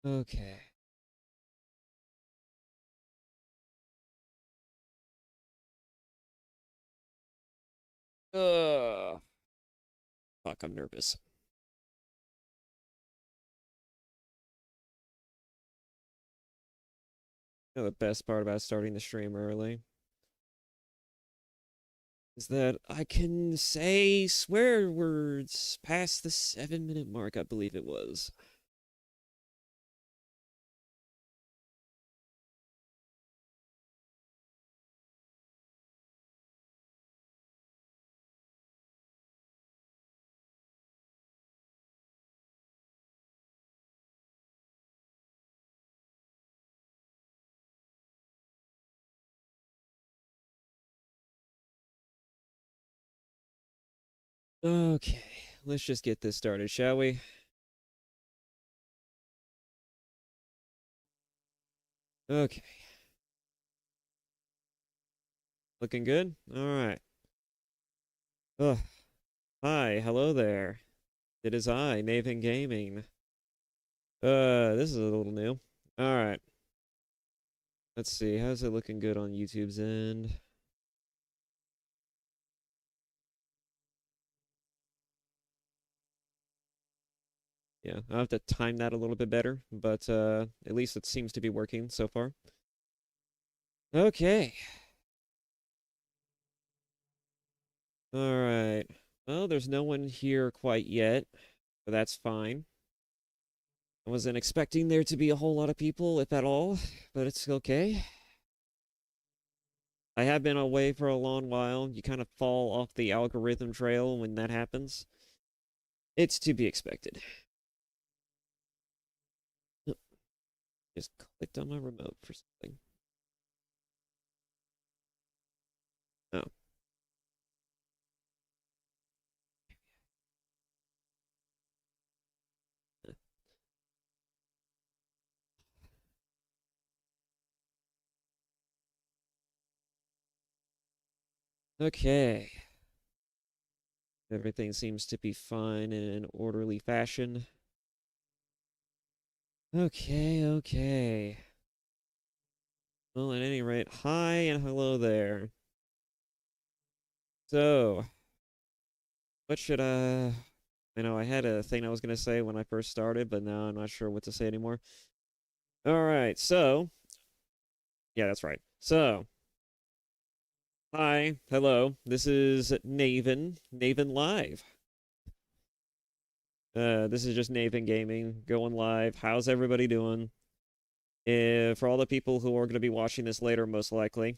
Okay. Fuck, I'm nervous. The best part about starting the stream early is that I can say swear words past the 7-minute mark, I believe it was. Okay, let's just get this started, shall we? Okay. Looking good? Alright. Ugh. Hi, hello there. It is I, Nathan Gaming. This is a little new. Alright. Let's see, how's it looking good on YouTube's end? Yeah, I'll have to time that a little bit better, but at least it seems to be working so far. Okay. Alright. Well, there's no one here quite yet, but that's fine. I wasn't expecting there to be a whole lot of people, if at all, but it's okay. I have been away for a long while. You kind of fall off the algorithm trail when that happens. It's to be expected. Just clicked on my remote for something. Oh. Okay. Everything seems to be fine in an orderly fashion. Okay, okay. Well, at any rate, hi and hello there. So, what should I know I had a thing I was going to say when I first started, but now I'm not sure what to say anymore. All right, so, yeah, that's right. So, hi, hello. This is Naven Live. This is just Naven Gaming going live. How's everybody doing? For all the people who are going to be watching this later, most likely.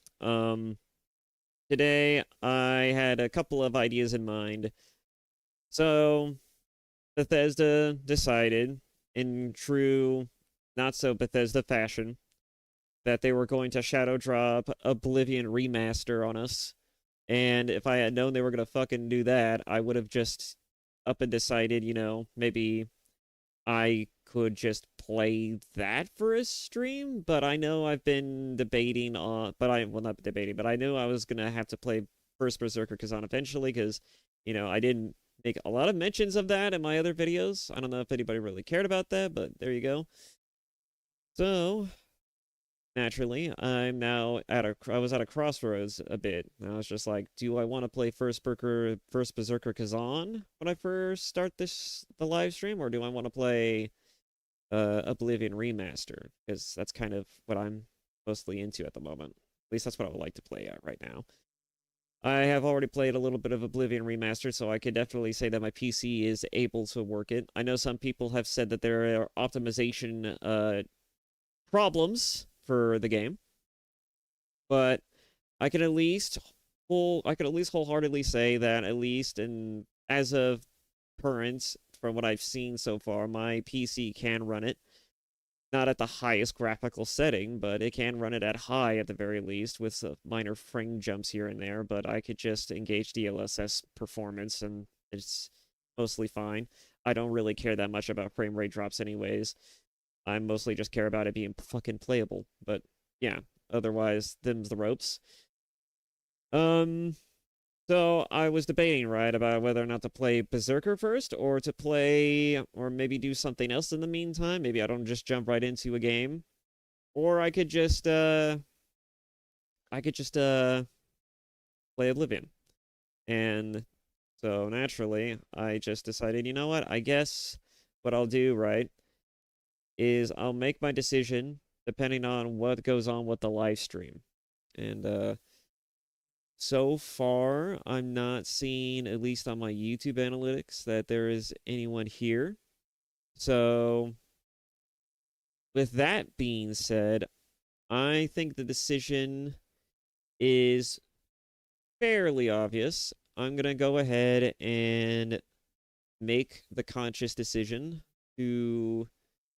Today I had a couple of ideas in mind. So, Bethesda decided, in true not so Bethesda fashion, that they were going to shadow drop Oblivion remaster on us. And if I had known they were going to fucking do that, I would have just up and decided, maybe I could just play that for a stream. But I know I've been debating on, well, not debating, but I knew I was going to have to play First Berserker Khazan eventually because, I didn't make a lot of mentions of that in my other videos. I don't know if anybody really cared about that, but there you go. So, naturally, I was at a crossroads a bit. I was just like, do I want to play First Berserker Khazan when I first start the live stream, or do I want to play Oblivion Remaster? Because that's kind of what I'm mostly into at the moment. At least that's what I would like to play at right now. I have already played a little bit of Oblivion Remastered, so I could definitely say that my PC is able to work it. I know some people have said that there are optimization problems for the game, but I can at least wholeheartedly say that at least in as of current, from what I've seen so far, my PC can run it. Not at the highest graphical setting, but it can run it at high at the very least, with some minor frame jumps here and there. But I could just engage DLSS performance, and it's mostly fine. I don't really care that much about frame rate drops, anyways. I mostly just care about it being fucking playable. But yeah, otherwise, them's the ropes. Um, So I was debating, right, about whether or not to play Berserker first or to play, or maybe do something else in the meantime. Maybe I don't just jump right into a game. Or I could just play Oblivion. And so naturally, I just decided, you know what? I guess what I'll do, right, is I'll make my decision depending on what goes on with the live stream. And so far, I'm not seeing, at least on my YouTube analytics, that there is anyone here. So, with that being said, I think the decision is fairly obvious. I'm going to go ahead and make the conscious decision to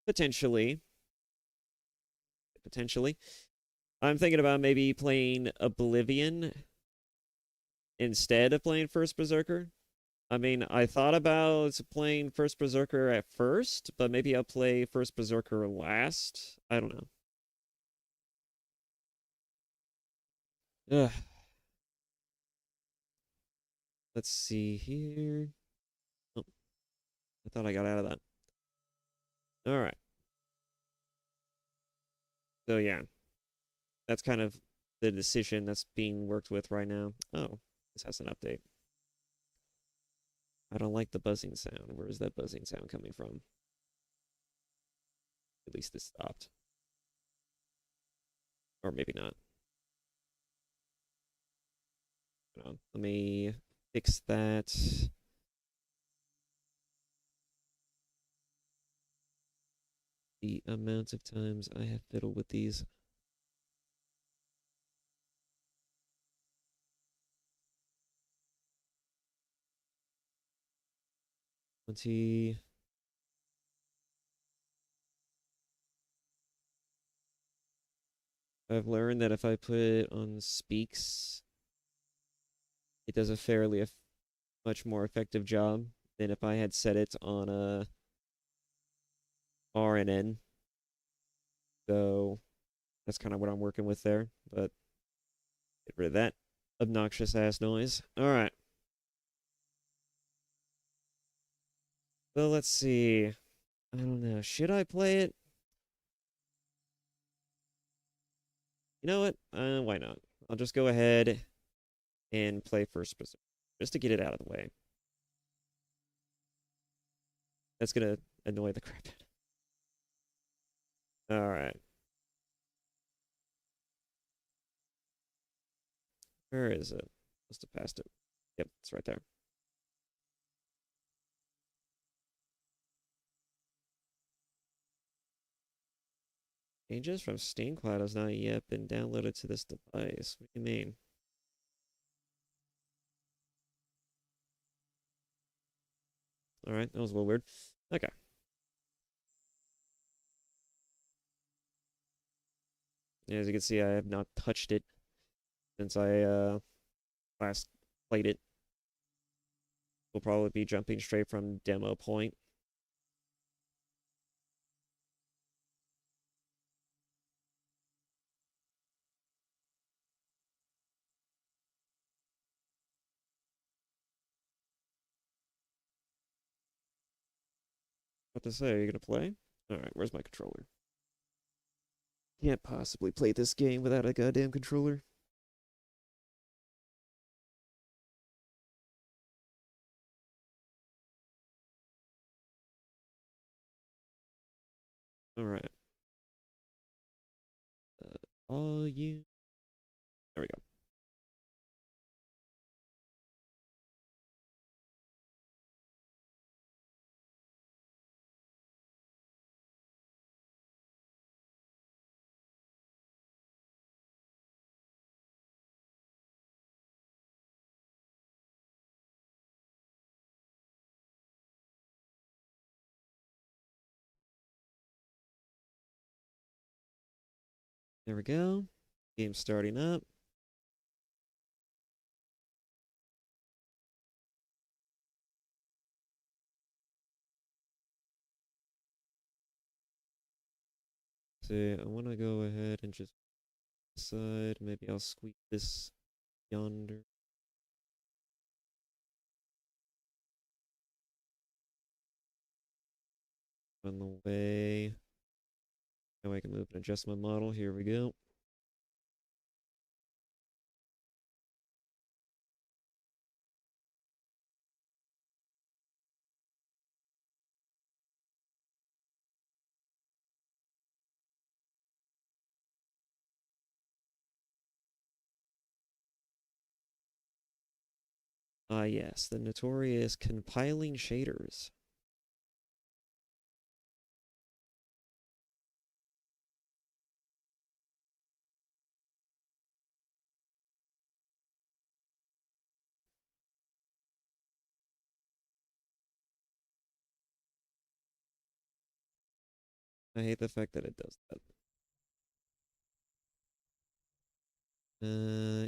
potentially, potentially, I'm thinking about maybe playing Oblivion instead of playing First Berserker. I mean, I thought about playing First Berserker at first, but maybe I'll play First Berserker last. I don't know. Ugh. Let's see here. Oh, I thought I got out of that. All right. So yeah, that's kind of the decision that's being worked with right now. Oh, this has an update. I don't like the buzzing sound. Where is that buzzing sound coming from? At least this stopped. Or maybe not. Hold on. Let me fix that. The amount of times I have fiddled with these. 20. I've learned that if I put it on speaks, it does a fairly much more effective job than if I had set it on a RNN. So that's kind of what I'm working with there. But get rid of that obnoxious ass noise. All right. Well, let's see. I don't know. Should I play it? You know what? Why not? I'll just go ahead and play first person just to get it out of the way. That's gonna annoy the crap out. All right. Where is it? Must have passed it. Yep, it's right there. Changes from Steam Cloud has not yet been downloaded to this device. What do you mean? All right, that was a little weird. Okay. As you can see, I have not touched it since I last played it. We'll probably be jumping straight from demo point. What to say? Are you gonna play? All right, where's my controller? Can't possibly play this game without a goddamn controller. All right. All you. There we go. There we go. Game starting up. See, I want to go ahead and just decide. Maybe I'll squeeze this yonder. On the way. Now I can move and adjust my model. Here we go. Ah, yes, the notorious compiling shaders. I hate the fact that it does that.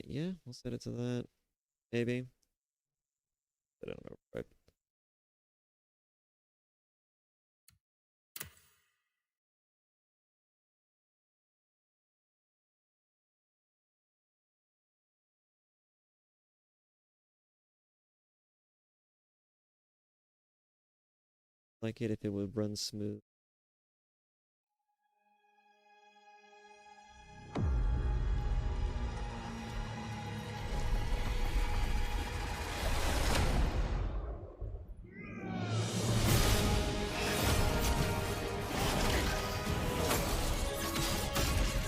Yeah, we'll set it to that. Maybe. I don't know. Right. Like it if it would run smooth.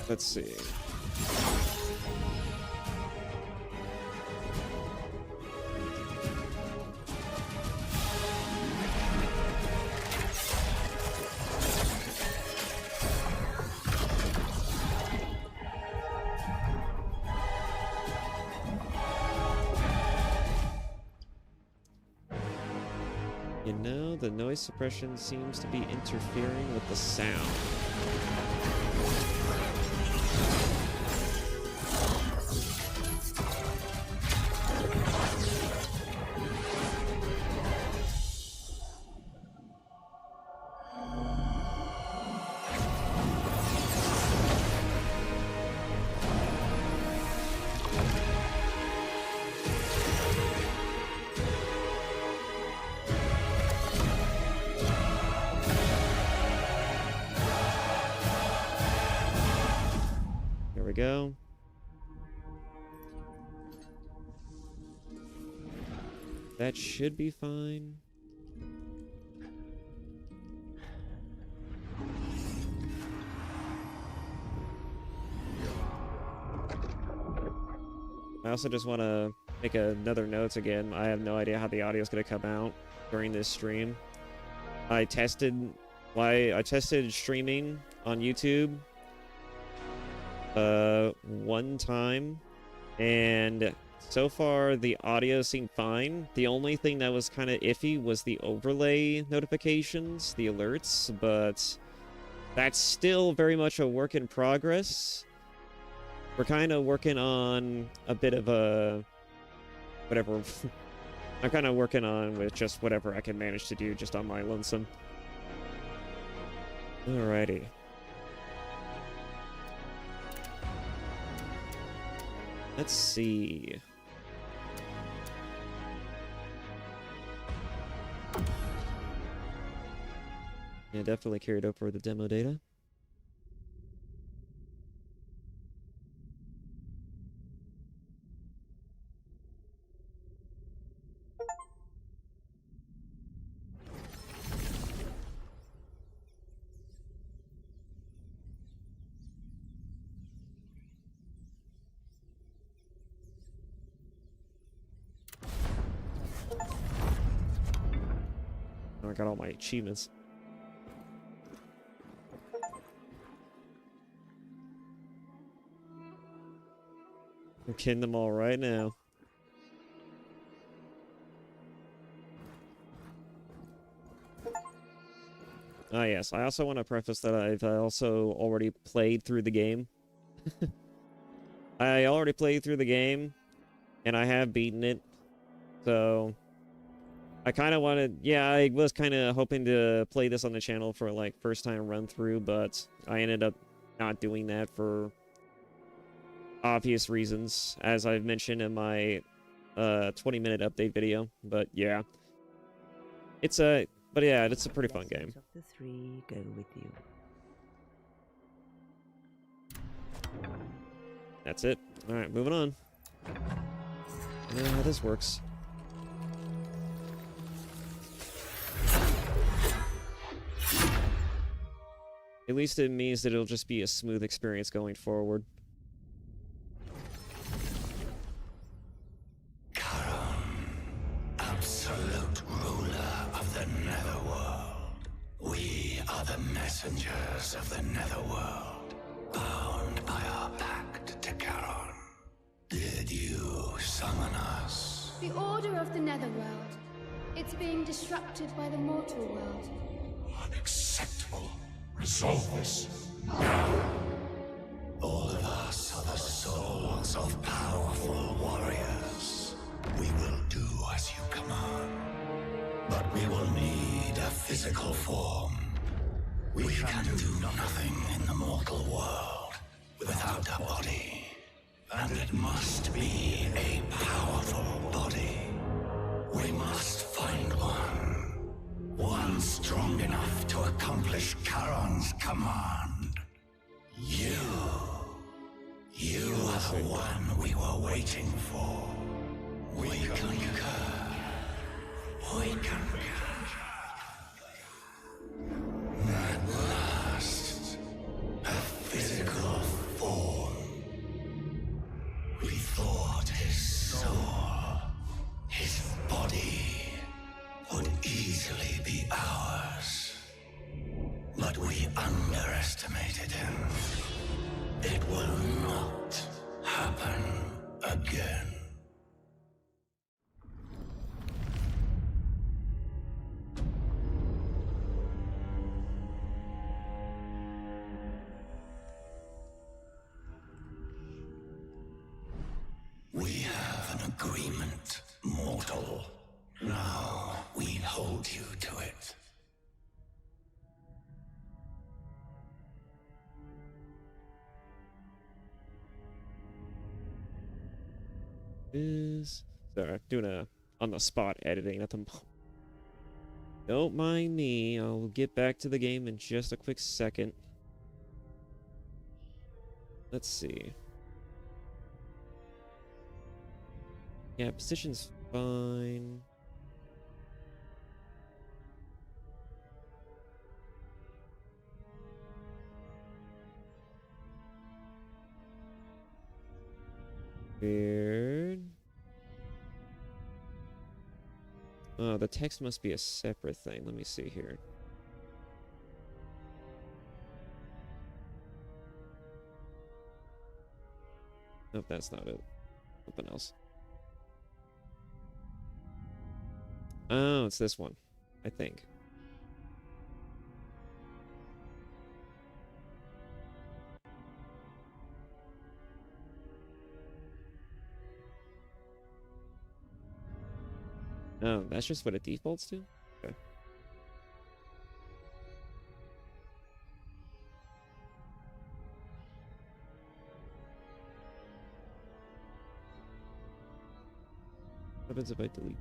Let's see. You know, the noise suppression seems to be interfering with the sound. There we go. That should be fine. I also just want to make another note again. I have no idea how the audio is going to come out during this stream. I tested streaming on YouTube one time, and so far the audio seemed fine. The only thing that was kind of iffy was the overlay notifications, the alerts, but that's still very much a work in progress. We're kind of working on a bit of a whatever. I'm kind of working on with just whatever I can manage to do just on my lonesome. Alrighty. Let's see. Yeah, definitely carried over the demo data. Oh, I got all my achievements. I'm getting them all right now. Ah, yes. I also want to preface that I've also already played through the game. I already played through the game, and I have beaten it. So, I kind of wanted... Yeah, I was kind of hoping to play this on the channel for, like, first-time run-through, but I ended up not doing that for obvious reasons, as I've mentioned in my 20-minute update video. But, yeah. It's a... But yeah, it's a pretty fun game. Of the three go with you. That's it. Alright, moving on. I know how this works. At least it means that it'll just be a smooth experience going forward. Absolute ruler of the Netherworld. We are the messengers of the Netherworld, bound by our pact to Charon. Did you summon us? The order of the Netherworld. It's being disrupted by the mortal world. Unacceptable. Resolve this now. All of us are the souls of powerful warriors. We will do as you command. But we will need a physical form. We can do nothing in the mortal world without a body. And it must be a powerful body. We must find one. One strong enough to accomplish Charon's command. You are the one we were waiting for. We concur. We concur. At last, a physical form. We thought his soul, his body, would easily be ours. But we underestimated him. It will not happen again. We have an agreement, mortal. Now we hold you to it. Sorry, I'm doing a on-the-spot editing at the moment. Don't mind me. I'll get back to the game in just a quick second. Let's see. Yeah, position's fine. Weird. Oh, the text must be a separate thing. Let me see here. Nope, that's not it. Something else. Oh, it's this one, I think. Oh, that's just what it defaults to? Okay. What happens if I delete?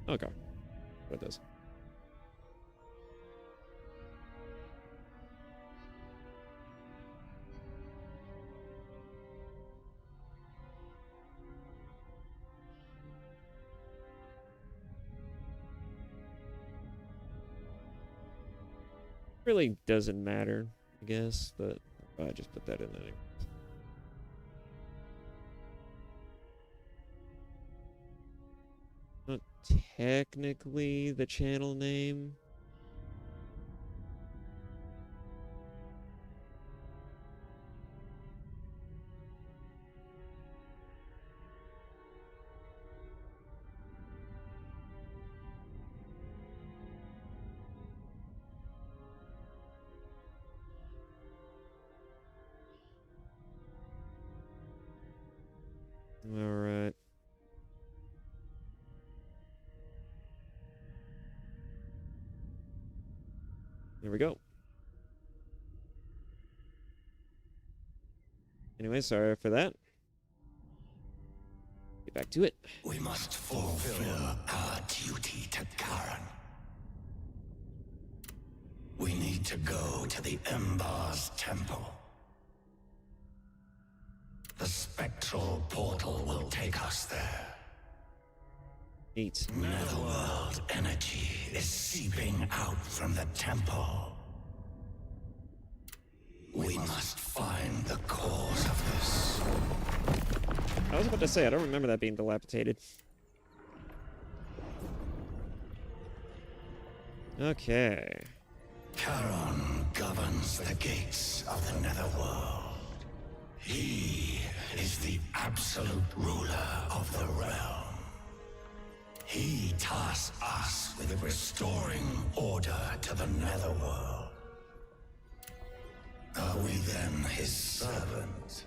Okay. What it does. Really doesn't matter, I guess, but I just put that in there. Not technically the channel name. All right. Here we go. Anyway, sorry for that. Get back to it. We must fulfill our duty to Charon. need to go to the Ember's temple. The spectral portal will take us there. Neat. Netherworld energy is seeping out from the temple. We must find the cause of this. I was about to say, I don't remember that being dilapidated. Okay. Charon governs the gates of the Netherworld. He is the absolute ruler of the realm. He tasks us with restoring order to the Netherworld. Are we then his servant?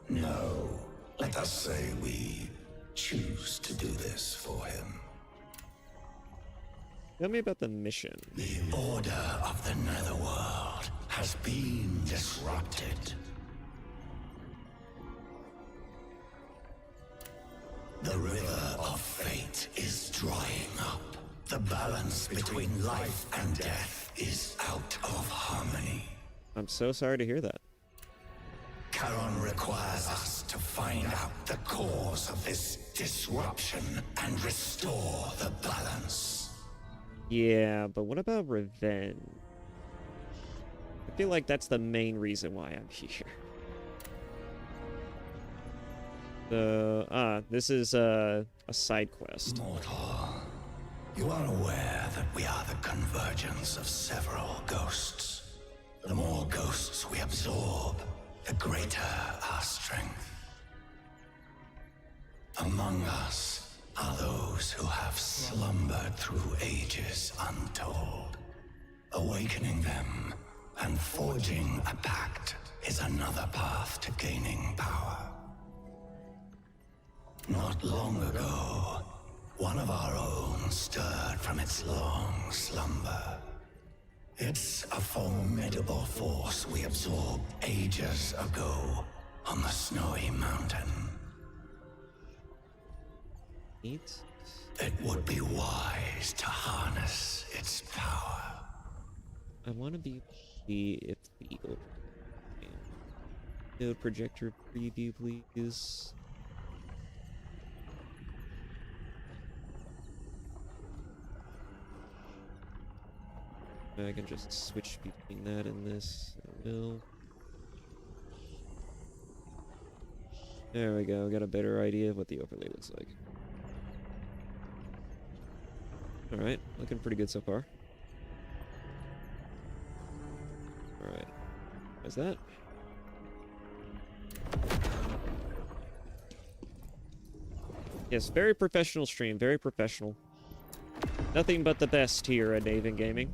No. Let us say we choose to do this for him. Tell me about the mission. The order of the Netherworld has been disrupted. The river of fate is drying up. The balance between life and death is out of harmony. I'm so sorry to hear that. Charon requires us to find out the cause of this disruption and restore the balance. Yeah, but what about revenge? I feel like that's the main reason why I'm here. So, this is a side quest. Mortal, you are aware that we are the convergence of several ghosts. The more ghosts we absorb, the greater our strength. Among us are those who have slumbered through ages untold. Awakening them and forging a pact is another path to gaining power. Not long ago, one of our own stirred from its long slumber. It's a formidable force we absorbed ages ago on the snowy mountain. Neat. It would be wise to harness its power. I want to see if the node projector preview, please. I can just switch between that and this. I will. There we go. Got a better idea of what the overlay looks like. Alright, looking pretty good so far. Alright. What's that? Yes, very professional stream. Very professional. Nothing but the best here at Naven Gaming.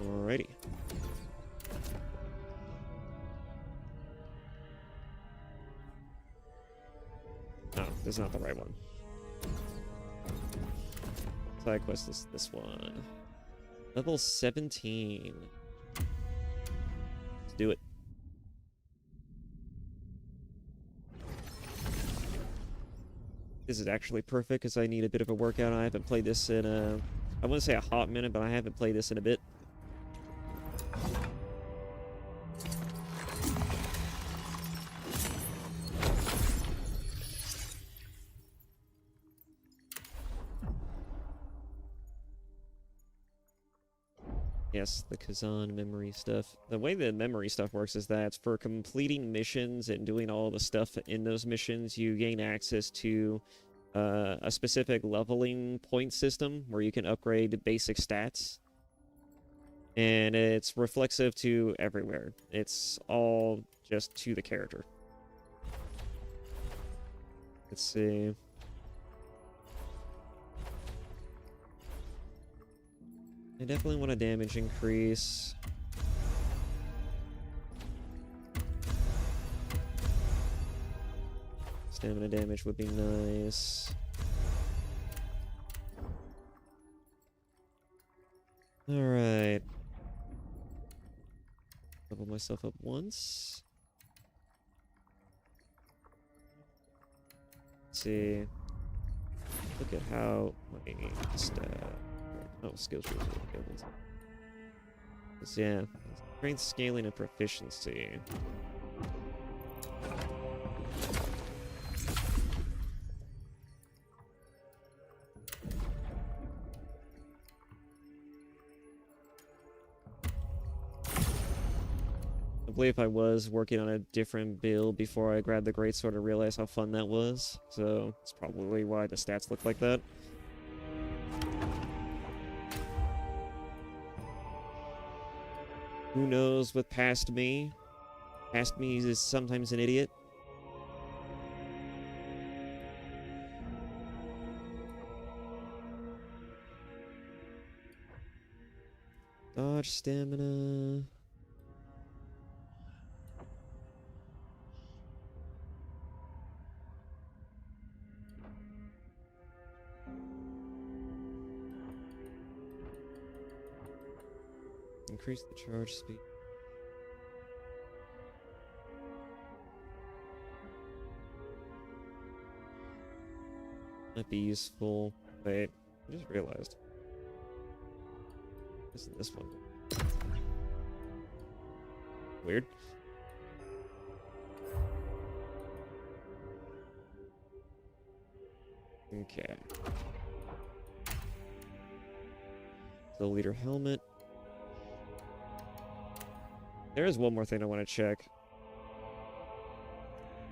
Alrighty. Oh, this is not the right one. Side quest is this one. Level 17. Let's do it. This is actually perfect because I need a bit of a workout. I haven't played this in a... I wouldn't say a hot minute, but I haven't played this in a bit. Yes, the Khazan memory stuff. The way the memory stuff works is that for completing missions and doing all the stuff in those missions, you gain access to a specific leveling point system where you can upgrade basic stats. And it's reflexive to everywhere. It's all just to the character. Let's see. I definitely want a damage increase. Stamina damage would be nice. Alright. Level myself up once. see. Look at how my skills rules are able to. Yeah, strength, scaling, and proficiency. I believe I was working on a different build before I grabbed the greatsword and realized how fun that was. So it's probably why the stats look like that. Who knows with past me? Past me is sometimes an idiot. Dodge, stamina. Increase the charge speed. Might be useful. Wait, I just realized. Isn't this one? Weird. Okay. The leader helmet. There is one more thing I want to check.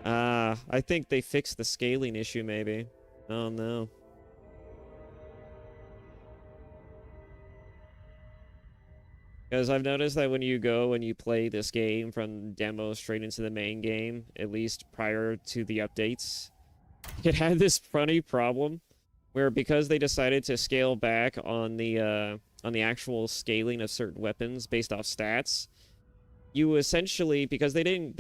I think they fixed the scaling issue, maybe. Oh, no. Because I've noticed that when you go and you play this game from demo straight into the main game, at least prior to the updates, it had this funny problem where because they decided to scale back on the actual scaling of certain weapons based off stats, you essentially, because they didn't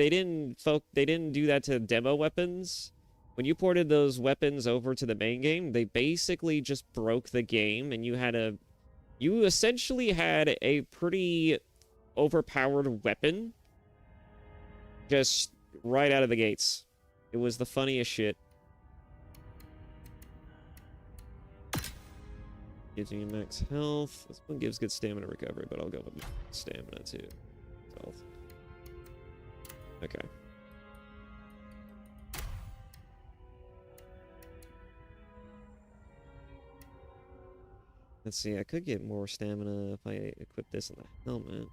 do that to demo weapons. When you ported those weapons over to the main game, they basically just broke the game, and you essentially had a pretty overpowered weapon just right out of the gates. It was the funniest shit. Gives you max health. This one gives good stamina recovery, but I'll go with stamina too. Health. Okay. Let's see, I could get more stamina if I equip this in the helmet.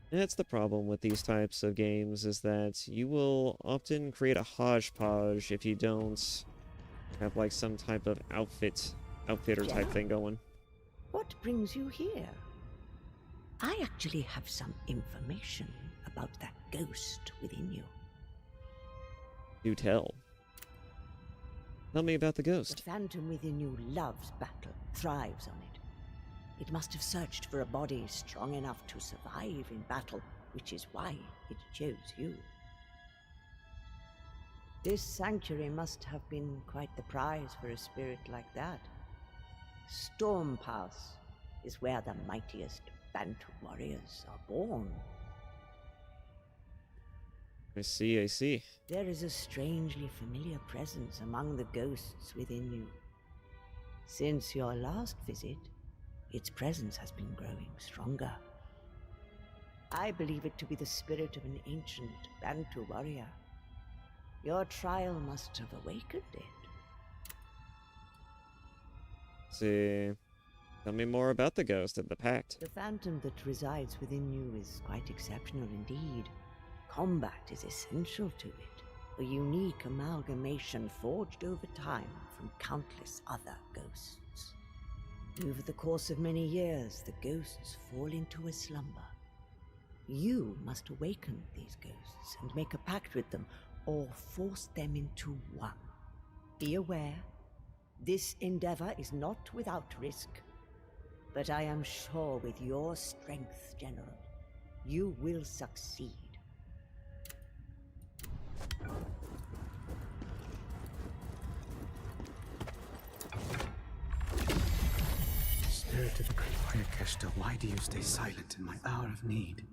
That's the problem with these types of games, is that you will often create a hodgepodge if you don't have like some type of outfitter type thing going. What brings you here? I actually have some information about that ghost within you. Do tell. Tell me about the ghost. The phantom within you loves battle, thrives on it. It must have searched for a body strong enough to survive in battle, which is why it chose you. This sanctuary must have been quite the prize for a spirit like that. Storm Pass is where the mightiest Bantu warriors are born. I see, I see. There is a strangely familiar presence among the ghosts within you. Since your last visit, its presence has been growing stronger. I believe it to be the spirit of an ancient Bantu warrior. Your trial must have awakened it. See. Tell me more about the ghost of the pact. The phantom that resides within you is quite exceptional indeed. Combat is essential to it, a unique amalgamation forged over time from countless other ghosts. Over the course of many years, the ghosts fall into a slumber. You must awaken these ghosts and make a pact with them, or force them into one. Be aware, this endeavor is not without risk, but I am sure with your strength, General, you will succeed. Spirit of the Great Kester, why do you stay silent in my hour of need?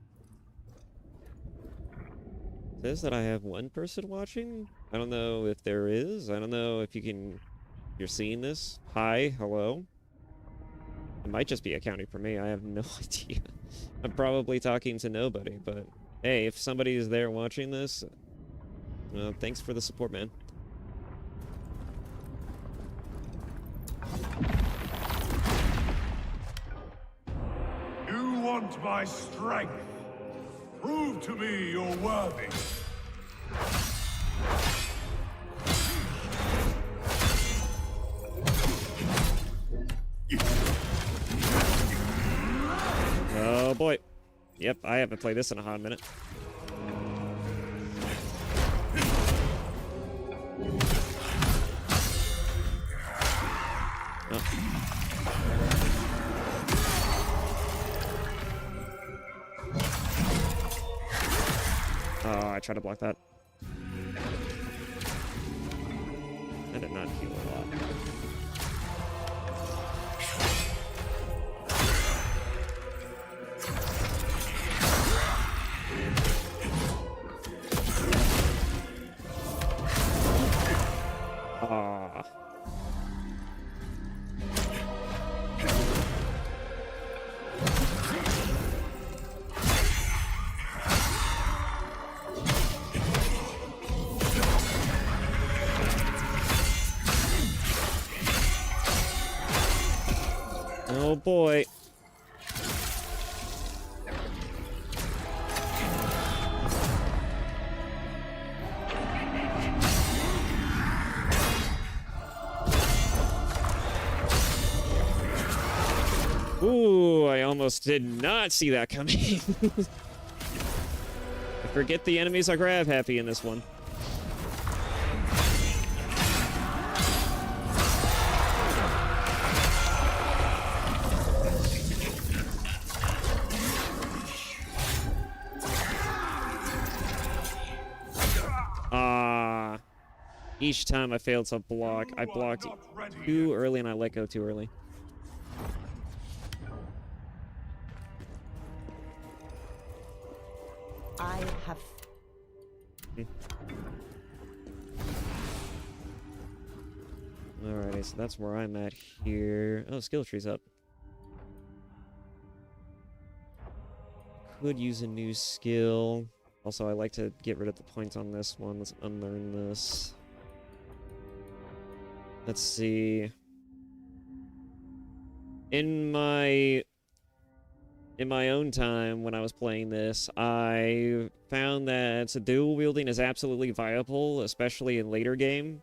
says that I have one person watching. I don't know if there is. I don't know if you're seeing this. Hi, hello. It might just be accounting for me. I have no idea. I'm probably talking to nobody, but hey, if somebody is there watching this, thanks for the support, man. You want my strength? Prove to me you're worthy. Oh boy. Yep, I haven't played this in a hot minute. Oh, I tried to block that. I did not heal a lot. Ah. Oh boy. Ooh, I almost did not see that coming. I forget the enemies are grab happy in this one. Each time I failed to block, I blocked too early and I let go too early. I have... Alrighty, so that's where I'm at here. Oh, skill tree's up. Could use a new skill. Also, I like to get rid of the points on this one. Let's unlearn this. Let's see. In my own time when I was playing this, I found that dual wielding is absolutely viable, especially in later game.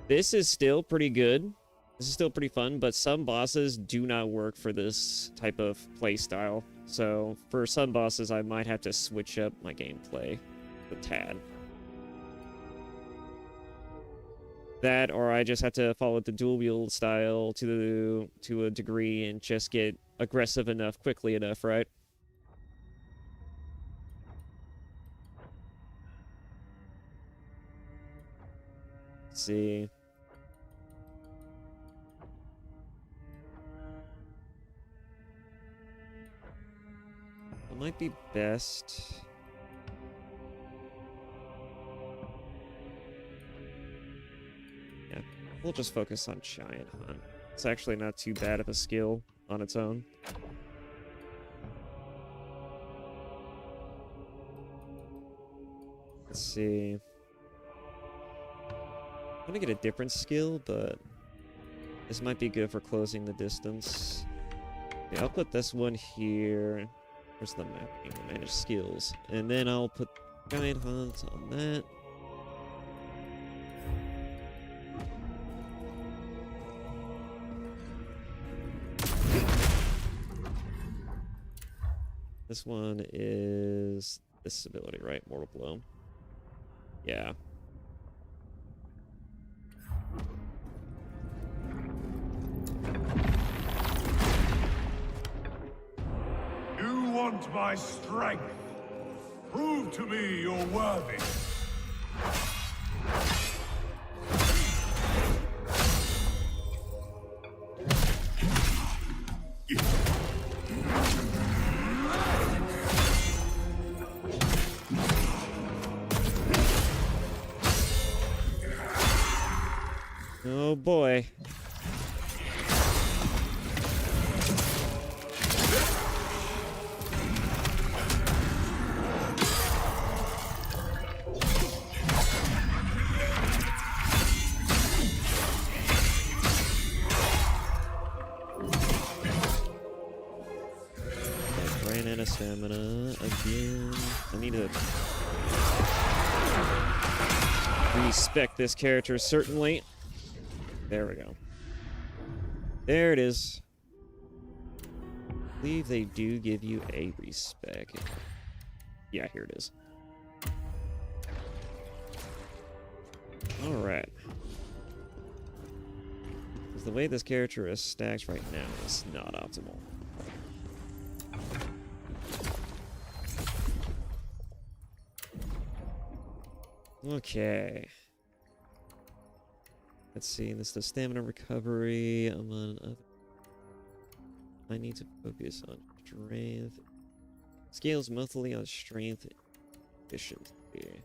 This is still pretty good. This is still pretty fun, but some bosses do not work for this type of play style. So for some bosses, I might have to switch up my gameplay a tad. That, or I just have to follow the dual wield style to a degree and just get aggressive enough, quickly enough, right? Let's see. It might be best. Yeah, we'll just focus on Giant Hunt. It's actually not too bad of a skill on its own. Let's see. I'm gonna get a different skill, but this might be good for closing the distance. Okay, I'll put this one here. Where's the mapping? Manage skills. And then I'll put Giant Hunt on that. This one is this ability, right? Mortal Blow. Yeah. You want my strength? Prove to me you're worthy. Oh boy. Ran out of stamina again. I need to respec this character, certainly. There we go. There it is. I believe they do give you a respec. Yeah, here it is. Alright. The way this character is stacked right now is not optimal. Okay. Let's see, this is the stamina recovery, among other. I need to focus on strength. Scales monthly on strength efficiency.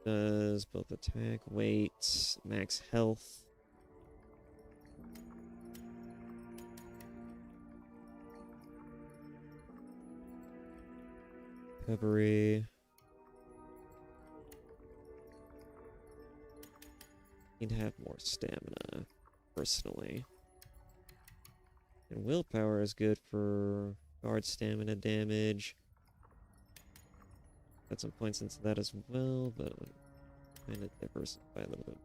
Does both attack, weight, max health. Recovery. Need to have more stamina, personally. And willpower is good for guard stamina damage. Got some points into that as well, but kind of diversify a little bit.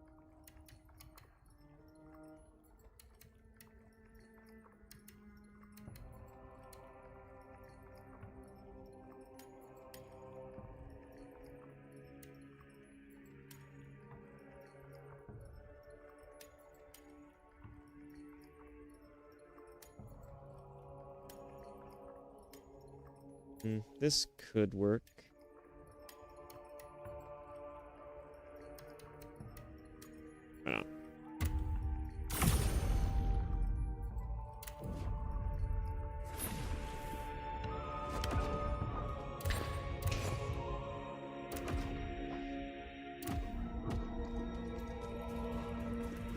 This could work. Oh.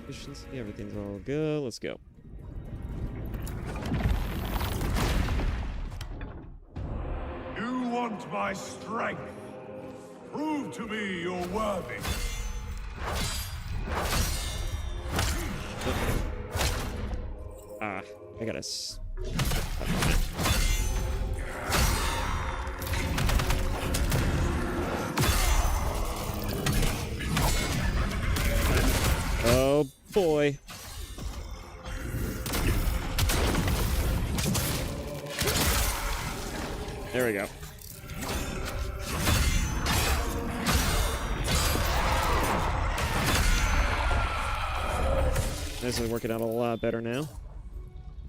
Efficiency, everything's all good. Let's go. Want my strength? Prove to me you're worthy. I gotta oh boy. There we go. This is working out a lot better now.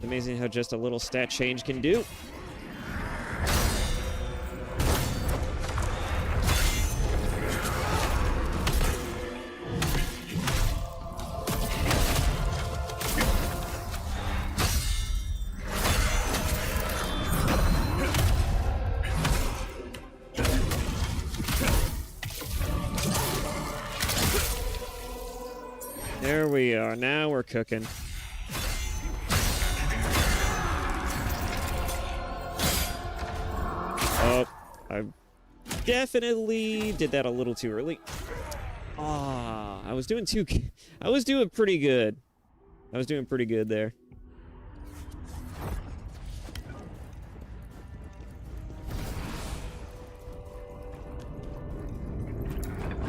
Amazing how just a little stat change can do. There we are. Now we're cooking. Oh, I definitely did that a little too early. Ah, I was doing pretty good. I was doing pretty good there.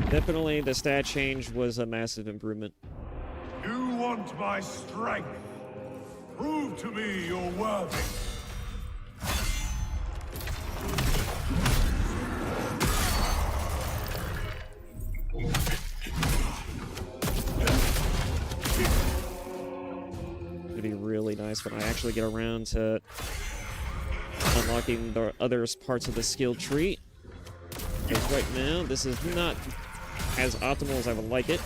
Definitely the stat change was a massive improvement. You want my strength? Prove to me you're worthy. It'd be really nice when I actually get around to unlocking the other parts of the skill tree. Because right now, this is not as optimal as I would like it.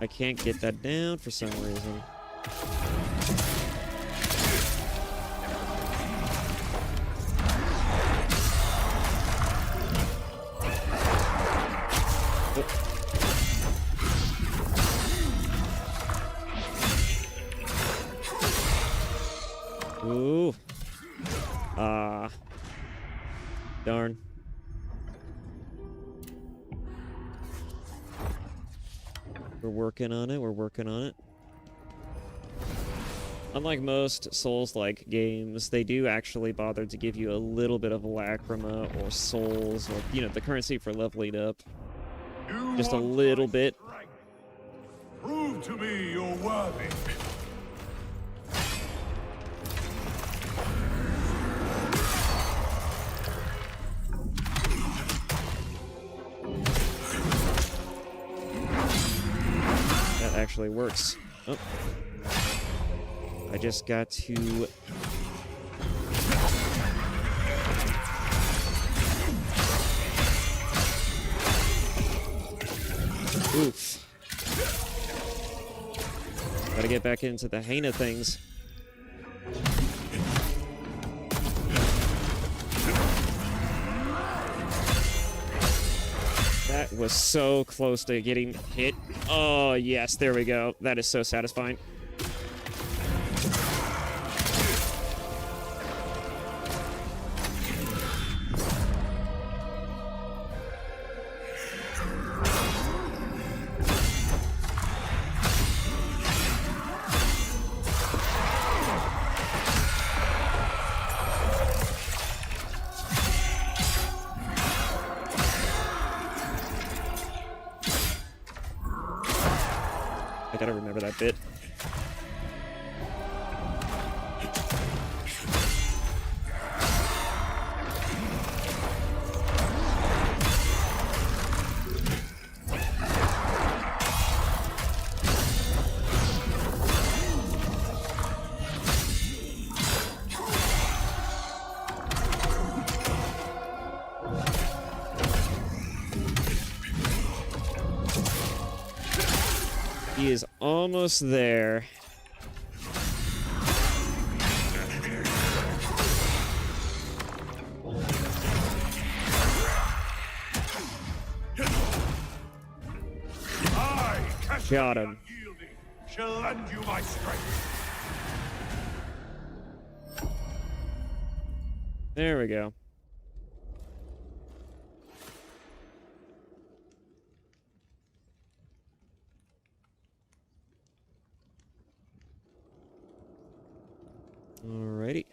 I can't get that down for some reason. Ooh. Ah. Darn. We're working on it. We're working on it. Unlike most Souls-like games, they do actually bother to give you a little bit of lacrima or souls or, you know, the currency for leveling up. Just a little bit. Prove to me you're worthy. That actually works. Oh. I just got to... Oof. Gotta get back into the hang of things. That was so close to getting hit. Oh, yes, there we go. That is so satisfying. I gotta remember that bit. He is almost there. Got him. Shall lend you my strength. There we go. Alrighty.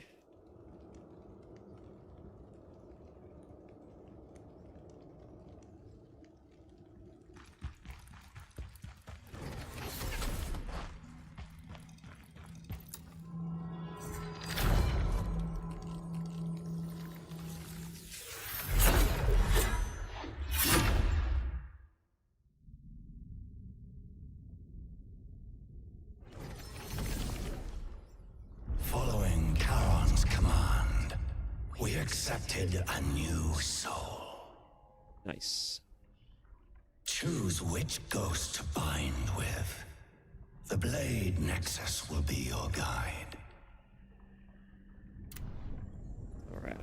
Following Charon's command, we accepted a new soul. Nice. Choose which ghost to bind with. The Blade Nexus will be your guide. Alright.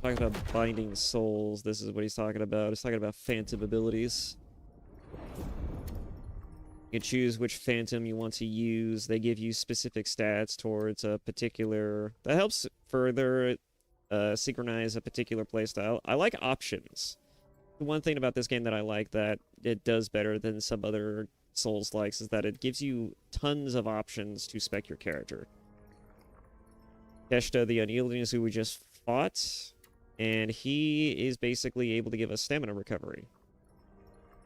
Talking about binding souls, this is what he's talking about. He's talking about phantom abilities. You can choose which phantom you want to use. They give you specific stats towards a particular... That helps further synchronize a particular playstyle. I like options. The one thing about this game that I like that it does better than some other Souls-likes is that it gives you tons of options to spec your character. Keshta the Unyielding is who we just fought, and he is basically able to give us stamina recovery.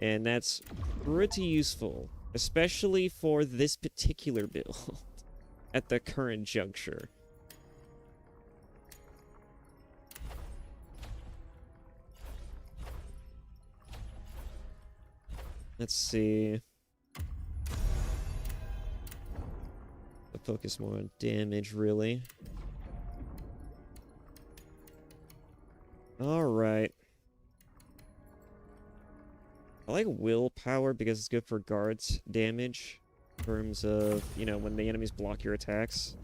And that's pretty useful, especially for this particular build at the current juncture. Let's see. I'll focus more on damage, really. Alright. I like willpower because it's good for guards damage. In terms of, you know, when the enemies block your attacks.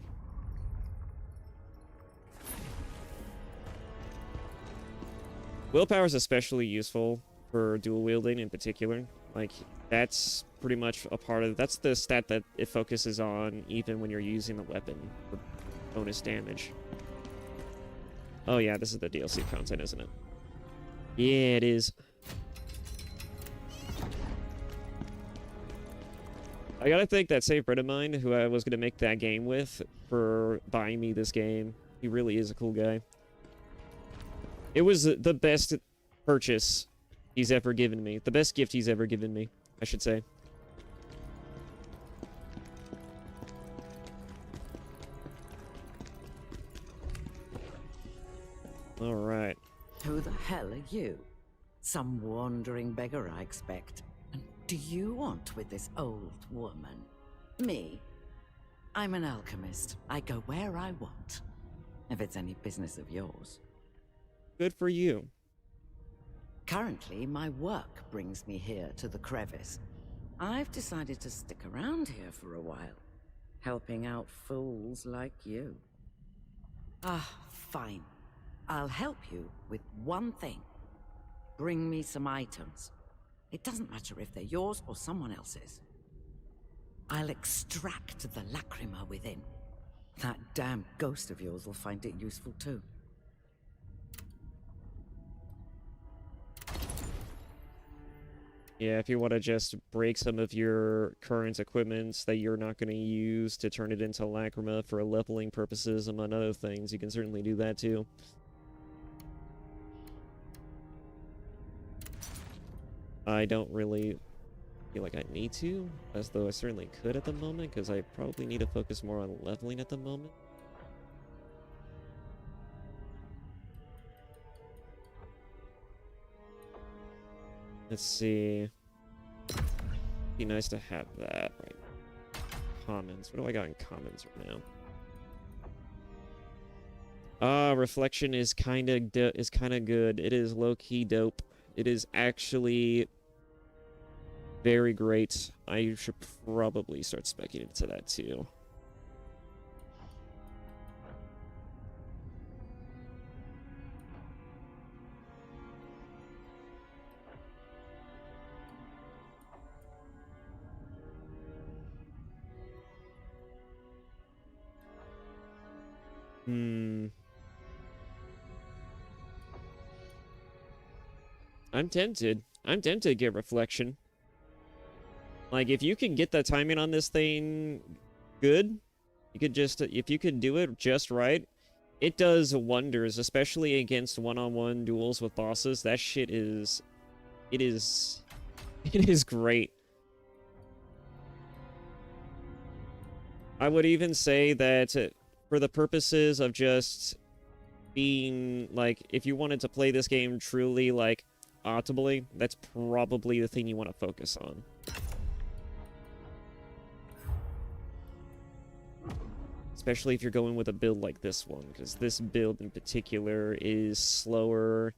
Willpower is especially useful for dual wielding in particular. Like, that's pretty much a part of... That's the stat that it focuses on even when you're using the weapon for bonus damage. Oh yeah, this is the DLC content, isn't it? Yeah, it is. I gotta thank that same friend of mine who I was gonna make that game with for buying me this game. He really is a cool guy. It was the best purchase he's ever given me. The best gift he's ever given me, I should say. Alright. Who the hell are you? Some wandering beggar, I expect. And do you want with this old woman? Me? I'm an alchemist. I go where I want. If it's any business of yours. Good for you. Currently, my work brings me here to the crevice. I've decided to stick around here for a while, helping out fools like you. Ah, fine. I'll help you with one thing. Bring me some items. It doesn't matter if they're yours or someone else's. I'll extract the lacrima within. That damn ghost of yours will find it useful too. Yeah, if you want to just break some of your current equipment that you're not going to use to turn it into lacrima for leveling purposes, among other things, you can certainly do that too. I don't really feel like I need to, as though I certainly could at the moment, because I probably need to focus more on leveling at the moment. Let's see. Be nice to have that, right? Commons. What do I got in commons right now? Reflection is kind of good. It is low-key dope. It is actually very great. I should probably start speccing into that too. I'm tempted. I'm tempted to get reflection. Like, if you can get the timing on this thing good, you could just, if you could do it just right, it does wonders, especially against one-on-one duels with bosses. That shit is, it is great. I would even say that for the purposes of just being, like, if you wanted to play this game truly, like, optimally, that's probably the thing you want to focus on. Especially if you're going with a build like this one, because this build in particular is slower,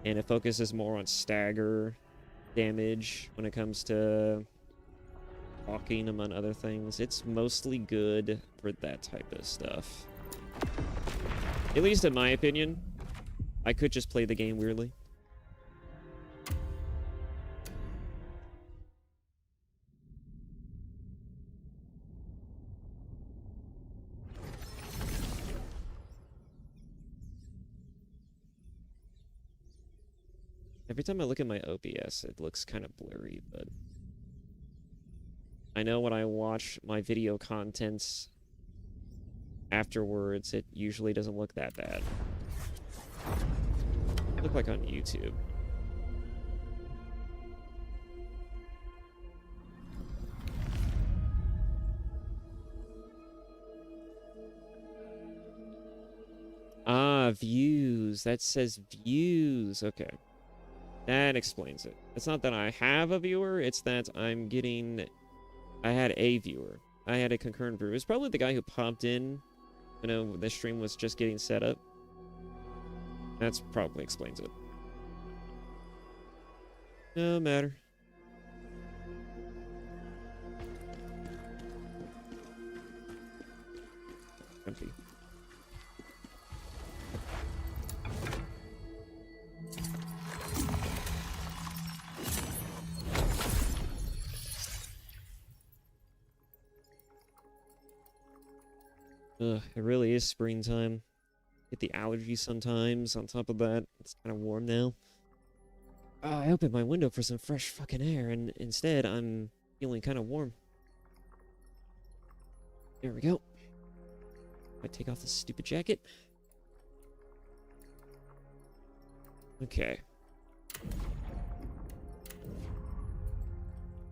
and it focuses more on stagger damage when it comes to walking, among other things. It's mostly good for that type of stuff. At least in my opinion. I could just play the game weirdly. Every time I look at my OBS, it looks kind of blurry, but I know when I watch my video contents afterwards, it usually doesn't look that bad. It look like on YouTube. Ah, views. That says views. Okay. That explains it. It's not that I have a viewer, it's that I'm getting... I had a viewer. I had a concurrent viewer. It was probably the guy who popped in, you know, the stream was just getting set up. That's probably explains it. No matter. Empty. Ugh, it really is springtime. Get the allergies sometimes. On top of that, it's kind of warm now. I opened my window for some fresh fucking air, and instead I'm feeling kind of warm. There we go. I take off this stupid jacket. Okay.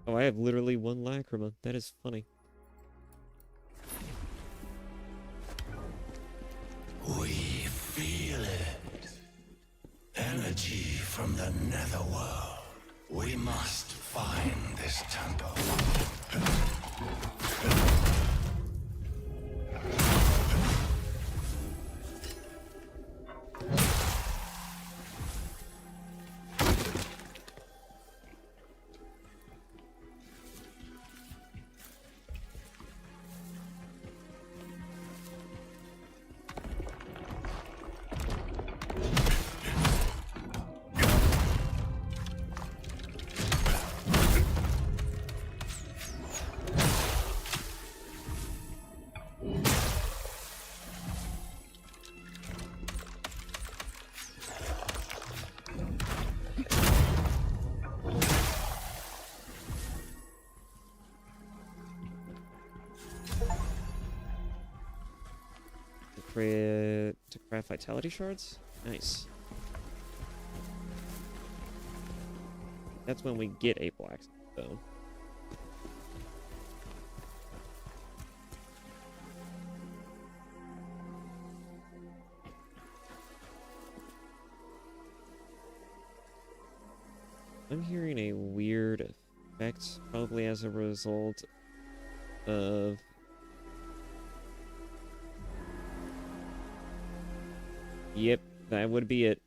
Oh, I have literally one lacrima. That is funny. We feel it. Energy from the netherworld. We must find this temple. To craft vitality shards? Nice. That's when we get a blacksmith, though. I'm hearing a weird effect, probably as a result of... Yep, that would be it.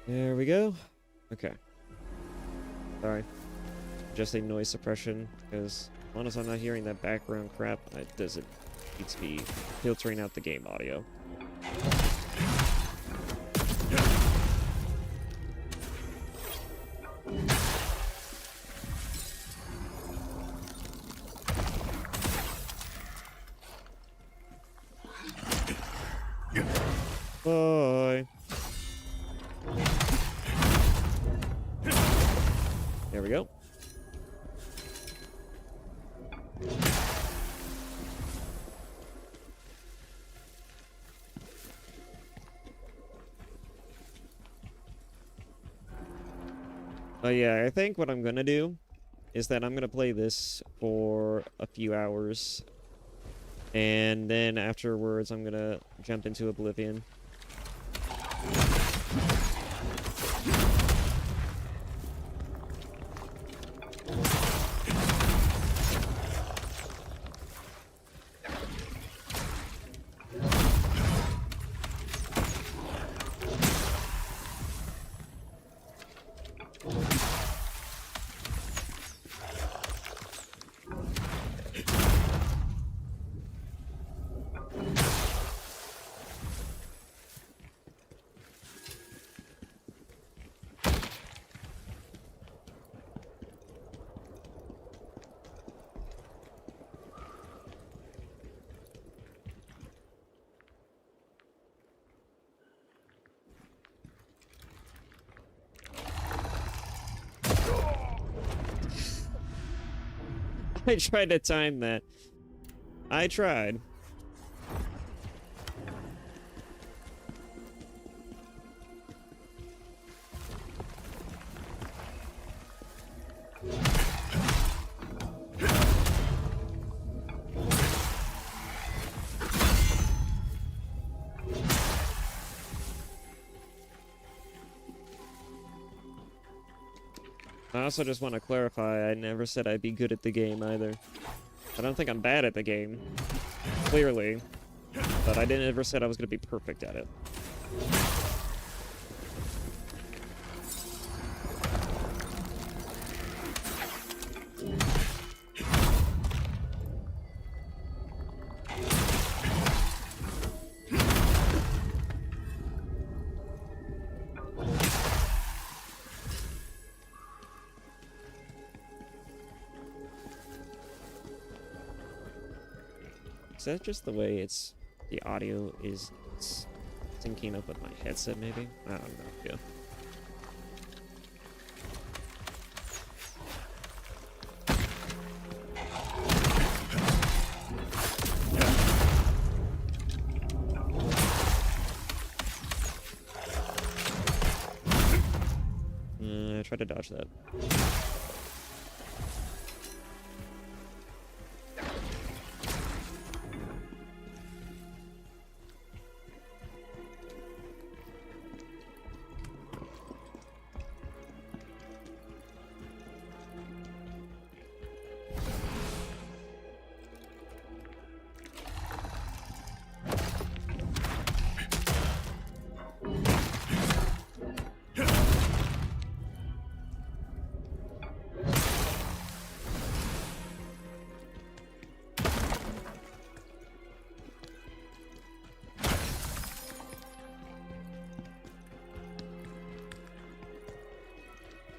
There we go. Okay. Sorry. Just a noise suppression, because as long as I'm not hearing that background crap, it doesn't need to be filtering out the game audio. Bye. There we go. Yeah, I think what I'm gonna do is that I'm gonna play this for a few hours, and then afterwards I'm gonna jump into Oblivion. I tried to time that. I tried. I also just want to clarify, I never said I'd be good at the game either. I don't think I'm bad at the game, clearly, but I didn't ever said I was going to be perfect at it. Is that just the way the audio is syncing up with my headset, maybe? I don't know. Yeah. I tried to dodge that.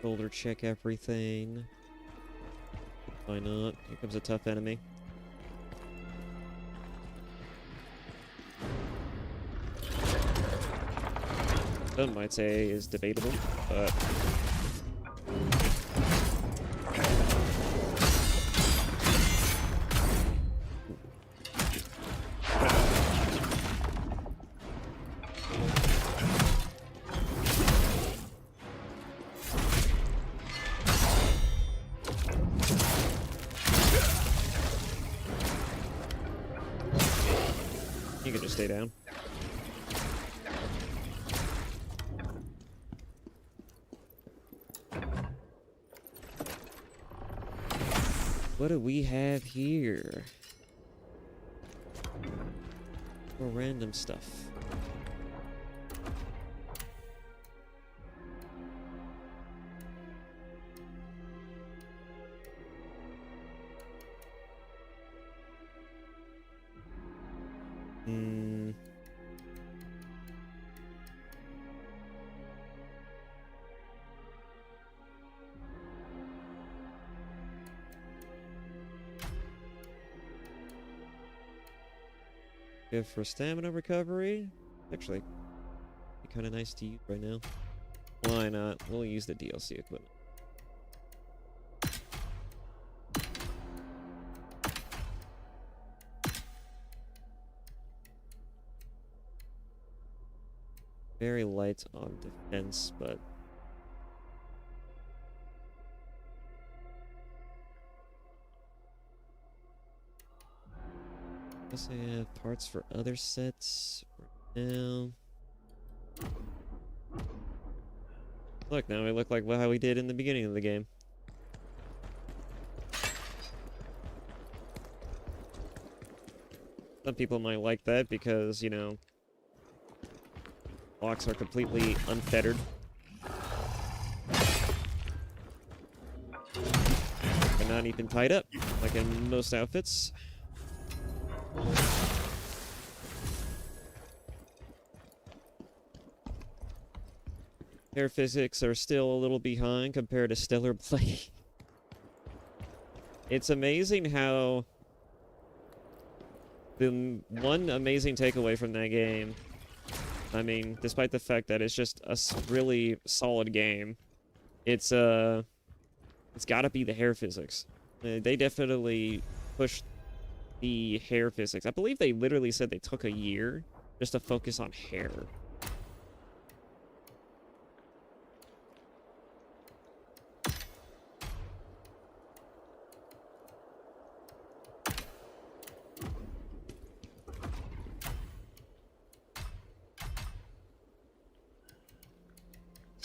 Shoulder check everything. Why not? Here comes a tough enemy. Some might say is debatable, but you can just stay down. What do we have here? More random stuff. Good for stamina recovery. Actually, be kind of nice to use right now. Why not? We'll use the DLC equipment. Very light on defense, but guess I have parts for other sets right now. Look, now we look like how we did in the beginning of the game. Some people might like that because, you know, blocks are completely unfettered. They're not even tied up, like in most outfits. Air physics are still a little behind compared to Stellar Blade. It's amazing how the one amazing takeaway from that game, I mean, despite the fact that it's just a really solid game, it's got to be the hair physics. They definitely pushed the hair physics. I believe they literally said they took a year just to focus on hair.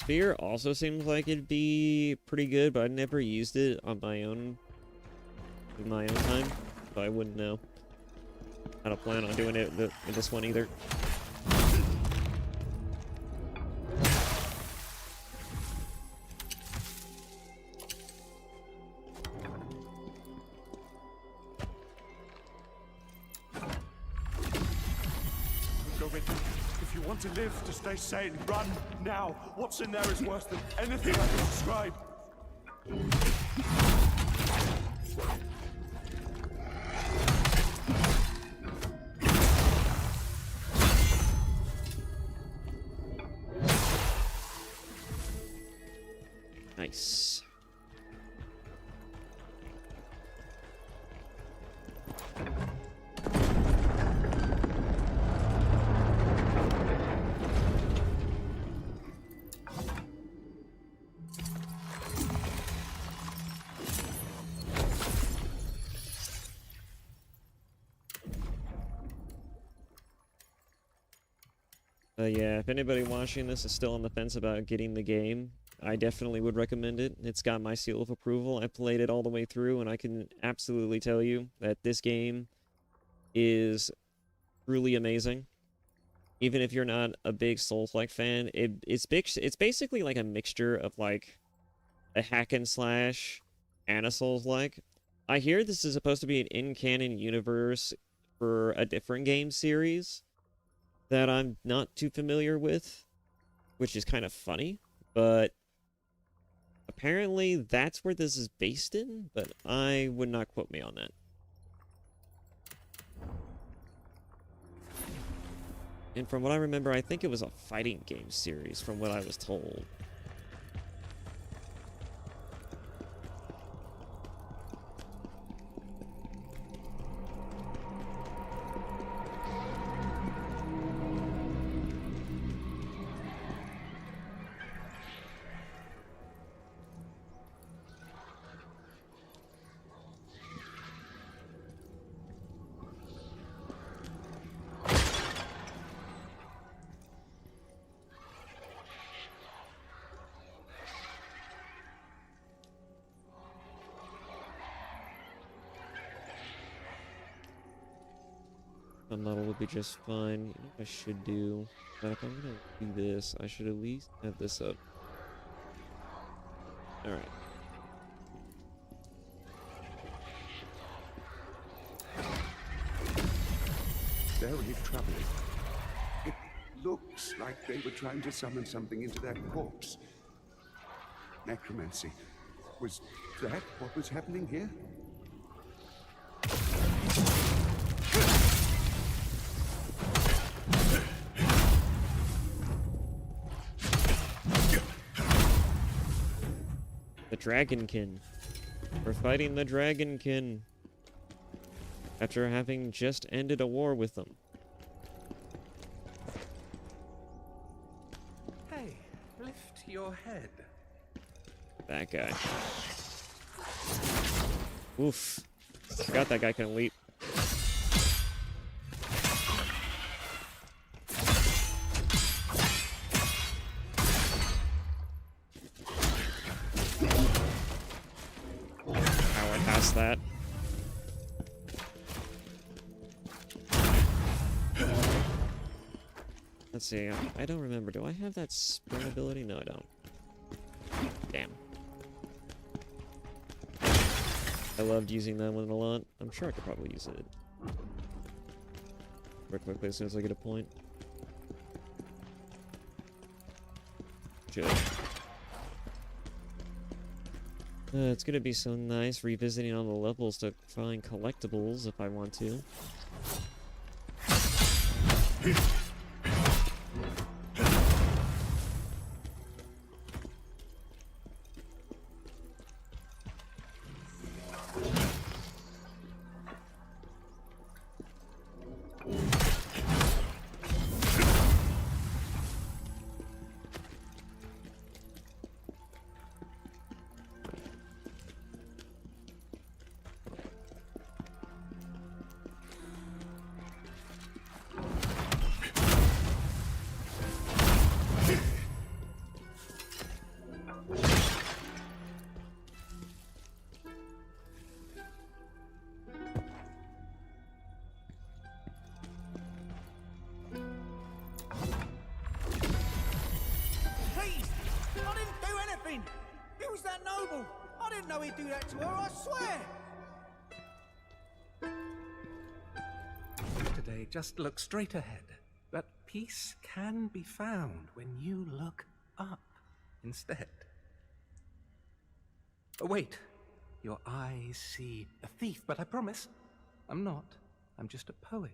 Sphere also seems like it'd be pretty good, but I never used it on my own in my own time, so I wouldn't know. I don't plan on doing it in this one either. Go with me. If you want to live, to stay sane, run now. What's in there is worse than anything I can describe. Nice. Yeah, if anybody watching this is still on the fence about getting the game, I definitely would recommend it. It's got my seal of approval. I played it all the way through, and I can absolutely tell you that this game is truly amazing. Even if you're not a big Souls-like fan, it's basically like a mixture of like a hack and slash and a Souls-like. I hear this is supposed to be an in-canon universe for a different game series that I'm not too familiar with, which is kind of funny, but apparently that's where this is based in, but I would not quote me on that. And from what I remember, I think it was a fighting game series, from what I was told. The model would be just fine. You know what I should do? But if I'm gonna do this, I should at least have this up. Alright. Very troubling. It looks like they were trying to summon something into that corpse. Necromancy. Was that what was happening here? The Dragonkin. We're fighting the Dragonkin. After having just ended a war with them. Hey, lift your head. That guy. Oof. Forgot that guy can leap. Power past that. Let's see, I don't remember. Do I have that sprint ability? No, I don't. Damn. I loved using that one a lot. I'm sure I could probably use it very quickly as soon as I get a point. Should. It's gonna be so nice revisiting all the levels to find collectibles if I want to. Who's that noble? I didn't know he'd do that to her, I swear! Today, just look straight ahead. But peace can be found when you look up instead. Oh, wait. Your eyes see a thief, but I promise I'm not. I'm just a poet.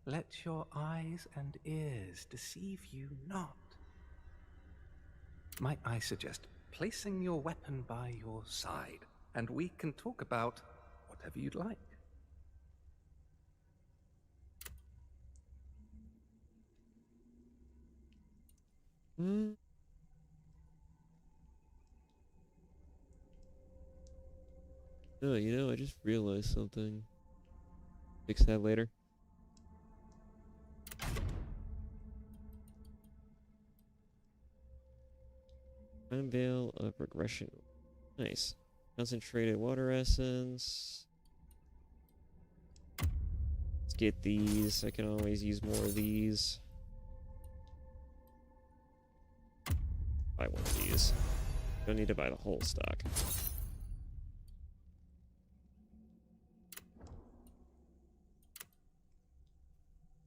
Let your eyes and ears deceive you not. Might I suggest placing your weapon by your side, and we can talk about whatever you'd like. Hmm. Oh, you know, I just realized something. Fix that later. Time veil of regression. Nice. Concentrated water essence. Let's get these. I can always use more of these. Buy one of these. Don't need to buy the whole stock.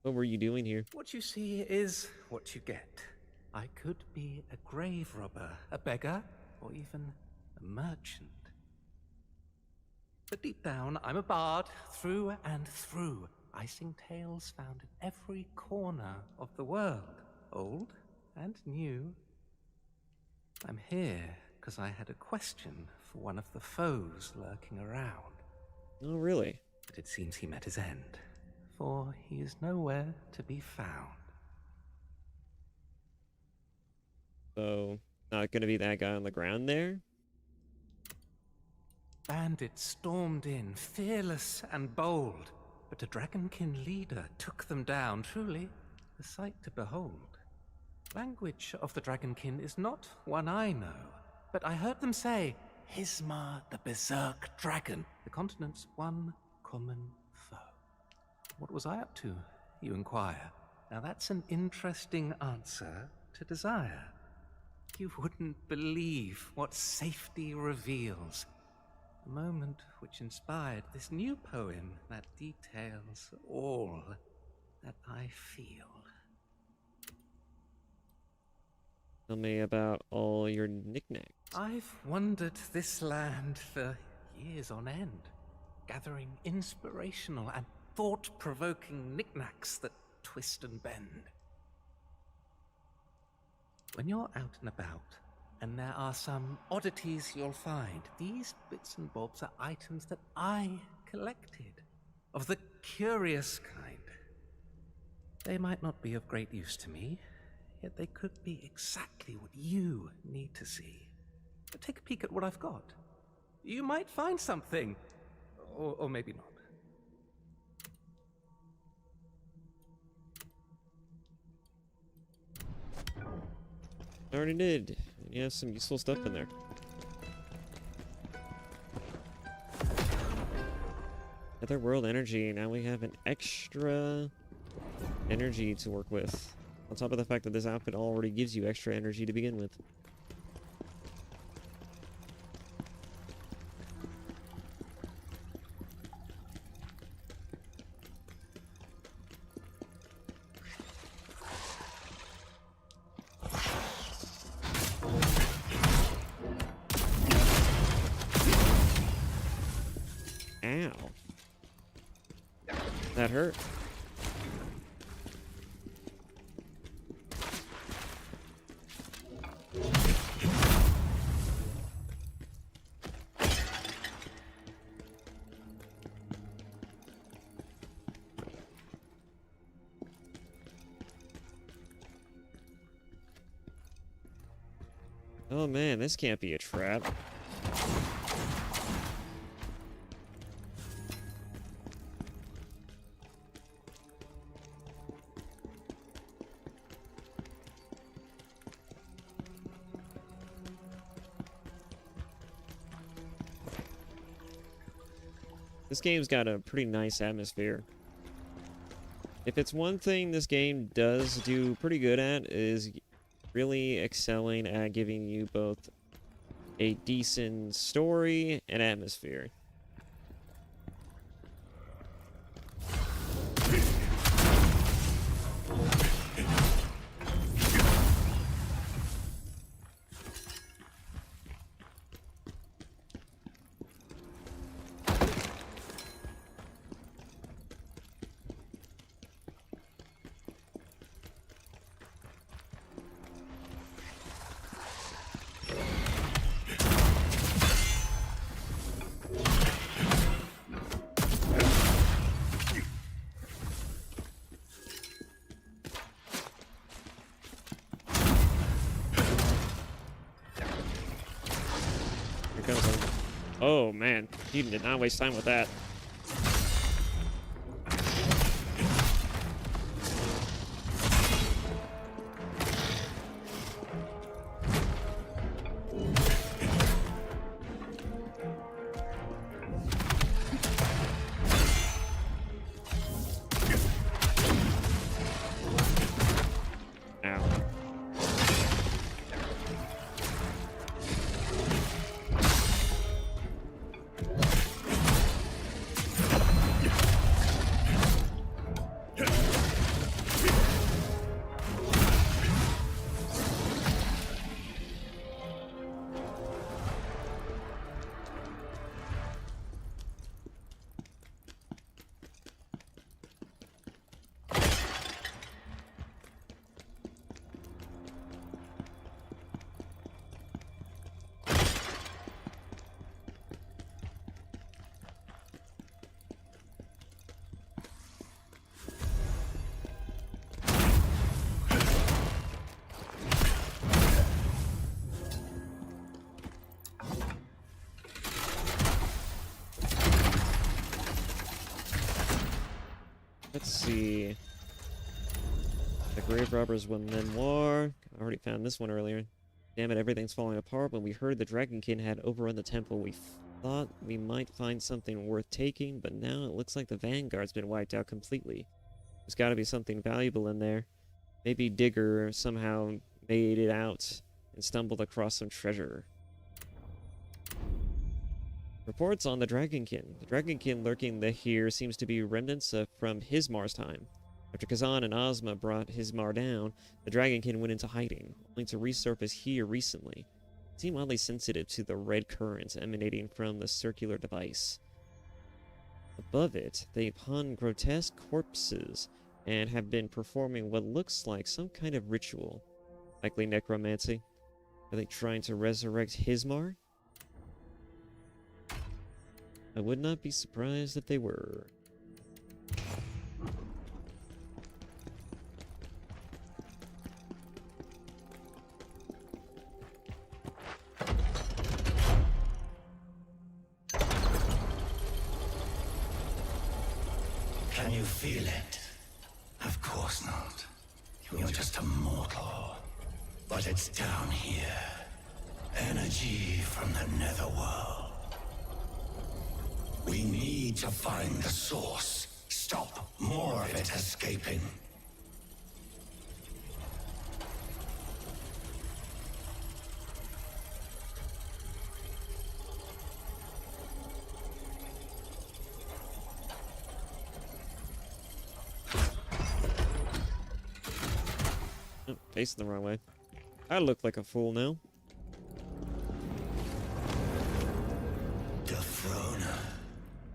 What were you doing here? What you see is what you get. I could be a grave robber, a beggar, or even a merchant. But deep down, I'm a bard, through and through. I sing tales found in every corner of the world, old and new. I'm here because I had a question for one of the foes lurking around. Oh, really? But it seems he met his end, for he is nowhere to be found. So, not gonna be that guy on the ground there? Bandits stormed in, fearless and bold, but a dragonkin leader took them down, truly a sight to behold. Language of the dragonkin is not one I know, but I heard them say, Hismar the Berserk Dragon, the continent's one common foe. What was I up to, you inquire? Now that's an interesting answer to desire. You wouldn't believe what safety reveals. A moment which inspired this new poem that details all that I feel. Tell me about all your knickknacks. I've wandered this land for years on end, gathering inspirational and thought-provoking knickknacks that twist and bend. When you're out and about, and there are some oddities you'll find, these bits and bobs are items that I collected, of the curious kind. They might not be of great use to me, yet they could be exactly what you need to see. But take a peek at what I've got. You might find something, or maybe not. I already did. You have some useful stuff in there. Otherworld energy. Now we have an extra energy to work with. On top of the fact that this outfit already gives you extra energy to begin with. Ow. That hurt. Oh man, this can't be a trap. This game's got a pretty nice atmosphere. If it's one thing this game does do pretty good at is really excelling at giving you both a decent story and atmosphere. Oh man, he did not waste time with that. Let's see. The Grave Robbers One Memoir. I already found this one earlier. Damn it, everything's falling apart. When we heard the Dragonkin had overrun the temple, we thought we might find something worth taking, but now it looks like the Vanguard's been wiped out completely. There's gotta be something valuable in there. Maybe Digger somehow made it out and stumbled across some treasure. Reports on the Dragonkin. The Dragonkin lurking here seems to be remnants from Hismar's time. After Khazan and Ozma brought Hismar down, the Dragonkin went into hiding, only to resurface here recently. They seem oddly sensitive to the red currents emanating from the circular device. Above it, they pawn grotesque corpses and have been performing what looks like some kind of ritual. Likely necromancy. Are they trying to resurrect Hismar? I would not be surprised if they were. Can you feel it? Of course not. You're just a mortal. But it's down here. Energy from the netherworld. We need to find the source. Stop more of it escaping. Oh, facing the wrong way. I look like a fool now. Defrona.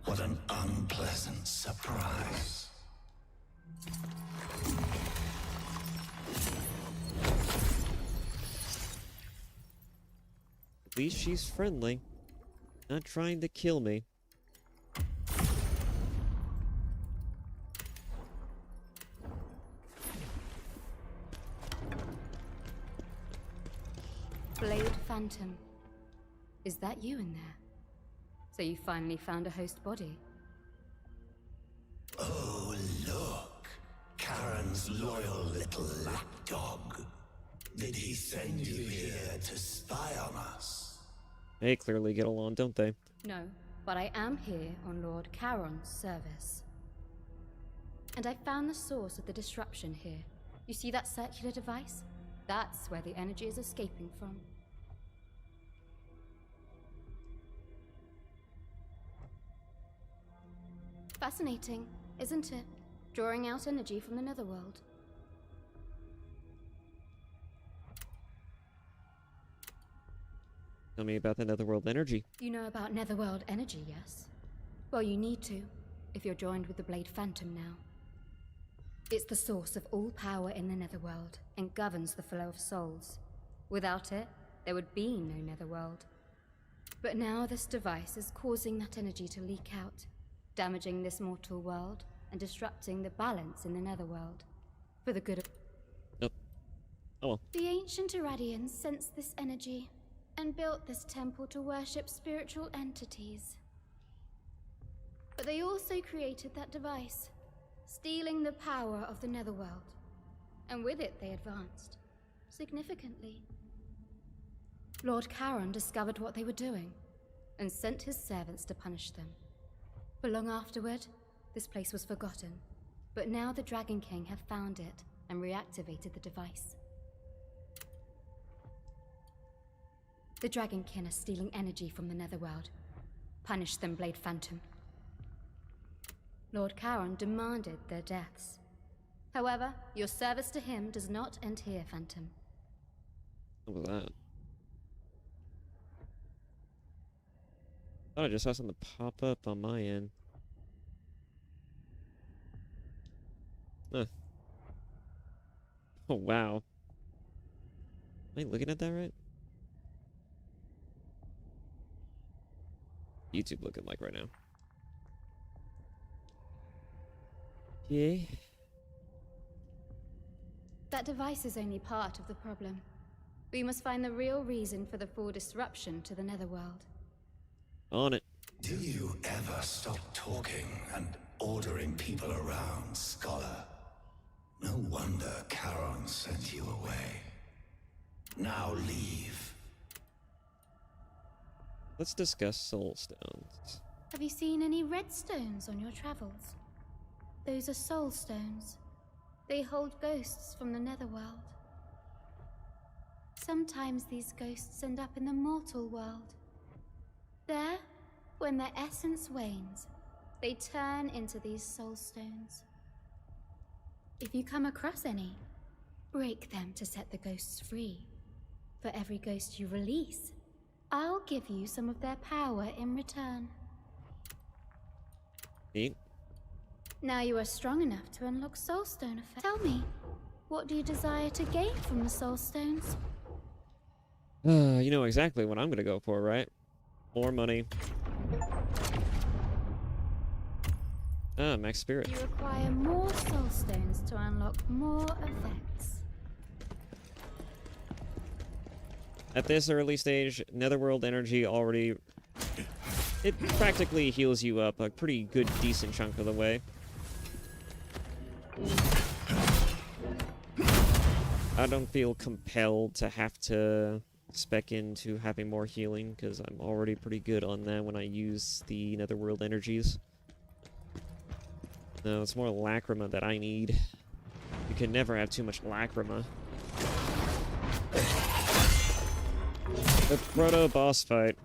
What an unpleasant surprise. At least she's friendly. Not trying to kill me. Blade Phantom. Is that you in there? So you finally found a host body? Oh, look. Karen's loyal little lapdog. Did he send you here to spy on us? They clearly get along, don't they? No, but I am here on Lord Charon's service. And I found the source of the disruption here. You see that circular device? That's where the energy is escaping from. Fascinating, isn't it? Drawing out energy from the netherworld. Tell me about the netherworld energy. You know about netherworld energy, yes? Well, you need to, if you're joined with the Blade Phantom now. It's the source of all power in the netherworld, and governs the flow of souls. Without it, there would be no netherworld. But now this device is causing that energy to leak out, damaging this mortal world, and disrupting the balance in the netherworld. For the good of... Nope. Oh well. The ancient Irradians sensed this energy, and built this temple to worship spiritual entities. But they also created that device, stealing the power of the netherworld. And with it they advanced, significantly. Lord Charon discovered what they were doing, and sent his servants to punish them. But long afterward, this place was forgotten. But now the Dragon King have found it, and reactivated the device. The Dragon Kin are stealing energy from the netherworld. Punish them, Blade Phantom. Lord Charon demanded their deaths. However, your service to him does not end here, Phantom. What was that? Thought I just saw something pop up on my end. Huh. Oh, wow. Am I looking at that right? YouTube looking like right now. Yay. That device is only part of the problem. We must find the real reason for the full disruption to the netherworld. On it. Do you ever stop talking and ordering people around, Scholar? No wonder Charon sent you away. Now leave. Let's discuss soul stones. Have you seen any red stones on your travels? Those are soul stones. They hold ghosts from the netherworld. Sometimes these ghosts end up in the mortal world. There, when their essence wanes, they turn into these soul stones. If you come across any, break them to set the ghosts free. For every ghost you release, I'll give you some of their power in return. Neat. Now you are strong enough to unlock Soulstone effect. Tell me, what do you desire to gain from the Soulstones? You know exactly what I'm gonna go for, right? More money. Ah, max spirit. You require more Soulstones to unlock more effects. At this early stage, netherworld energy already... It practically heals you up a pretty good, decent chunk of the way. I don't feel compelled to have to spec into having more healing, because I'm already pretty good on that when I use the netherworld energies. No, it's more lacrima that I need. You can never have too much lacrima. The proto-boss fight.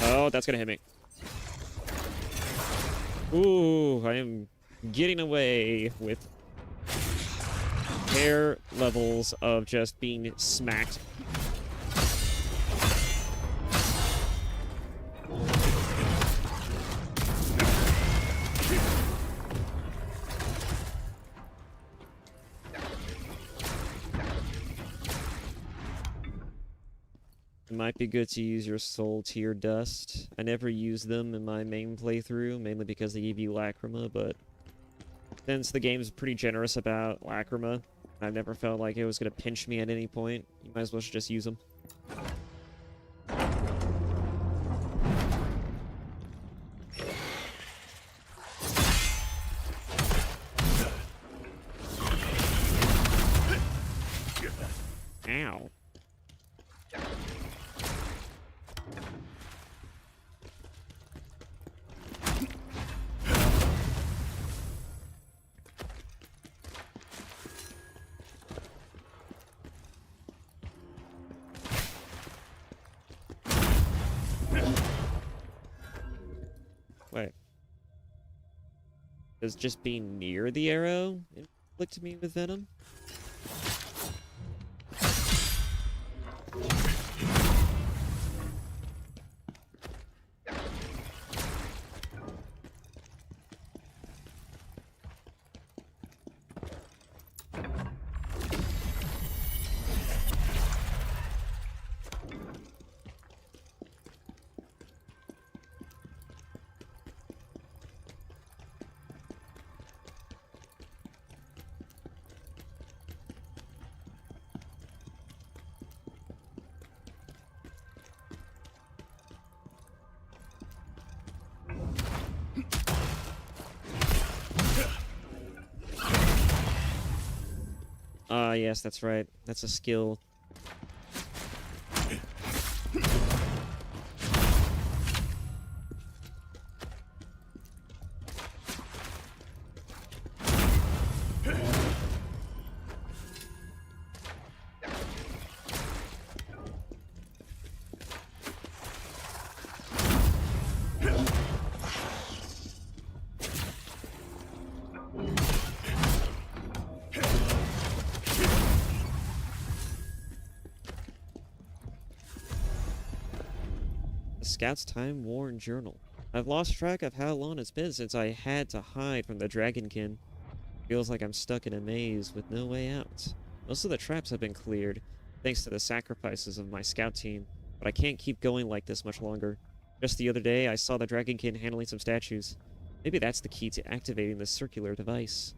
Oh, that's gonna hit me. Ooh, I am getting away with hair levels of just being smacked. It might be good to use your soul tier dust. I never used them in my main playthrough, mainly because they give you lacrima, but since the game's pretty generous about lacrima, I've never felt like it was going to pinch me at any point. You might as well just use them. Ow. Does just being near the arrow inflict me with venom? Ah, yes, that's right. That's a skill. Scout's time-worn journal. I've lost track of how long it's been since I had to hide from the Dragonkin. Feels like I'm stuck in a maze with no way out. Most of the traps have been cleared, thanks to the sacrifices of my scout team, but I can't keep going like this much longer. Just the other day, I saw the Dragonkin handling some statues. Maybe that's the key to activating this circular device.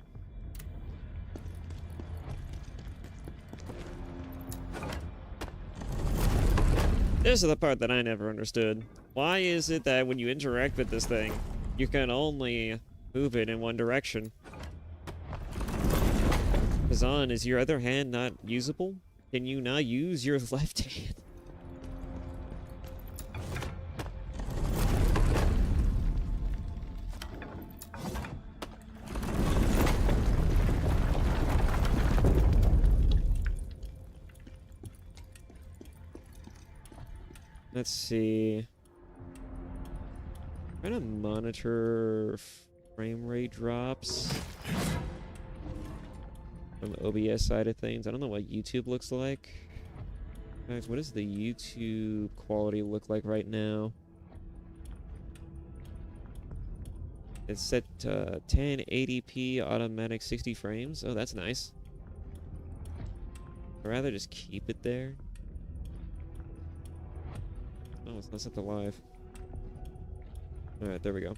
This is the part that I never understood. Why is it that when you interact with this thing, you can only move it in one direction? Khazan, is your other hand not usable? Can you not use your left hand? Let's see. I'm trying to monitor frame rate drops from the OBS side of things. I don't know what YouTube looks like. Guys, what does the YouTube quality look like right now? It's set to 1080p automatic 60 frames. Oh, that's nice. I'd rather just keep it there. Oh, it's not set to live. Alright, there we go.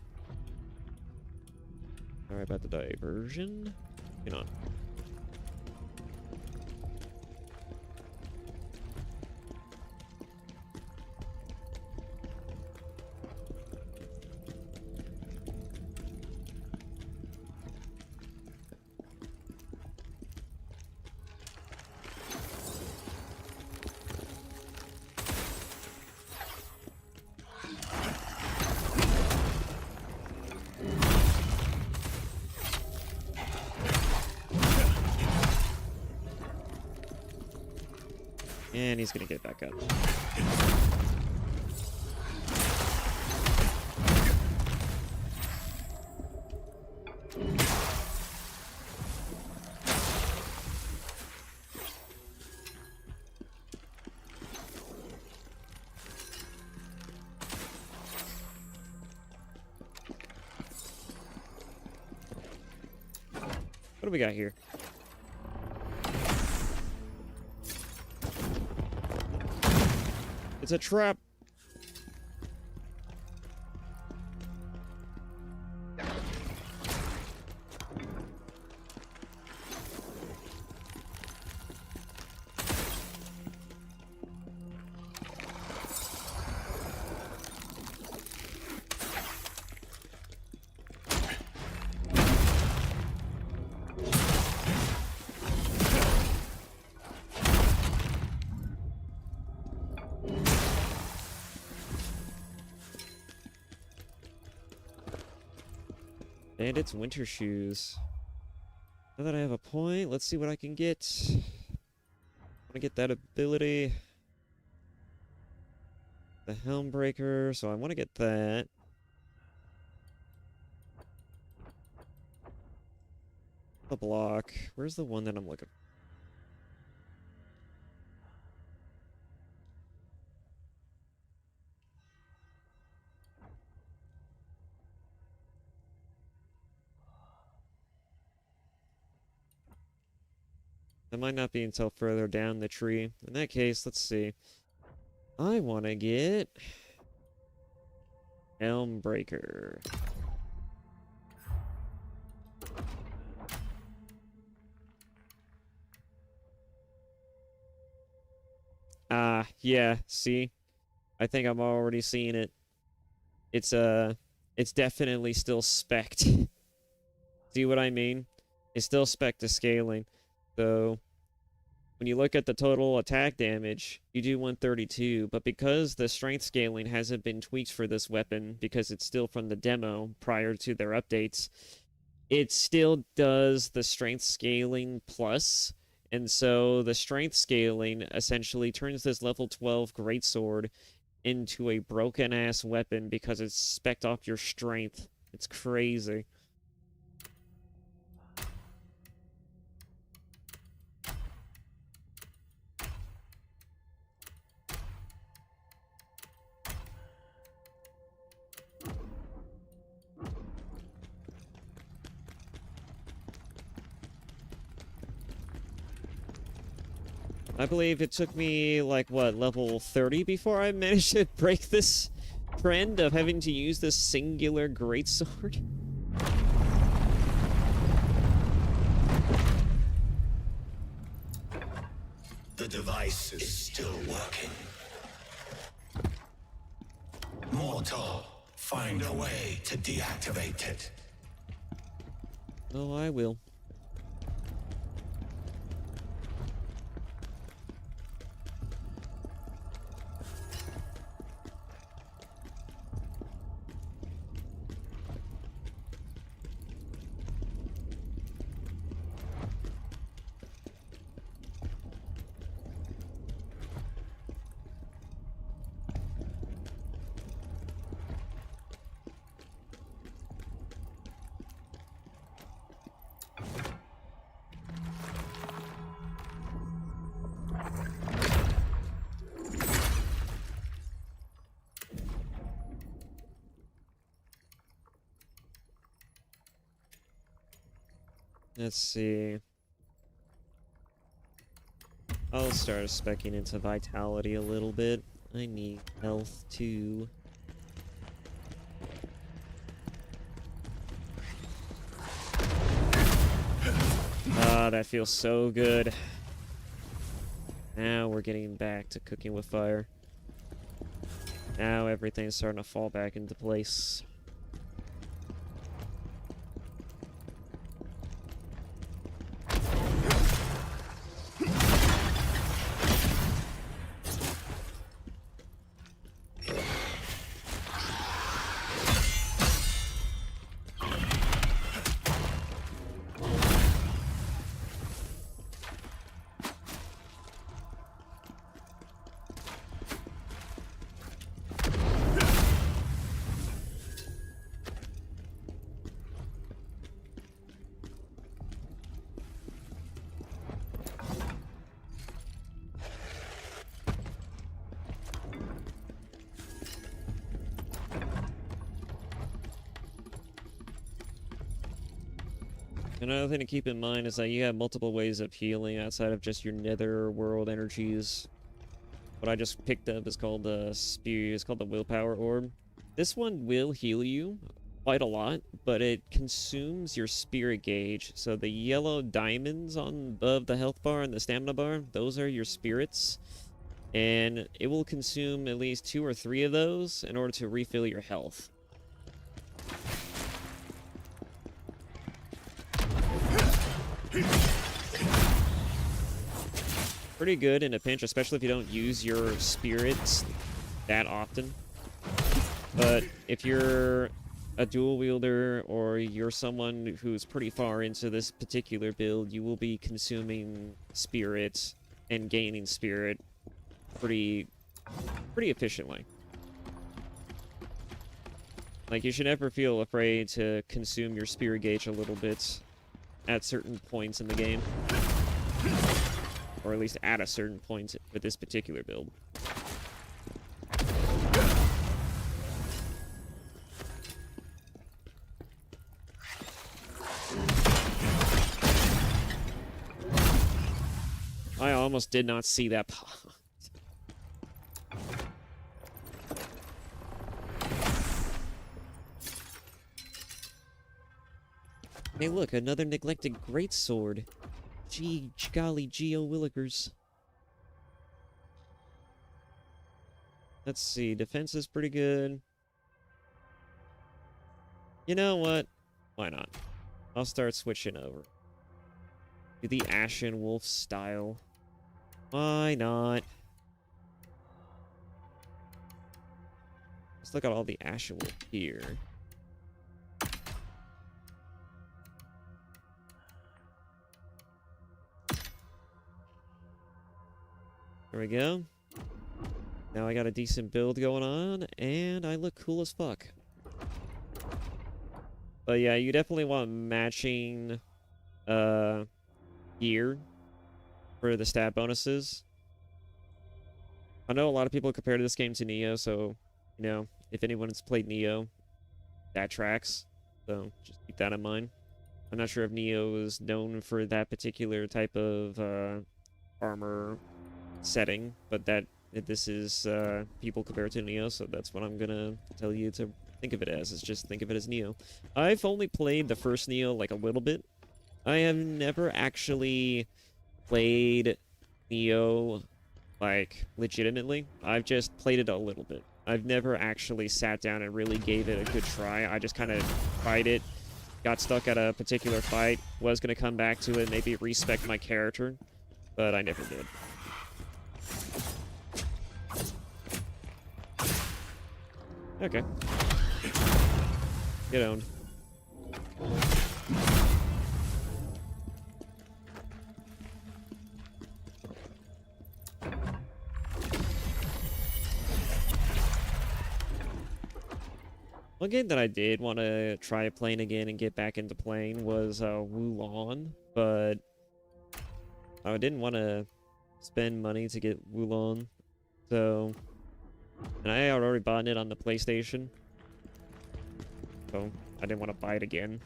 Alright, about the diversion. Hang on. And he's gonna get back up. What do we got here? It's a trap. Bandit's winter shoes. Now that I have a point, let's see what I can get. I want to get that ability. The Helmbreaker, so I want to get that. The block. Where's the one that I'm looking for? That might not be until further down the tree. In that case, let's see. I want to get Elm Breaker. Yeah, see? I think I'm already seeing it. It's definitely still spec'd. See what I mean? It's still spec'd to scaling. So when you look at the total attack damage, you do 132, but because the strength scaling hasn't been tweaked for this weapon, because it's still from the demo prior to their updates, it still does the strength scaling plus, and so the strength scaling essentially turns this level 12 greatsword into a broken-ass weapon because it's spec'd off your strength. It's crazy. I believe it took me, like, what, level 30 before I managed to break this trend of having to use this singular greatsword. The device is still working. Mortal, find a way to deactivate it. Oh, I will. Let's see. I'll start speccing into vitality a little bit. I need health too. Ah, that feels so good. Now we're getting back to cooking with fire. Now everything's starting to fall back into place. Another thing to keep in mind is that you have multiple ways of healing outside of just your nether world energies. What I just picked up is called the spear. It's called the willpower orb. This one will heal you quite a lot, but it consumes your spirit gauge. So the yellow diamonds on above the health bar and the stamina bar, those are your spirits. And it will consume at least 2 or 3 of those in order to refill your health. Pretty good in a pinch, especially if you don't use your spirits that often. But if you're a dual wielder or you're someone who's pretty far into this particular build, you will be consuming spirit and gaining spirit pretty efficiently. Like, you should never feel afraid to consume your spirit gauge a little bit. at certain points in the game. Or at least at a certain point with this particular build. I almost did not see that pop. Hey look, another neglected greatsword. Gee, golly, Geo Willikers. Let's see, defense is pretty good. You know what? Why not? I'll start switching over. Do the Ashen Wolf style. Why not? Let's look at all the Ashen Wolf here. There we go. Now I got a decent build going on, and I look cool as fuck. But yeah, you definitely want matching gear for the stat bonuses. I know a lot of people compare this game to Neo, so, you know, if anyone's played Neo, that tracks. So just keep that in mind. I'm not sure if Neo is known for that particular type of armor setting, but this is people compare it to Neo, so that's what I'm gonna tell you to think of it as. Is just think of it as Neo. I've only played the first Neo like a little bit. I have never actually played Neo like legitimately. I've just played it a little bit. I've never actually sat down and really gave it a good try. I just kind of tried it, got stuck at a particular fight, was gonna come back to it, maybe respec my character, but I never did. Okay. Get owned. One game that I did want to try playing again and get back into playing was Wulon, but I didn't want to spend money to get Wulon, so... And I had already bought it on the PlayStation, so I didn't want to buy it again.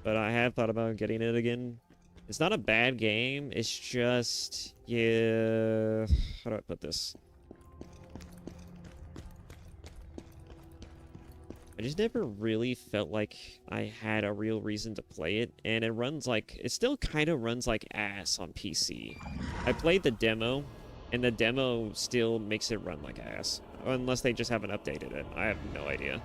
But I have thought about getting it again. It's not a bad game, it's just... Yeah... How do I put this? I just never really felt like I had a real reason to play it, and it runs like... It still kind of runs like ass on PC. I played the demo, and the demo still makes it run like ass. Unless they just haven't updated it. I have no idea.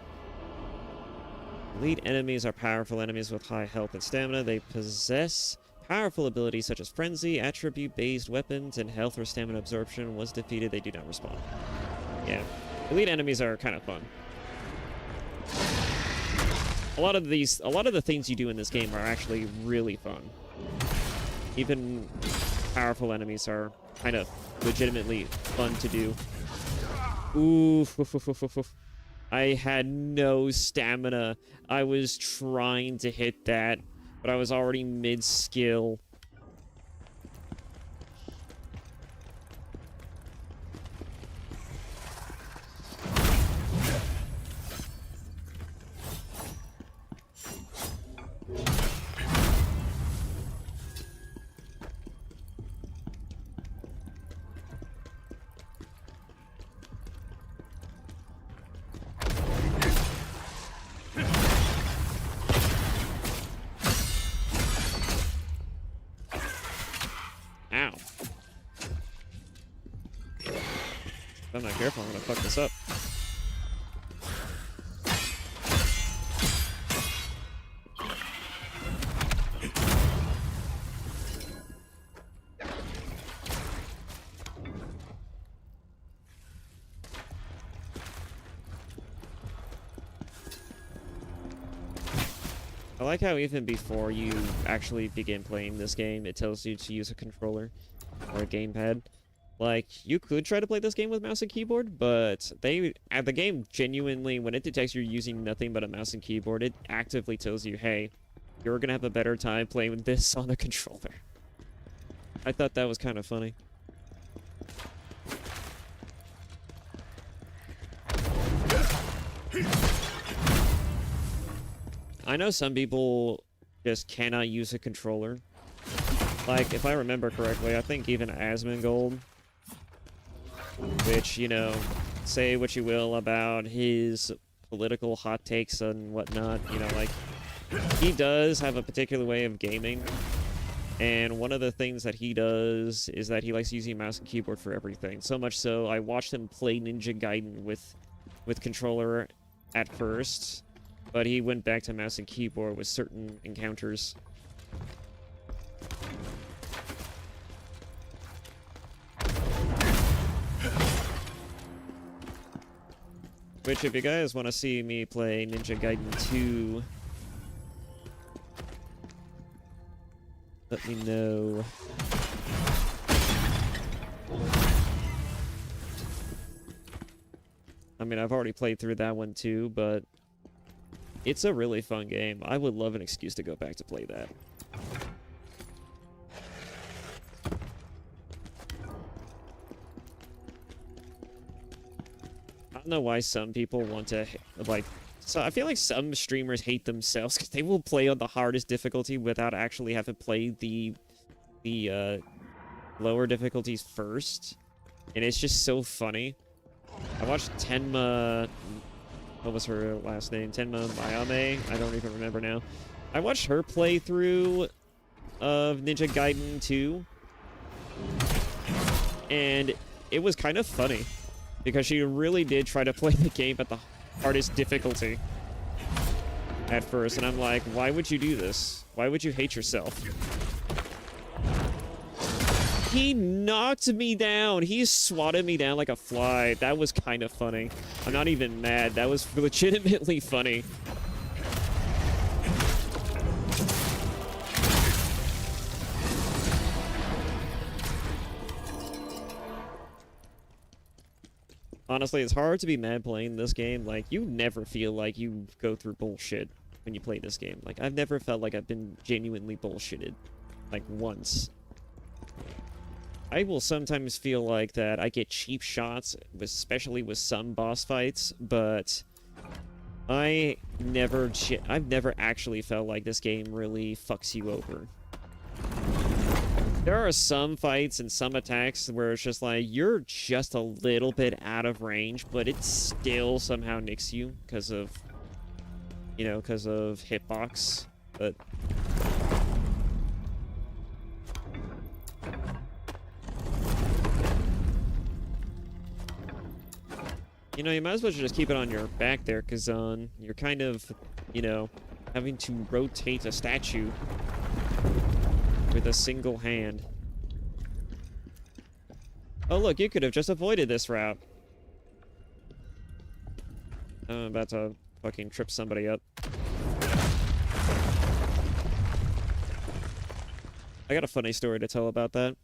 Elite enemies are powerful enemies with high health and stamina. They possess powerful abilities such as Frenzy, attribute-based weapons, and health or stamina absorption. Once defeated, they do not respawn. Yeah. Elite enemies are kind of fun. A lot of the things you do in this game are actually really fun. Even powerful enemies are kind of legitimately fun to do. Ooh, I had no stamina. I was trying to hit that, but I was already mid-skill. If I'm not careful, I'm gonna fuck this up. I like how even before you actually begin playing this game, it tells you to use a controller or a gamepad. Like, you could try to play this game with mouse and keyboard, but the game genuinely, when it detects you're using nothing but a mouse and keyboard, it actively tells you, hey, you're gonna have a better time playing with this on a controller. I thought that was kind of funny. I know some people just cannot use a controller. Like, if I remember correctly, I think even Asmongold, which, you know, say what you will about his political hot takes and whatnot, you know, like, he does have a particular way of gaming, and one of the things that he does is that he likes using mouse and keyboard for everything. So much so, I watched him play Ninja Gaiden with controller at first, but he went back to mouse and keyboard with certain encounters. Which, if you guys want to see me play Ninja Gaiden 2, let me know. I mean, I've already played through that one too, but it's a really fun game. I would love an excuse to go back to play that. I don't know why some people want to, like... So I feel like some streamers hate themselves because they will play on the hardest difficulty without actually having played the lower difficulties first. And it's just so funny. I watched Tenma... What was her last name? Tenma Mayame? I don't even remember now. I watched her playthrough of Ninja Gaiden 2. And it was kind of funny. Because she really did try to play the game at the hardest difficulty at first. And I'm like, why would you do this? Why would you hate yourself? He knocked me down. He swatted me down like a fly. That was kind of funny. I'm not even mad. That was legitimately funny. Honestly, it's hard to be mad playing this game. Like, you never feel like you go through bullshit when you play this game. Like, I've never felt like I've been genuinely bullshitted. Like, once. I will sometimes feel like that I get cheap shots, especially with some boss fights, but I've never actually felt like this game really fucks you over. There are some fights and some attacks where it's just like, you're just a little bit out of range, but it still somehow nicks you because of, you know, because of hitbox. But you know, you might as well just keep it on your back there, Khazan. You're kind of, you know, having to rotate a statue with a single hand. Oh, look, you could have just avoided this route. I'm about to fucking trip somebody up. I got a funny story to tell about that.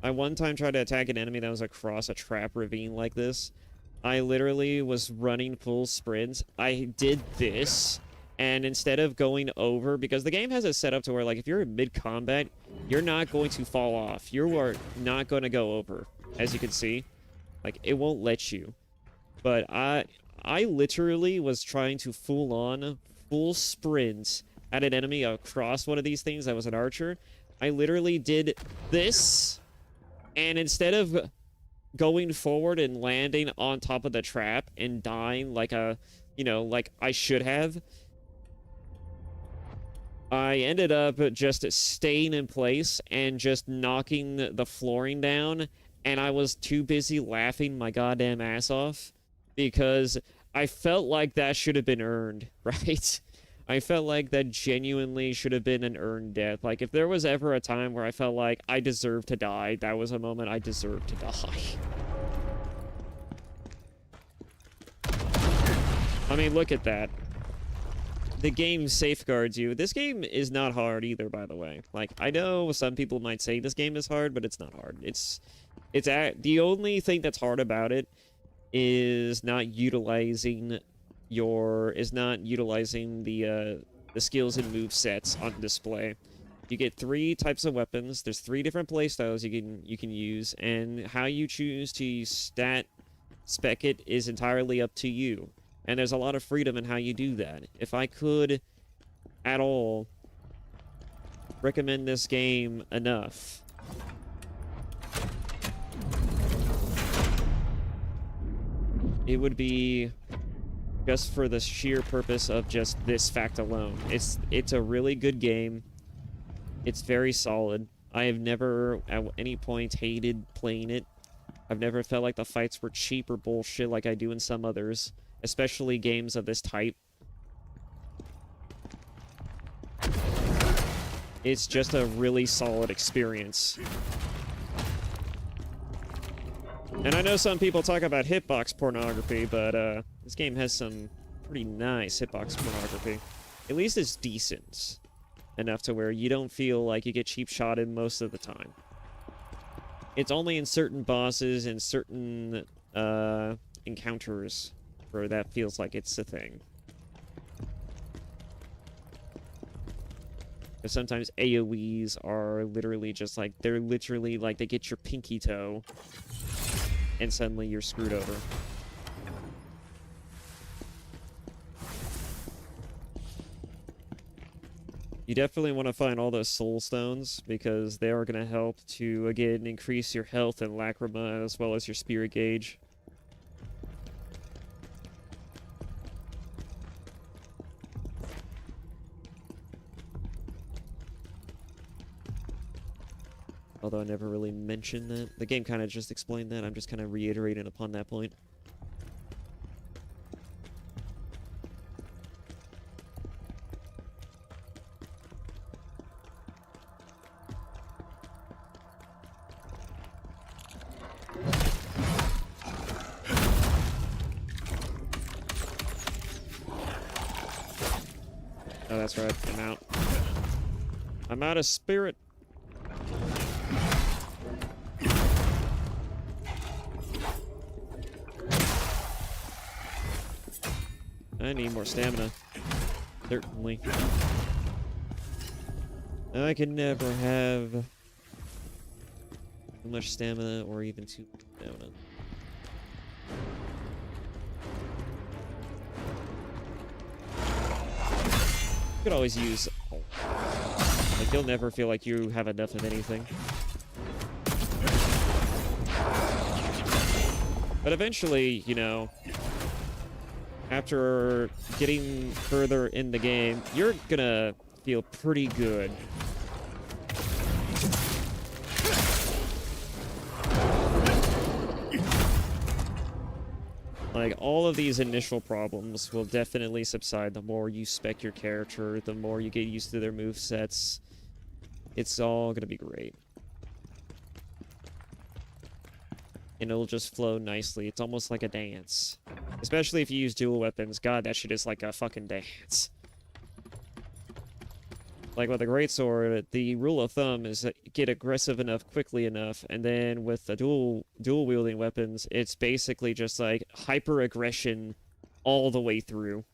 I one time tried to attack an enemy that was across a trap ravine like this. I literally was running full sprints. I did this, and instead of going over, because the game has it set up to where, like, if you're in mid-combat, you're not going to fall off. You are not going to go over, as you can see. Like, it won't let you. But I literally was trying to full sprint at an enemy across one of these things that was an archer. I literally did this, and instead of going forward and landing on top of the trap and dying like a, you know, like I should have, I ended up just staying in place and just knocking the flooring down, and I was too busy laughing my goddamn ass off because I felt like that should have been earned, right? I felt like that genuinely should have been an earned death. Like, if there was ever a time where I felt like I deserved to die, that was a moment I deserved to die. I mean, look at that. The game safeguards you. This game is not hard either, by the way. Like, I know some people might say this game is hard, but it's not hard. The only thing that's hard about it is not utilizing the the skills and move sets on display. You get 3 types of weapons. There's 3 different playstyles you can use, and how you choose to spec it is entirely up to you. And there's a lot of freedom in how you do that. If I could, at all, recommend this game enough, it would be just for the sheer purpose of just this fact alone. It's a really good game. It's very solid. I have never at any point hated playing it. I've never felt like the fights were cheap or bullshit like I do in some others, especially games of this type. It's just a really solid experience. And I know some people talk about hitbox pornography, but this game has some pretty nice hitbox pornography. At least it's decent enough to where you don't feel like you get cheap-shotted most of the time. It's only in certain bosses and certain encounters where that feels like it's a thing. Because sometimes AoEs are literally just like, they're literally like they get your pinky toe and suddenly you're screwed over. You definitely want to find all those soul stones because they are going to help to, again, increase your health and lacrima as well as your spirit gauge. Although I never really mentioned that. The game kind of just explained that. I'm just kind of reiterating upon that point. Oh, that's right. I'm out. I'm out of spirit. I need more stamina. Certainly. I can never have too much stamina or even too much stamina. You could always use... Like, you'll never feel like you have enough of anything. But eventually, you know, after getting further in the game, you're gonna feel pretty good. Like, all of these initial problems will definitely subside the more you spec your character, the more you get used to their movesets. It's all gonna be great. And it'll just flow nicely. It's almost like a dance. Especially if you use dual weapons. God, that shit is like a fucking dance. Like with a greatsword, the rule of thumb is that get aggressive enough quickly enough, and then with the dual wielding weapons, it's basically just like hyper aggression all the way through.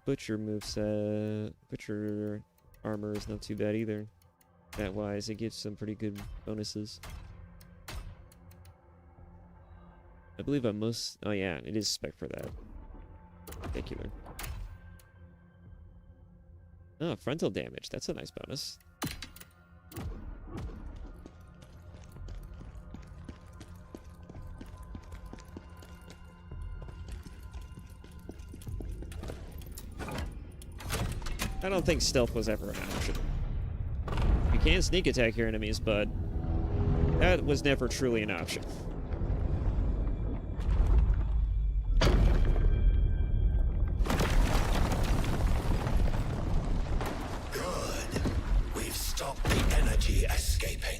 Butcher moveset, Butcher armor is not too bad either. Stat-wise, it gives some pretty good bonuses. I believe I'm most... Oh yeah, it is spec for that. Particular. Oh, frontal damage. That's a nice bonus. I don't think stealth was ever an option. You can sneak attack your enemies, but that was never truly an option. Good. We've stopped the energy escaping.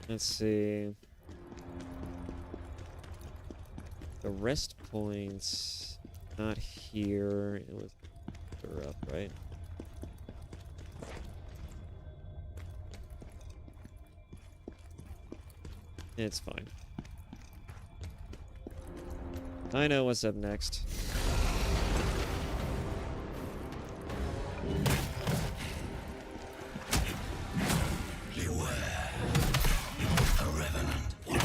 Let's see. The rest points, not here. It was further up, right? It's fine. I know what's up next. Beware. A revenant warrior.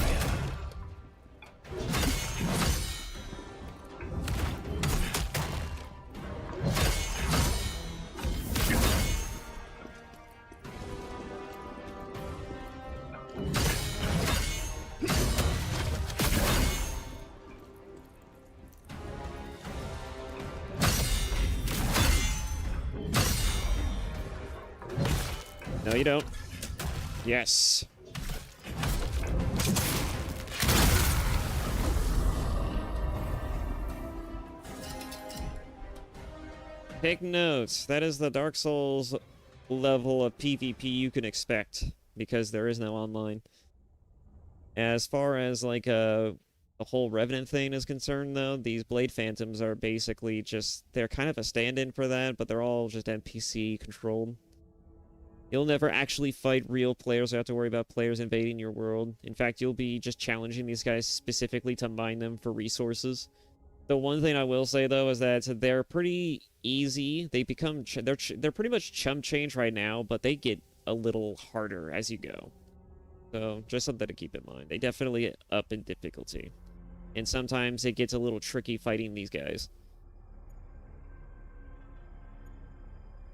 No, you don't. Yes. Take notes. That is the Dark Souls level of PvP you can expect, because there is no online. As far as like the whole Revenant thing is concerned, though, these Blade Phantoms are basically just, they're kind of a stand-in for that, but they're all just NPC controlled. You'll never actually fight real players or have to worry about players invading your world. In fact, you'll be just challenging these guys specifically to mine them for resources. The one thing I will say, though, is that they're pretty easy. They become they're pretty much chump change right now, but they get a little harder as you go. So just something to keep in mind. They definitely up in difficulty, and sometimes it gets a little tricky fighting these guys.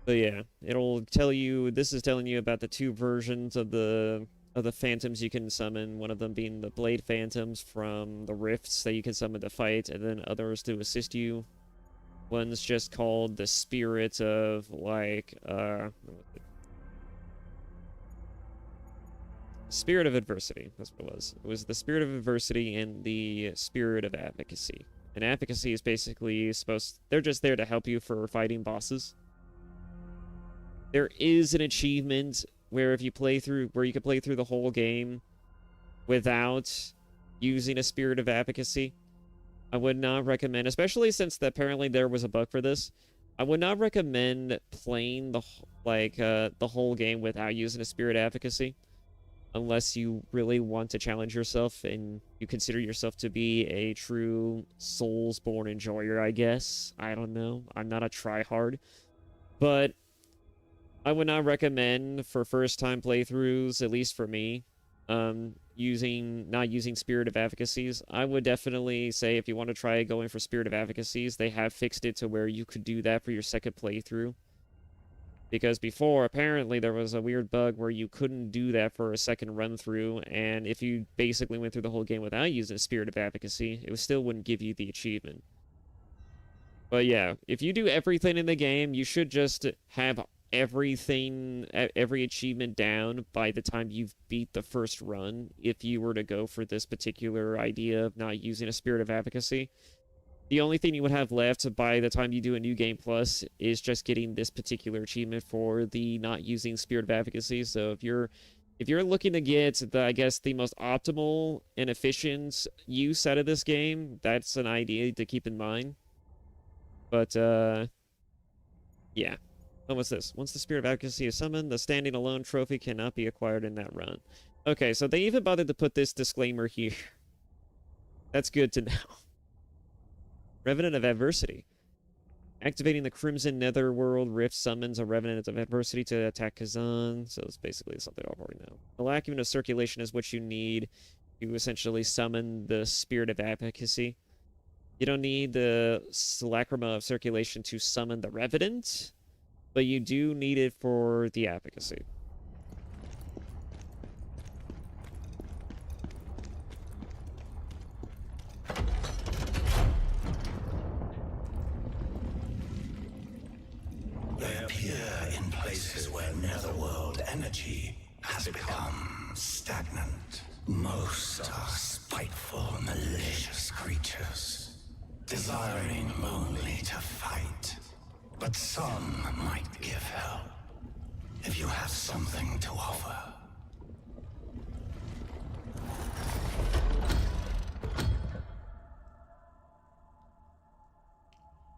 But yeah, it'll tell you, this is telling you about the two versions of the phantoms you can summon, one of them being the Blade Phantoms from the rifts that you can summon to fight, and then others to assist you. One's just called the Spirit of, like, Spirit of Adversity, that's what it was. It was the Spirit of Adversity and the Spirit of Advocacy. And Advocacy is basically they're just there to help you for fighting bosses. There is an achievement where you can play through the whole game without using a Spirit of Advocacy. I would not recommend, especially since apparently there was a bug for this. I would not recommend playing the whole game without using a Spirit of Advocacy, unless you really want to challenge yourself and you consider yourself to be a true Souls-born enjoyer, I guess. I don't know. I'm not a tryhard, but I would not recommend for first-time playthroughs, at least for me, not using Spirit of Advocacies. I would definitely say if you want to try going for Spirit of Advocacies, they have fixed it to where you could do that for your second playthrough. Because before, apparently, there was a weird bug where you couldn't do that for a second run-through, and if you basically went through the whole game without using Spirit of Advocacy, it still wouldn't give you the achievement. But yeah, if you do everything in the game, you should just have every achievement down by the time you've beat the first run, if you were to go for this particular idea of not using a Spirit of Advocacy. The only thing you would have left by the time you do a New Game Plus is just getting this particular achievement for the not using Spirit of Advocacy. So if you're looking to get the most optimal and efficient use out of this game, that's an idea to keep in mind. But yeah. Oh, what's this? Once the Spirit of Advocacy is summoned, the Standing Alone trophy cannot be acquired in that run. Okay, so they even bothered to put this disclaimer here. That's good to know. Revenant of Adversity. Activating the Crimson Netherworld Rift summons a Revenant of Adversity to attack Khazan. So it's basically something I already know. The acumen of circulation is what you need to essentially summon the Spirit of Advocacy. You don't need the Lacrima of Circulation to summon the Revenant, but you do need it for the Advocacy. They appear in places where netherworld energy has become stagnant. Most are spiteful, malicious creatures, desiring only to fight. But some might give help, if you have something to offer.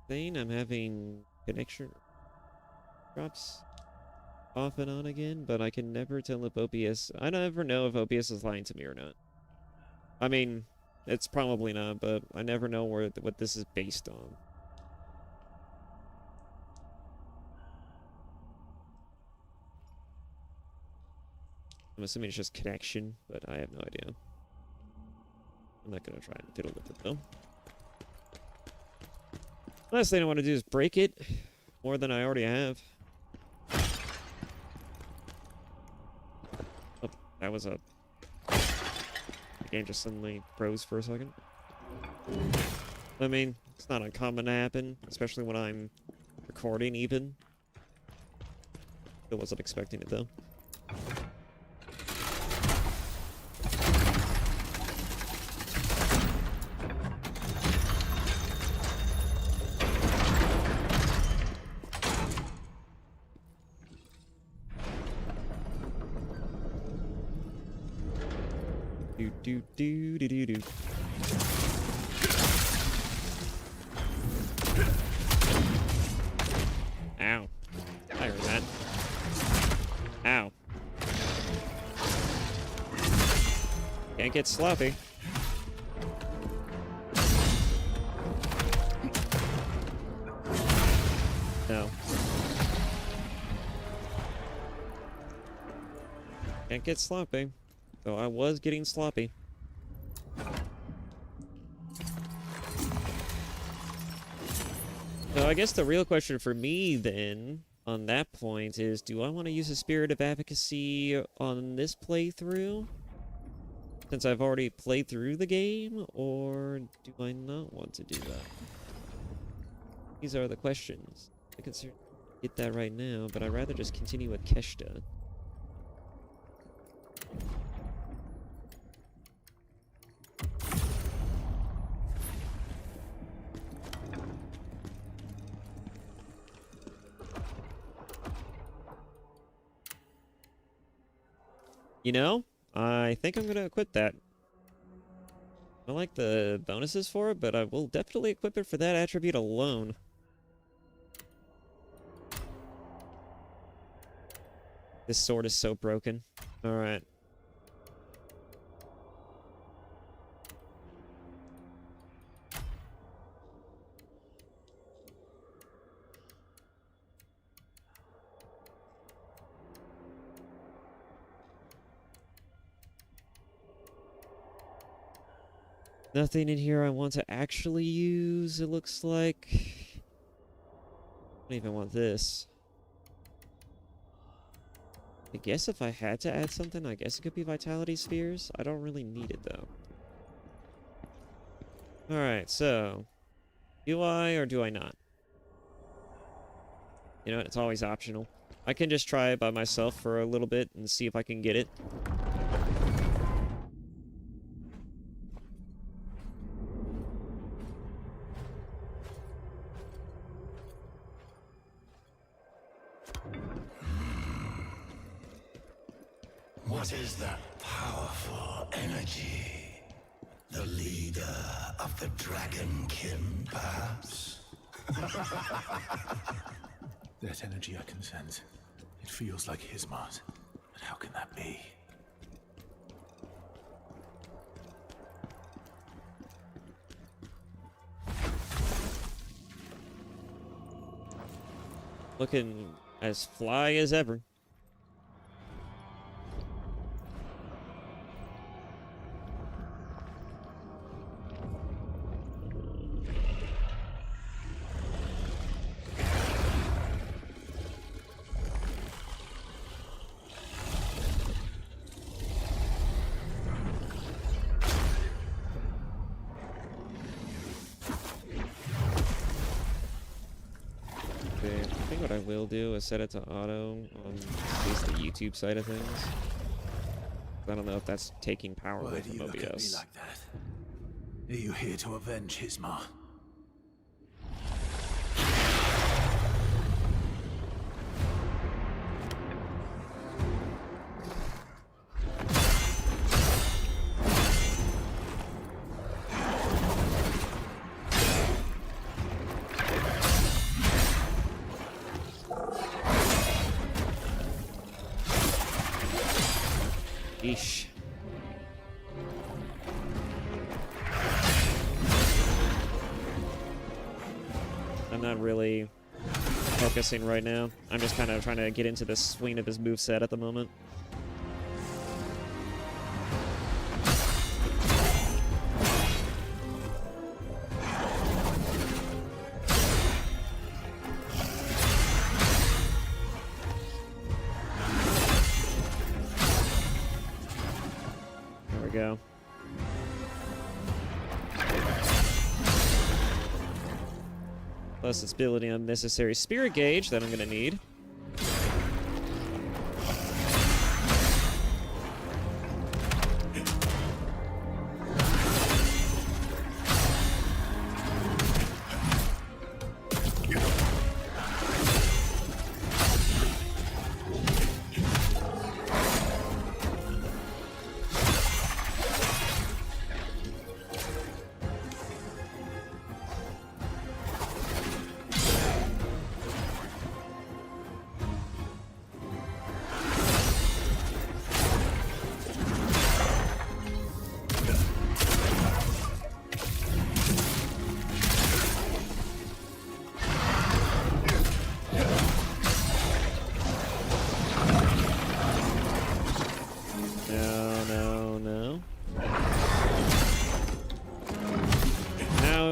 thing. I'm having connection drops off and on again, but I can never tell if OBS... I never know if OBS is lying to me or not. I mean, it's probably not, but I never know what this is based on. I'm assuming it's just connection, but I have no idea. I'm not gonna try and fiddle with it though. Last thing I want to do is break it more than I already have. Oh, that was a... The game just suddenly froze for a second. I mean, it's not uncommon to happen, especially when I'm recording even. I wasn't expecting it though. Do. Ow. I heard that. Ow. Can't get sloppy. No. Can't get sloppy. Though I was getting sloppy. So I guess the real question for me then, on that point, is do I want to use a Spirit of Advocacy on this playthrough? Since I've already played through the game, or do I not want to do that? These are the questions. I can get that right now, but I'd rather just continue with Keshta. You know, I think I'm going to equip that. I like the bonuses for it, but I will definitely equip it for that attribute alone. This sword is so broken. Alright. Nothing in here I want to actually use, it looks like. I don't even want this. I guess if I had to add something, I guess it could be Vitality Spheres. I don't really need it, though. Alright, so... do I or do I not? You know what, it's always optional. I can just try it by myself for a little bit and see if I can get it. What is that powerful energy? The leader of the Dragonkin, perhaps? That energy I can sense. It feels like his Mars. But how can that be? Looking as fly as ever. Do is set it to auto on at least the YouTube side of things. I don't know if that's taking power away from OBS. Why do you look at me like that? Are you here to avenge Hismar? I'm not really focusing right now. I'm just kind of trying to get into the swing of his moveset at the moment. There we go. Plus it's building unnecessary spirit gauge that I'm gonna need.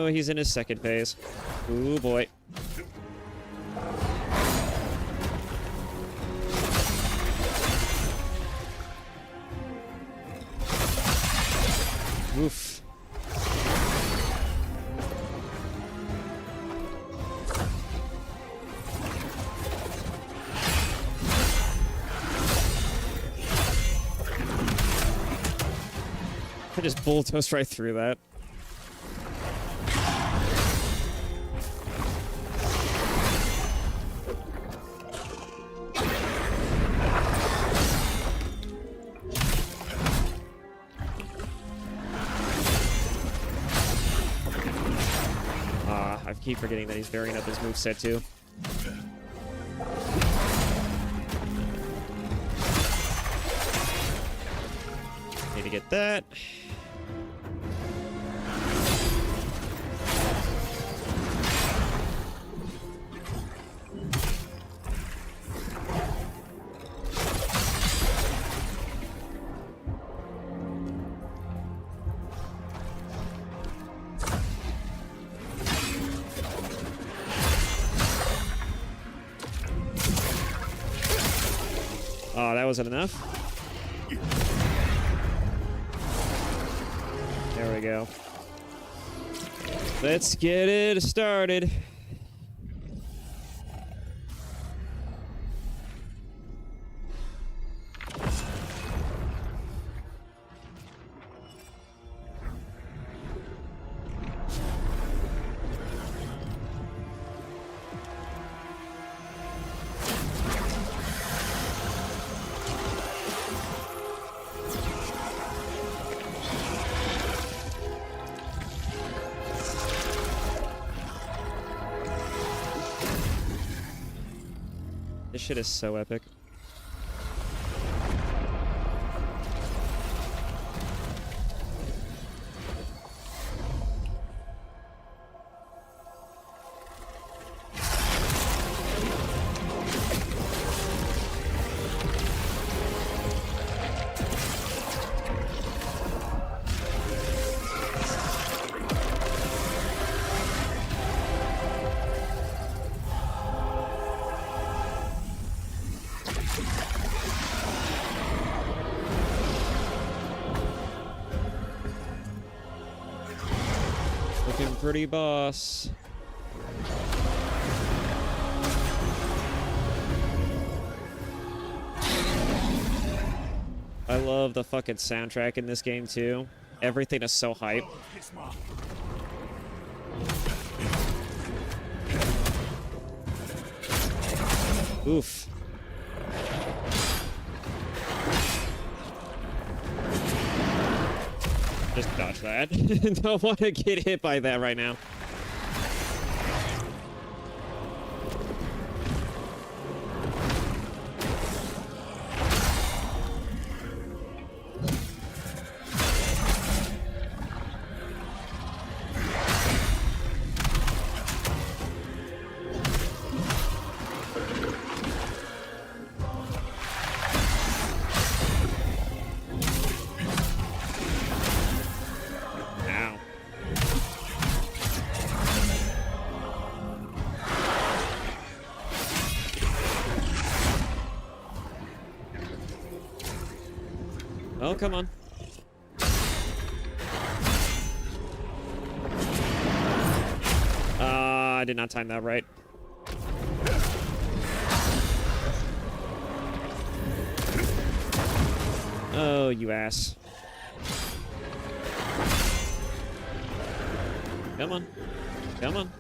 He's in his second phase. Ooh, boy. Oof. I just bulldozed right through that. I keep forgetting that he's varying up his moveset too. Need to get that. Oh, that wasn't enough. There we go. Let's get it started. This shit is so epic. Looking pretty boss. I love the fucking soundtrack in this game too. Everything is so hype. Oof. Just dodge that. Don't want to get hit by that right now. Oh, come on. I did not time that right. Oh, you ass. Come on. Come on.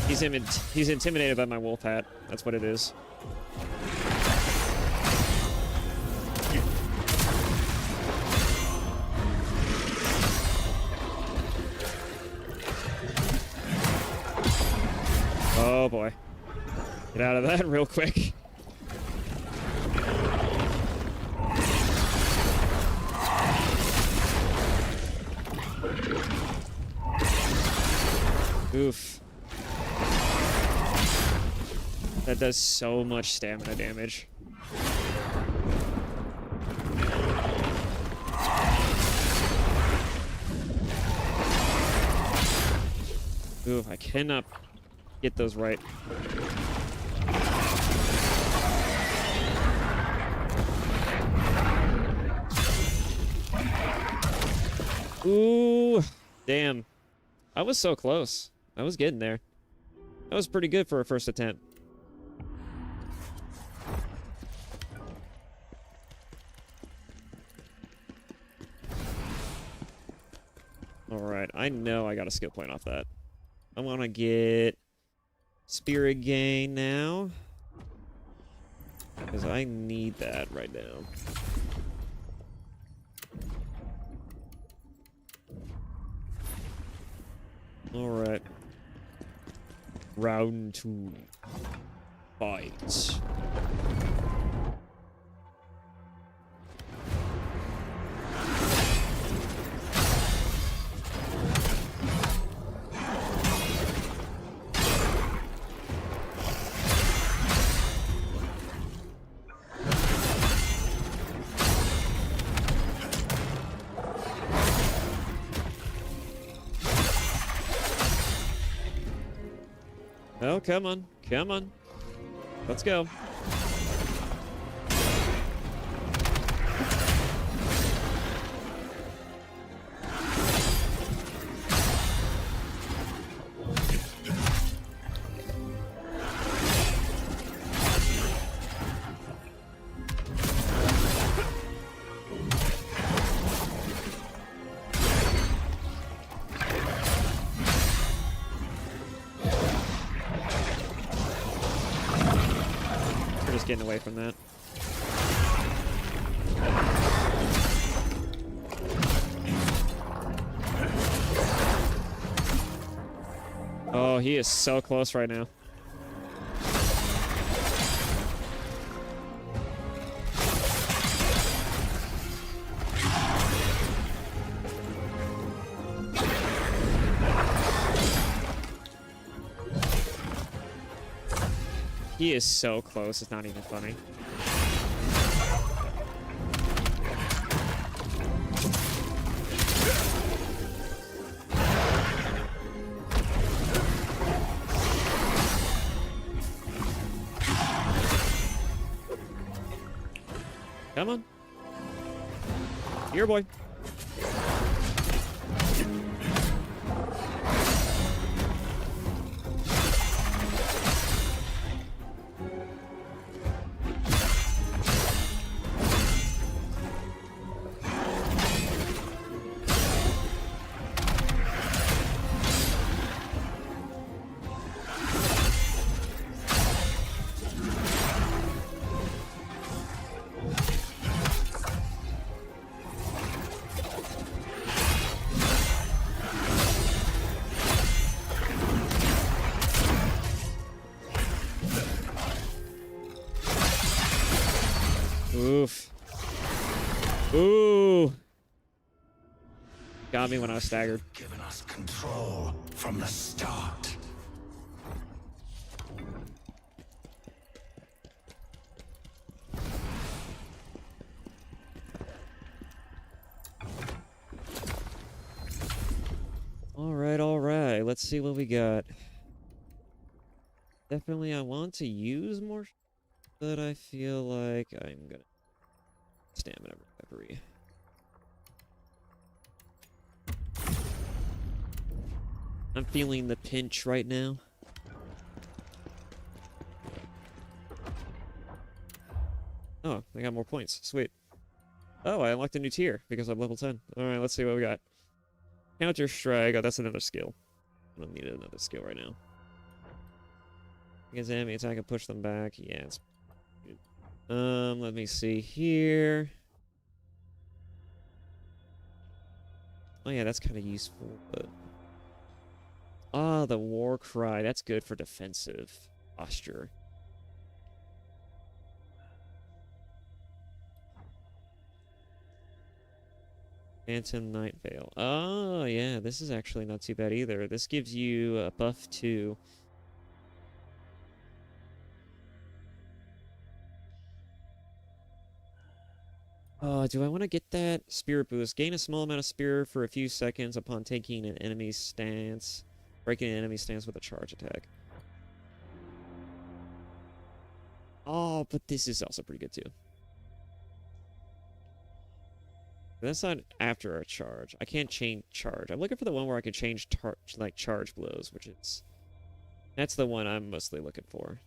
He's intimidated by my wolf hat. That's what it is. Oh boy. Get out of that real quick. Oof. That does so much stamina damage. Oof, I cannot get those right. Ooh, damn. I was so close. I was getting there. That was pretty good for a first attempt. Alright, I know I got a skill point off that. I want to get Spirit Gain now. Because I need that right now. Alright. Round 2. Fight. Oh, come on. Come on. Let's go. Getting away from that. Oh, he is so close right now. He is so close, it's not even funny. Come on. Here, boy. Oof. Ooh. Got me when I was staggered. Given us control from the start. All right. Let's see what we got. Definitely, I want to use more But I feel like I'm gonna stamina recovery. I'm feeling the pinch right now. Oh, I got more points. Sweet. Oh, I unlocked a new tier because I'm level 10. Alright, let's see what we got. Counter Strike. Oh, that's another skill. I don't need another skill right now. Against enemy attack and push them back. Yeah, it's good. Let me see here. Oh yeah, that's kind of useful, but... Ah, the War Cry. That's good for defensive posture. Phantom Night Veil. Oh, yeah, this is actually not too bad either. This gives you a buff too. Oh, do I want to get that? Spirit Boost. Gain a small amount of spirit for a few seconds upon taking an enemy's stance. Breaking an enemy stance with a charge attack. Oh, but this is also pretty good too. But that's not after a charge. I can't change charge. I'm looking for the one where I can change like charge blows, which is... That's the one I'm mostly looking for.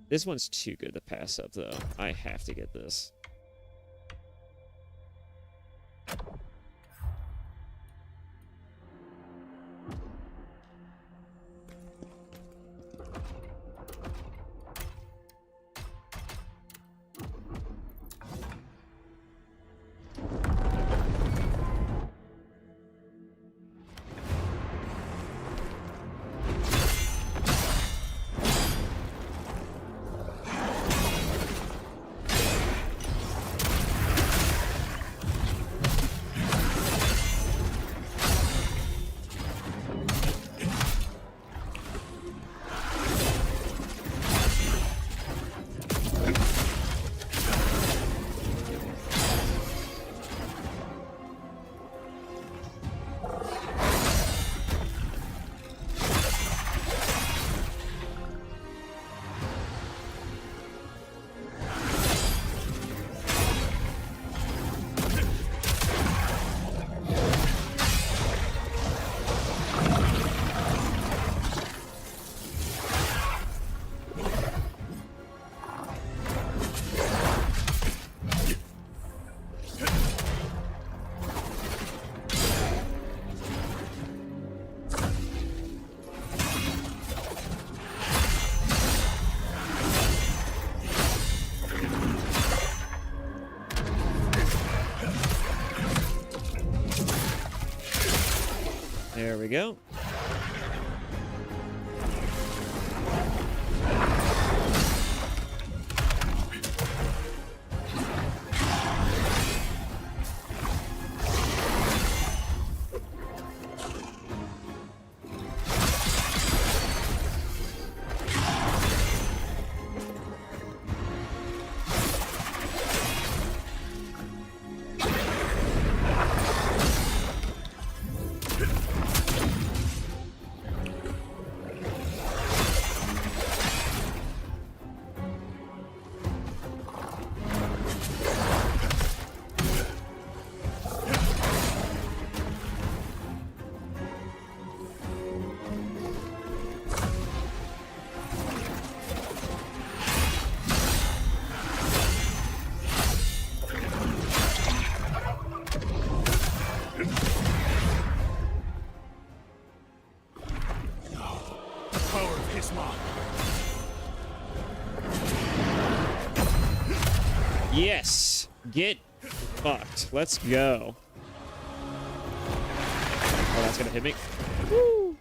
This one's too good to pass up, though. I have to get this. There we go. Yes! Get fucked. Let's go. Oh, that's gonna hit me. Woo!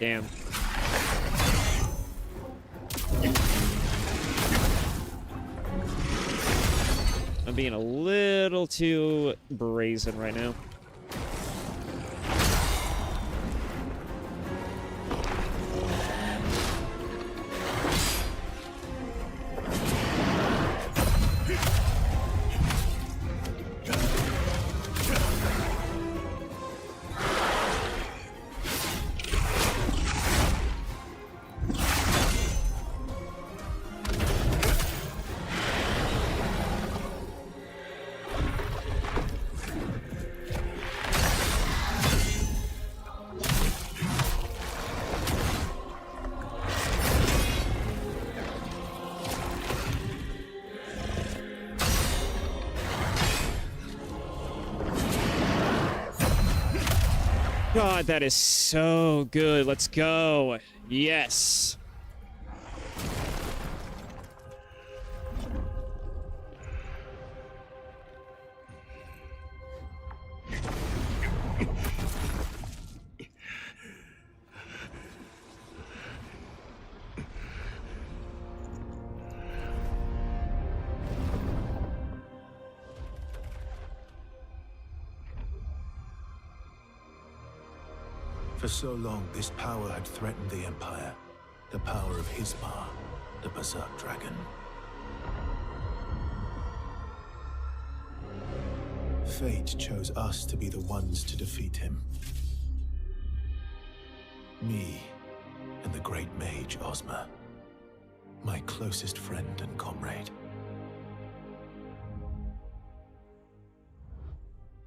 Damn. I'm being a little too brazen right now. God, that is so good. Let's go. Yes. For so long, this power had threatened the Empire. The power of Hismar, the Berserk Dragon. Fate chose us to be the ones to defeat him. Me and the great mage Ozma. My closest friend and comrade.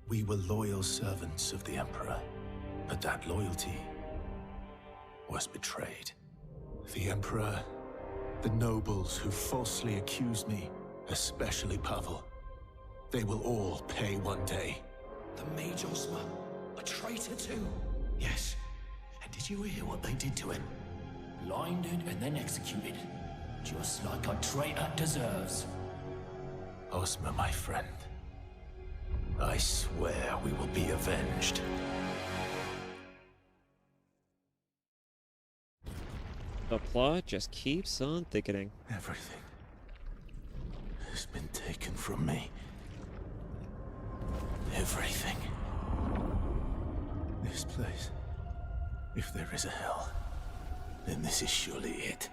We were loyal servants of the Emperor. But that loyalty was betrayed. The Emperor, the nobles who falsely accused me, especially Pavel, they will all pay one day. The Mage Ozma, a traitor too. Yes. And did you hear what they did to him? Blinded and then executed. Just like a traitor deserves. Ozma, my friend, I swear we will be avenged. The plot just keeps on thickening. Everything has been taken from me. Everything. This place, if there is a hell, then this is surely it.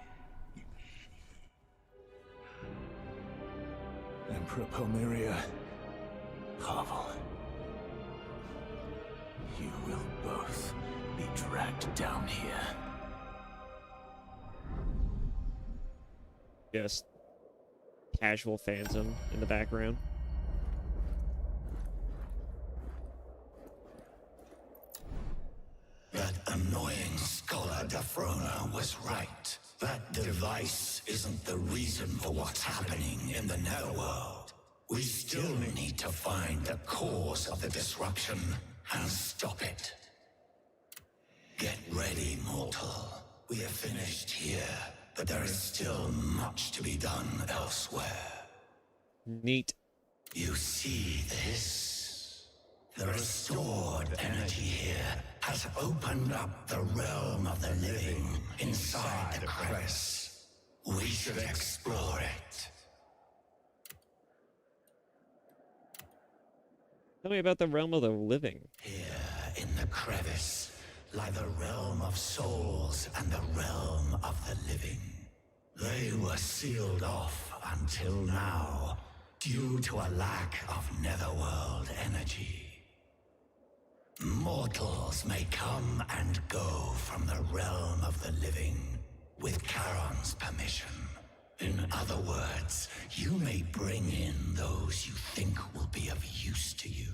Emperor Palmyria, Pavel, you will both be dragged down here. Just casual phantom in the background. That annoying scholar Dafrona was right. That device isn't the reason for what's happening in the netherworld. We still need to find the cause of the disruption and stop it. Get ready, mortal. We have finished here, but there is still much to be done elsewhere. Neat. You see this? The restored energy here has opened up the realm of the living inside the crevice. We should explore it. Tell me about the realm of the living. Here in the crevice lie the realm of souls and the realm of the living. They were sealed off until now, due to a lack of netherworld energy. Mortals may come and go from the realm of the living, with Charon's permission. In other words, you may bring in those you think will be of use to you.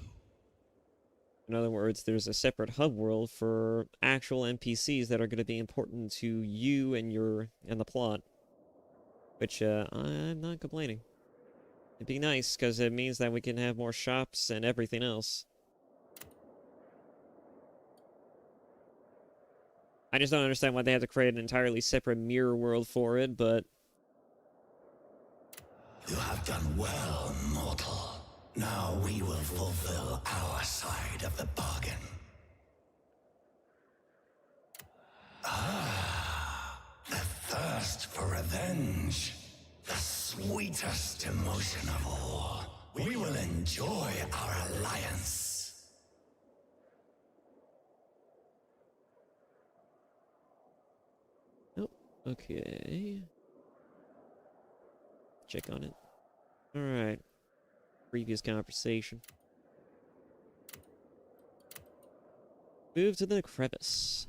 In other words, there's a separate hub world for actual NPCs that are going to be important to you and the plot. Which, I'm not complaining. It'd be nice, because it means that we can have more shops and everything else. I just don't understand why they had to create an entirely separate mirror world for it, but... You have done well, mortal. Now we will fulfill our side of the bargain. sweetest emotion of all. We will enjoy our alliance. Oh, okay. Check on it. Alright. Previous conversation. Move to the crevice.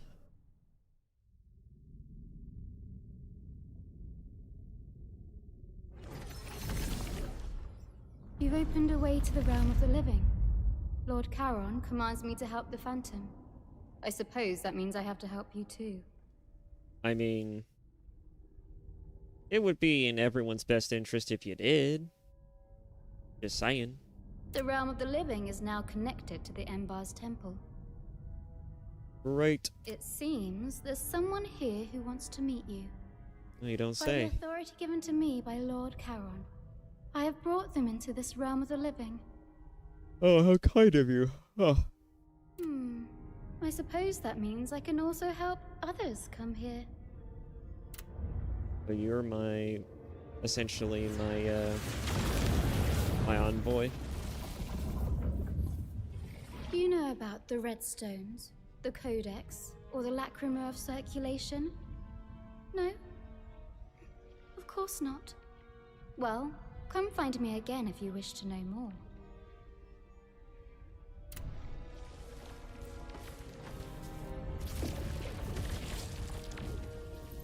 You've opened a way to the realm of the living. Lord Charon commands me to help the Phantom. I suppose that means I have to help you too. I mean, it would be in everyone's best interest if you did. Just saying. The realm of the living is now connected to the Embar's temple. Right. It seems there's someone here who wants to meet you. No, you don't By say. the authority given to me by Lord Charon, I have brought them into this realm of the living. Oh, how kind of you. Oh. I suppose that means I can also help others come here. So you're my, essentially my envoy. Do you know about the Redstones, the Codex, or the Lacrima of Circulation? No? Of course not. Well, come find me again if you wish to know more.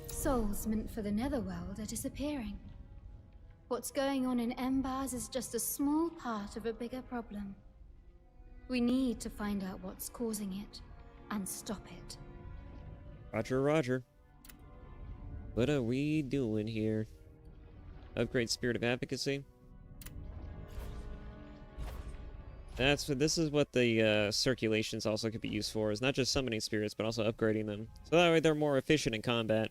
Souls meant for the Netherworld are disappearing. What's going on in Embers is just a small part of a bigger problem. We need to find out what's causing it and stop it. Roger, roger. What are we doing here? Upgrade Spirit of Advocacy. This is what the circulations also could be used for. Is not just summoning spirits, but also upgrading them. So that way they're more efficient in combat.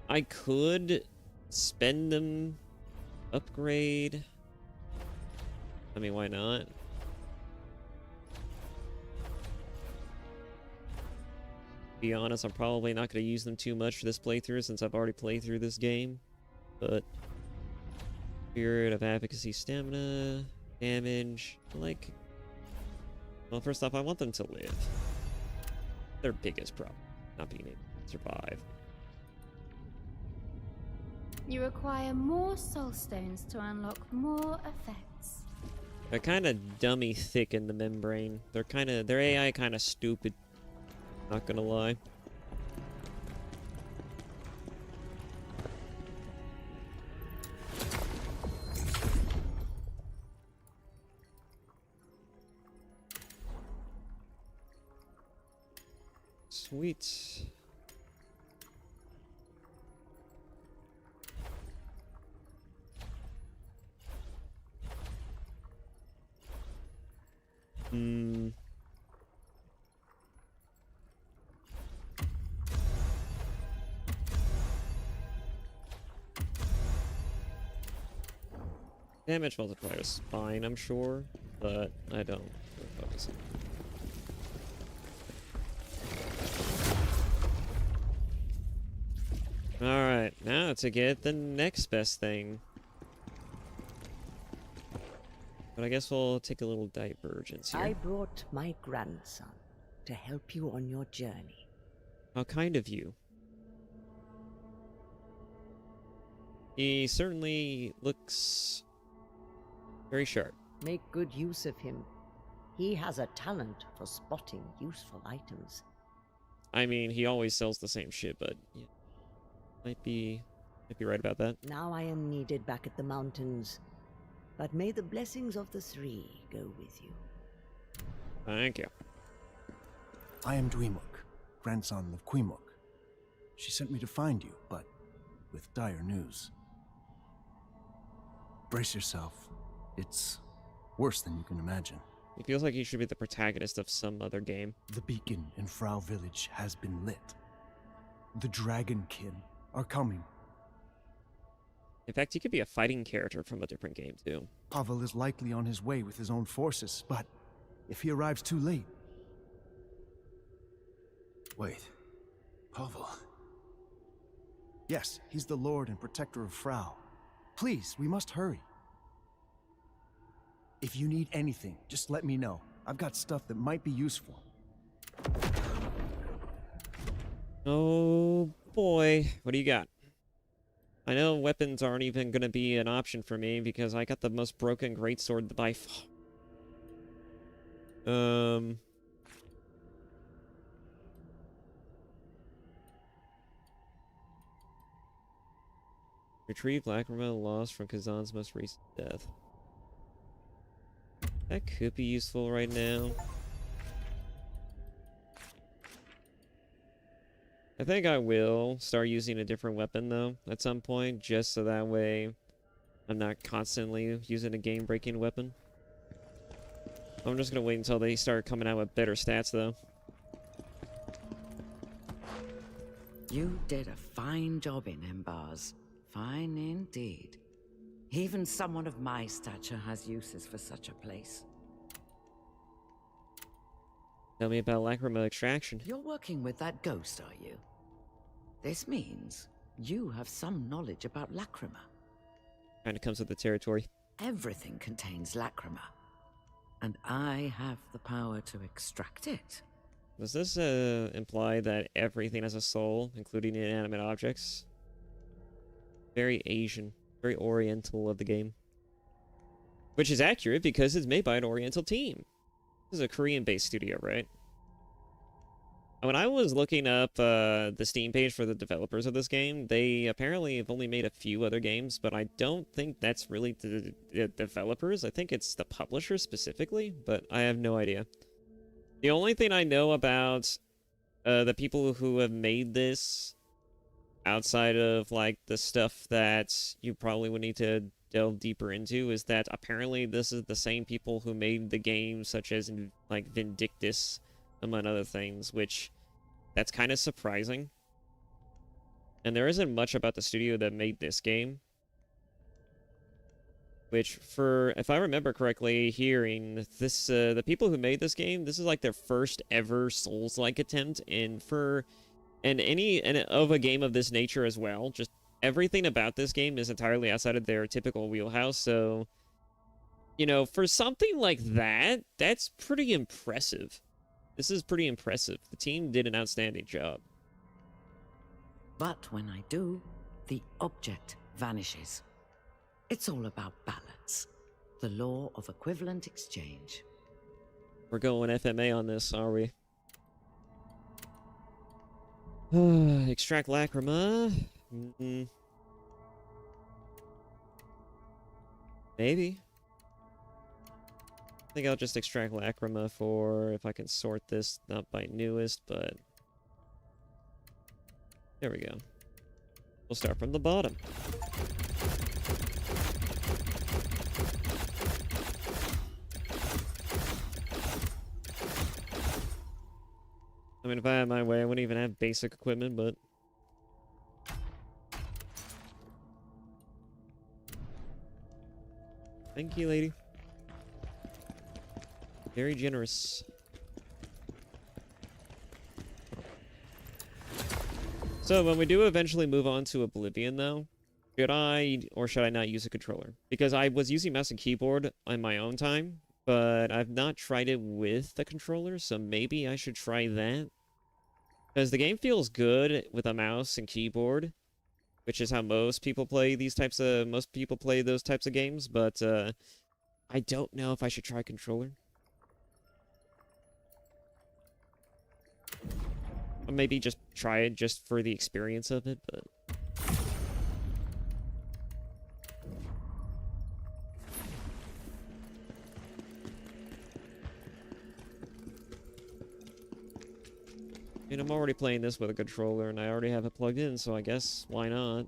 I could spend them, upgrade. I mean, why not? Be honest, I'm probably not going to use them too much for this playthrough since I've already played through this game. But Spirit of Advocacy, stamina, damage, like. Well, first off, I want them to live. Their biggest problem, not being able to survive. You require more soul stones to unlock more effects. They're kind of dummy thick in the membrane. Their AI kind of stupid. Not gonna lie. Sweet. Damage multiplier is fine, I'm sure, but I don't focus on it. Alright, now to get the next best thing. But I guess we'll take a little divergence here. I brought my grandson to help you on your journey. How kind of you. He certainly looks very sharp. Make good use of him. He has a talent for spotting useful items. I mean, he always sells the same shit, but yeah, might be right about that. Now I am needed back at the mountains, but may the blessings of the three go with you. Thank you. I am Dweemuk, grandson of Queemuk. She sent me to find you, but with dire news. Brace yourself. It's worse than you can imagine. He feels like he should be the protagonist of some other game. The beacon in Frau Village has been lit. The Dragonkin are coming. In fact, he could be a fighting character from a different game, too. Pavel is likely on his way with his own forces, but if he arrives too late... Wait. Pavel? Yes, he's the lord and protector of Frau. Please, we must hurry. If you need anything, just let me know. I've got stuff that might be useful. Oh boy, what do you got? I know weapons aren't even gonna be an option for me because I got the most broken greatsword by far. Retrieve Lacrima lost from Khazan's most recent death. That could be useful right now. I think I will start using a different weapon, though, at some point, just so that way I'm not constantly using a game-breaking weapon. I'm just gonna wait until they start coming out with better stats, though. You did a fine job in Embars. Fine indeed. Even someone of my stature has uses for such a place. Tell me about Lacrima extraction. You're working with that ghost, are you? This means you have some knowledge about Lacrima. Kinda comes with the territory. Everything contains Lacrima, and I have the power to extract it. Does this imply that everything has a soul, including inanimate objects? Very Asian, very Oriental of the game. Which is accurate because it's made by an Oriental team. This is a Korean-based studio, right? When I was looking up the Steam page for the developers of this game, they apparently have only made a few other games, but I don't think that's really the developers. I think it's the publisher specifically, but I have no idea. The only thing I know about the people who have made this, outside of like the stuff that you probably would need to delve deeper into, is that apparently this is the same people who made the games such as like Vindictus, among other things, which that's kind of surprising. And there isn't much about the studio that made this game, which, for, if I remember correctly, hearing this, the people who made this game, this is like their first ever Souls-like attempt, and of a game of this nature as well. Just everything about this game is entirely outside of their typical wheelhouse, so, you know, for something like that, that's pretty impressive. This is pretty impressive. The team did an outstanding job. But when I do, the object vanishes. It's all about balance. The law of equivalent exchange. We're going FMA on this, are we? Extract Lacrima. Maybe. I think I'll just extract Lacrima for if I can sort this, not by newest, but there we go. We'll start from the bottom. I mean, if I had my way, I wouldn't even have basic equipment, but thank you, lady. Very generous. So, when we do eventually move on to Oblivion, though, should I or should I not use a controller? Because I was using mouse and keyboard on my own time, but I've not tried it with the controller, so maybe I should try that. Because the game feels good with a mouse and keyboard, which is how most people play those types of games, but I don't know if I should try controller. Or maybe just try it just for the experience of it, but I mean, I'm already playing this with a controller, and I already have it plugged in, so I guess why not?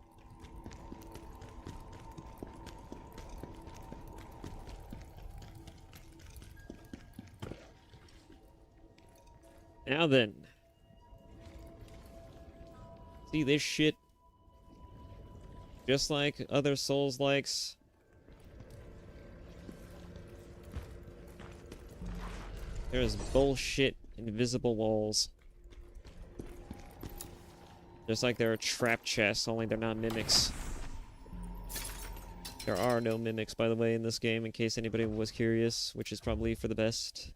Now then. See this shit? Just like other Souls-likes. There's bullshit invisible walls. Just like there are trap chests, only they're not mimics. There are no mimics, by the way, in this game, in case anybody was curious, which is probably for the best.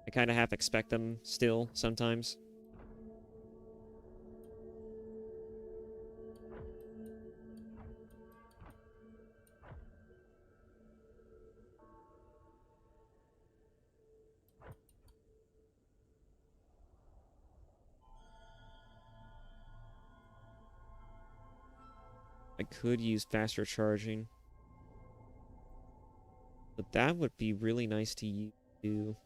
I kind of half expect them still, sometimes. I could use faster charging. But that would be really nice to do.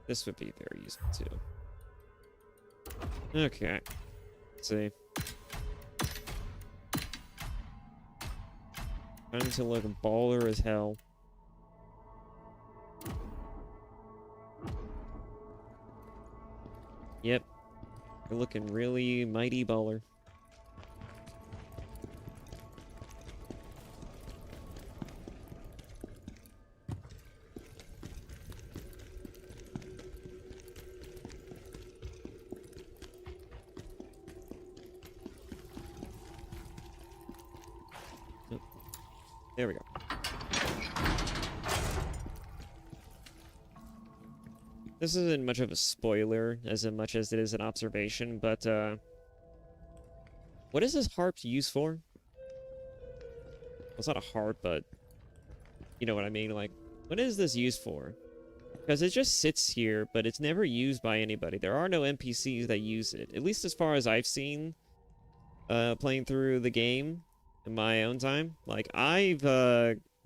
This would be very useful too. Okay. Let's see. Trying to look baller as hell. Yep. We're looking really mighty baller. There we go. This isn't much of a spoiler as much as it is an observation, but what is this harp used for? Well, it's not a harp, but you know what I mean. Like, what is this used for? Because it just sits here, but it's never used by anybody. There are no NPCs that use it, at least as far as I've seen playing through the game in my own time. Like, I've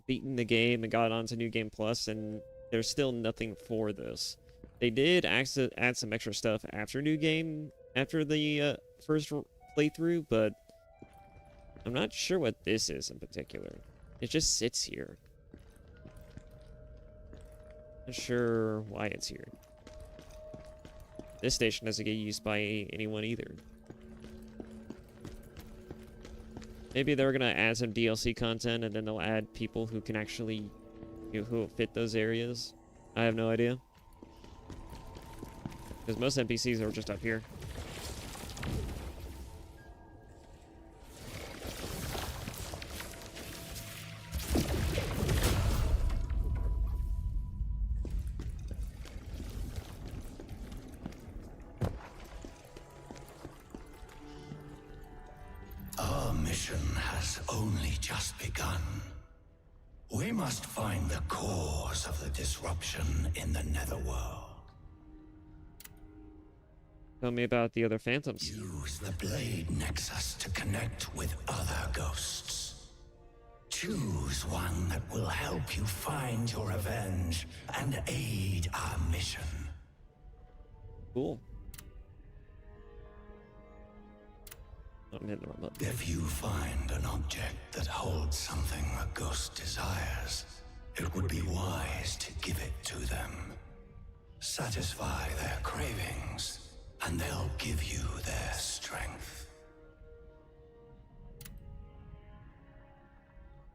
beaten the game and got onto New Game Plus, and there's still nothing for this. They did add some extra stuff after New Game, after the first playthrough, but I'm not sure what this is in particular. It just sits here. Not sure why it's here. This station doesn't get used by anyone either. Maybe they're gonna add some DLC content and then they'll add people who can actually, you know, who will fit those areas. I have no idea. Because most NPCs are just up here. Our mission has only just begun. We must find the cause of the disruption in the Netherworld. Tell me about the other phantoms. Use the Blade Nexus to connect with other ghosts. Choose one that will help you find your revenge and aid our mission. Cool. I'm hitting the wrong button. If you find an object that holds something a ghost desires, it would be wise to give it to them. Satisfy their cravings, and they'll give you their strength.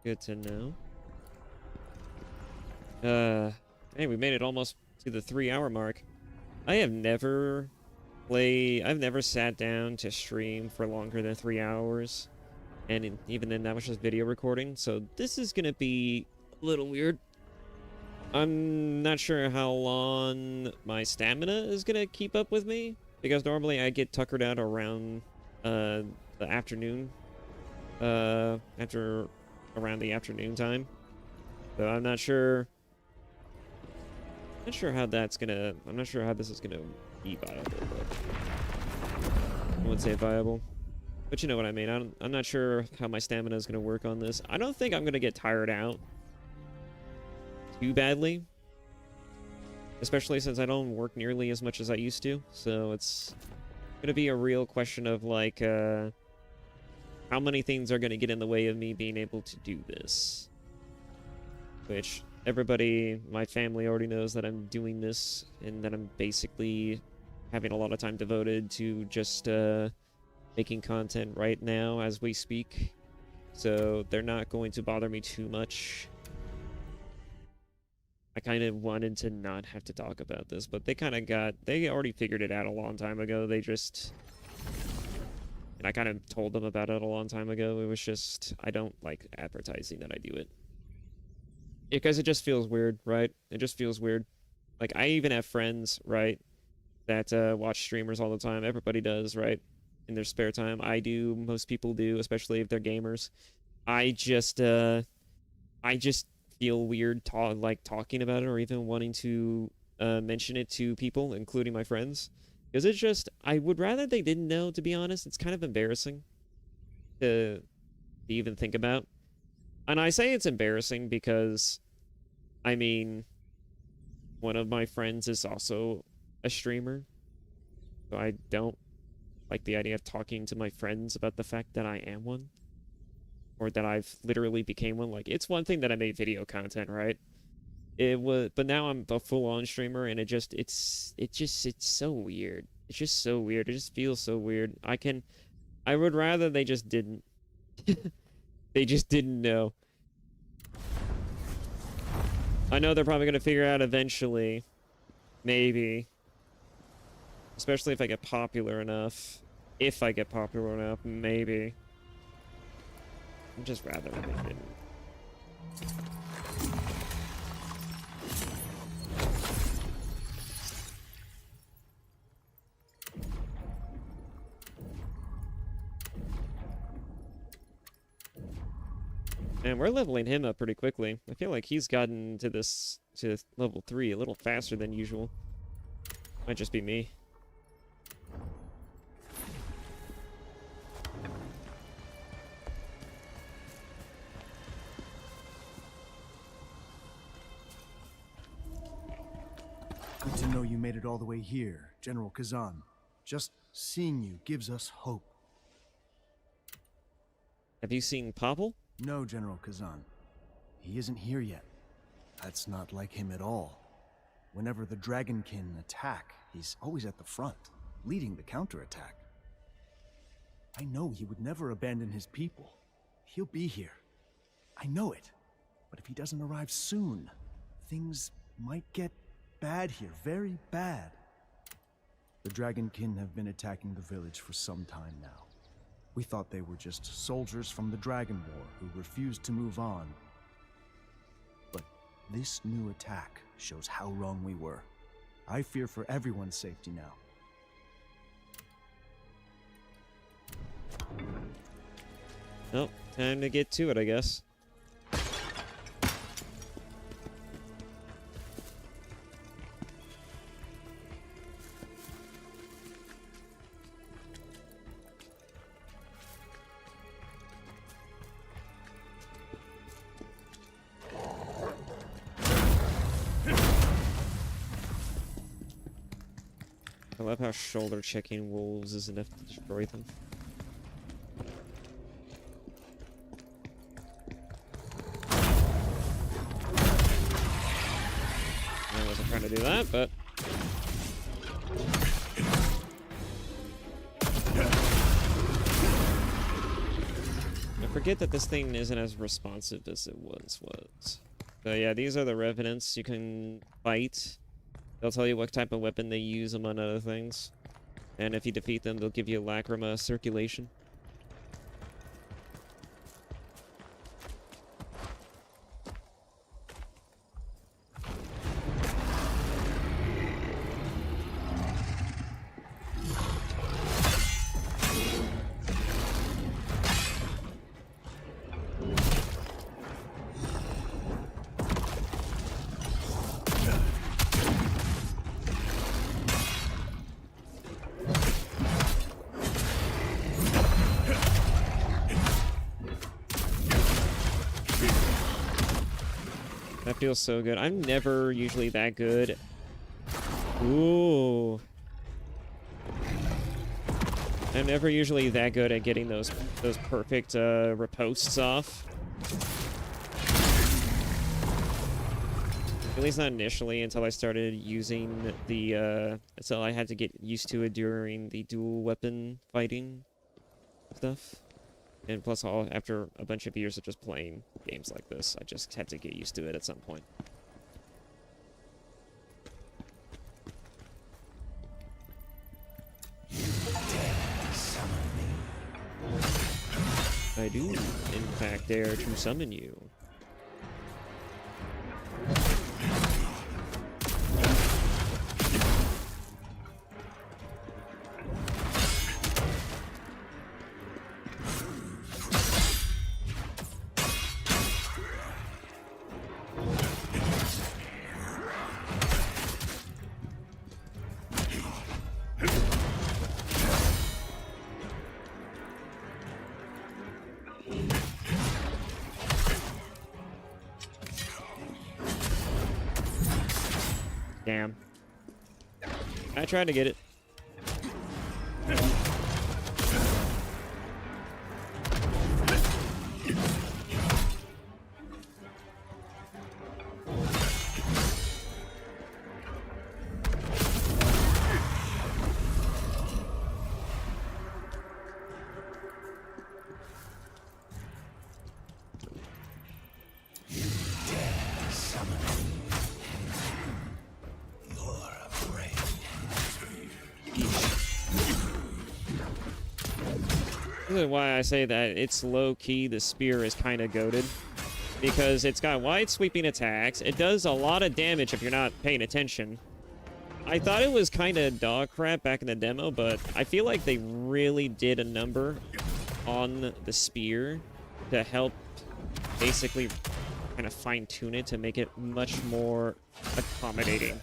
Good to know. Hey, we made it almost to the 3-hour mark. I've never sat down to stream for longer than 3 hours. And even then, that was just video recording. So this is gonna be a little weird. I'm not sure how long my stamina is gonna keep up with me. Because normally I get tuckered out around the afternoon. Around the afternoon time. So I'm not sure. How that's gonna. I'm not sure how this is gonna be viable. But I wouldn't say viable, but you know what I mean. I'm not sure how my stamina is gonna work on this. I don't think I'm gonna get tired out too badly, especially since I don't work nearly as much as I used to. So it's gonna be a real question of like how many things are going to get in the way of me being able to do this? Which everybody, my family already knows that I'm doing this, and that I'm basically having a lot of time devoted to just making content right now as we speak. So they're not going to bother me too much. I kind of wanted to not have to talk about this, but they already figured it out a long time ago. And I kind of told them about it a long time ago. It was just, I don't like advertising that I do it. Because it just feels weird, right? It just feels weird. Like, I even have friends, right, that watch streamers all the time. Everybody does, right? In their spare time. I do. Most people do, especially if they're gamers. I just feel weird talking about it, or even wanting to mention it to people, including my friends. Because it's just, I would rather they didn't know, to be honest. It's kind of embarrassing to even think about. And I say it's embarrassing because, I mean, one of my friends is also a streamer. So I don't like the idea of talking to my friends about the fact that I am one. Or that I've literally became one. Like, it's one thing that I made video content, right? But now I'm a full-on streamer, and it's so weird. It's just so weird. It just feels so weird. I would rather they just didn't. They just didn't know. I know they're probably gonna figure out eventually. Maybe. Especially if I get popular enough. If I get popular enough, maybe. I'd just rather they didn't. And we're leveling him up pretty quickly. I feel like he's gotten to level 3 a little faster than usual. Might just be me. Good to know you made it all the way here, General Khazan. Just seeing you gives us hope. Have you seen Popple? No, General Khazan. He isn't here yet. That's not like him at all. Whenever the Dragonkin attack, he's always at the front, leading the counterattack. I know he would never abandon his people. He'll be here. I know it. But if he doesn't arrive soon, things might get bad here, very bad. The Dragonkin have been attacking the village for some time now. We thought they were just soldiers from the Dragon War who refused to move on. But this new attack shows how wrong we were. I fear for everyone's safety now. Well, time to get to it, I guess. I love how shoulder checking wolves is enough to destroy them. I wasn't trying to do that, but... I forget that this thing isn't as responsive as it once was. So yeah, these are the revenants you can fight. They'll tell you what type of weapon they use, among other things. And if you defeat them, they'll give you lacrima circulation. That feels so good. I'm never usually that good. Ooh. I'm never usually that good at getting those perfect riposts off. At least not initially, until I started using the, so I had to get used to it during the dual weapon fighting stuff. And plus, after a bunch of years of just playing games like this, I just had to get used to it at some point. I do, in fact, dare to summon you. Damn. I tried to get it. This is why I say that it's low-key, the spear is kind of goated. Because it's got wide sweeping attacks, it does a lot of damage if you're not paying attention. I thought it was kind of dog crap back in the demo, but I feel like they really did a number on the spear to help basically kind of fine-tune it to make it much more accommodating.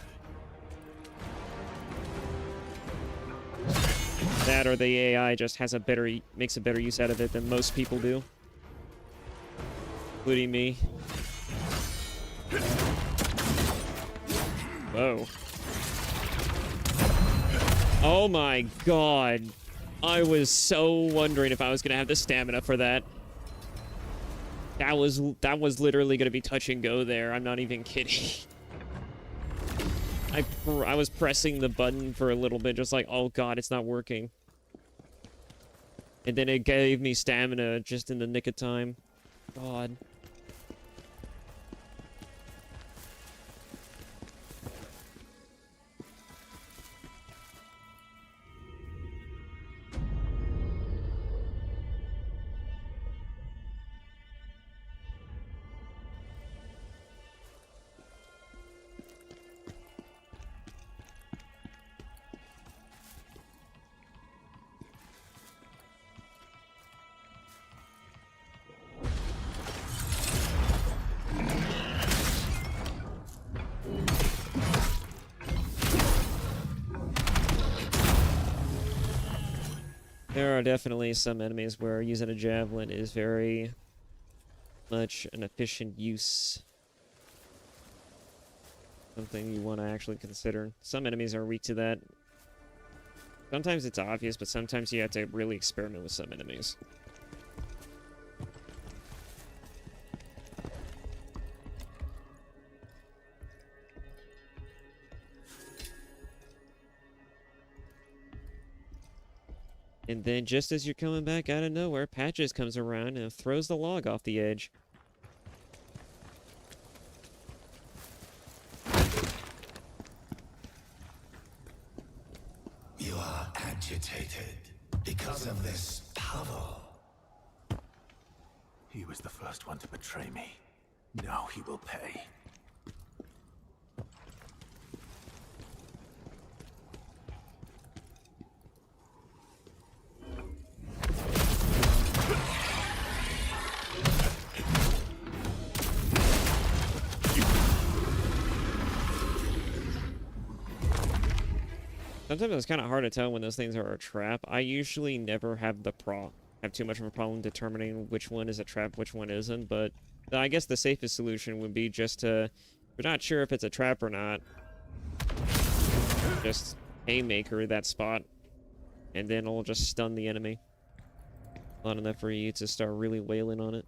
That or the AI just has makes a better use out of it than most people do. Including me. Whoa. Oh my god. I was so wondering if I was gonna have the stamina for that. That was literally gonna be touch and go there. I'm not even kidding. I was pressing the button for a little bit, just like, oh god, it's not working. And then it gave me stamina just in the nick of time. God. There are definitely some enemies where using a javelin is very much an efficient use. Something you want to actually consider. Some enemies are weak to that. Sometimes it's obvious, but sometimes you have to really experiment with some enemies. And then just as you're coming back out of nowhere, Patches comes around and throws the log off the edge. You are agitated because of this power. He was the first one to betray me. Now he will pay. Sometimes it's kind of hard to tell when those things are a trap. I usually never have too much of a problem determining which one is a trap, which one isn't, but I guess the safest solution would be just to, if you're not sure if it's a trap or not, just haymaker that spot. and then it'll just stun the enemy. Not enough for you to start really wailing on it.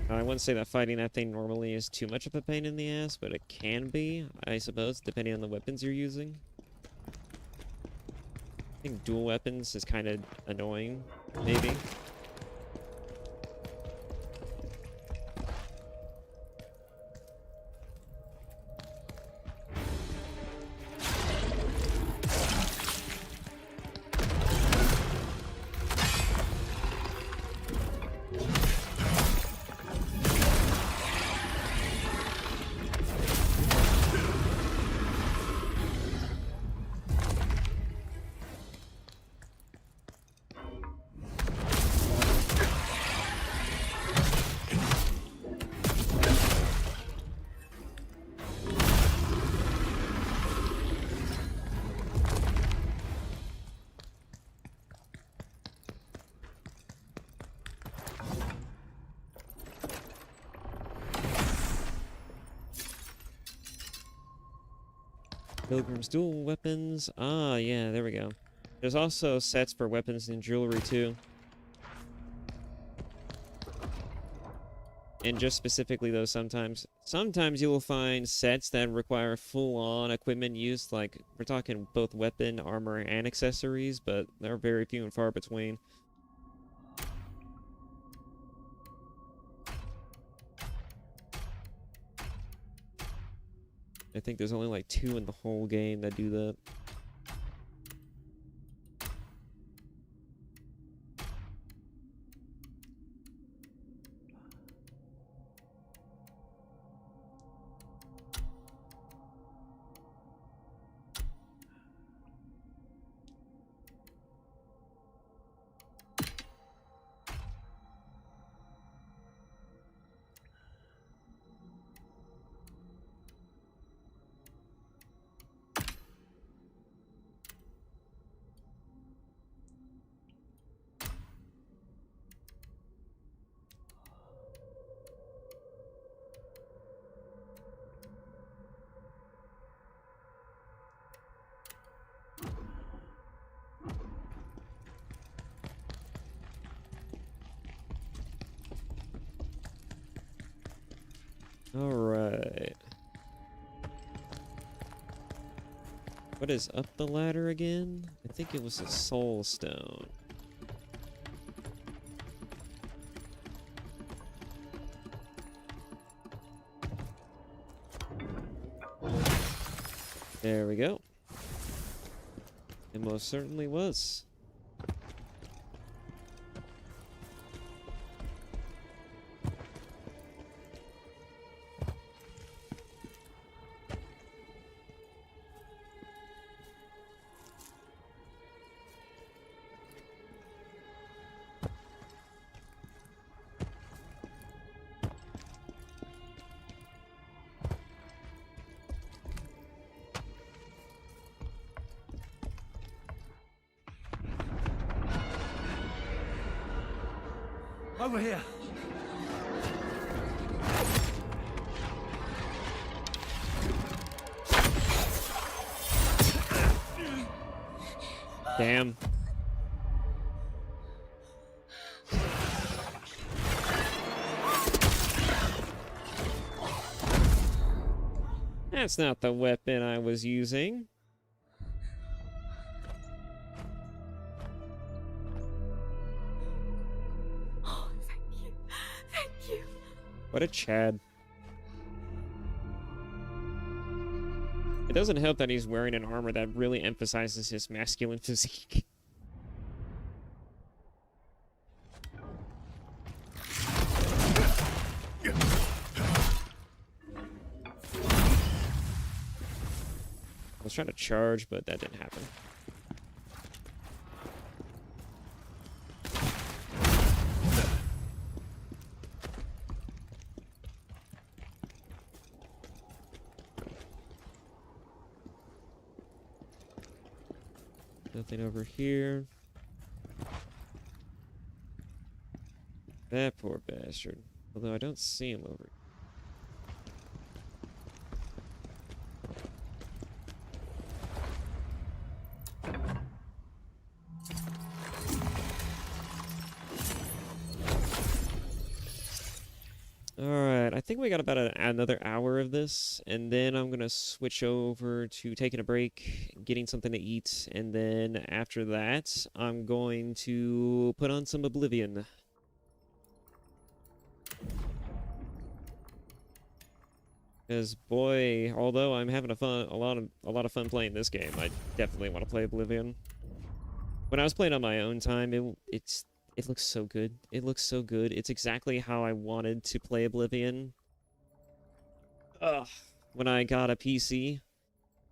I wouldn't say that fighting that thing normally is too much of a pain in the ass, but it can be, I suppose, depending on the weapons you're using. I think dual weapons is kind of annoying, maybe. Pilgrim's dual weapons. Ah, yeah, there we go. There's also sets for weapons and jewelry, too. And just specifically, though, sometimes you will find sets that require full-on equipment use, like, we're talking both weapon, armor, and accessories, but they're very few and far between. I think there's only like 2 in the whole game that do that. Alright. What is up the ladder again? I think it was a soul stone. There we go. It most certainly was. Over here. Damn. That's not the weapon I was using. What a Chad. It doesn't help that he's wearing an armor that really emphasizes his masculine physique. I was trying to charge, but that didn't happen. Nothing over here. That poor bastard. Although I don't see him over here. Alright, I think we got about another hour of this, and then I'm gonna switch over to taking a break, getting something to eat, and then after that, I'm going to put on some Oblivion. Because boy, although I'm having a lot of fun playing this game, I definitely want to play Oblivion. When I was playing on my own time, it looks so good. It looks so good. It's exactly how I wanted to play Oblivion. Ugh. When I got a PC.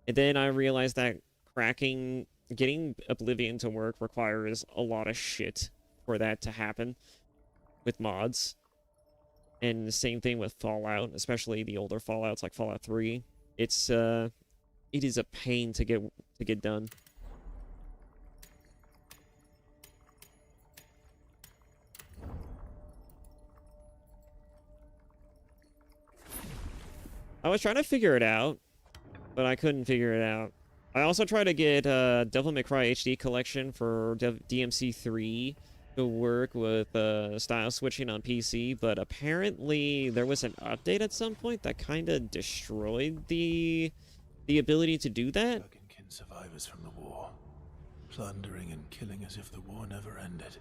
And then I realized that getting Oblivion to work requires a lot of shit for that to happen with mods. And the same thing with Fallout, especially the older Fallouts like Fallout 3. It is a pain to get done. I was trying to figure it out, but I couldn't figure it out. I also tried to get Devil May Cry HD Collection for DMC3 to work with style switching on PC, but apparently there was an update at some point that kind of destroyed the ability to do that. Dragonkin survivors from the war, plundering and killing as if the war never ended.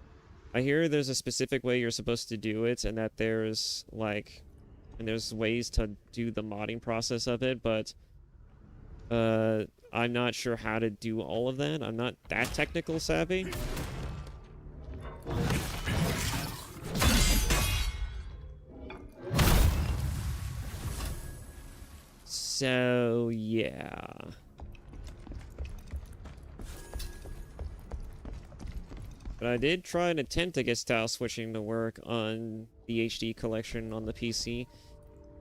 I hear there's a specific way you're supposed to do it, and that there's ways to do the modding process of it, but I'm not sure how to do all of that. I'm not that technical savvy. So, yeah. But I did try and attempt to get style switching to work on the HD collection on the PC.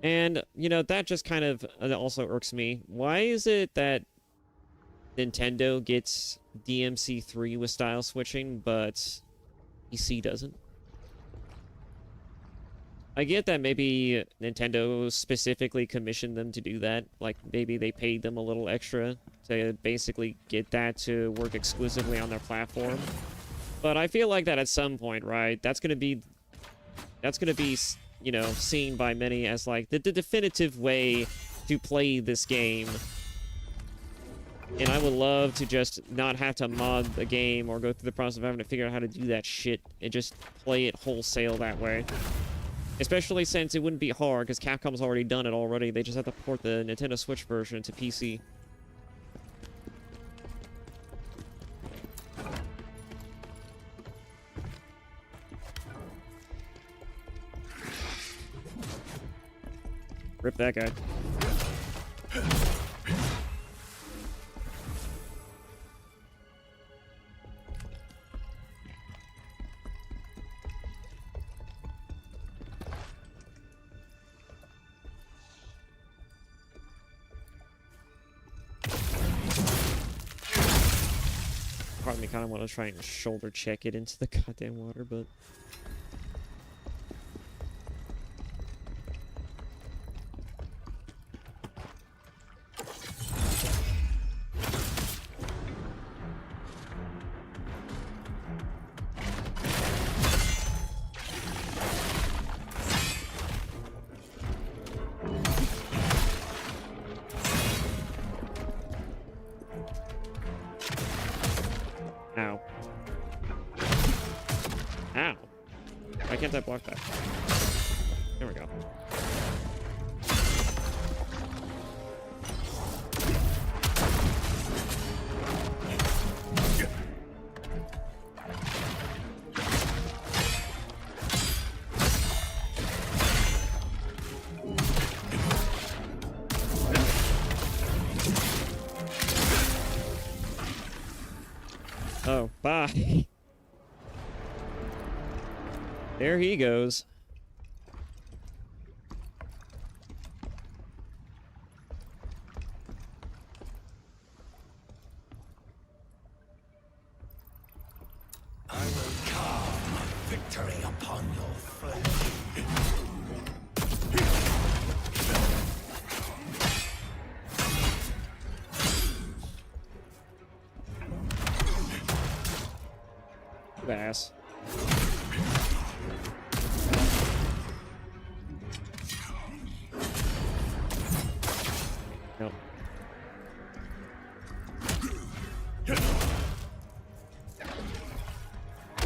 And, you know, that just kind of also irks me. Why is it that Nintendo gets DMC3 with style switching, but PC doesn't? I get that maybe Nintendo specifically commissioned them to do that. Like, maybe they paid them a little extra to basically get that to work exclusively on their platform. But I feel like that at some point, right, that's gonna be, you know, seen by many as, like, the definitive way to play this game. And I would love to just not have to mod the game or go through the process of having to figure out how to do that shit and just play it wholesale that way. Especially since it wouldn't be hard, because Capcom's already done it already. They just have to port the Nintendo Switch version to PC. Rip that guy. Part of me kind of want to try and shoulder check it into the goddamn water, but... Ow. Ow. Why can't I block that? There we go. Oh, bye. There he goes. victory upon your flesh. Ass. Nope.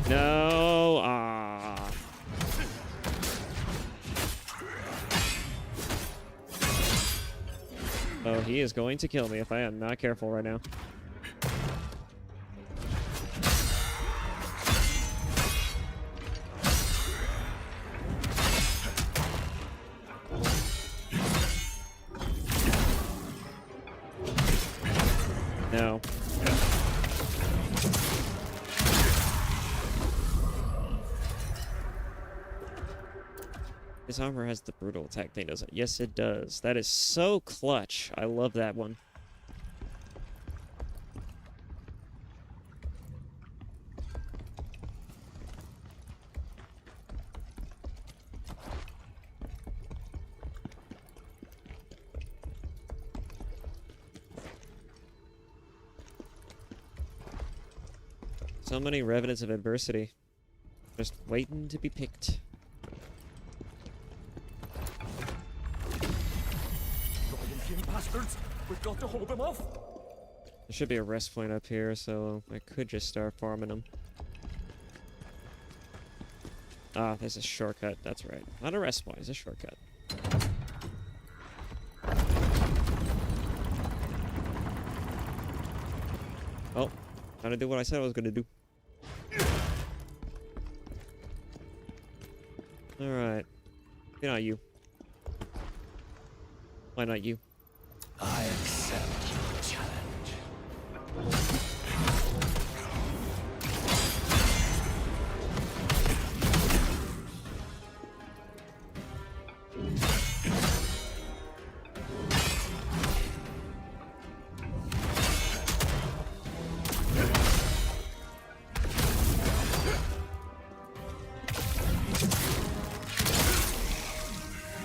No. Ah. Oh, he is going to kill me if I am not careful right now. No. His armor has the brutal attack thing, does it? Yes, it does. That is so clutch. I love that one. So many revenants of adversity. Just waiting to be picked. Bastards! We've got to hold them off! There should be a rest point up here, so I could just start farming them. Ah, there's a shortcut. That's right. Not a rest point, it's a shortcut. Oh, trying to do what I said I was going to do. Alright. Why not you? Why not you? I accept your challenge.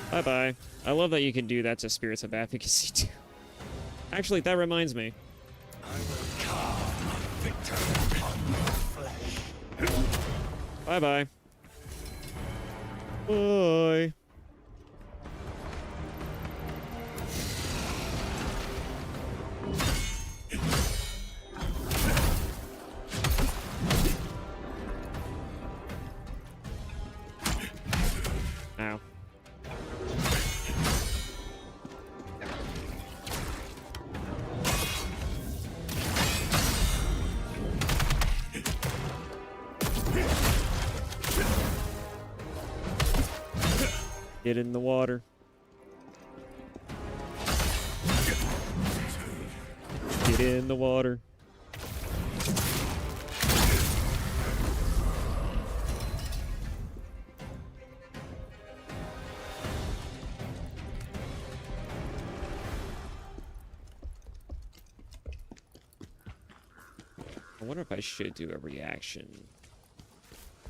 Bye-bye. I love that you can do that to Spirits of Advocacy, too. Actually, that reminds me. I will carve my victory upon your flesh. Bye-bye. Bye. Ow. Get in the water. Get in the water. I wonder if I should do a reaction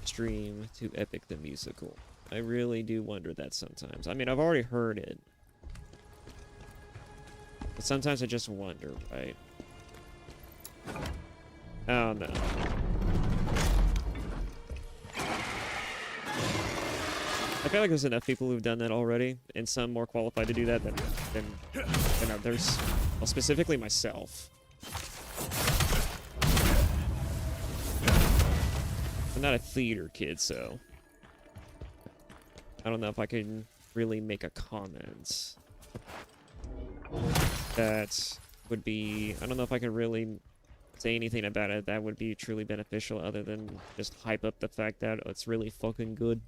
stream to Epic the Musical. I really do wonder that sometimes. I mean, I've already heard it. But sometimes I just wonder, right? Oh, no. I feel like there's enough people who've done that already, and some more qualified to do that than others. Well, specifically myself. I'm not a theater kid, so I don't know if I can really make a comment that would be... I don't know if I can really say anything about it that would be truly beneficial other than just hype up the fact that it's really fucking good.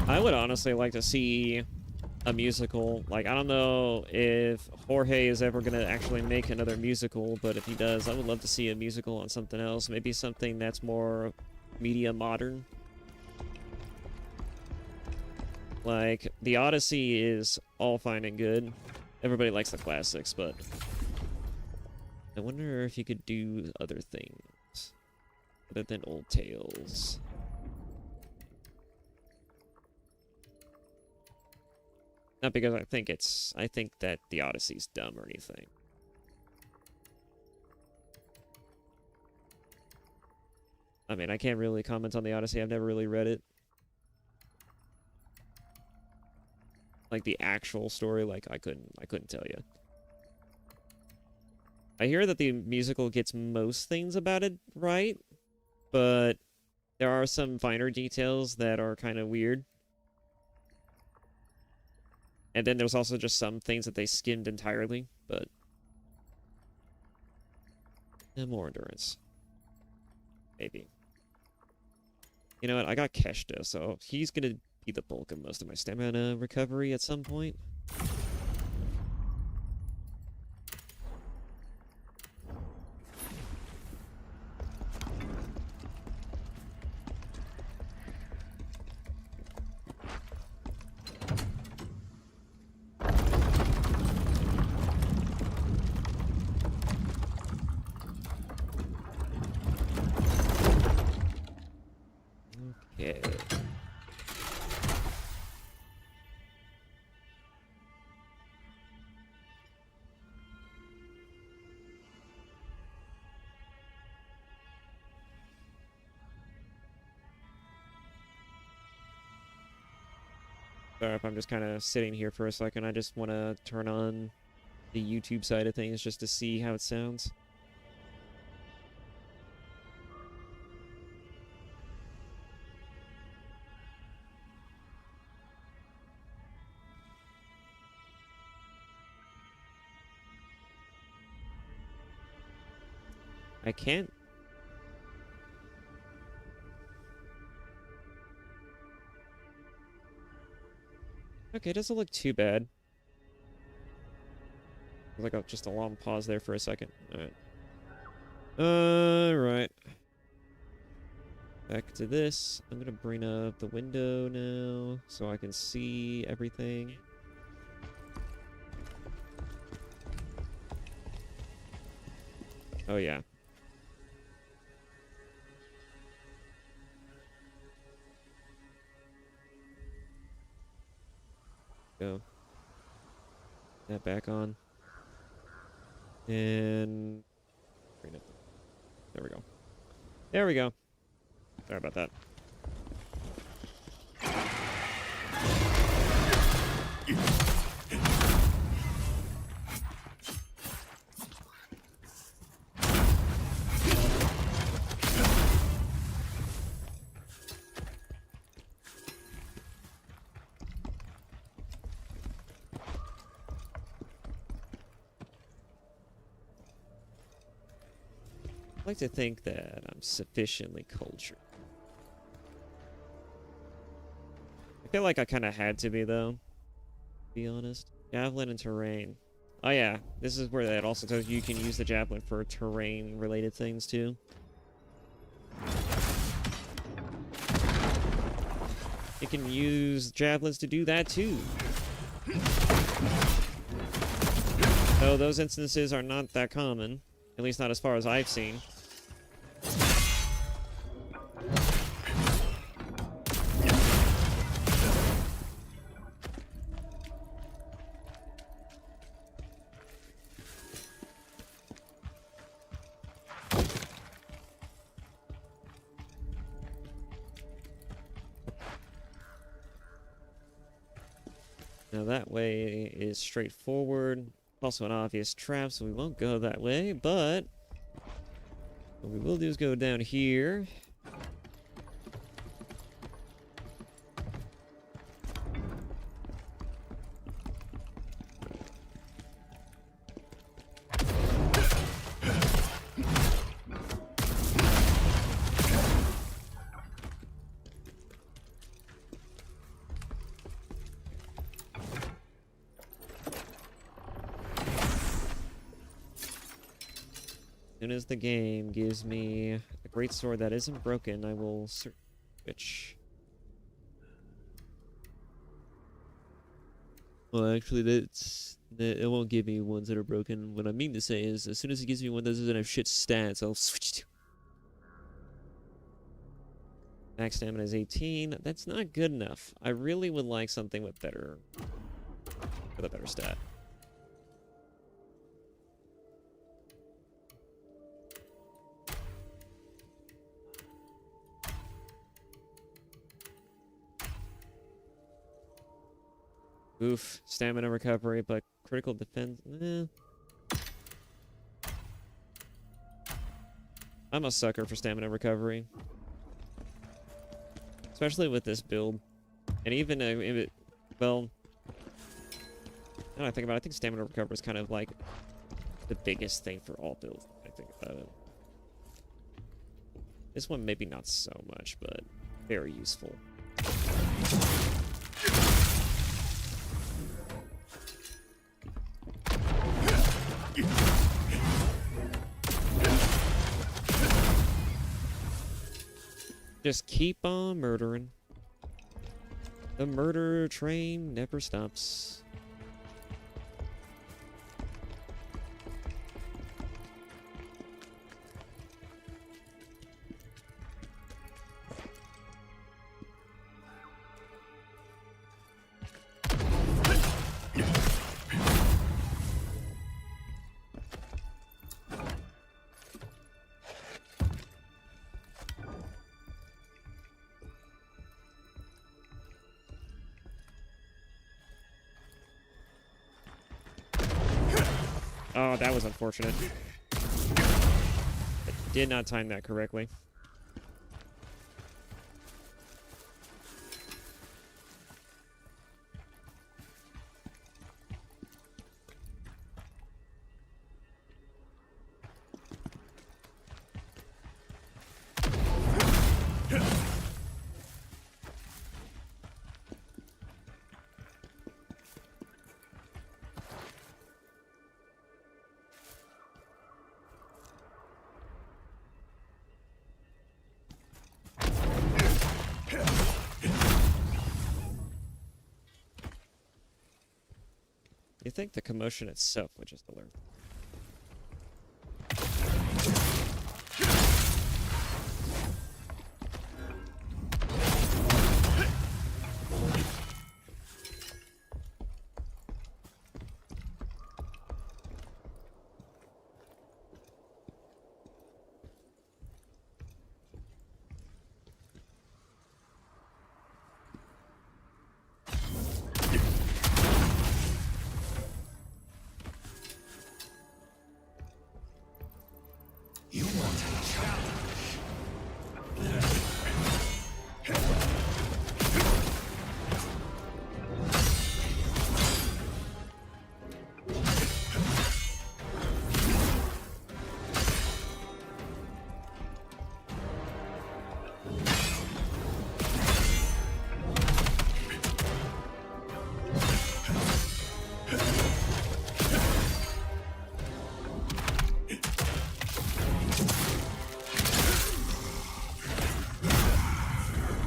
I would honestly like to see a musical. Like, I don't know if Jorge is ever going to actually make another musical, but if he does, I would love to see a musical on something else. Maybe something that's more media modern. Like, the Odyssey is all fine and good. Everybody likes the classics, but I wonder if you could do other things other than old tales. Not because I think that the Odyssey's dumb or anything. I mean, I can't really comment on the Odyssey. I've never really read it. Like the actual story, like I couldn't tell you. I hear that the musical gets most things about it right, but there are some finer details that are kind of weird. And then there's also just some things that they skimmed entirely, but and more endurance. Maybe. You know what? I got Keshta, so he's gonna be the bulk of most of my stamina recovery at some point. Okay. Sorry if I'm just kind of sitting here for a second. I just want to turn on the YouTube side of things just to see how it sounds. I can't. Okay, it doesn't look too bad. There's like just a long pause there for a second. Alright. Alright. Back to this. I'm gonna bring up the window now so I can see everything. Oh yeah. Go. That back on. And bring it. There we go. There we go. Sorry about that. I like to think that I'm sufficiently cultured. I feel like I kind of had to be, though. To be honest. Javelin and terrain. Oh, yeah. This is where that also tells you can use the javelin for terrain-related things, too. You can use javelins to do that, too. Though those instances are not that common. At least not as far as I've seen. Now that way is straightforward. Also an obvious trap, so we won't go that way, but what we will do is go down here. soon as the game gives me a great sword that isn't broken, I will switch. Well, actually, it won't give me ones that are broken. What I mean to say is, as soon as it gives me one that doesn't have shit stats, I'll switch to. Max stamina is 18. That's not good enough. I really would like something with a better stat. Oof, stamina recovery, but critical defense. I'm a sucker for stamina recovery. Especially with this build. And even if it, well, now that I think about it, I think stamina recovery is kind of like the biggest thing for all builds, I think about it. This one maybe not so much, but very useful. Just keep on murdering. The murder train never stops. Oh, that was unfortunate. I did not time that correctly. You think the commotion itself would just alert?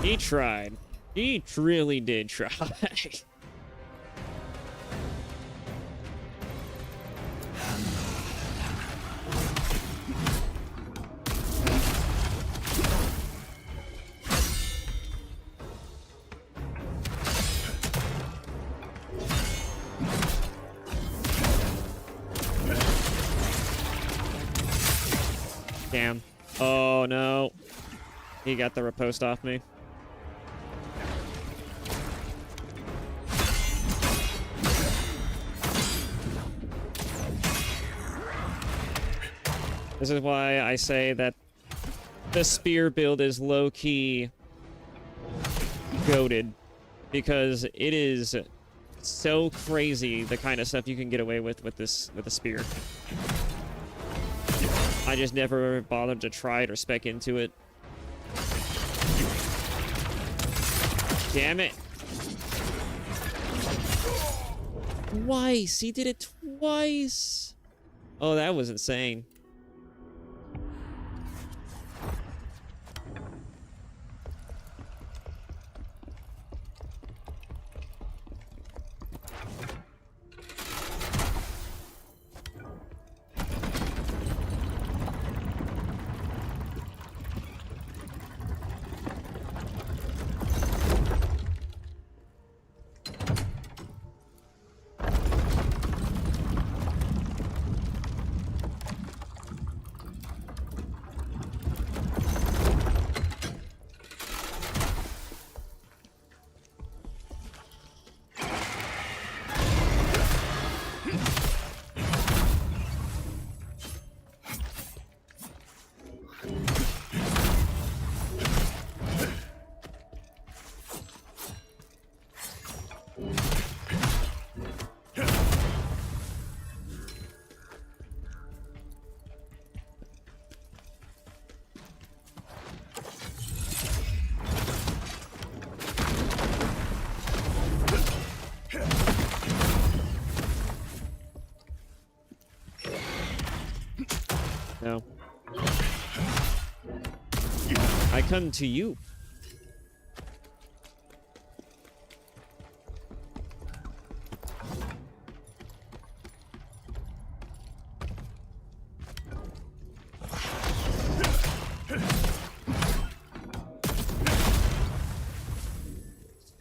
He tried. He really did try. Damn. Oh no. He got the riposte off me. This is why I say that the spear build is low-key goated, because it is so crazy the kind of stuff you can get away with the spear. I just never bothered to try it or spec into it. Damn it. Twice! He did it twice! Oh, that was insane. No. I come to you.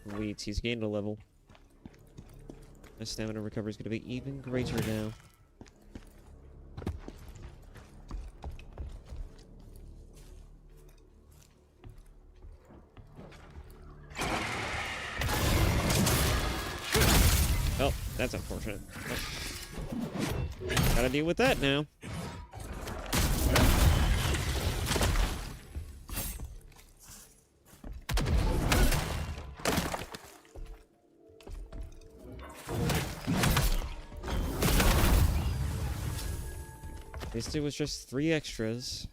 Sweet, he's gained a level. My stamina recovery is going to be even greater now. Oh, that's unfortunate. Oh. Gotta deal with that now. At least it was just 3 extras.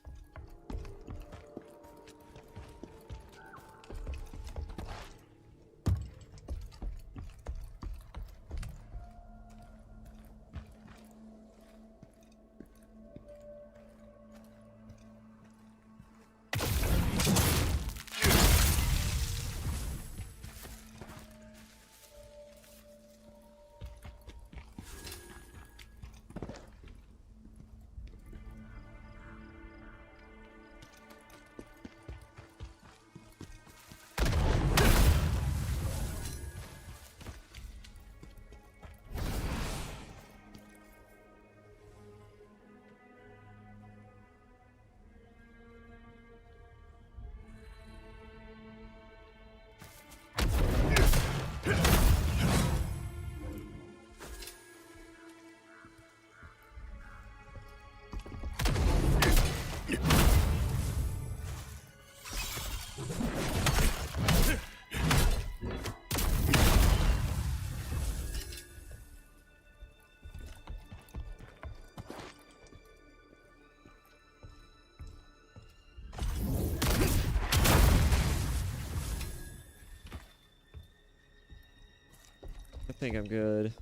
I think I'm good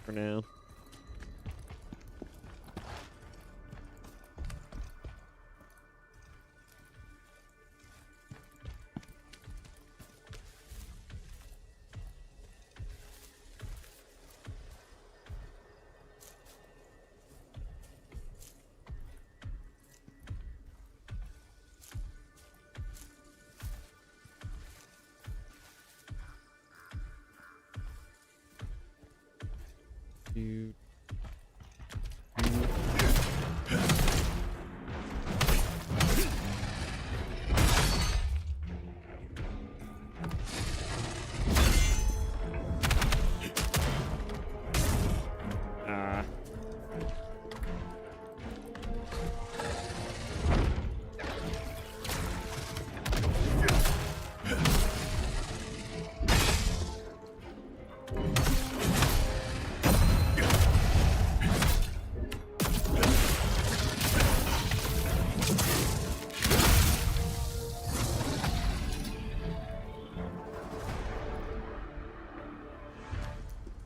for now. You.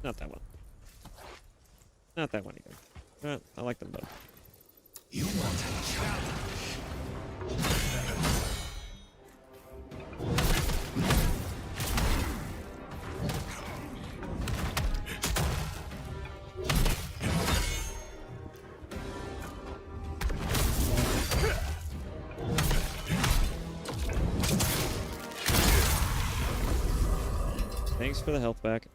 Not that one. Not that one either. I like them both. You want a challenge? Thanks for the health back.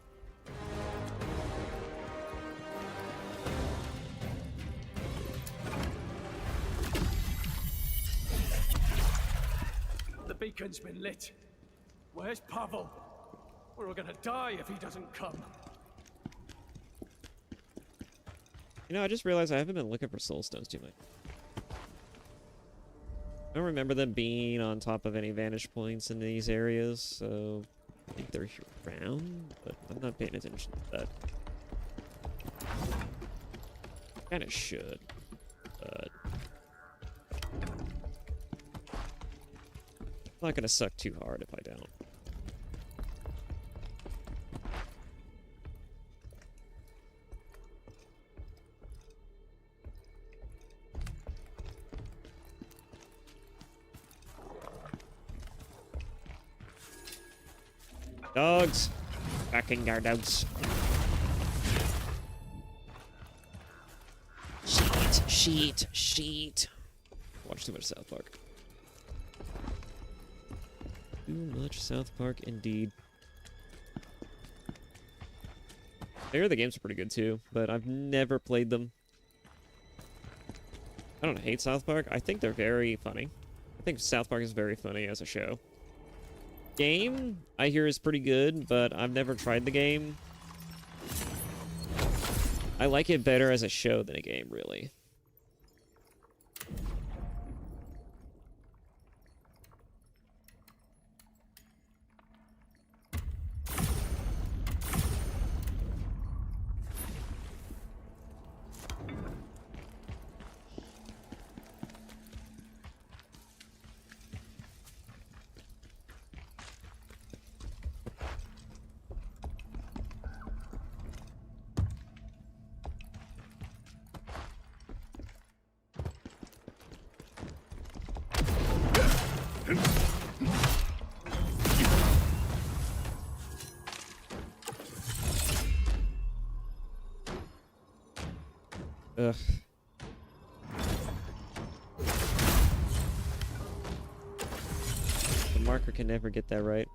The beacon's been lit. Where's Pavel? We're all gonna die if he doesn't come. You know, I just realized I haven't been looking for soul stones too much. I don't remember them being on top of any vantage points in these areas, so I think they're around, but I'm not paying attention to that. Kinda should, but it's not gonna suck too hard if I don't. Dogs. Backing our dogs. Sheet. Watch too much South Park. Too much South Park, indeed. I hear the games are pretty good too, but I've never played them. I don't hate South Park. I think they're very funny. I think South Park is very funny as a show. Game, I hear, is pretty good, but I've never tried the game. I like it better as a show than a game, really. Ugh. The marker can never get that right.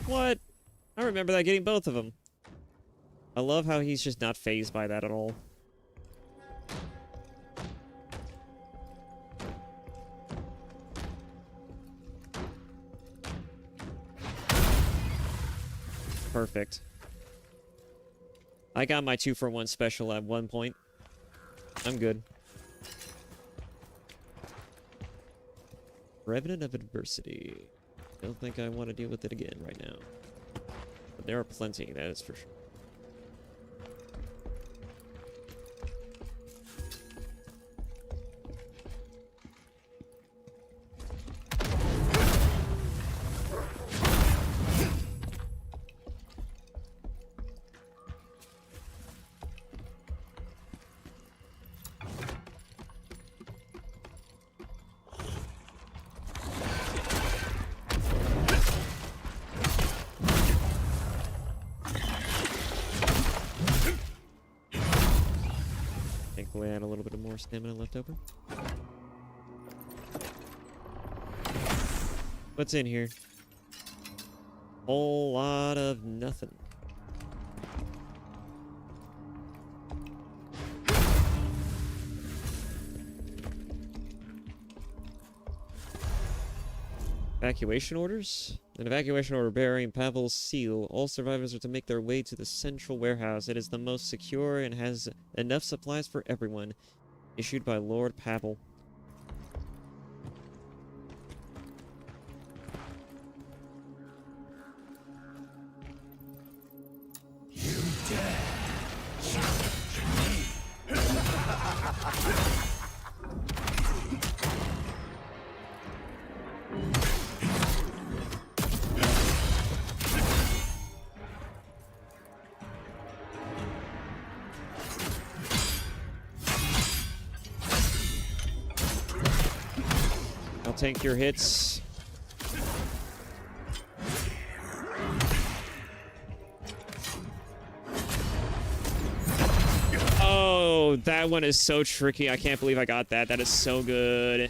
What? I remember that getting both of them. I love how he's just not fazed by that at all. Perfect. I got my 2-for-1 special at one point. I'm good. Revenant of Adversity. Don't think I want to deal with it again right now. But there are plenty, that is for sure. Thankfully, I had a little bit of more stamina left over. What's in here? Whole lot of nothing. Evacuation orders? An evacuation order bearing Pavel's seal. All survivors are to make their way to the central warehouse. It is the most secure and has enough supplies for everyone. Issued by Lord Pavel. You dare challenge me? I'll tank your hits. Oh, that one is so tricky. I can't believe I got that. That is so good.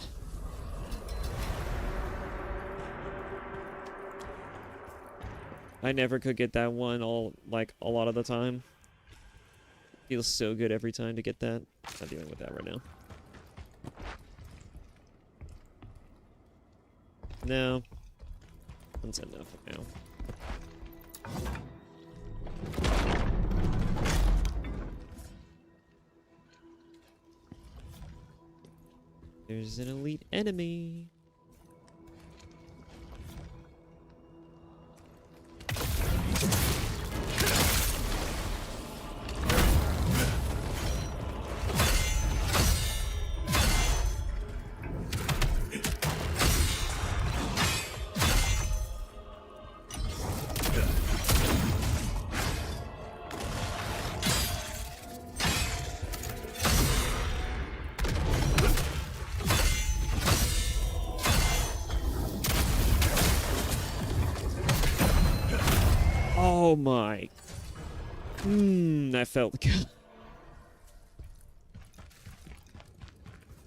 I never could get that one a lot of the time. Feels so good every time to get that. I'm not dealing with that right now. No. That's enough for now. There's an elite enemy. Oh my. That felt good.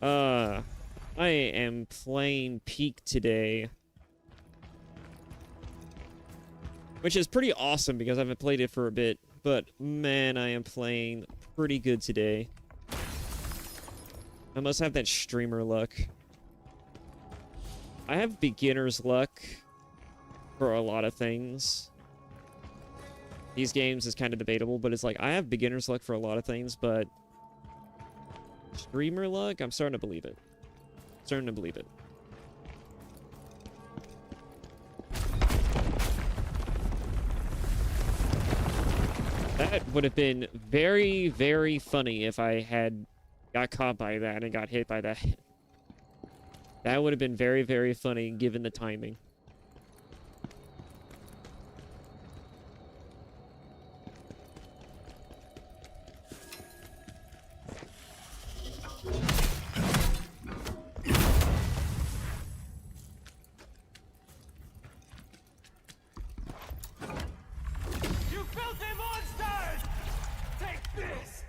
I am playing Peak today. Which is pretty awesome because I haven't played it for a bit. But man, I am playing pretty good today. I must have that streamer luck. I have beginner's luck for a lot of things. These games is kind of debatable, but it's like I have beginner's luck for a lot of things, but streamer luck, I'm starting to believe it. Starting to believe it. That would have been very, very funny if I had got caught by that and got hit by that. That would have been very, very funny given the timing. You filthy monsters! Take this!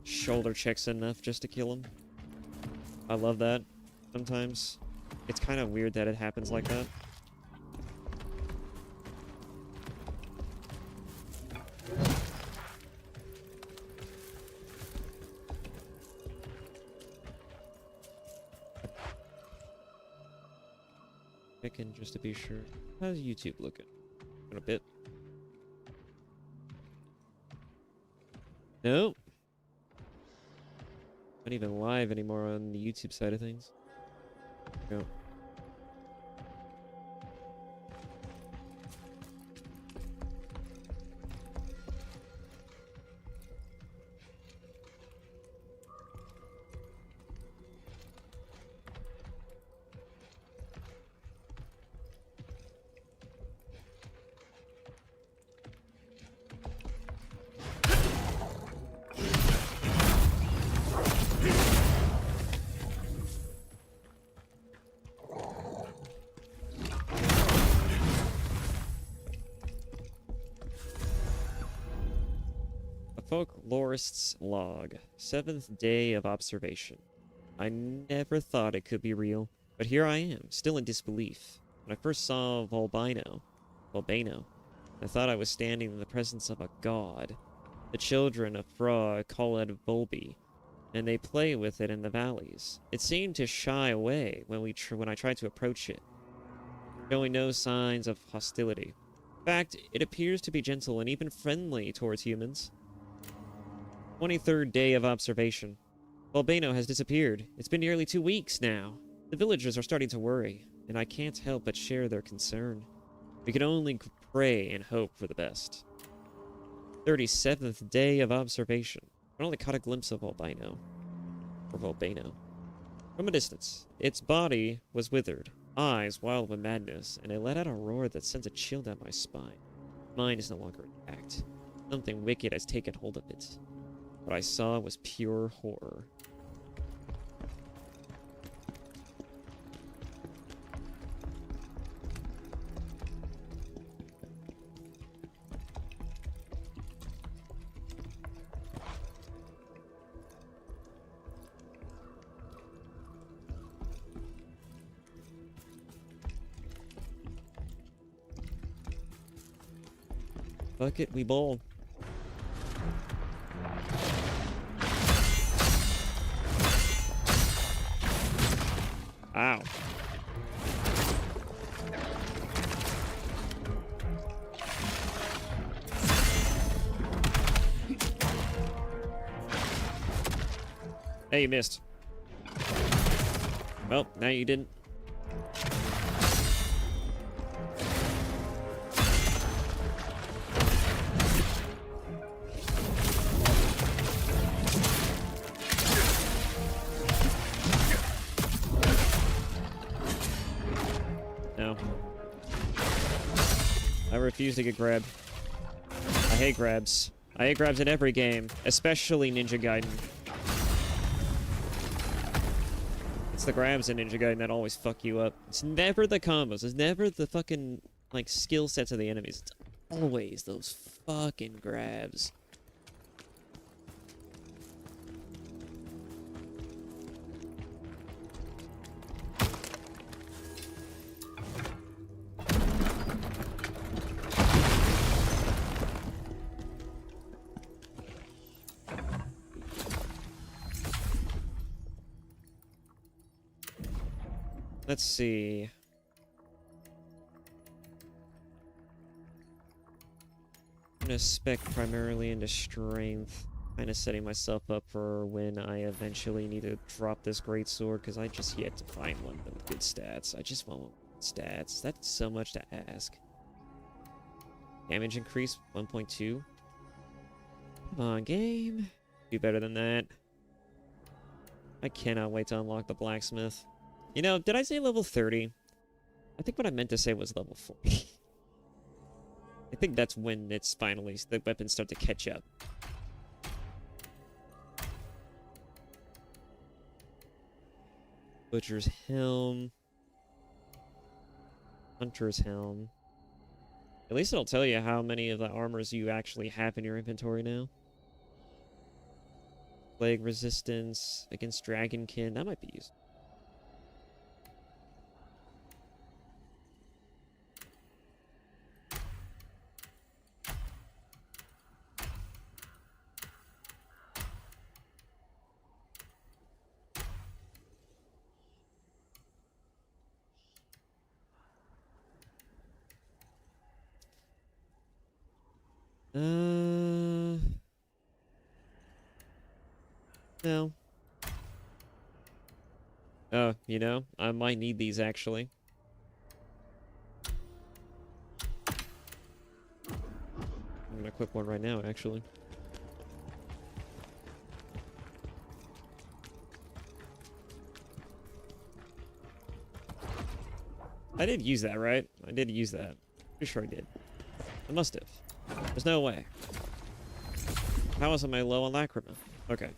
Shoulder checks enough just to kill him. I love that sometimes. It's kind of weird that it happens like that. Checking just to be sure. How's YouTube looking? In a bit. Nope. Not even live anymore on the YouTube side of things. Go. Folklorist's log. 7th day of observation. I never thought it could be real, but here I am, still in disbelief. When I first saw Volbino, I thought I was standing in the presence of a god. The children of Fra call it Volbi, and they play with it in the valleys. It seemed to shy away when I tried to approach it, showing no signs of hostility. In fact, it appears to be gentle and even friendly towards humans. 23rd day of observation. Volbino has disappeared. It's been nearly 2 weeks now. The villagers are starting to worry, and I can't help but share their concern. We can only pray and hope for the best. 37th day of observation. I only caught a glimpse of Volbino. From a distance. Its body was withered, eyes wild with madness, and it let out a roar that sent a chill down my spine. Mine is no longer intact. Something wicked has taken hold of it. What I saw was pure horror. Fuck it, we bowl. Ow. Hey, you missed. Well, now you didn't. No. I refuse to get grabbed. I hate grabs. I hate grabs in every game, especially Ninja Gaiden. It's the grabs in Ninja Gaiden that always fuck you up. It's never the combos. It's never the fucking, like, skill sets of the enemies. It's always those fucking grabs. Let's see. I'm gonna spec primarily into strength. Kind of setting myself up for when I eventually need to drop this greatsword, because I just yet to find one with good stats. I just want stats. That's so much to ask. Damage increase 1.2. Come on, game. Do better than that. I cannot wait to unlock the blacksmith. You know, did I say level 30? I think what I meant to say was level 40. I think that's when it's finally, the weapons start to catch up. Butcher's Helm. Hunter's Helm. At least it'll tell you how many of the armors you actually have in your inventory now. Plague resistance against Dragonkin. That might be useful. No. Oh, you know, I might need these actually. I'm gonna equip one right now, actually. I did use that, right? I did use that. Pretty sure I did. I must have. There's no way. How am I low on lacrima? Okay.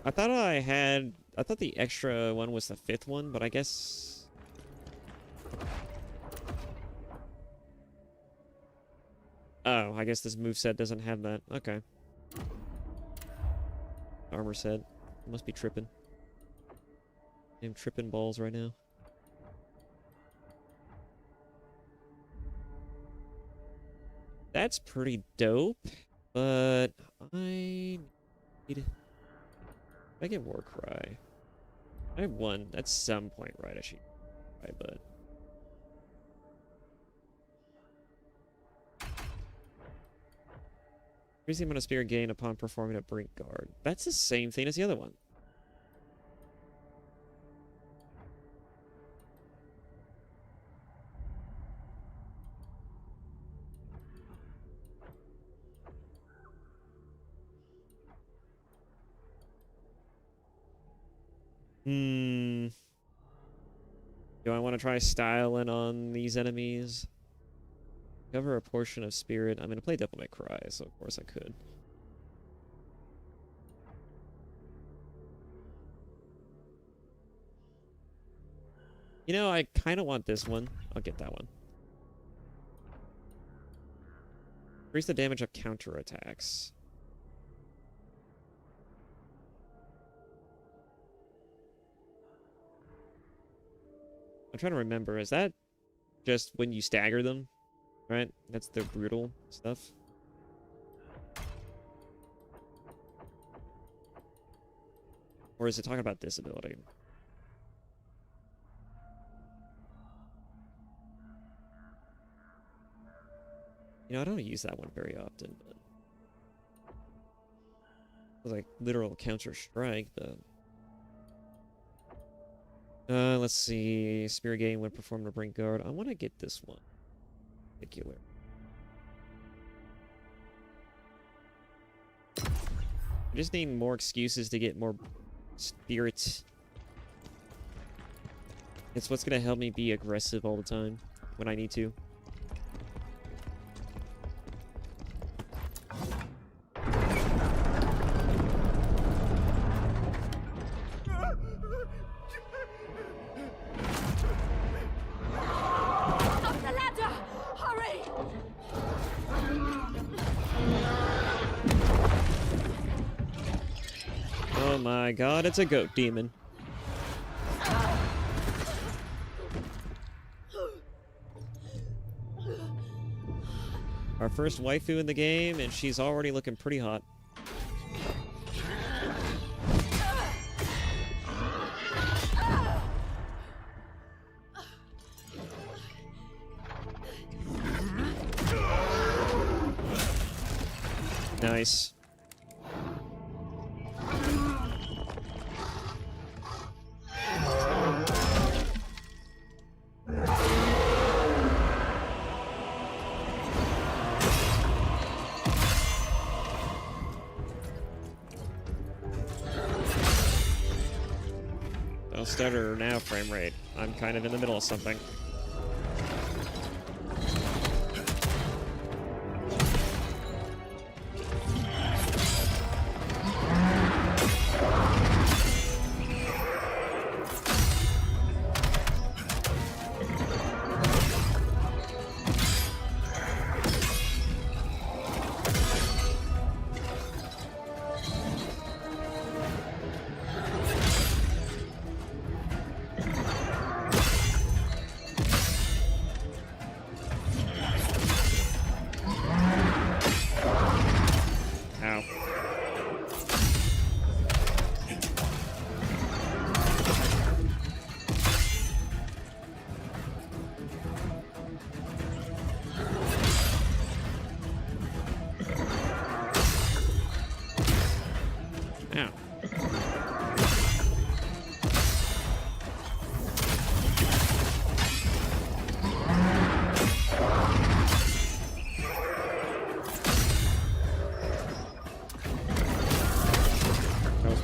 I thought the extra one was the 5th one, but I guess... Oh, I guess this moveset doesn't have that. Okay. Armor set. Must be tripping. I'm tripping balls right now. That's pretty dope, but I need... I get Warcry. I have one at some point, right? I should try, but... Increase the amount of spirit gain upon performing a Brink Guard. That's the same thing as the other one. Do I want to try styling on these enemies? Cover a portion of spirit. I'm going to play Devil May Cry, so of course I could. You know, I kind of want this one. I'll get that one. Increase the damage of counterattacks. I'm trying to remember. Is that just when you stagger them? Right? That's their brutal stuff. Or is it talking about this ability? You know, I don't use that one very often, but... It was like literal counter strike, but... Let's see. Spirit Gain when performed to bring guard. I want to get this one. Particular. I just need more excuses to get more spirits. It's what's gonna help me be aggressive all the time when I need to. Oh my god, it's a goat demon. Our first waifu in the game, and she's already looking pretty hot. Nice. Don't stutter now, frame rate. I'm kind of in the middle of something.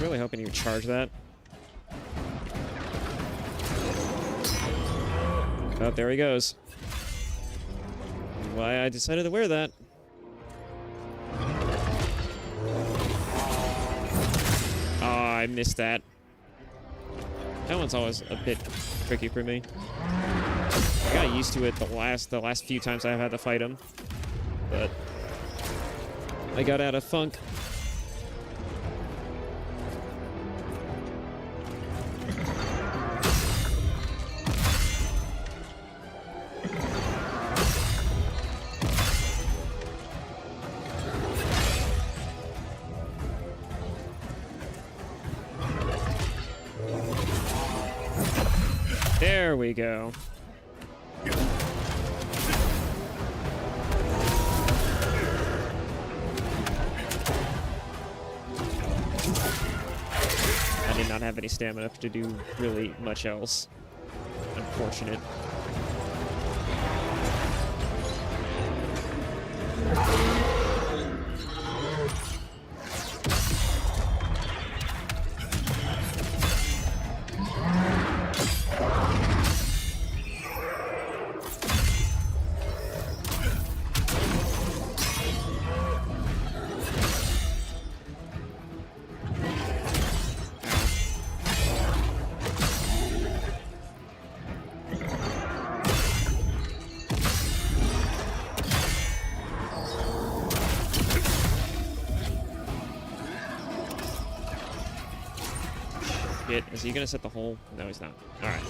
Really hoping you would charge that. Oh, there he goes. Why I decided to wear that. Oh, I missed that. That one's always a bit tricky for me. I got used to it the last few times I've had to fight him, but I got out of funk. There we go. I did not have any stamina to do really much else. Unfortunate. Is he gonna set the hole? No, he's not. Alright.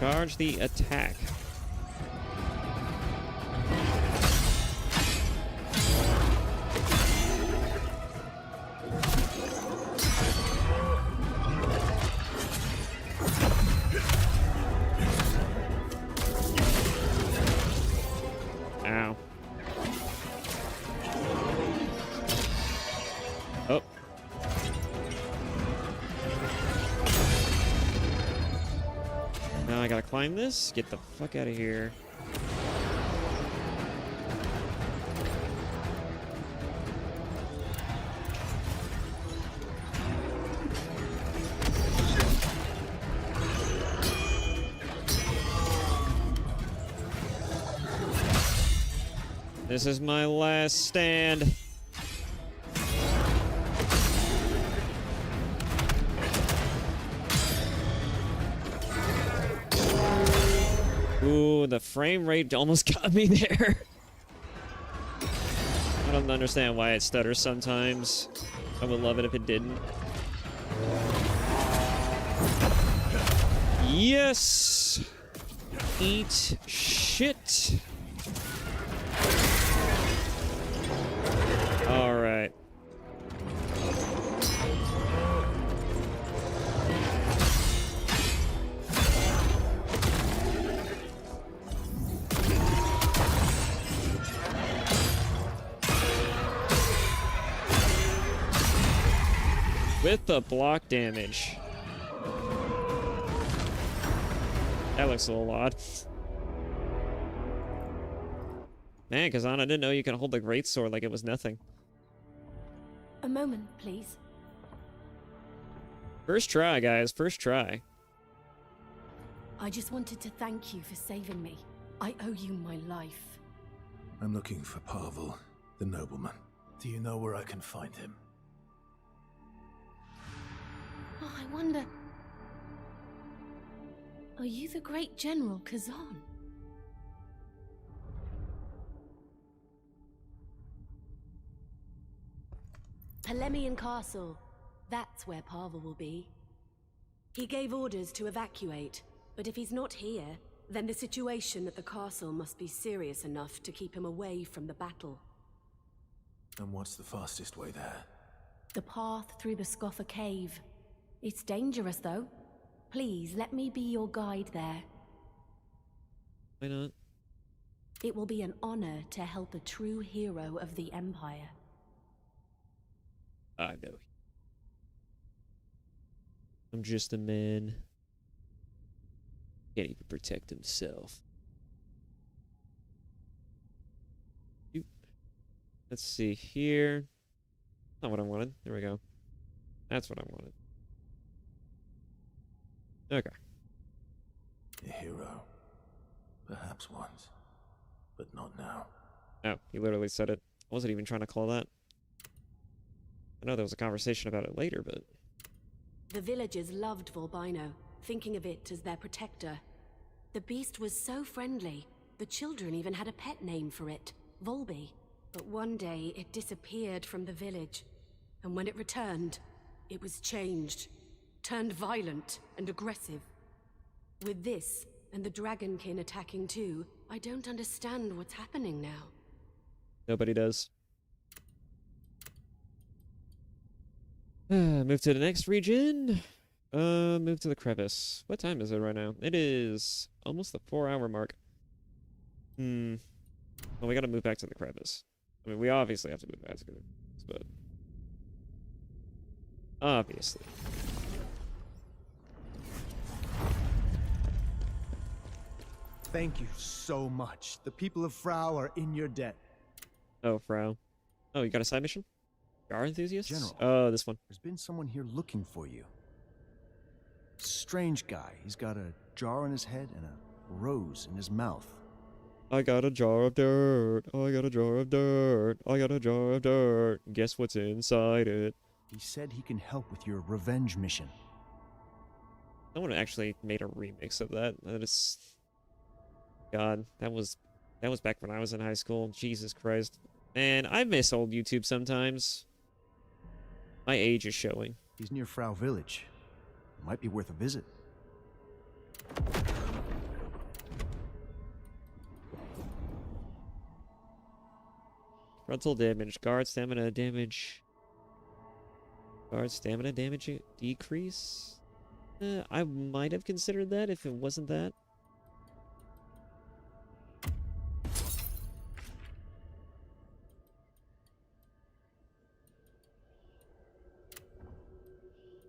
Charge the attack. Now I gotta climb this? Get the fuck out of here. This is my last stand. Ooh, the frame rate almost got me there. I don't understand why it stutters sometimes. I would love it if it didn't. Yes! Eat shit. All right. With the block damage. That looks a little odd. Man, Khazan, I didn't know you could hold the greatsword like it was nothing. A moment, please. First try, guys. First try. I just wanted to thank you for saving me. I owe you my life. I'm looking for Pavel, the nobleman. Do you know where I can find him? Oh, I wonder... Are you the great General Khazan? Palemian Castle. That's where Pavel will be. He gave orders to evacuate, but if he's not here, then the situation at the castle must be serious enough to keep him away from the battle. And what's the fastest way there? The path through the Scoffer Cave. It's dangerous, though. Please, let me be your guide there. Why not? It will be an honor to help a true hero of the Empire. I know. I'm just a man. Can't even protect himself. Let's see here. Not what I wanted. There we go. That's what I wanted. Okay. A hero. Perhaps once. But not now. Oh, he literally said it. I wasn't even trying to call that. I know there was a conversation about it later, but... The villagers loved Volbino, thinking of it as their protector. The beast was so friendly, the children even had a pet name for it, Volby. But one day, it disappeared from the village. And when it returned, it was changed. Turned violent and aggressive. With this, and the Dragonkin attacking too, I don't understand what's happening now. Nobody does. Move to the next region. Move to the crevice. What time is it right now? It is almost the 4-hour mark. Well, we gotta move back to the crevice. I mean, we obviously have to move back to the crevice, but... obviously. Thank you so much. The people of Frau are in your debt. Oh, Frau. Oh, you got a side mission? Jar enthusiasts? General. Oh, this one. There's been someone here looking for you. Strange guy. He's got a jar on his head and a rose in his mouth. I got a jar of dirt. I got a jar of dirt. I got a jar of dirt. Guess what's inside it? He said he can help with your revenge mission. Someone actually made a remix of that. That is... God, that was back when I was in high school. Jesus Christ. Man, I miss old YouTube sometimes. My age is showing. He's near Frau Village. Might be worth a visit. Frontal damage. Guard stamina damage. Guard stamina damage decrease? I might have considered that if it wasn't that.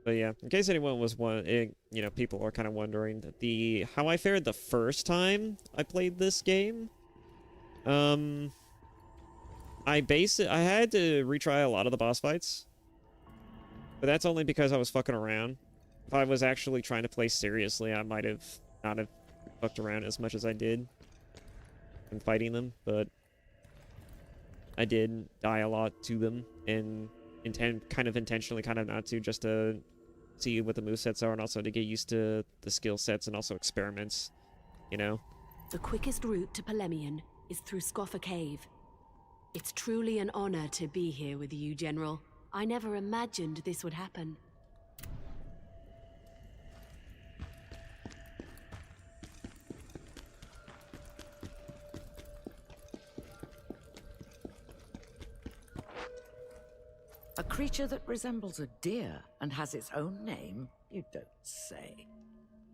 But yeah, in case anyone was people are kind of wondering how I fared the first time I played this game. I had to retry a lot of the boss fights, but that's only because I was fucking around. If I was actually trying to play seriously, I might have not have fucked around as much as I did in fighting them, but I did die a lot to them and kind of intentionally, kind of not to, just to see what the movesets are and also to get used to the skill sets and also experiments, you know? The quickest route to Polemian is through Scoffer Cave. It's truly an honor to be here with you, General. I never imagined this would happen. A creature that resembles a deer and has its own name? You don't say.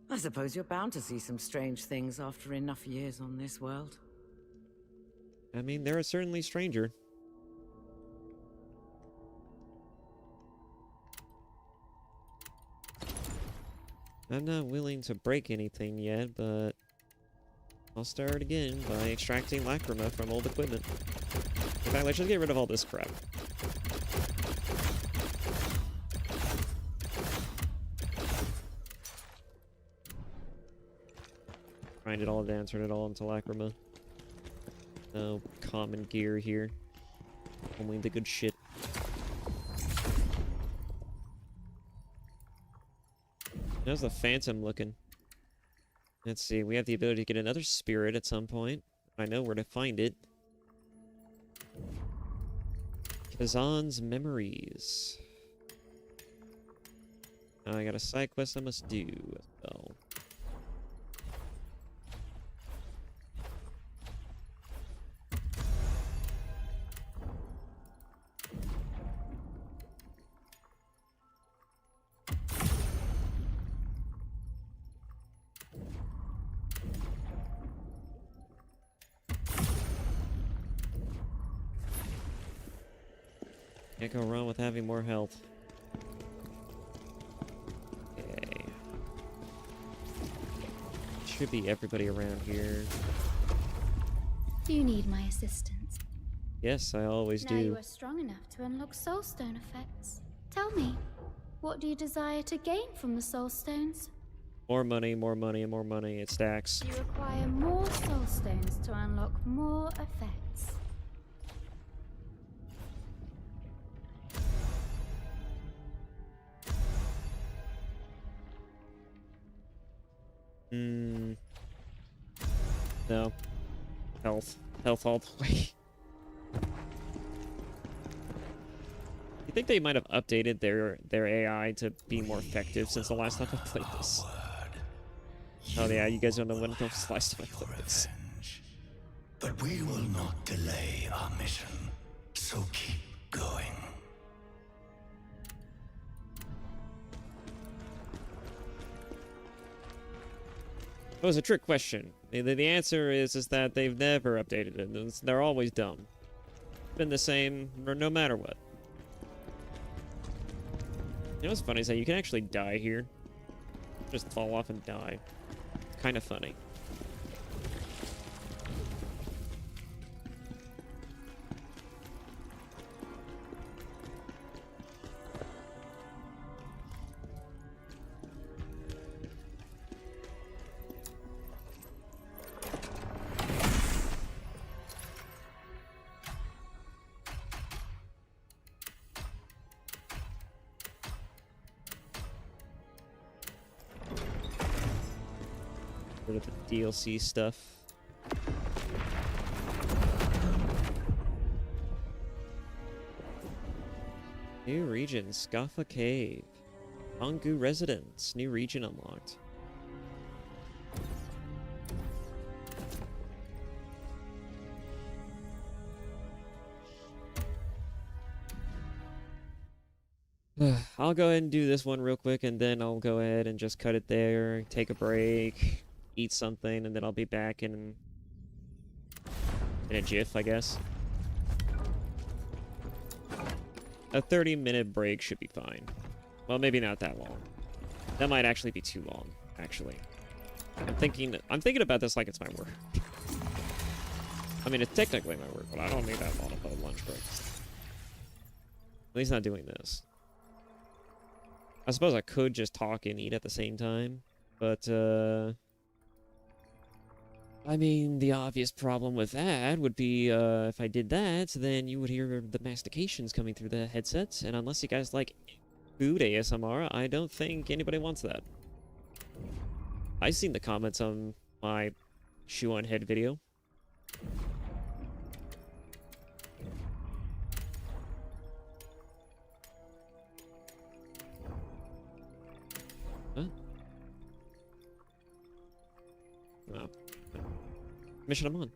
I suppose you're bound to see some strange things after enough years on this world. I mean, they're certainly stranger. I'm not willing to break anything yet, but I'll start again by extracting Lacrima from old equipment. In fact, let's just get rid of all this crap. Grind it all down, turn it all into Lacrima. No common gear here. Only the good shit. How's the Phantom looking? Let's see, we have the ability to get another spirit at some point. I know where to find it. Khazan's Memories. Now I got a side quest I must do as well. Can't go wrong with having more health. Okay. Should be everybody around here. Do you need my assistance? Yes, I always Now do. you are strong enough to unlock soulstone effects. Tell me, what do you desire to gain from the soulstones? More money, more money, and more money. It stacks. You require more soulstones to unlock more effects. No. Health. Health all the way. You think they might have updated their AI to be more effective since the last time I played this? Oh yeah, you guys don't know when the last time I played this. But we will not delay our mission, so keep going. It was a trick question. The answer is that they've never updated it. They're always dumb. Been the same no matter what. You know what's funny is that you can actually die here. Just fall off and die. Kind of funny. Rid of the DLC stuff. New region, Scaffa Cave. Angu residents, new region unlocked. I'll go ahead and do this one real quick, and then I'll go ahead and just cut it there, take a break, eat something, and then I'll be back in a jiff, I guess. A 30-minute break should be fine. Well, maybe not that long. That might actually be too long, actually. I'm thinking about this like it's my work. I mean, it's technically my work, but I don't need that long of a lunch break. At least not doing this. I suppose I could just talk and eat at the same time, but, I mean, the obvious problem with that would be, if I did that, then you would hear the mastications coming through the headsets, and unless you guys like food ASMR, I don't think anybody wants that. I've seen the comments on my Shoe on Head video. Huh? Oh. Mission I'm on.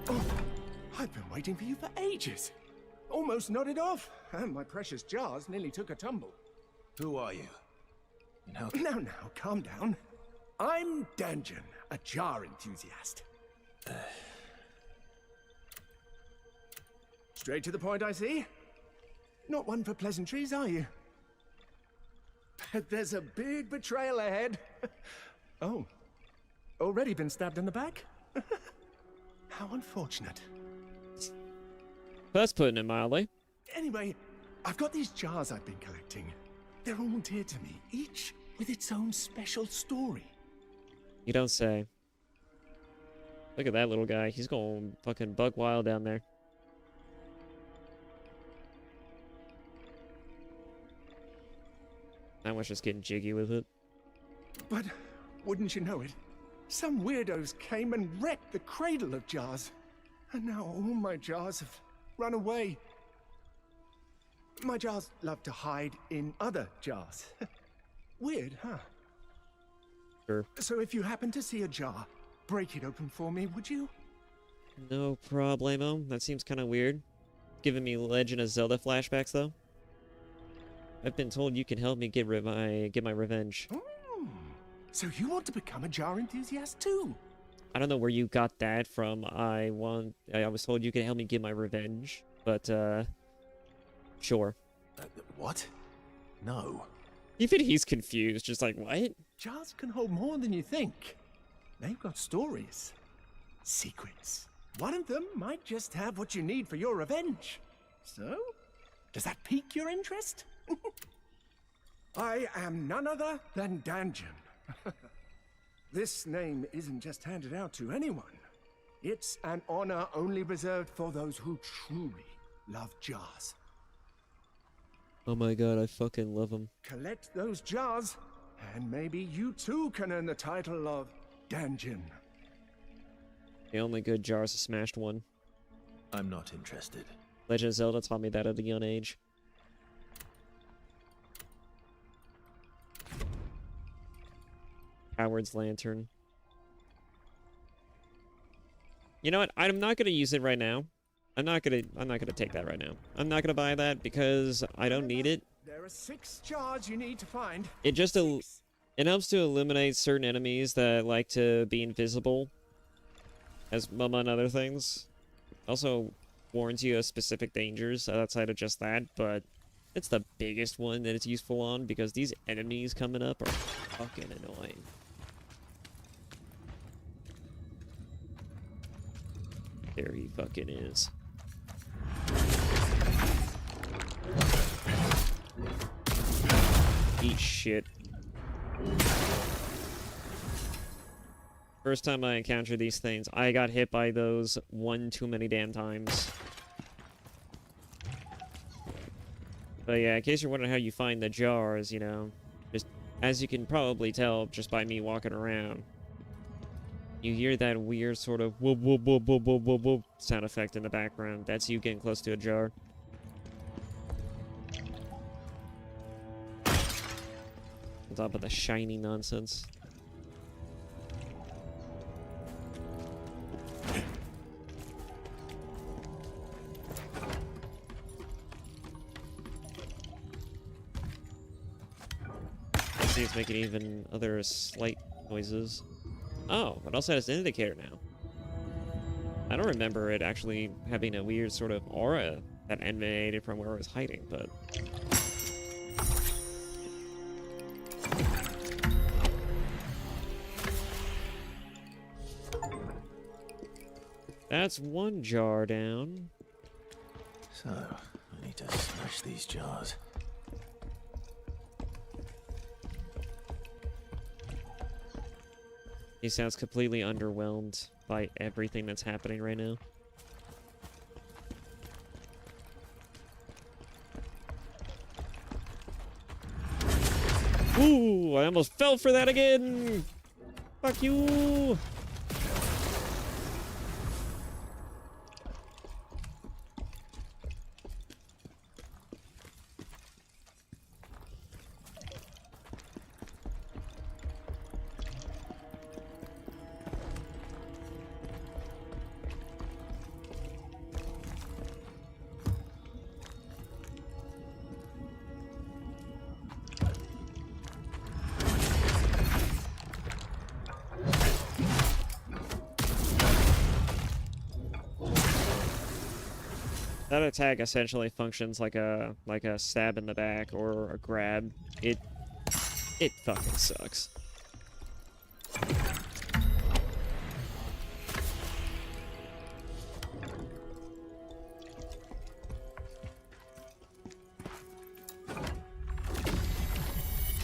Oh, I've been waiting for you for ages. Almost nodded off, and my precious jars nearly took a tumble. Who are you? And how... Now, calm down. I'm Danjan, a jar enthusiast. Straight to the point, I see. Not one for pleasantries, are you? There's a big betrayal ahead. Oh, already been stabbed in the back? How unfortunate. That's putting it mildly. Anyway, I've got these jars I've been collecting. They're all dear to me, each with its own special story. You don't say. Look at that little guy. He's going fucking bug wild down there. That one's just getting jiggy with it. But, wouldn't you know it, some weirdos came and wrecked the cradle of jars. And now all my jars have run away. My jars love to hide in other jars. Weird, huh? Sure. So if you happen to see a jar, break it open for me, would you? No problemo. That seems kind of weird. Giving me Legend of Zelda flashbacks, though. I've been told you can help me get my revenge. So you want to become a jar enthusiast too? I don't know where you got that from. I was told you could help me get my revenge, but sure. What? No. Even he's confused, just like, what? Jars can hold more than you think. They've got stories, secrets. One of them might just have what you need for your revenge. So, does that pique your interest? I am none other than Danjan. This name isn't just handed out to anyone. It's an honor only reserved for those who truly love jars. Oh my god, I fucking love him. Collect those jars, and maybe you too can earn the title of Danjan. The only good jar is a smashed one. I'm not interested. Legend of Zelda taught me that at a young age. Howard's Lantern. You know what? I'm not gonna use it right now. I'm not gonna take that right now. I'm not gonna buy that because I don't need it. There are 6 jars you need to find. It just it helps to eliminate certain enemies that like to be invisible, as among other things. Also warns you of specific dangers outside of just that, but it's the biggest one that it's useful on because these enemies coming up are fucking annoying. There he fucking is. Eat shit. First time I encountered these things, I got hit by those one too many damn times. But yeah, in case you're wondering how you find the jars, you know, just as you can probably tell just by me walking around, you hear that weird sort of whoop whoop whoop whoop whoop whoop whoop sound effect in the background. That's you getting close to a jar. On top of the shiny nonsense. It's making even other slight noises. Oh, it also has an indicator now. I don't remember it actually having a weird sort of aura that emanated from where I was hiding, but... That's one jar down. So, I need to smash these jars. He sounds completely underwhelmed by everything that's happening right now. Ooh, I almost fell for that again! Fuck you! That attack essentially functions like a stab in the back or a grab. It fucking sucks.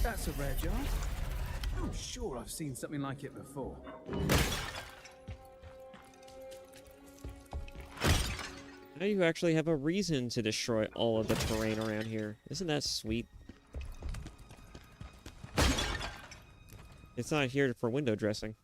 That's a rare jar. I'm sure I've seen something like it before. Now you actually have a reason to destroy all of the terrain around here. Isn't that sweet? It's not here for window dressing.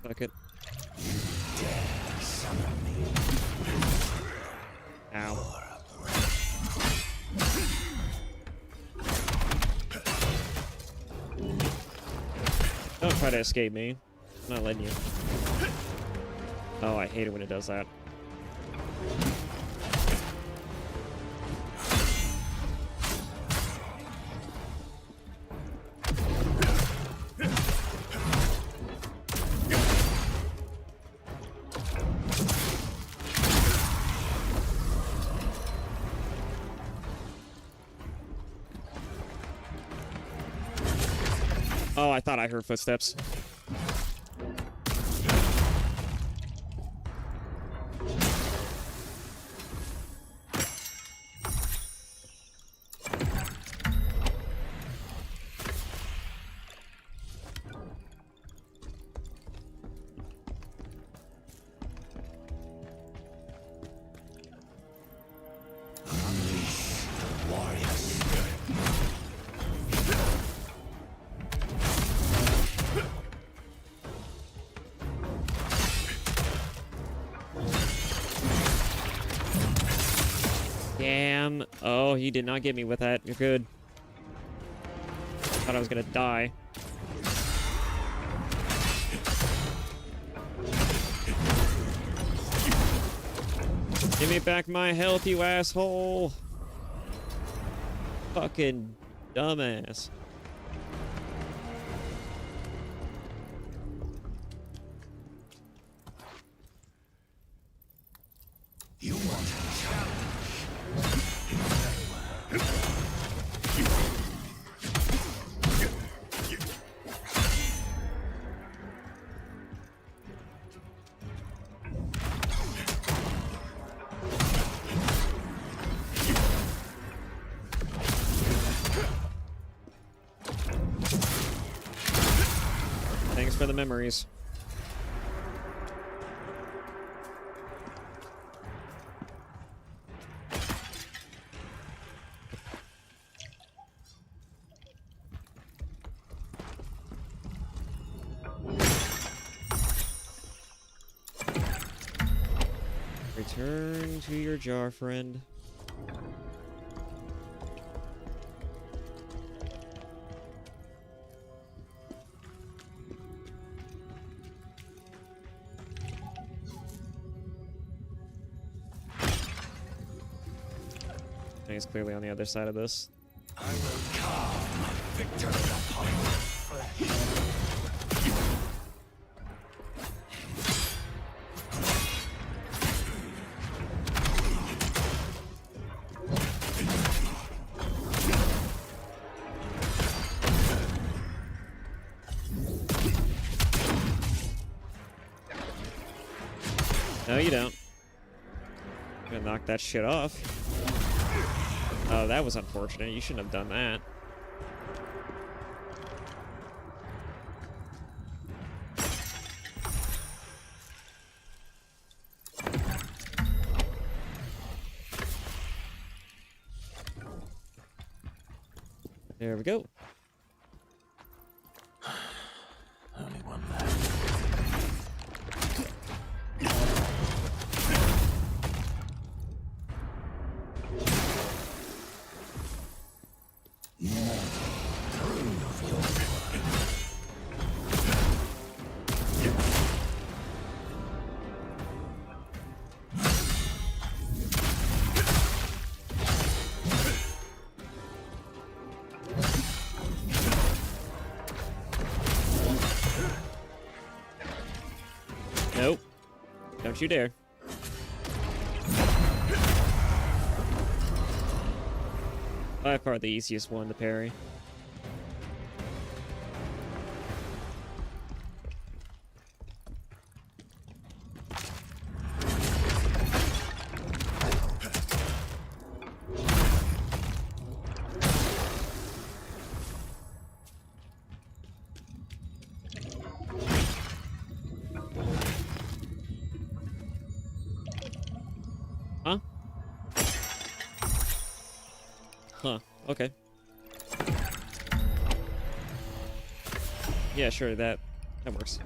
Fuck it. Ow. Don't try to escape me. I'm not letting you. Oh, I hate it when it does that. Oh, I thought I heard footsteps. Damn. Oh, he did not get me with that. You're good. Thought I was gonna die. Give me back my health, you asshole. Fucking dumbass. You want a challenge? for the memories. Return to your jar, friend. I think it's clearly on the other side of this. I will carve my victory upon your flesh. No, you don't. I'm gonna knock that shit off. Oh, that was unfortunate. You shouldn't have done that. There we go. Only one left. Nope. Don't you dare. By far the easiest one to parry. Huh? Huh. Okay. Yeah, sure, that works.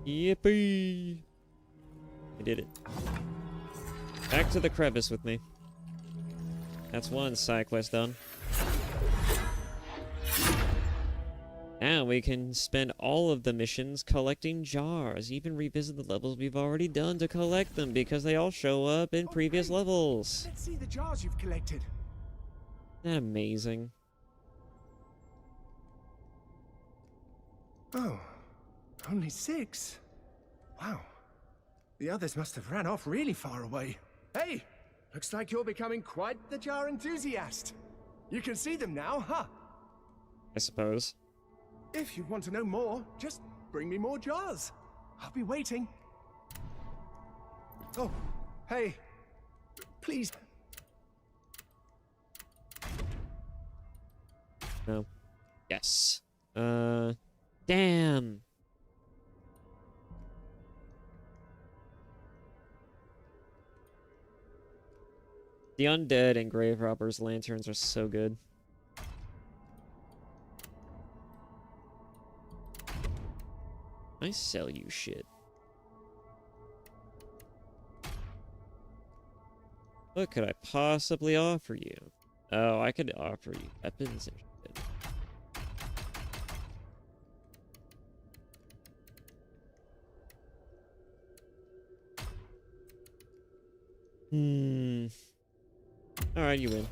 Yippee! I did it. Back to the crevice with me. That's one side quest done. Now we can spend all of the missions collecting jars, even revisit the levels we've already done to collect them because they all show up in previous levels. Let's see the jars you've collected. Isn't that amazing? Oh, only 6. Wow. The others must have ran off really far away. Hey, looks like you're becoming quite the jar enthusiast. You can see them now, huh? I suppose. If you want to know more, just bring me more jars. I'll be waiting. Oh, hey. Please. No. Yes. Damn. The undead and grave robbers lanterns are so good. I sell you shit. What could I possibly offer you? Oh, I could offer you weapons and shit. Alright, you win.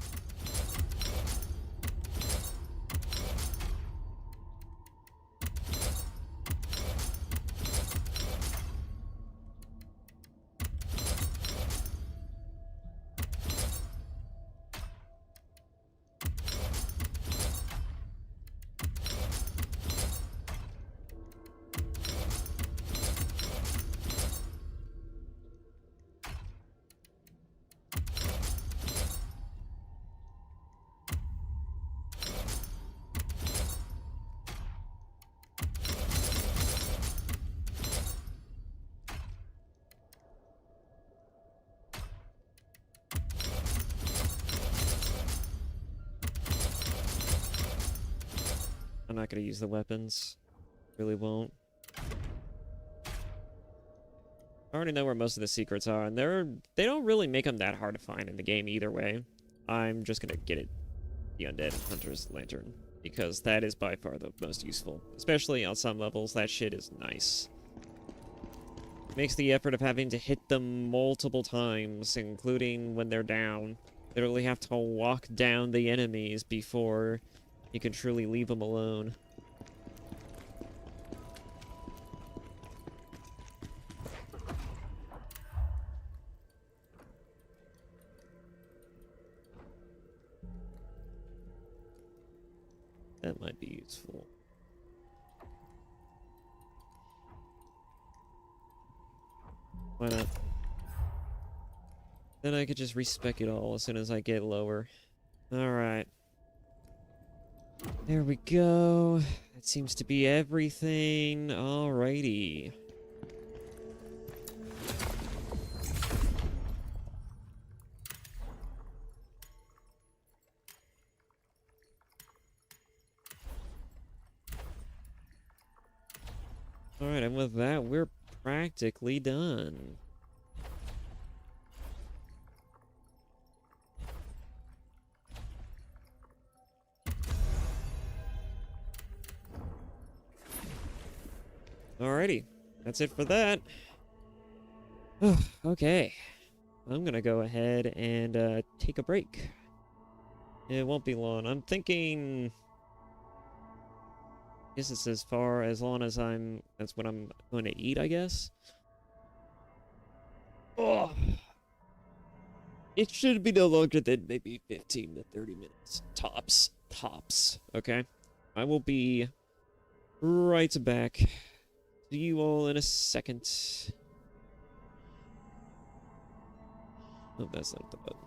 I'm not gonna use the weapons. Really won't. I already know where most of the secrets are, and they don't really make them that hard to find in the game either way. I'm just gonna get it, the Undead Hunter's Lantern, because that is by far the most useful. Especially on some levels, that shit is nice. Makes the effort of having to hit them multiple times, including when they're down. Literally have to walk down the enemies before you can truly leave them alone. That might be useful. Why not? Then I could just respec it all as soon as I get lower. Alright. There we go. That seems to be everything. Alrighty. Alright, and with that, we're practically done. Alrighty, that's it for that. Okay, I'm gonna go ahead and take a break. It won't be long. I'm thinking... I guess it's as far as long as that's what I'm going to eat, I guess. Oh. It should be no longer than maybe 15 to 30 minutes. Tops. Tops. Okay? I will be right back. See you all in a second. Oh, that's not the button.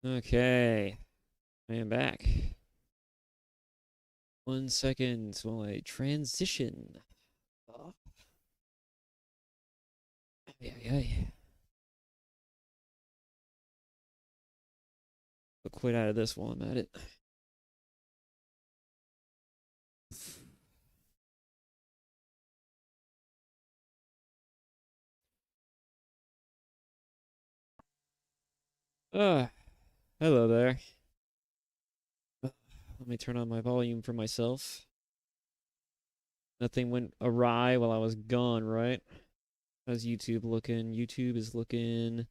Okay. I am back. 1 second while I transition. Oh. I'll quit out of this while I'm at it. Hello there. Let me turn on my volume for myself. Nothing went awry while I was gone, right? How's YouTube looking? YouTube is looking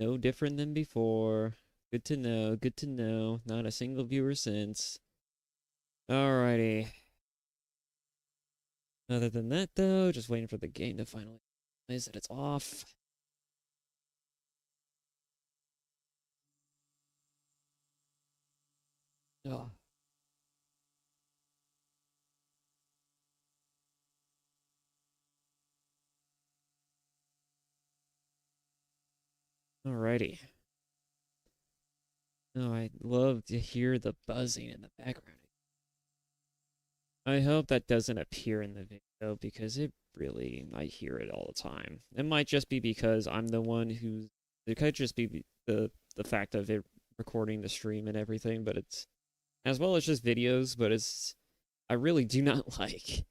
no different than before. Good to know, good to know. Not a single viewer since. Alrighty. Other than that, though, just waiting for the game to finally realize that it's off. Oh. Alrighty. Oh, I love to hear the buzzing in the background. I hope that doesn't appear in the video because I hear it all the time. It might just be because I'm the one who's, it could just be the fact of it recording the stream and everything, but it's, as well as just videos, but it's, I really do not like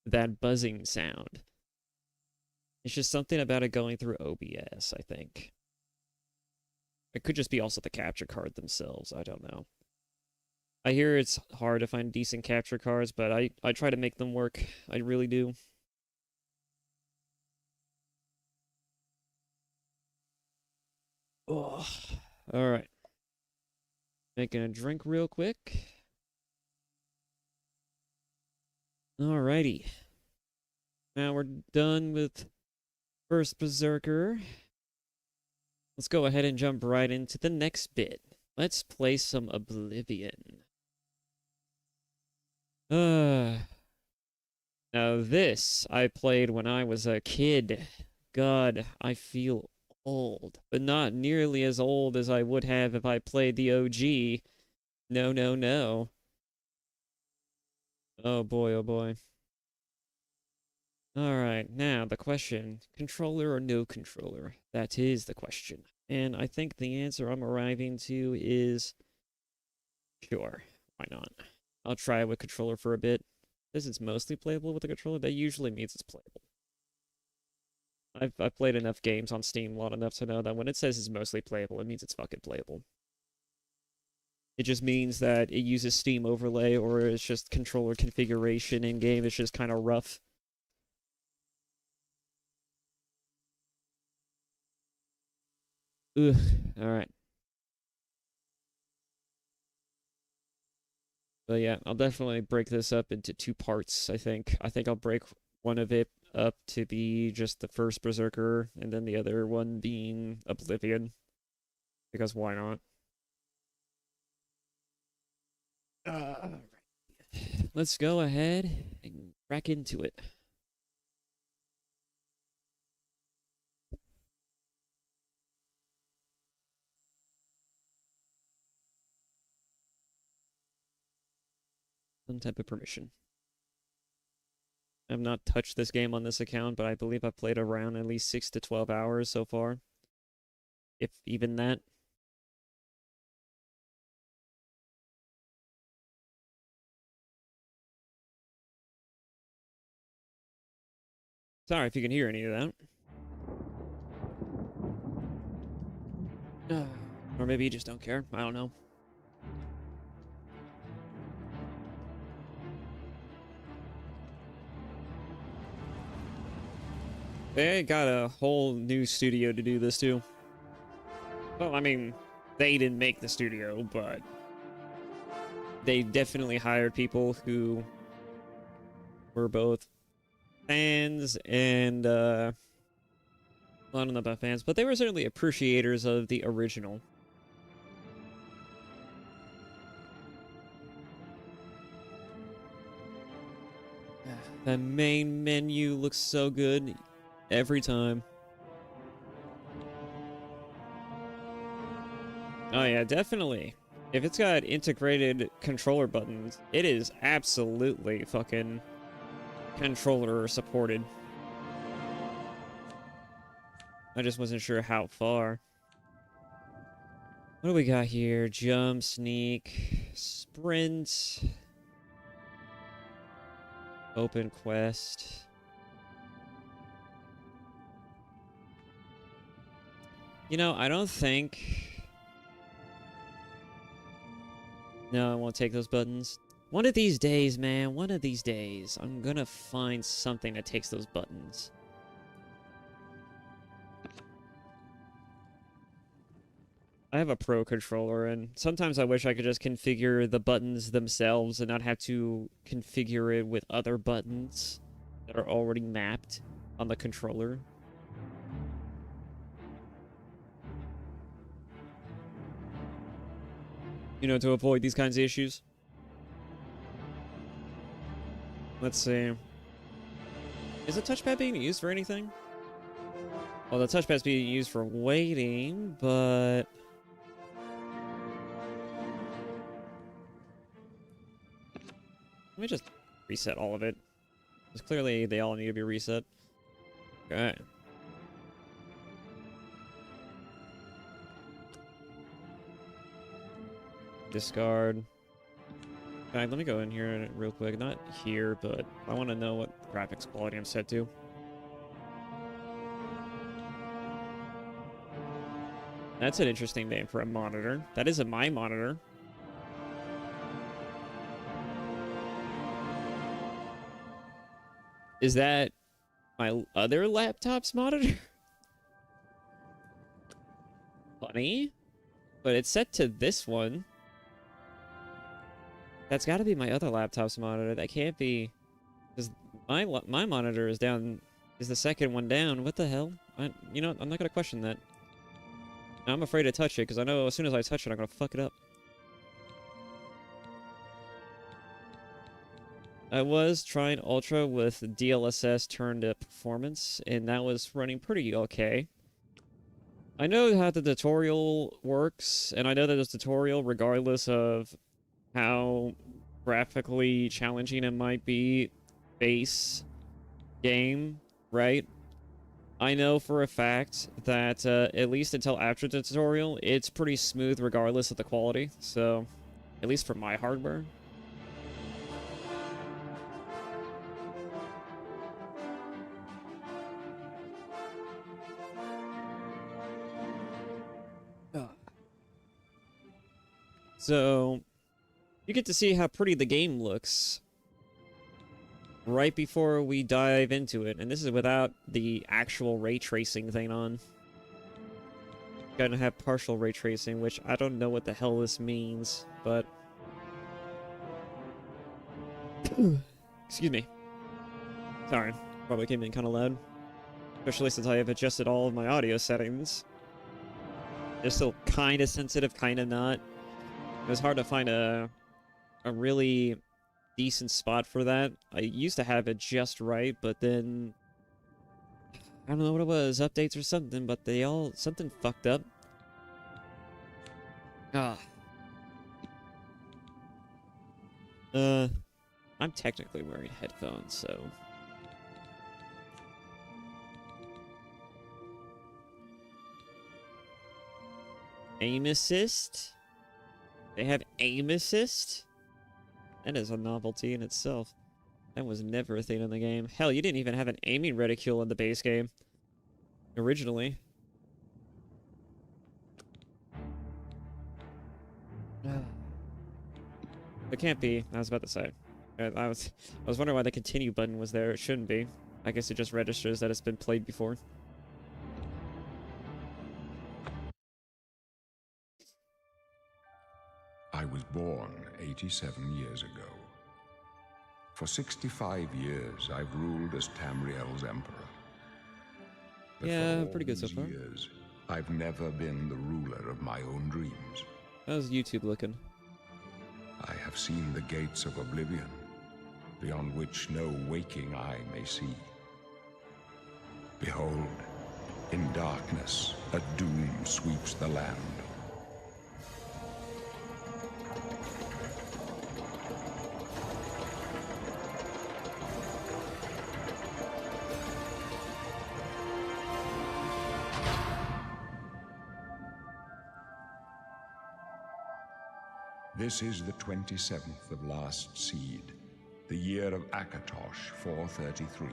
that buzzing sound. It's just something about it going through OBS, I think. It could just be also the capture card themselves, I don't know. I hear it's hard to find decent capture cards, but I try to make them work. I really do. Oh, alright. Making a drink real quick. Alrighty. Now we're done with First Berserker. Let's go ahead and jump right into the next bit. Let's play some Oblivion. Now this I played when I was a kid. God, I feel old, but not nearly as old as I would have if I played the OG. No, no, no. Oh boy, oh boy. Alright, now the question, controller or no controller? That is the question. And I think the answer I'm arriving to is sure, why not? I'll try it with controller for a bit. This is mostly playable with a controller. That usually means it's playable. I've played enough games on Steam long enough to know that when it says it's mostly playable, it means it's fucking playable. It just means that it uses Steam overlay or it's just controller configuration in game. It's just kind of rough. Ugh. Alright. But yeah, I'll definitely break this up into 2 parts, I think. I think I'll break one of it up to be just the first Berserker, and then the other one being Oblivion. Because why not? Right. Let's go ahead and crack into it. Some type of permission. I've not touched this game on this account, but I believe I've played around at least 6 to 12 hours so far. If even that. Sorry if you can hear any of that. Or maybe you just don't care. I don't know. They got a whole new studio to do this too. Well, I mean, they didn't make the studio, but they definitely hired people who were both fans and, well, I don't know about fans, but they were certainly appreciators of the original. The main menu looks so good every time. Oh yeah, definitely. If it's got integrated controller buttons, it is absolutely fucking controller supported. I just wasn't sure how far. What do we got here? Jump, sneak, sprint, open quest. You know, I don't think... No, I won't take those buttons. One of these days, man, one of these days, I'm gonna find something that takes those buttons. I have a Pro controller, and sometimes I wish I could just configure the buttons themselves and not have to configure it with other buttons that are already mapped on the controller. You know, to avoid these kinds of issues. Let's see. Is the touchpad being used for anything? Well, the touchpad's being used for waiting, but... Let me just reset all of it. Because clearly they all need to be reset. Okay. Discard. Okay, let me go in here real quick. Not here, but I want to know what graphics quality I'm set to. That's an interesting name for a monitor. That isn't my monitor. Is that my other laptop's monitor? Funny. But it's set to this one. That's got to be my other laptop's monitor. That can't be... Because my monitor is down... Is the second one down. What the hell? You know, I'm not going to question that. I'm afraid to touch it, because I know as soon as I touch it, I'm going to fuck it up. I was trying Ultra with DLSS turned to performance, and that was running pretty okay. I know how the tutorial works, and I know that this tutorial, regardless of how graphically challenging it might be, base game, right? I know for a fact that at least until after the tutorial, it's pretty smooth regardless of the quality, so at least for my hardware. So, you get to see how pretty the game looks right before we dive into it. And this is without the actual ray tracing thing on. Gonna have partial ray tracing, which I don't know what the hell this means, but... Excuse me. Sorry, probably came in kind of loud. Especially since I have adjusted all of my audio settings. They're still kind of sensitive, kind of not. It was hard to find a really decent spot for that. I used to have it just right, but then... I don't know what it was, updates or something, but they all... something fucked up. Ah. I'm technically wearing headphones, so... Aim assist? They have aim assist? That is a novelty in itself. That was never a thing in the game. Hell, you didn't even have an aiming reticule in the base game. Originally. It can't be. I was about to say. I was wondering why the continue button was there. It shouldn't be. I guess it just registers that it's been played before. I was born 87 years ago. For 65 years, I've ruled as Tamriel's emperor. But yeah, for pretty good so far. Years, I've never been the ruler of my own dreams. How's YouTube looking? I have seen the gates of Oblivion, beyond which no waking eye may see. Behold, in darkness, a doom sweeps the land. This is the 27th of Last Seed, the year of Akatosh 433.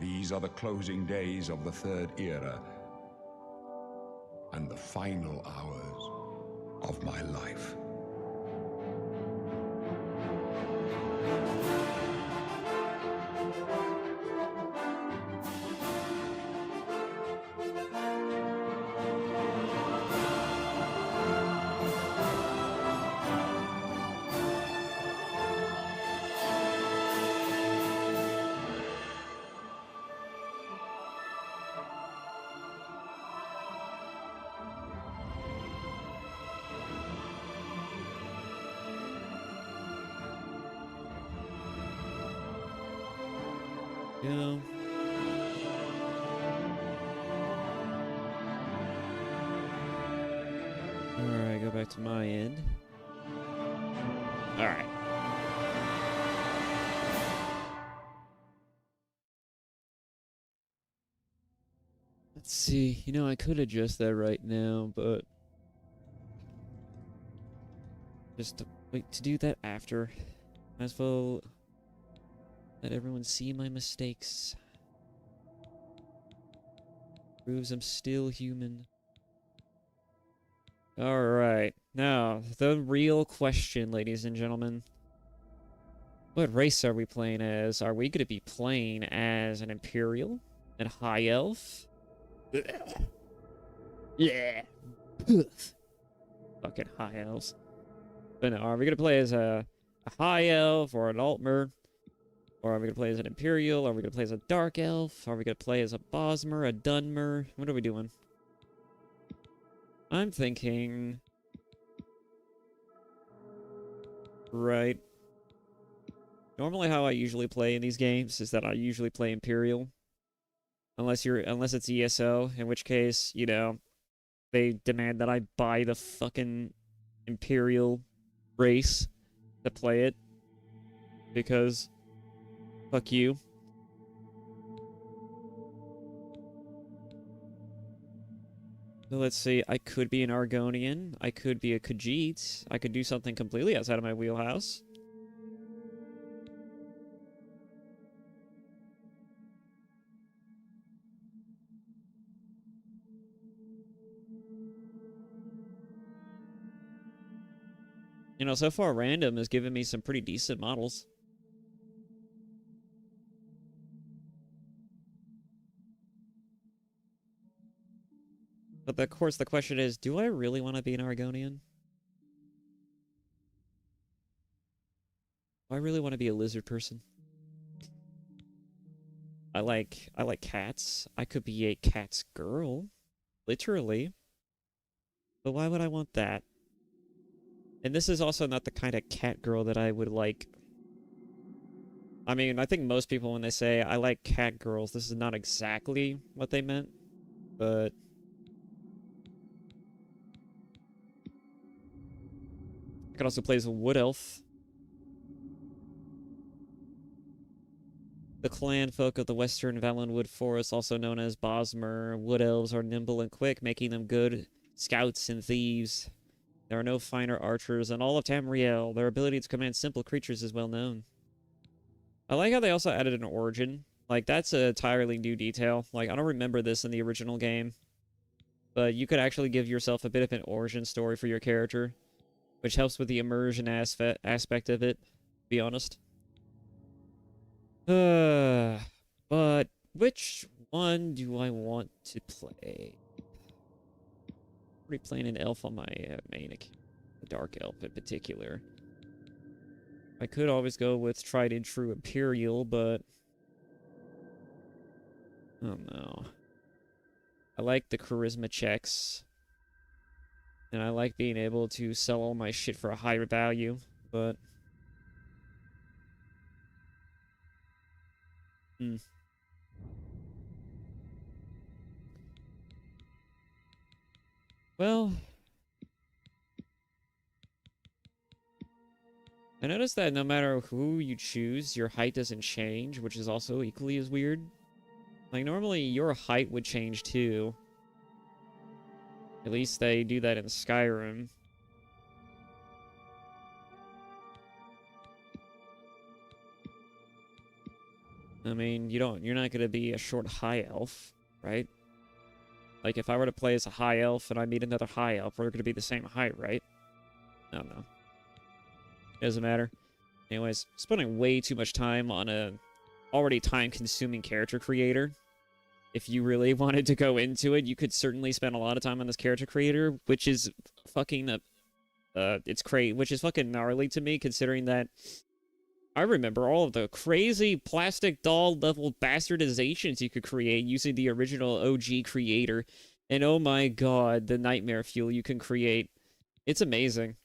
These are the closing days of the Third Era and the final hours of my life. Yeah. Alright, go back to my end. Alright. Let's see. You know, I could adjust that right now, but just wait to do that after. Might as well let everyone see my mistakes. Proves I'm still human. Alright. Now, the real question, ladies and gentlemen. What race are we playing as? Are we going to be playing as an Imperial? An High Elf? Yeah. Fucking High Elves. But no, are we going to play as a High Elf or an Altmer? Or are we going to play as an Imperial? Are we going to play as a Dark Elf? Are we going to play as a Bosmer, a Dunmer? What are we doing? I'm thinking... Right. Normally how I usually play in these games is that I usually play Imperial. Unless it's ESO, in which case, you know, they demand that I buy the fucking Imperial race to play it. Because... Fuck you. So let's see, I could be an Argonian, I could be a Khajiit, I could do something completely outside of my wheelhouse. You know, so far random has given me some pretty decent models. But of course the question is, do I really want to be an Argonian? Do I really want to be a lizard person? I like cats. I could be a cat's girl. Literally. But why would I want that? And this is also not the kind of cat girl that I would like. I mean, I think most people when they say, I like cat girls, this is not exactly what they meant. But... I could also play as a wood elf. The clan folk of the western Valenwood Forest, also known as Bosmer, wood elves are nimble and quick, making them good scouts and thieves. There are no finer archers in all of Tamriel. Their ability to command simple creatures is well known. I like how they also added an origin. Like, that's an entirely new detail. Like, I don't remember this in the original game. But you could actually give yourself a bit of an origin story for your character, which helps with the immersion aspect of it, to be honest. But which one do I want to play? I'm already playing an elf on my main account, a dark elf in particular. I could always go with tried and true Imperial, but I don't know. I like the charisma checks, and I like being able to sell all my shit for a higher value, but well, I noticed that no matter who you choose, your height doesn't change, which is also equally as weird. Like, normally your height would change too. At least they do that in Skyrim. I mean, you're not gonna be a short high elf, right? Like, if I were to play as a high elf and I meet another high elf, we're gonna be the same height, right? No. Doesn't matter. Anyways, spending way too much time on a already time-consuming character creator. If you really wanted to go into it, you could certainly spend a lot of time on this character creator, which is fucking which is fucking gnarly to me, considering that I remember all of the crazy plastic doll level bastardizations you could create using the original OG creator. And oh my god, the nightmare fuel you can create. It's amazing.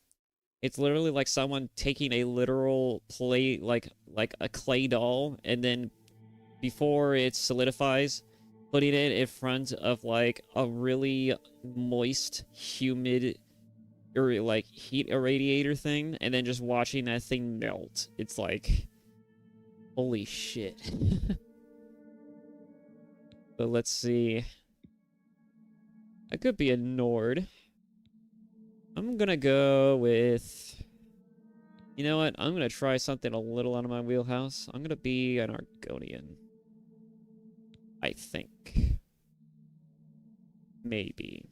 It's literally like someone taking a literal play, like a clay doll, and then before it solidifies, putting it in front of like a really moist, humid, or like heat irradiator thing, and then just watching that thing melt. It's like, holy shit. So let's see. I could be a Nord. I'm gonna go with... You know what? I'm gonna try something a little out of my wheelhouse. I'm gonna be an Argonian. I think. Maybe.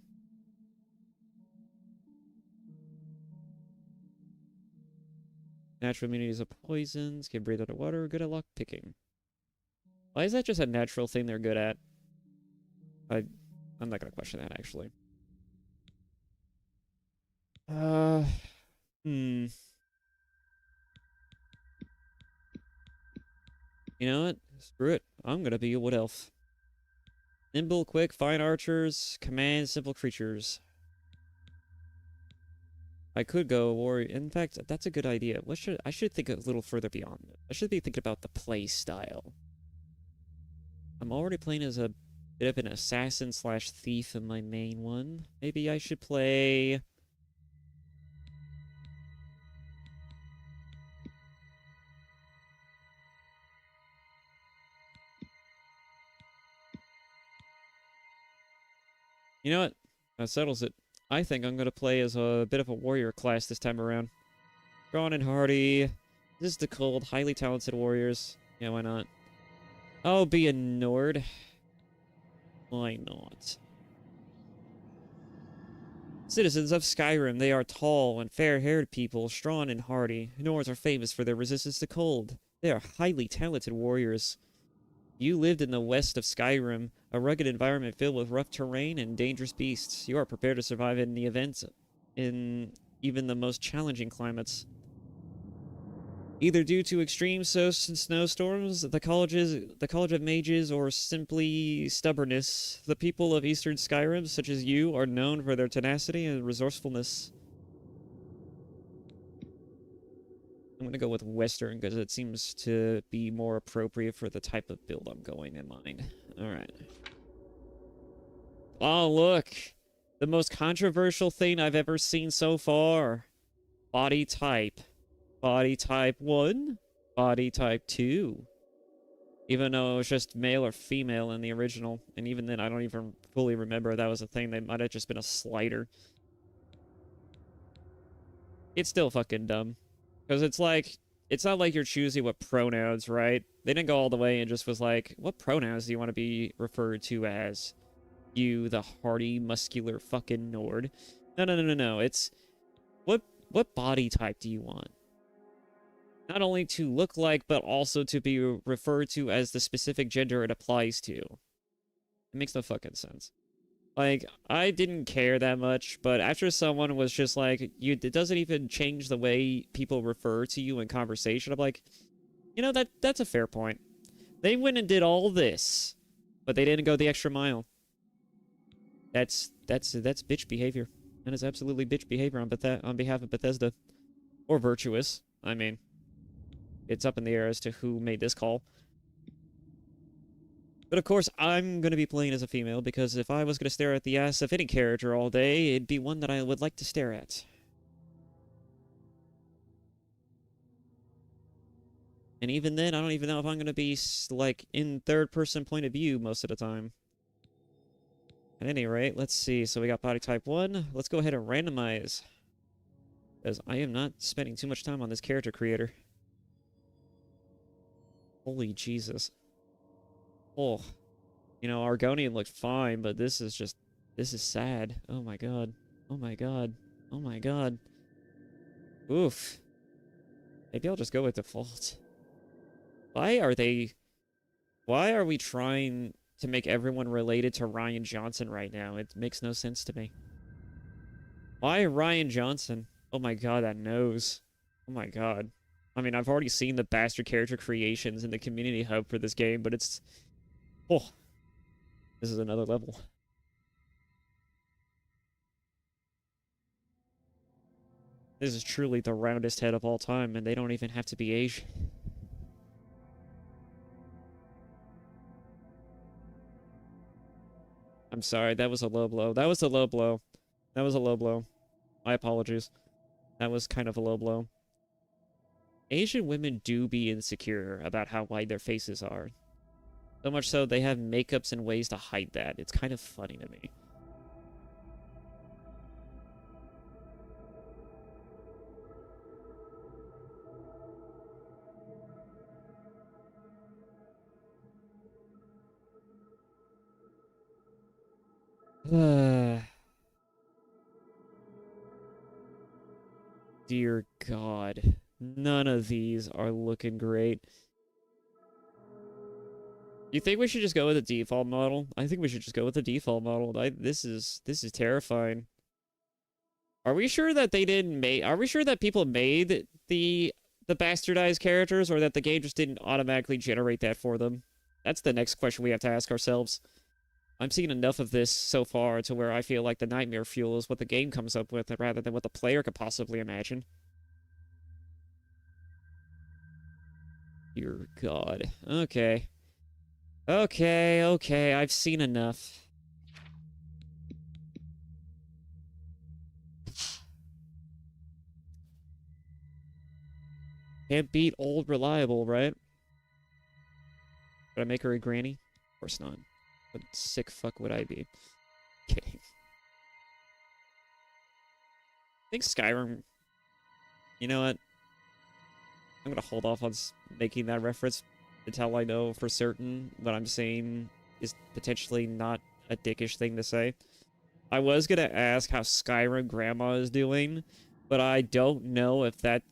Natural immunities of poisons. Can breathe underwater. Good at lock picking. Why is that just a natural thing they're good at? I'm not gonna question that, actually. You know what? Screw it. I'm gonna be a wood elf. Nimble, quick, fine archers, command simple creatures. I could go warrior. In fact, that's a good idea. I should think a little further beyond it. I should be thinking about the play style. I'm already playing as a bit of an assassin slash thief in my main one. Maybe I should play... You know what? That settles it. I think I'm going to play as a bit of a warrior class this time around. Strong and hardy. This is the cold, highly talented warriors. Yeah, why not? I'll be a Nord. Why not? Citizens of Skyrim, they are tall and fair-haired people, strong and hardy. Nords are famous for their resistance to cold. They are highly talented warriors. You lived in the west of Skyrim, a rugged environment filled with rough terrain and dangerous beasts. You are prepared to survive in the events in even the most challenging climates. Either due to extreme snowstorms, the College of Mages, or simply stubbornness, the people of Eastern Skyrim, such as you, are known for their tenacity and resourcefulness. I'm gonna go with Western because it seems to be more appropriate for the type of build I'm going in mind. Alright. Oh, look! The most controversial thing I've ever seen so far. Body type. Body type 1. Body type 2. Even though it was just male or female in the original. And even then, I don't even fully remember that was a thing. They might have just been a slider. It's still fucking dumb. Because it's like, it's not like you're choosing what pronouns, right? They didn't go all the way and just was like, what pronouns do you want to be referred to as? You, the hardy, muscular fucking Nord. No. It's, what body type do you want? Not only to look like, but also to be referred to as the specific gender it applies to. It makes no fucking sense. Like, I didn't care that much, but after someone was just like, it doesn't even change the way people refer to you in conversation, I'm like, you know, that's a fair point. They went and did all this, but they didn't go the extra mile. That's bitch behavior. That is absolutely bitch behavior on behalf of Bethesda. Or virtuous. I mean, it's up in the air as to who made this call. But of course, I'm going to be playing as a female, because if I was going to stare at the ass of any character all day, it'd be one that I would like to stare at. And even then, I don't even know if I'm going to be, like, in third-person point of view most of the time. At any rate, let's see. So we got body type 1. Let's go ahead and randomize. Because I am not spending too much time on this character creator. Holy Jesus. Oh, you know, Argonian looked fine, but this is sad. Oh my god. Oh my god. Oh my god. Oof. Maybe I'll just go with default. Why are we trying to make everyone related to Ryan Johnson right now? It makes no sense to me. Why Ryan Johnson? Oh my god, that nose. Oh my god. I mean, I've already seen the bastard character creations in the community hub for this game, but it's... Oh. This is another level. This is truly the roundest head of all time, and they don't even have to be Asian. I'm sorry, that was a low blow. That was a low blow. That was a low blow. My apologies. That was kind of a low blow. Asian women do be insecure about how wide their faces are. So much so, they have makeups and ways to hide that. It's kind of funny to me. Dear God. None of these are looking great. You think we should just go with the default model? I think we should just go with the default model. This is terrifying. Are we sure that they didn't make... Are we sure that people made the bastardized characters, or that the game just didn't automatically generate that for them? That's the next question we have to ask ourselves. I'm seeing enough of this so far to where I feel like the nightmare fuel is what the game comes up with, rather than what the player could possibly imagine. Dear God. Okay. Okay, I've seen enough. Can't beat old reliable, right? Would I make her a granny? Of course not. What sick fuck would I be? Kidding. I think Skyrim... You know what? I'm gonna hold off on making that reference until I know for certain what I'm saying is potentially not a dickish thing to say. I was gonna ask how Skyrim Grandma is doing, but I don't know if that...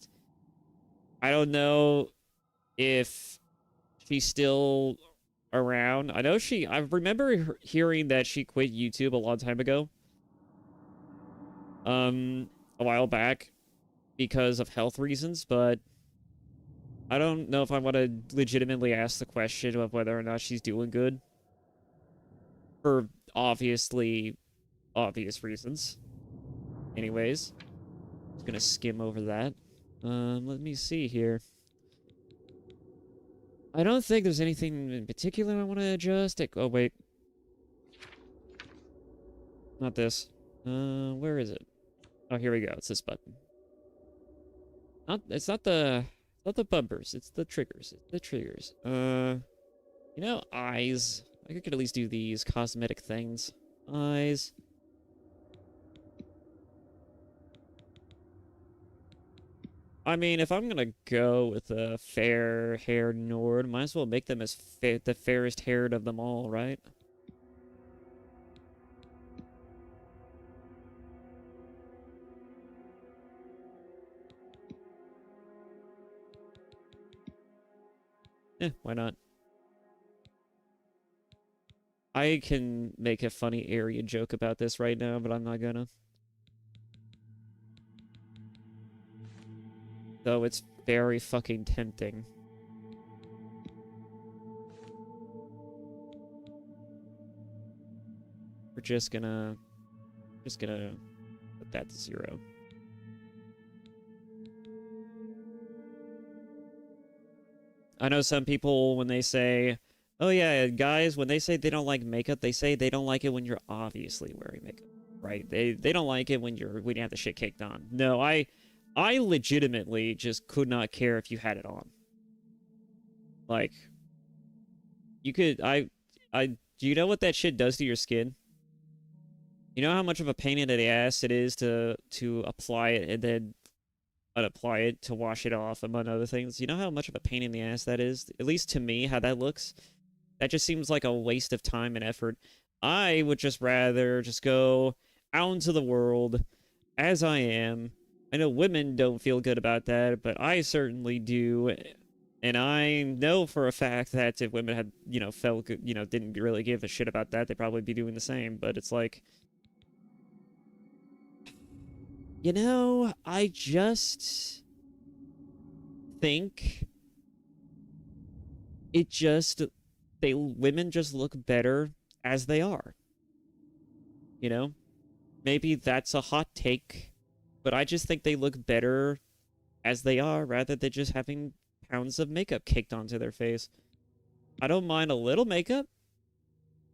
I don't know if she's still around. I know I remember hearing that she quit YouTube a long time ago. A while back because of health reasons, but I don't know if I want to legitimately ask the question of whether or not she's doing good. For obviously obvious reasons. Anyways, just gonna skim over that. Let me see here. I don't think there's anything in particular I want to adjust. Oh, wait. Not this. Where is it? Oh, here we go. It's this button. It's not the bumpers. It's the triggers. It's the triggers. You know, eyes. I could at least do these cosmetic things. Eyes. I mean, if I'm gonna go with a fair-haired Nord, might as well make them as the fairest-haired of them all, right? Why not? I can make a funny area joke about this right now, but I'm not gonna. Though it's very fucking tempting. We're just gonna put that to 0. I know some people, when they say, oh yeah, guys, when they say they don't like makeup, they say they don't like it when you're obviously wearing makeup, right? They don't like it when you have the shit caked on. No, I legitimately just could not care if you had it on. Like, you could, do you know what that shit does to your skin? You know how much of a pain in the ass it is to apply it and then unapply it to wash it off, among other things? You know how much of a pain in the ass that is? At least to me, how that looks? That just seems like a waste of time and effort. I would just rather just go out into the world as I am. I know women don't feel good about that, but I certainly do. And I know for a fact that if women had, felt good, didn't really give a shit about that, they'd probably be doing the same. But it's like, I just think women just look better as they are. Maybe that's a hot take, but I just think they look better as they are rather than just having pounds of makeup caked onto their face. I don't mind a little makeup.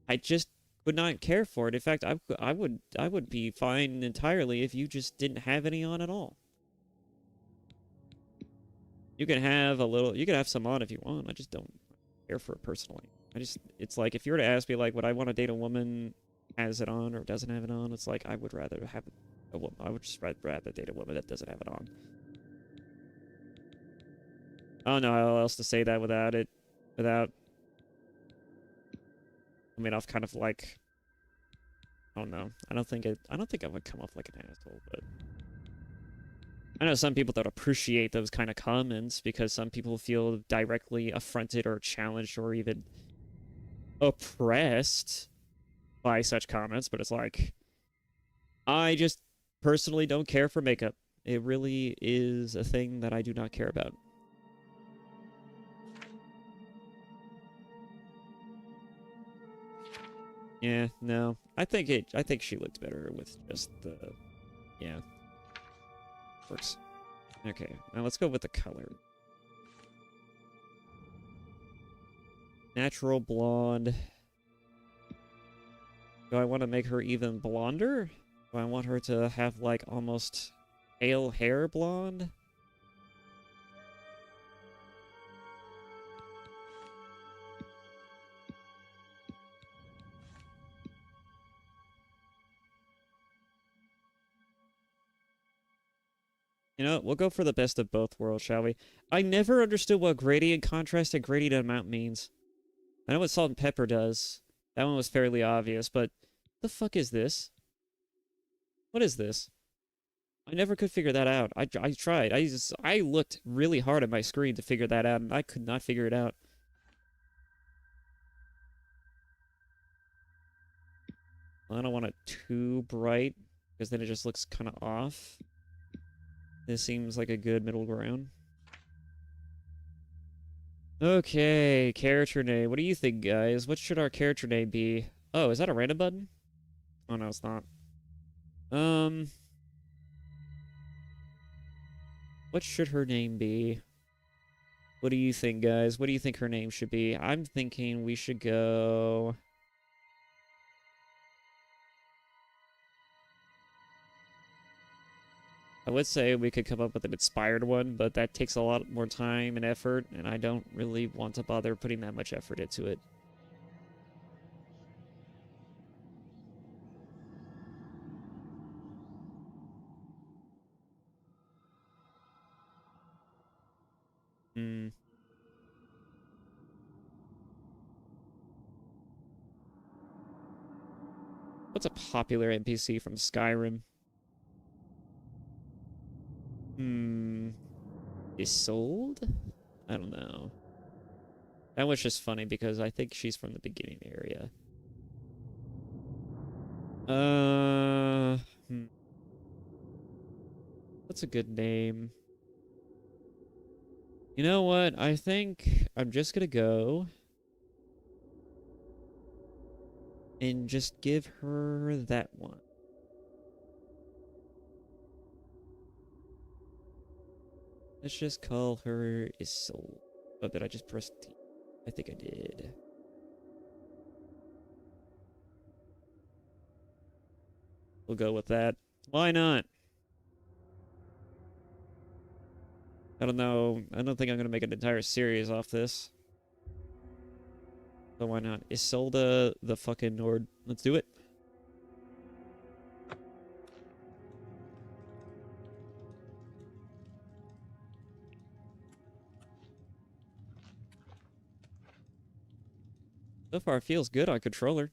I just would not care for it. In fact, I would be fine entirely if you just didn't have any on at all. You can have some on if you want. I just don't care for it personally. It's like if you were to ask me like, would I want to date a woman has it on or doesn't have it on? It's like I would rather have a woman. I would just rather date a woman that doesn't have it on. I don't know how else to say that without coming off kind of like, I don't know. I don't think I would come off like an asshole, but I know some people don't appreciate those kind of comments because some people feel directly affronted or challenged or even oppressed by such comments, but it's like, I just personally don't care for makeup. It really is a thing that I do not care about. Yeah, no. I think she looked better with just the, yeah. Works. Okay, now let's go with the color. Natural blonde. Do I want to make her even blonder? Do I want her to have, like, almost pale hair blonde? We'll go for the best of both worlds, shall we? I never understood what gradient contrast and gradient amount means. I know what salt and pepper does. That one was fairly obvious, but the fuck is this? What is this? I never could figure that out. I tried. I looked really hard at my screen to figure that out, and I could not figure it out. I don't want it too bright, because then it just looks kind of off. This seems like a good middle ground. Okay, character name. What do you think, guys? What should our character name be? Oh, is that a random button? Oh, no, it's not. What should her name be? What do you think, guys? What do you think her name should be? I'm thinking we should go... I would say we could come up with an inspired one, but that takes a lot more time and effort, and I don't really want to bother putting that much effort into it. What's a popular NPC from Skyrim? Isolde? I don't know. That was just funny because I think she's from the beginning area. What's a good name? You know what? I think I'm just gonna go and just give her that one. Let's just call her Isolde. Oh, did I just press T? I think I did. We'll go with that. Why not? I don't know. I don't think I'm gonna make an entire series off this. So why not? Isolde the fucking Nord. Let's do it. So far, it feels good on controller.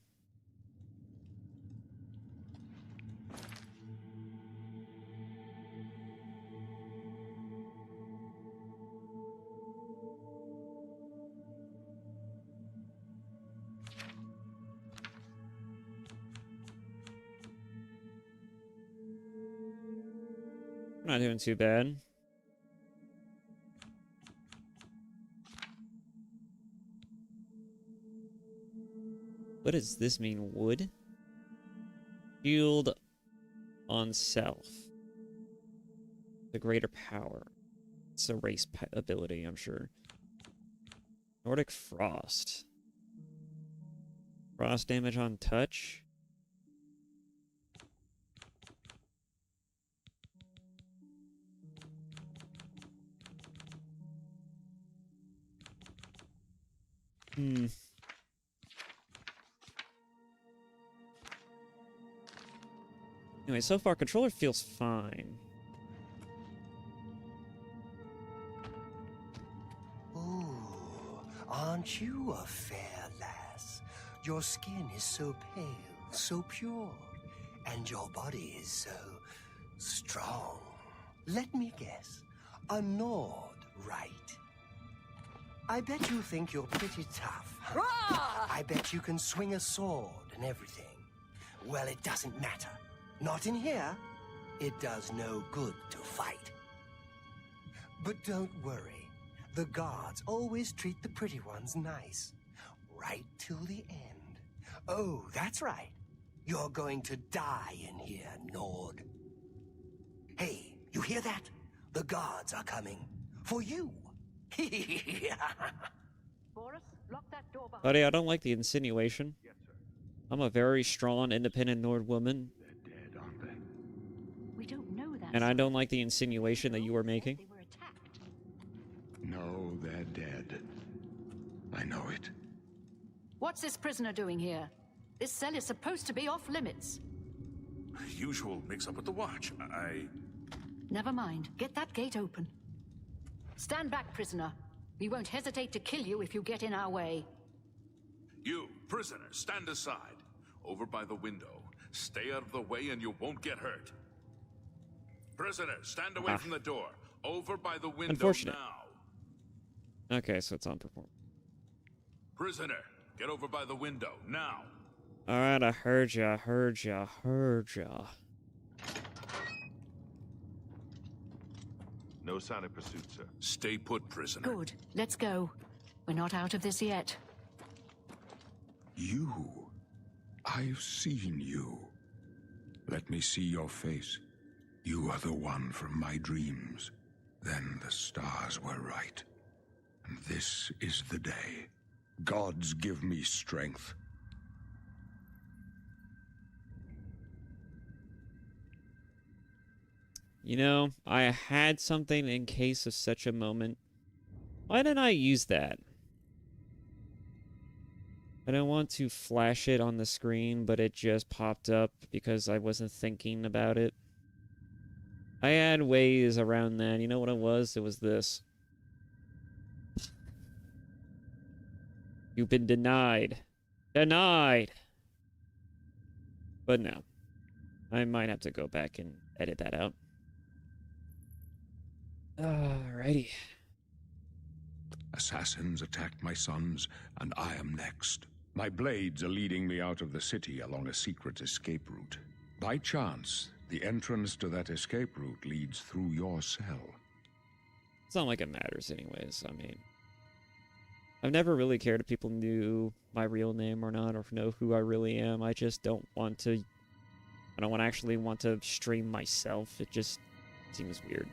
Not doing too bad. What does this mean? Wood? Shield on self. The greater power. It's a race ability, I'm sure. Nordic Frost. Frost damage on touch. Anyway, so far, controller feels fine. Ooh, aren't you a fair lass? Your skin is so pale, so pure, and your body is so strong. Let me guess, a Nord, right? I bet you think you're pretty tough, huh? I bet you can swing a sword and everything. Well, it doesn't matter. Not in here. It does no good to fight. But don't worry. The guards always treat the pretty ones nice. Right till the end. Oh, that's right. You're going to die in here, Nord. Hey, you hear that? The guards are coming. For you. Buddy, I don't like the insinuation. I'm a very strong, independent Nord woman. We don't know that. And I don't like the insinuation that you were making. No, they're dead. I know it. What's this prisoner doing here? This cell is supposed to be off limits. Usual mix-up with the watch. Never mind. Get that gate open. Stand back, prisoner. We won't hesitate to kill you if you get in our way. You, prisoner, stand aside. Over by the window. Stay out of the way and you won't get hurt. Prisoner, stand away from the door. Over by the window Unfortunate. now. Okay, so it's on perform. Prisoner, get over by the window, now. Alright, I heard ya, heard ya, heard ya. No sign of pursuit, sir. Stay put, prisoner. Good. Let's go. We're not out of this yet. You. I've seen you. Let me see your face. You are the one from my dreams. Then the stars were right. And this is the day. Gods give me strength. You know, I had something in case of such a moment. Why didn't I use that? I don't want to flash it on the screen, but it just popped up because I wasn't thinking about it. I had ways around that. You know what it was? It was this. You've been denied. Denied! But no. I might have to go back and edit that out. Alrighty. Assassins attacked my sons, and I am next. My blades are leading me out of the city along a secret escape route. By chance, the entrance to that escape route leads through your cell. It's not like it matters anyways. I mean, I've never really cared if people knew my real name or not, or know who I really am. I just don't want to... I don't actually want to stream myself. It just seems weird.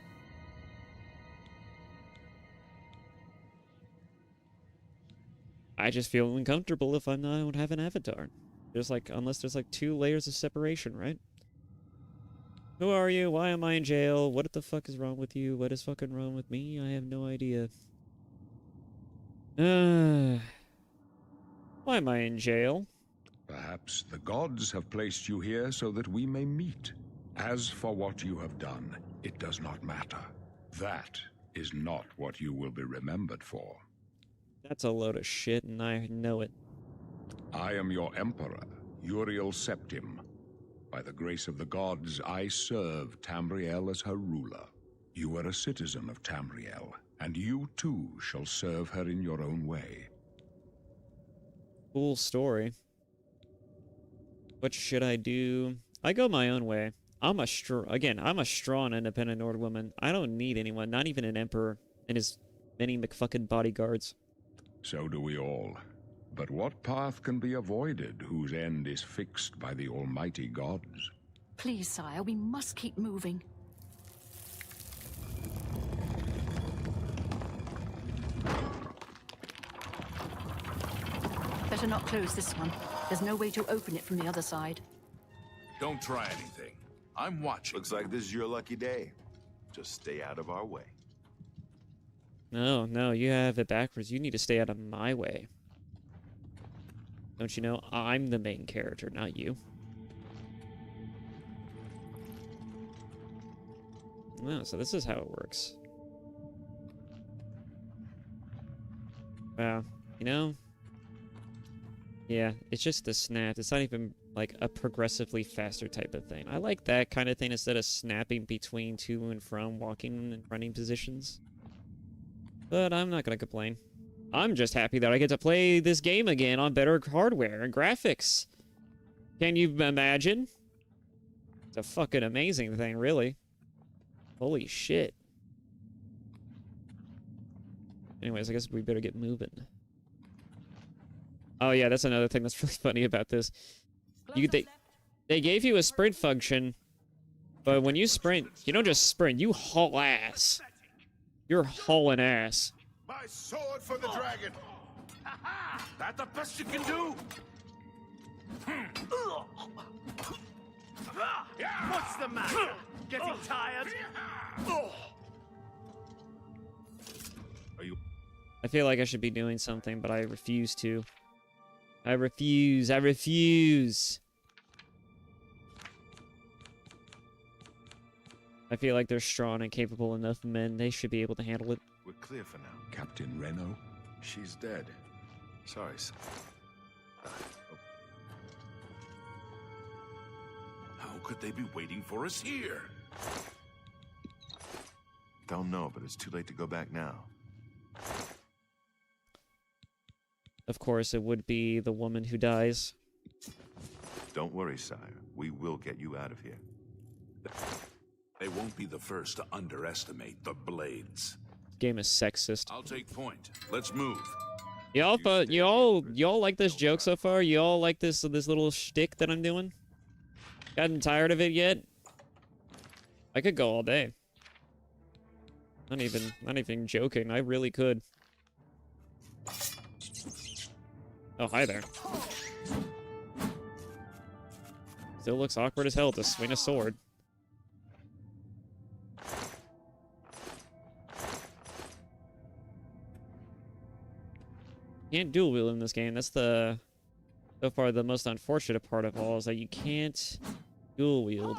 I just feel uncomfortable if I don't have an avatar. There's like, unless there's like 2 layers of separation, right? Who are you? Why am I in jail? What the fuck is wrong with you? What is fucking wrong with me? I have no idea. Why am I in jail? Perhaps the gods have placed you here so that we may meet. As for what you have done, it does not matter. That is not what you will be remembered for. That's a load of shit, and I know it. I am your emperor, Uriel Septim. By the grace of the gods, I serve Tamriel as her ruler. You are a citizen of Tamriel, and you too shall serve her in your own way. Cool story. What should I do? I go my own way. I'm a strong, independent Nord woman. I don't need anyone, not even an emperor and his many McFucking bodyguards. So do we all. But what path can be avoided whose end is fixed by the almighty gods? Please, sire, we must keep moving. Better not close this one. There's no way to open it from the other side. Don't try anything. I'm watching. Looks like this is your lucky day. Just stay out of our way. No, you have it backwards. You need to stay out of my way. Don't you know I'm the main character, not you? No, so this is how it works. Wow, you know? Yeah, it's just the snap. It's not even like a progressively faster type of thing. I like that kind of thing instead of snapping between to and from walking and running positions. But I'm not gonna complain. I'm just happy that I get to play this game again on better hardware and graphics. Can you imagine? It's a fucking amazing thing, really. Holy shit. Anyways, I guess we better get moving. Oh yeah, that's another thing that's really funny about this. They gave you a sprint function, but when you sprint, you don't just sprint, you haul ass. You're hauling ass. My sword for the dragon! That the best you can do? What's the matter? Getting tired? I feel like I should be doing something, but I refuse to. I refuse. I feel like they're strong and capable enough men. They should be able to handle it. We're clear for now. Captain Reno? She's dead. Sorry, son. How could they be waiting for us here? Don't know, but it's too late to go back now. Of course, it would be the woman who dies. Don't worry, sire. We will get you out of here. They won't be the first to underestimate the Blades. Game is sexist. I'll take point. Let's move. Y'all like this joke so far? Y'all like this little shtick that I'm doing? Gotten tired of it yet? I could go all day. Not even joking. I really could. Oh, hi there. Still looks awkward as hell to swing a sword. Can't dual wield in this game. That's so far the most unfortunate part of all is that you can't dual wield.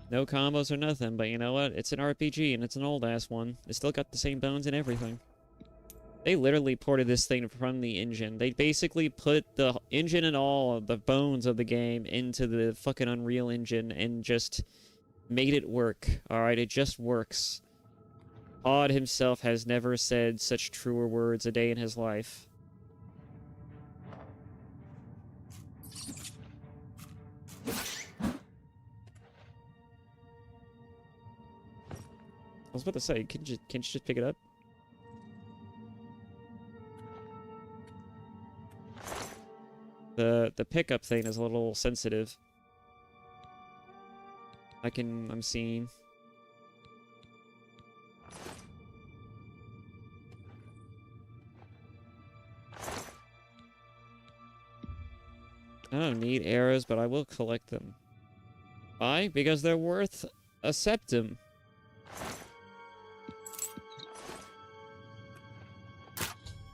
No combos or nothing, but you know what? It's an RPG and it's an old ass one. It's still got the same bones and everything. They literally ported this thing from the engine. They basically put the engine and all of the bones of the game into the fucking Unreal Engine and just made it work. Alright, it just works. Odd himself has never said such truer words a day in his life. I was about to say, can't you just pick it up? The pickup thing is a little sensitive. I'm seeing. I don't need arrows, but I will collect them. Why? Because they're worth a septim.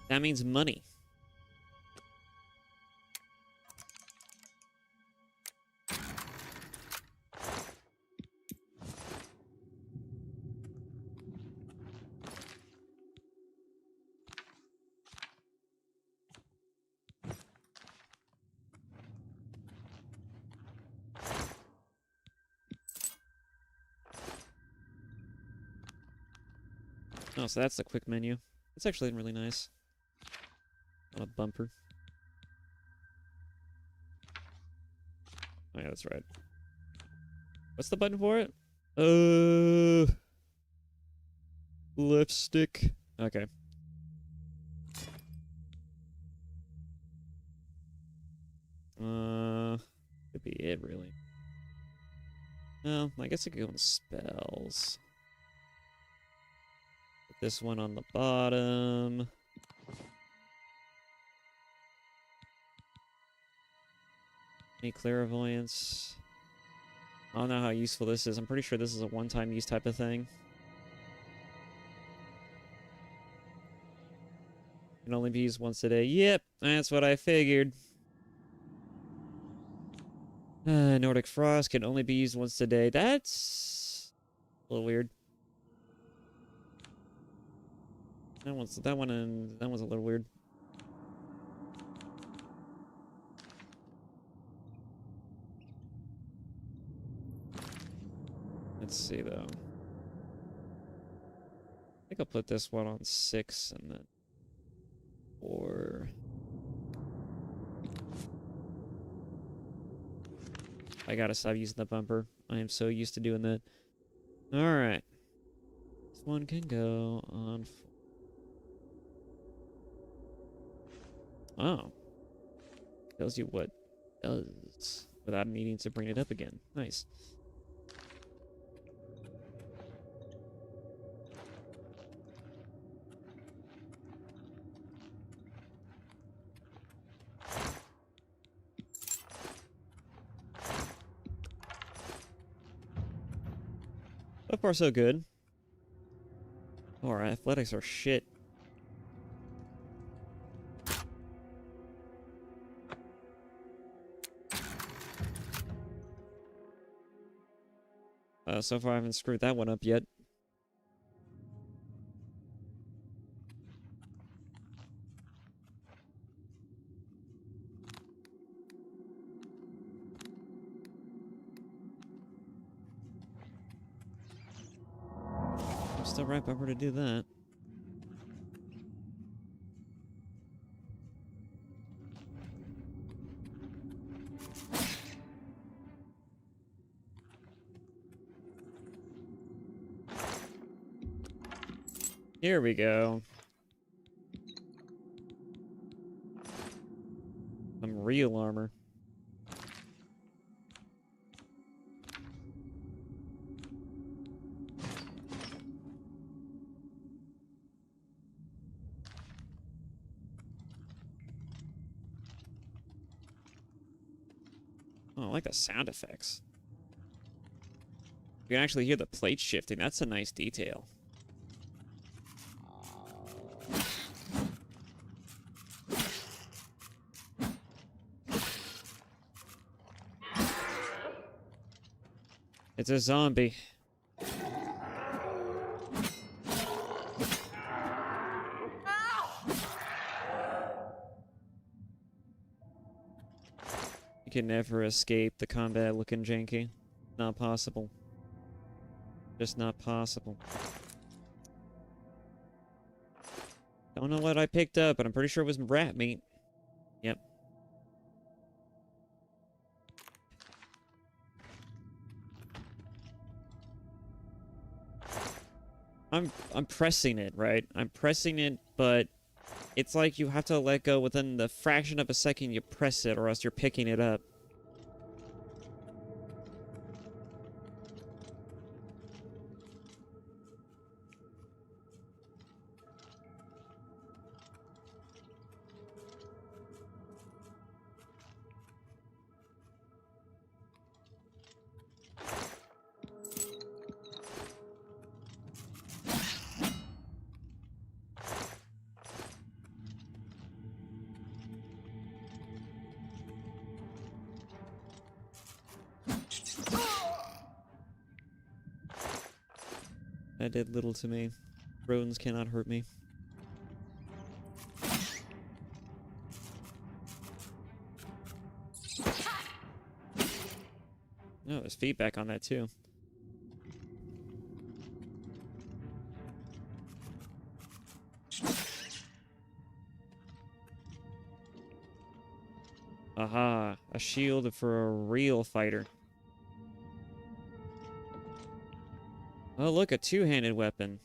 That means money. Oh, so that's the quick menu. It's actually really nice. On a bumper. Oh yeah, that's right. What's the button for it? Left stick. Okay. Could be it, really. No, I guess I could go in spells. Put this one on the bottom. Any clairvoyance? I don't know how useful this is. I'm pretty sure this is a one-time use type of thing. Can only be used once a day. Yep, that's what I figured. Nordic Frost can only be used once a day. That's a little weird. That one's a little weird. Let's see though. I think I'll put this one on 6 and then 4. I gotta stop using the bumper. I am so used to doing that. Alright. This one can go on 4. Oh. Tells you what it does without needing to bring it up again. Nice. So far, so good. Oh, our athletics are shit. So far, I haven't screwed that one up yet. I'm still right bumper to do that. Here we go. Some real armor. Oh, I like the sound effects. You can actually hear the plate shifting. That's a nice detail. It's a zombie. You can never escape the combat looking janky. Not possible. Just not possible. Don't know what I picked up, but I'm pretty sure it was rat meat. Yep. I'm pressing it, right? I'm pressing it, but it's like you have to let go within the fraction of a second you press it, or else you're picking it up. That did little to me. Rodents cannot hurt me. No, there's feedback on that too. Aha, a shield for a real fighter. Oh, look, a two-handed weapon.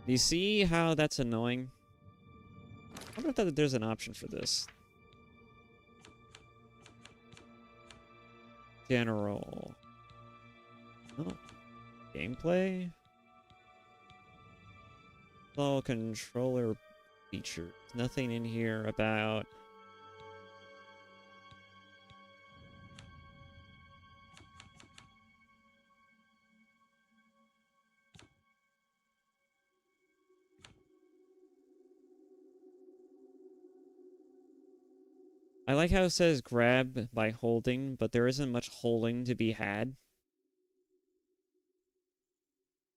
Do you see how that's annoying? I wonder if there's an option for this. General. Oh. Gameplay? All controller features. Nothing in here about... I like how it says grab by holding, but there isn't much holding to be had.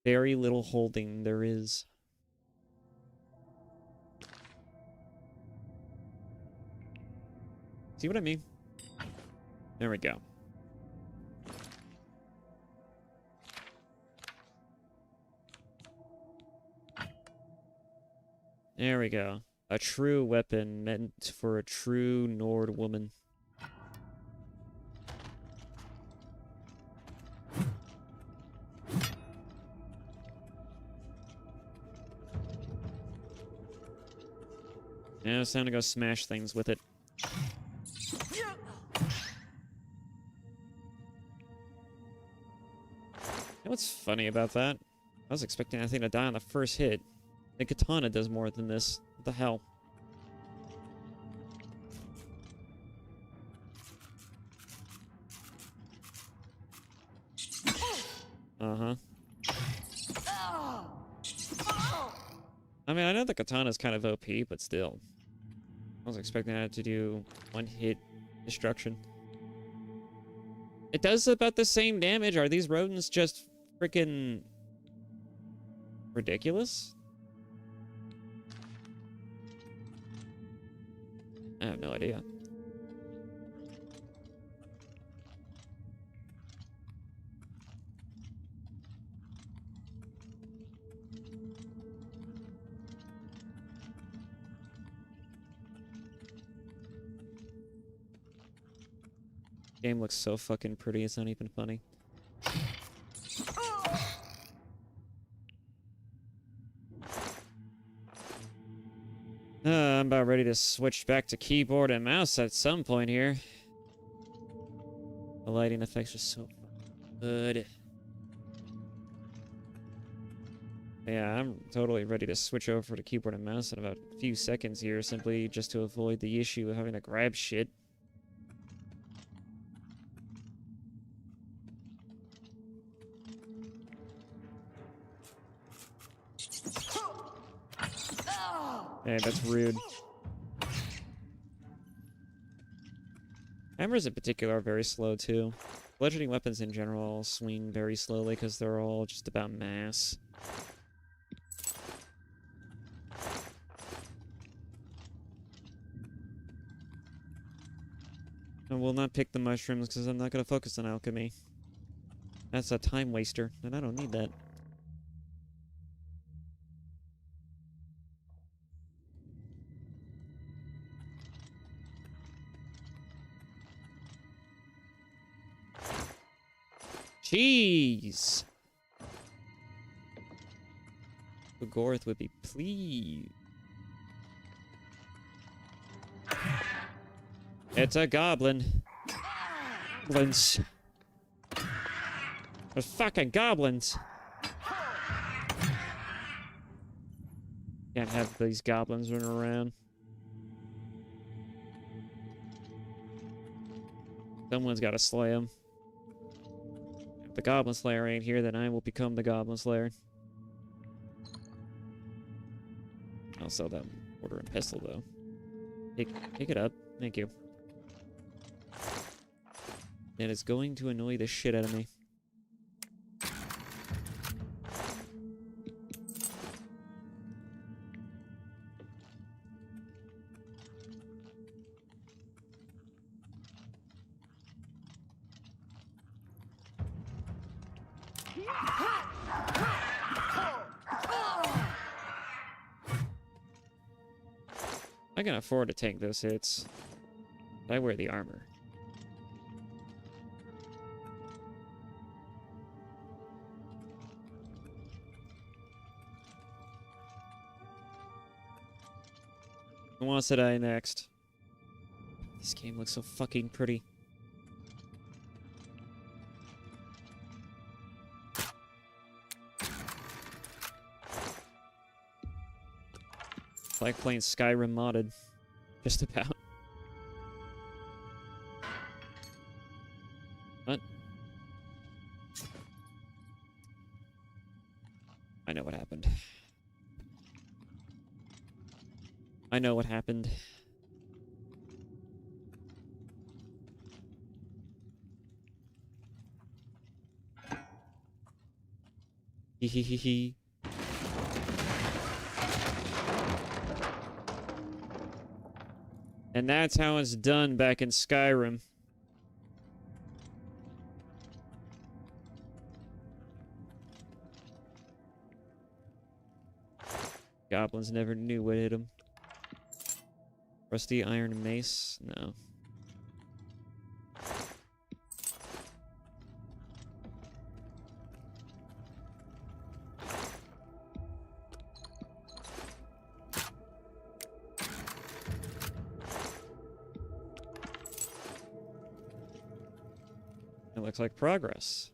Very little holding there is. See what I mean? There we go. There we go. A true weapon meant for a true Nord woman. Now it's time to go smash things with it. You know what's funny about that? I was expecting that thing to die on the first hit. The katana does more than this. What the hell? Uh-huh. I mean, I know the katana's kind of OP, but still. I was expecting that to do one-hit destruction. It does about the same damage. Are these rodents just freaking ridiculous? I have no idea. Game looks so fucking pretty, it's not even funny. I'm about ready to switch back to keyboard and mouse at some point here. The lighting effects are so good. Yeah, I'm totally ready to switch over to keyboard and mouse in about a few seconds here, simply just to avoid the issue of having to grab shit. Hey, that's rude. Hammers in particular are very slow too. Bludgeoning weapons in general swing very slowly because they're all just about mass. I will not pick the mushrooms because I'm not going to focus on alchemy. That's a time waster, and I don't need that. Jeez! Gorth would be pleased. It's a goblin. Goblins. There's fucking goblins. Can't have these goblins running around. Someone's got to slay them. If the Goblin Slayer ain't here, then I will become the Goblin Slayer. I'll sell that mortar and pestle, though. Pick it up. Thank you. And it's going to annoy the shit out of me. I can afford to take those hits. But I wear the armor. Who wants to die next? This game looks so fucking pretty. Like playing Skyrim modded. Just about. What? I know what happened. I know what happened. Hee hee hee hee. And that's how it's done back in Skyrim. Goblins never knew what hit them. Rusty iron mace? No. It looks like progress.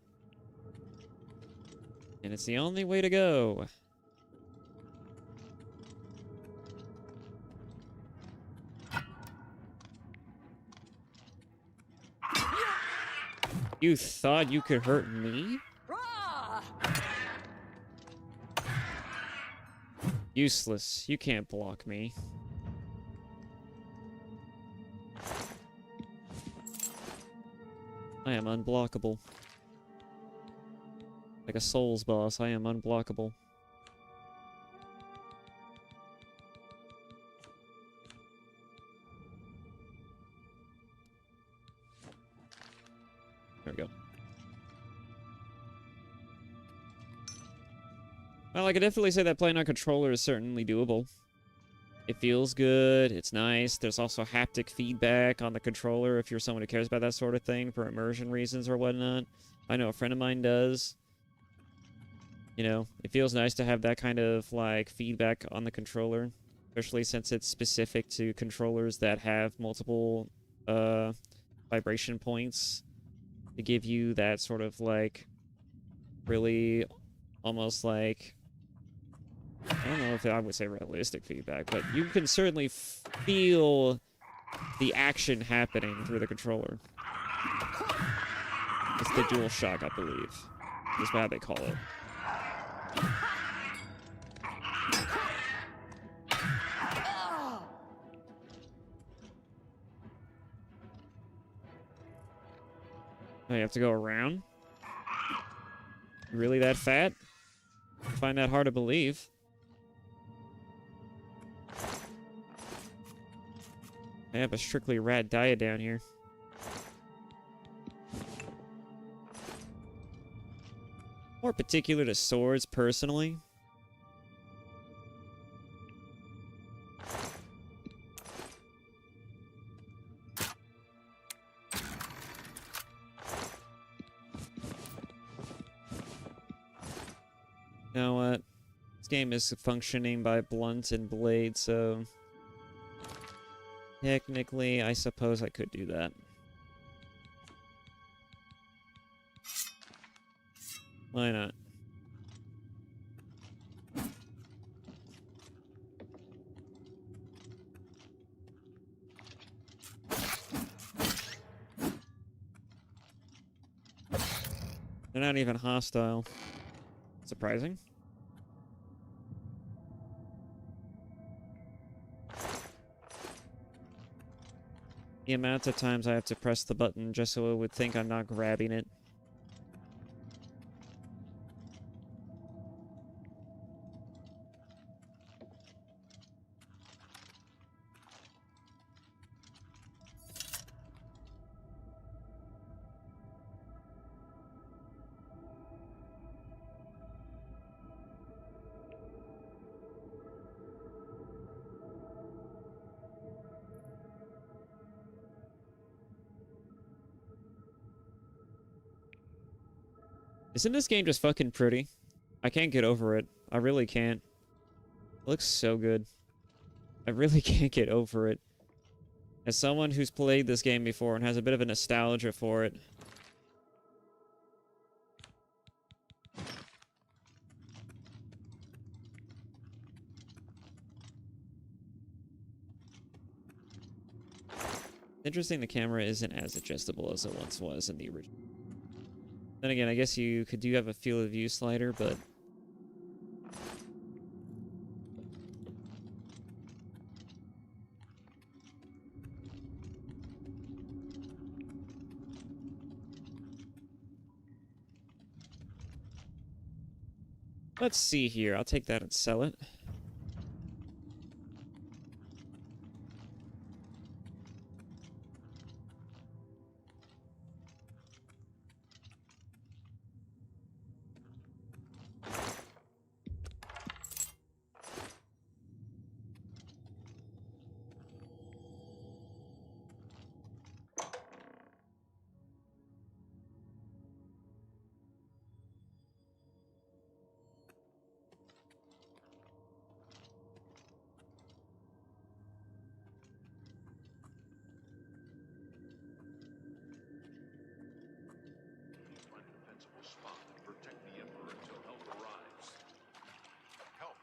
And it's the only way to go. You thought you could hurt me? Useless. You can't block me. I am unblockable. Like a Souls boss, I am unblockable. There we go. Well, I could definitely say that playing on controller is certainly doable. It feels good, it's nice. There's also haptic feedback on the controller if you're someone who cares about that sort of thing for immersion reasons or whatnot. I know a friend of mine does. You know, it feels nice to have that kind of, like, feedback on the controller. Especially since it's specific to controllers that have multiple, vibration points. To give you that sort of, like, really almost like, I don't know if I would say realistic feedback, but you can certainly feel the action happening through the controller. It's the DualShock, I believe. Is how they call it. Oh, you have to go around? Really that fat? I find that hard to believe. I have a strictly rat diet down here. More particular to swords, personally. You know what? This game is functioning by blunt and blade, so technically, I suppose I could do that. Why not? They're not even hostile. Surprising. The amount of times I have to press the button just so it would think I'm not grabbing it. Isn't this game just fucking pretty? I can't get over it. I really can't. It looks so good. I really can't get over it. As someone who's played this game before and has a bit of a nostalgia for it. Interesting the camera isn't as adjustable as it once was in the original. Then again, I guess you could do have a field of view slider, but... Let's see here. I'll take that and sell it.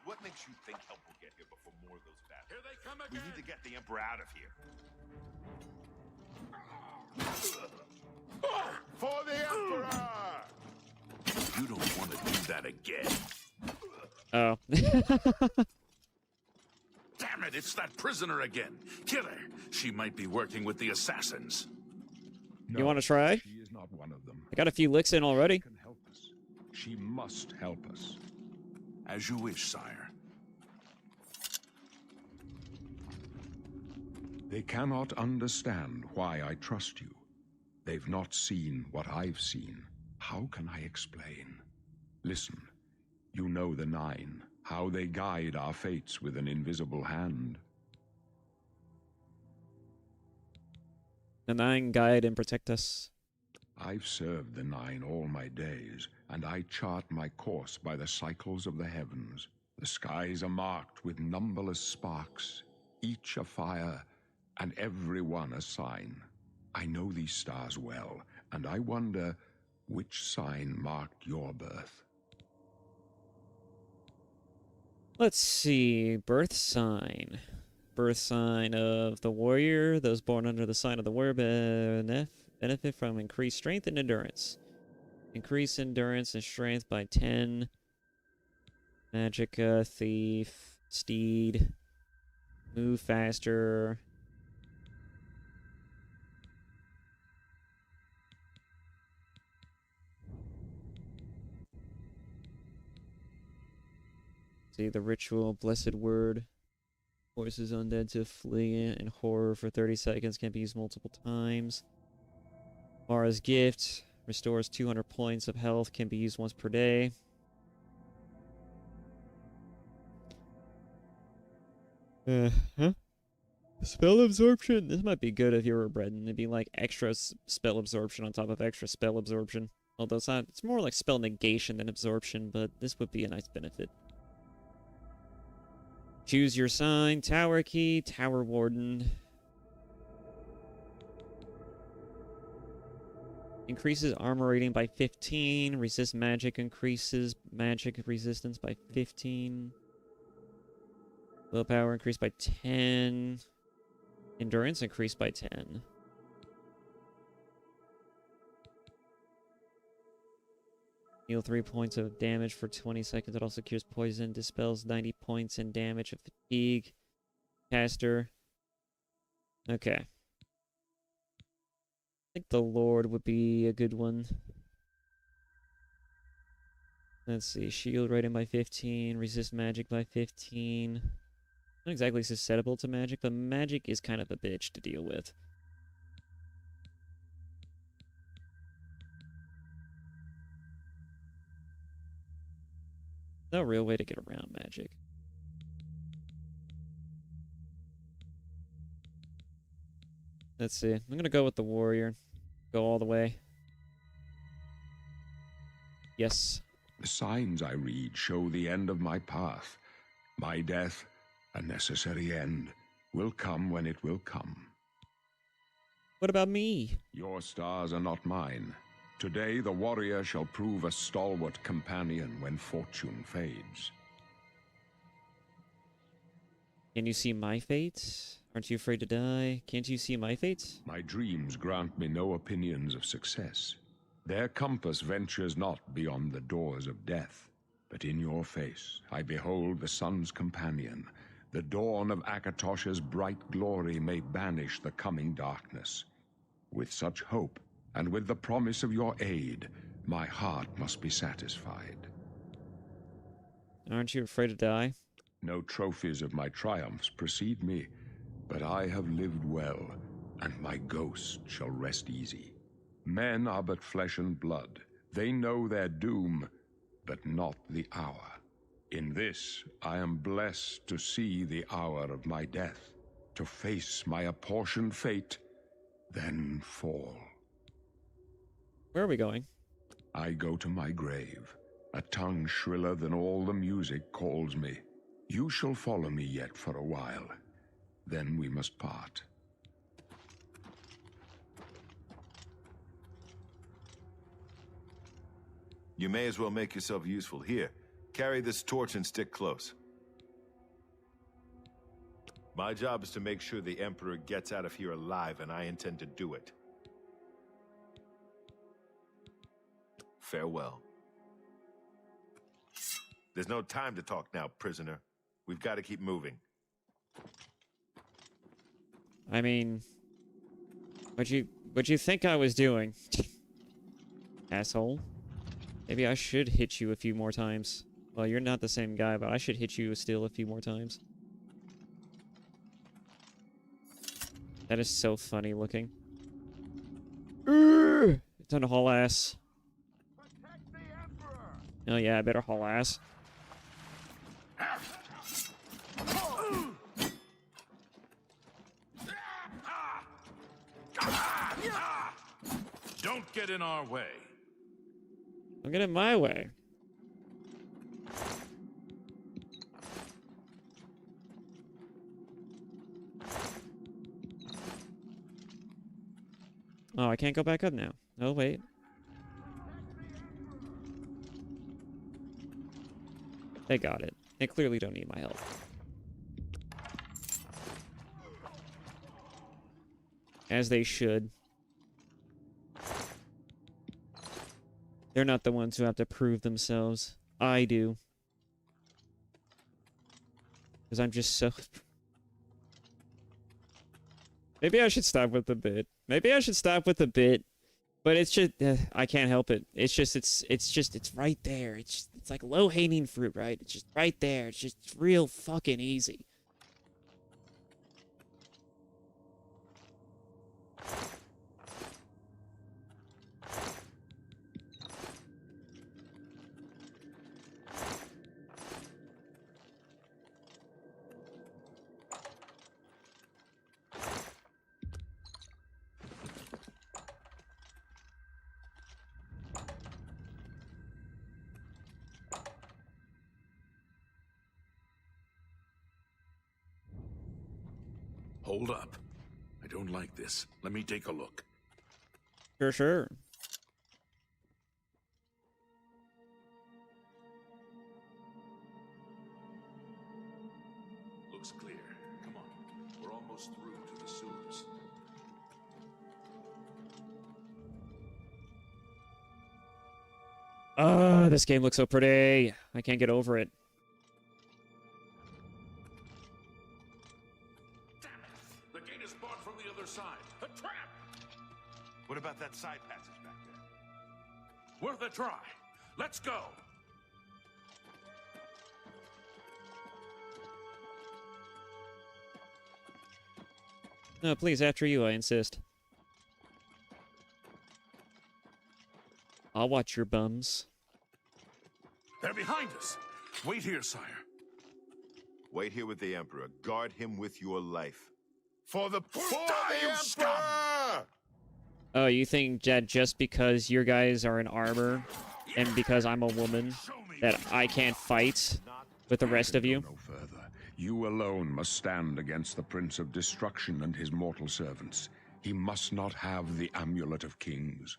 What makes you think help will get here before more of those bastards? Here they come We again. need to get the Emperor out of here. For the Emperor! You don't want to do that again. Oh. Damn it, it's that prisoner again. Kill her. She might be working with the assassins. No, You want to try? She is not one of them. I got a few licks in already. Can help us. She must help us. As you wish, sire. They cannot understand why I trust you. They've not seen what I've seen. How can I explain? Listen, you know the Nine, how they guide our fates with an invisible hand. The Nine guide and protect us. I've served the Nine all my days, and I chart my course by the cycles of the heavens. The skies are marked with numberless sparks, each a fire, and every one a sign. I know these stars well, and I wonder which sign marked your birth. Let's see. Birth sign. Birth sign of the warrior. Those born under the sign of the warrior benefit from increased strength and endurance. Increase endurance and strength by 10. Magicka, thief, steed. Move faster. See the ritual, blessed word. Forces undead to flee in horror for 30 seconds, can be used multiple times. Mara's gift restores 200 points of health, can be used once per day. Huh? Spell absorption. This might be good if you were Breton. It'd be like extra spell absorption on top of extra spell absorption. Although it's not. It's more like spell negation than absorption, but this would be a nice benefit. Choose your sign. Tower key. Tower warden. Increases armor rating by 15. Resist magic increases magic resistance by 15. Willpower increased by 10. Endurance increased by 10. Heal 3 points of damage for 20 seconds. It also cures poison. Dispels 90 points in damage of fatigue. Caster. Okay. I think the Lord would be a good one. Let's see. Shield rating by 15. Resist magic by 15. Not exactly susceptible to magic, but magic is kind of a bitch to deal with. No real way to get around magic. Let's see. I'm gonna go with the warrior. Go all the way. Yes. The signs I read show the end of my path. My death, a necessary end, will come when it will come. What about me? Your stars are not mine. Today the warrior shall prove a stalwart companion when fortune fades. Can you see my fate? Aren't you afraid to die? Can't you see my fate? My dreams grant me no opinions of success. Their compass ventures not beyond the doors of death. But in your face I behold the sun's companion. The dawn of Akatosh's bright glory may banish the coming darkness. With such hope, and with the promise of your aid, my heart must be satisfied. Aren't you afraid to die? No trophies of my triumphs precede me, but I have lived well, and my ghost shall rest easy. Men are but flesh and blood. They know their doom, but not the hour. In this, I am blessed to see the hour of my death, to face my apportioned fate, then fall. Where are we going? I go to my grave. A tongue shriller than all the music calls me. You shall follow me yet for a while. Then we must part. You may as well make yourself useful. Here, carry this torch and stick close. My job is to make sure the Emperor gets out of here alive, and I intend to do it. Farewell. There's no time to talk now, prisoner. We've got to keep moving. I mean, what'd you think I was doing? Asshole. Maybe I should hit you a few more times. Well, you're not the same guy, but I should hit you still a few more times. That is so funny looking. It's on a haul ass. Oh yeah, I better haul ass. Don't get in our way. Don't get in my way. Oh, I can't go back up now. Oh, wait. They got it. They clearly don't need my help. As they should. They're not the ones who have to prove themselves. I do. Because I'm just so... Maybe I should stop with the bit. Maybe I should stop with the bit. But it's just... I can't help it. It's just... It's right there. It's like low-hanging fruit, right? It's just right there. It's just real fucking easy. Hold up. I don't like this. Let me take a look. Sure. Looks clear. Come on. We're almost through to the sewers. Oh, this game looks so pretty. I can't get over it. The gate is barred from the other side. A trap! What about that side passage back there? Worth a try. Let's go! No, please, after you, I insist. I'll watch your bums. They're behind us. Wait here, sire. Wait here with the Emperor. Guard him with your life. For the Emperor! Oh, you think that just because your guys are in armor and because I'm a woman, that I can't fight with the rest of you. No further. You alone must stand against the Prince of Destruction and his mortal servants. He must not have the Amulet of Kings.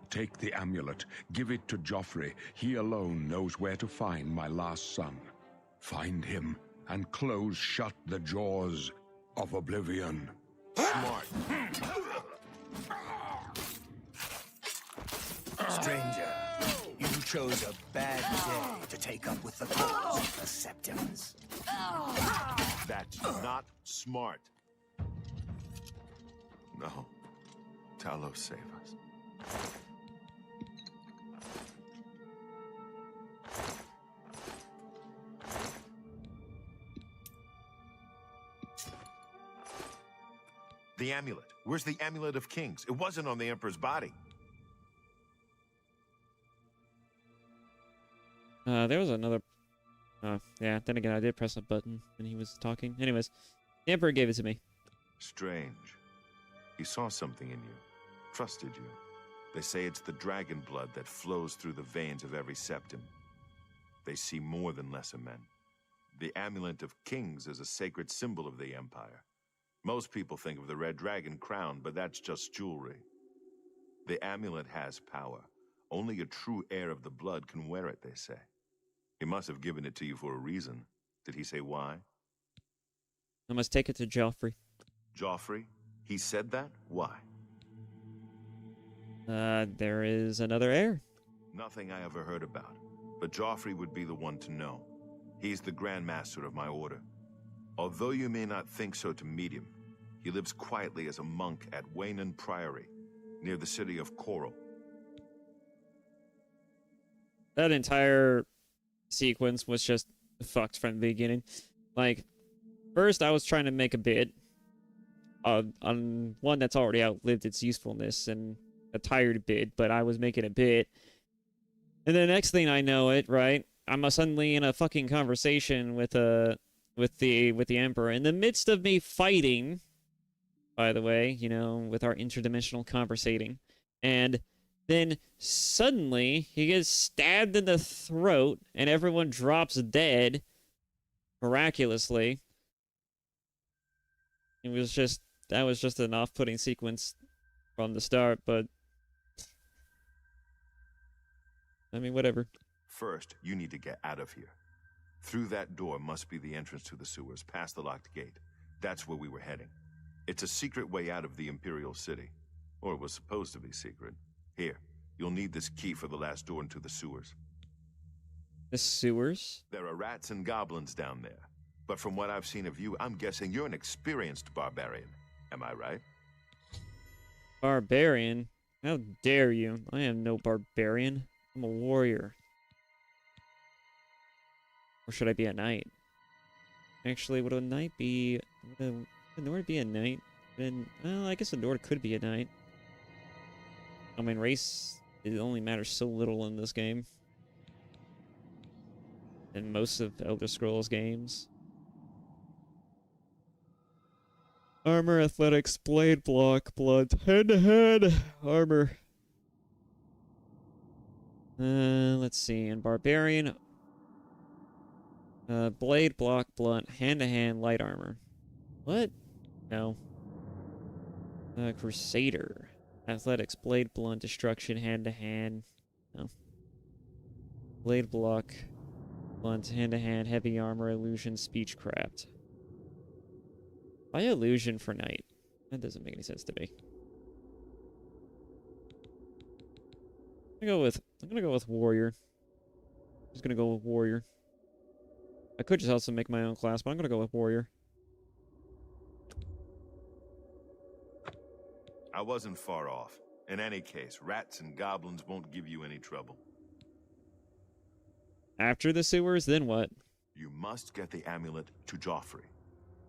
Take the amulet, give it to Joffrey. He alone knows where to find my last son. Find him and close shut the jaws of Oblivion. Smart. Stranger, you chose a bad day to take up with the cause of the Septims. That's not smart. No. Talos, save us. The amulet. Where's the Amulet of Kings? It wasn't on the Emperor's body. There was another... Oh, yeah, then again, I did press a button when he was talking. Anyways, the Emperor gave it to me. Strange. He saw something in you. Trusted you. They say it's the dragon blood that flows through the veins of every septim. They see more than lesser men. The Amulet of Kings is a sacred symbol of the Empire. Most people think of the red dragon crown, but that's just jewelry. The amulet has power. Only a true heir of the blood can wear it, they say. He must have given it to you for a reason. Did he say why? I must take it to Joffrey. Joffrey? He said that? Why? There is another heir. Nothing I ever heard about. But Joffrey would be the one to know. He's the Grand Master of my order. Although you may not think so to meet him, he lives quietly as a monk at Waynon Priory, near the city of Coral. That entire sequence was just fucked from the beginning. Like, first I was trying to make a bit on one that's already outlived its usefulness, and a tired bit, but I was making a bit. And the next thing I know it, right, I'm suddenly in a fucking conversation with the Emperor in the midst of me fighting, by the way, you know, with our interdimensional conversating. And then suddenly he gets stabbed in the throat and everyone drops dead miraculously. That was just an off-putting sequence from the start, but I mean, whatever. First, you need to get out of here. Through that door must be the entrance to the sewers, past the locked gate. That's where we were heading. It's a secret way out of the Imperial City. Or it was supposed to be secret. Here, you'll need this key for the last door into the sewers. The sewers? There are rats and goblins down there. But from what I've seen of you, I'm guessing you're an experienced barbarian. Am I right? Barbarian? How dare you? I am no barbarian. I'm a warrior. Or should I be a knight? Actually, would a knight be... Would a Nord be a knight? Then, well, I guess a Nord could be a knight. I mean, race, it only matters so little in this game. In most of Elder Scrolls games. Armor, athletics, blade, block, blood, hand-to-hand, armor. Let's see, in Barbarian... blade, block, blunt, hand-to-hand, light armor. What? No. Crusader. Athletics, blade, blunt, destruction, hand-to-hand. No. Blade, block, blunt, hand-to-hand, heavy armor, illusion, speechcraft. Why illusion for knight? That doesn't make any sense to me. I'm gonna go with warrior. Just gonna go with warrior. I could just also make my own class, but I'm gonna go with warrior. I wasn't far off. In any case, rats and goblins won't give you any trouble. After the sewers, then what? You must get the amulet to Joffrey.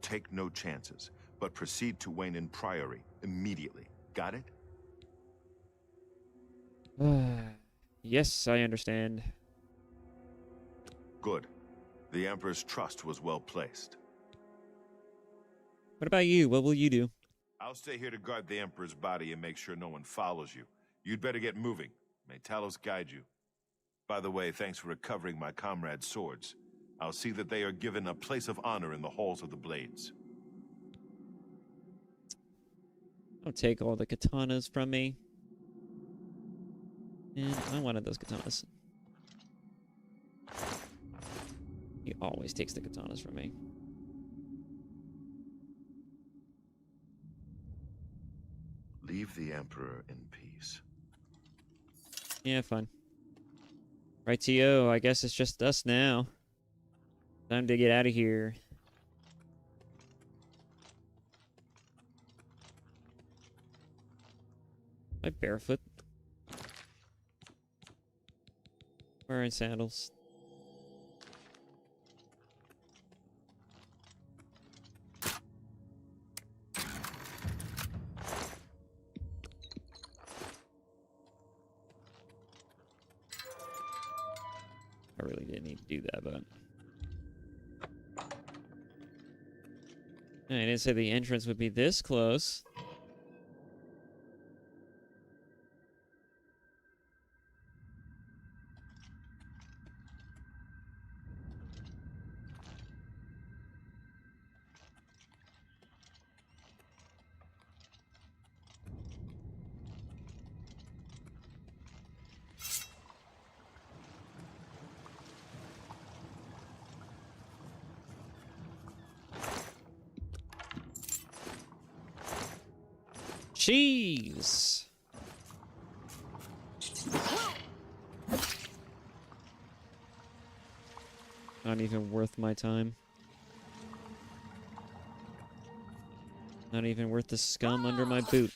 Take no chances, but proceed to Waynon Priory immediately. Got it? Yes, I understand. Good. The Emperor's trust was well placed. What about you? What will you do? I'll stay here to guard the Emperor's body and make sure no one follows you. You'd better get moving. May Talos guide you. By the way, thanks for recovering my comrades' swords. I'll see that they are given a place of honor in the halls of the Blades. Don't take all the katanas from me. And I wanted those katanas. He always takes the katanas from me. Leave the Emperor in peace. Yeah, fine. Rightio, I guess it's just us now. Time to get out of here. Am I barefoot? Wearing sandals. I really didn't need to do that, but... I didn't say the entrance would be this close. Cheese! Not even worth my time. Not even worth the scum under my boot.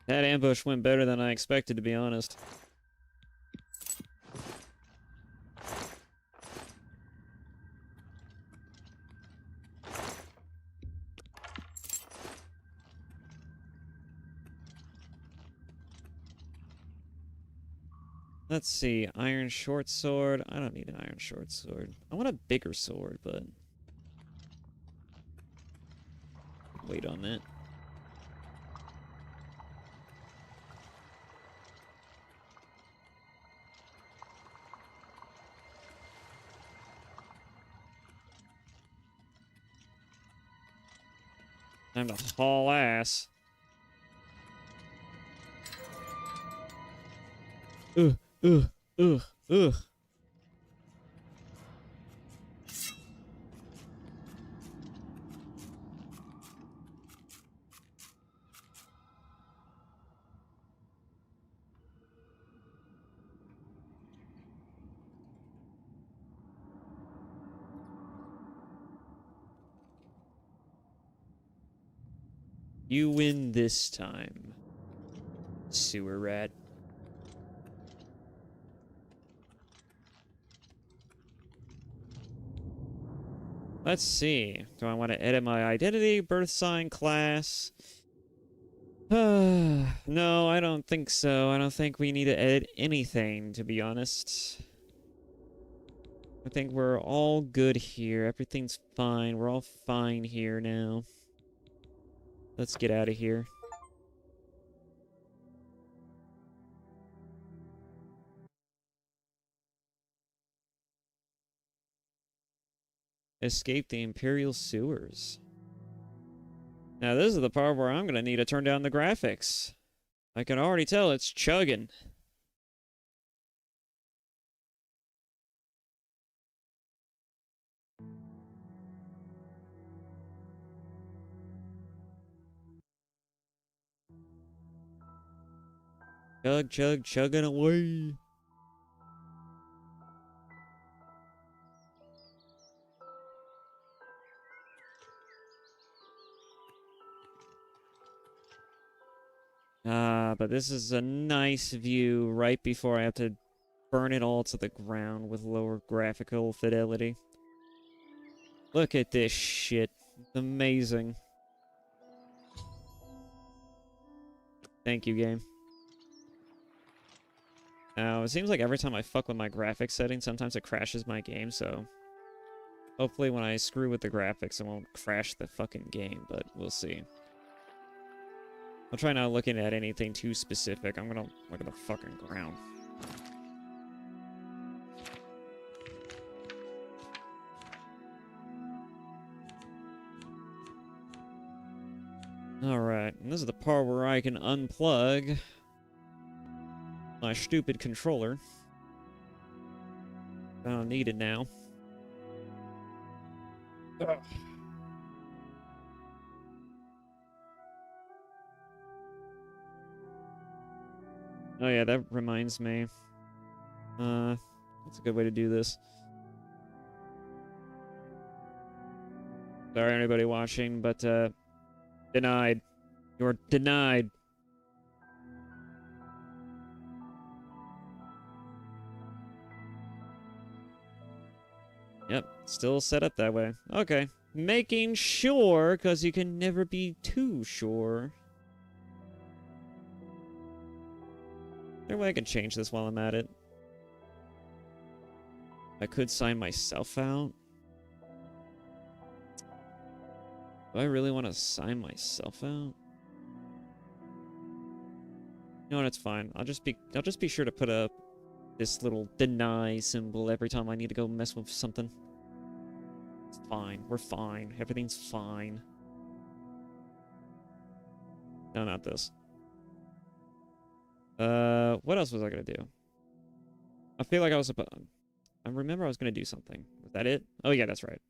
That ambush went better than I expected, to be honest. Let's see, iron short sword. I don't need an iron short sword. I want a bigger sword, but... wait on that. Time to haul ass. Ugh. You win this time, sewer rat. Let's see. Do I want to edit my identity, birth sign, class? No, I don't think so. I don't think we need to edit anything, to be honest. I think we're all good here. Everything's fine. We're all fine here now. Let's get out of here. Escape the Imperial sewers. Now this is the part where I'm going to need to turn down the graphics. I can already tell it's chugging. Chug, chug, chugging away. But this is a nice view right before I have to burn it all to the ground with lower graphical fidelity. Look at this shit. It's amazing. Thank you, game. Now, it seems like every time I fuck with my graphics settings, sometimes it crashes my game, so... Hopefully when I screw with the graphics, it won't crash the fucking game, but we'll see. I'll try not looking at anything too specific. I'm gonna look at the fucking ground. Alright, and this is the part where I can unplug my stupid controller. I don't need it now. Ugh. Oh yeah, that reminds me. That's a good way to do this. Sorry, anybody watching, but, denied. You're denied. Yep, still set up that way. Okay. Making sure, because you can never be too sure. Is there a way I can change this while I'm at it? I could sign myself out. Do I really want to sign myself out? No, that's fine. I'll just be sure to put up this little deny symbol every time I need to go mess with something. It's fine. We're fine. Everything's fine. No, not this. What else was I gonna do? I feel like I was about... I remember I was gonna do something. Was that it? Oh yeah, that's right.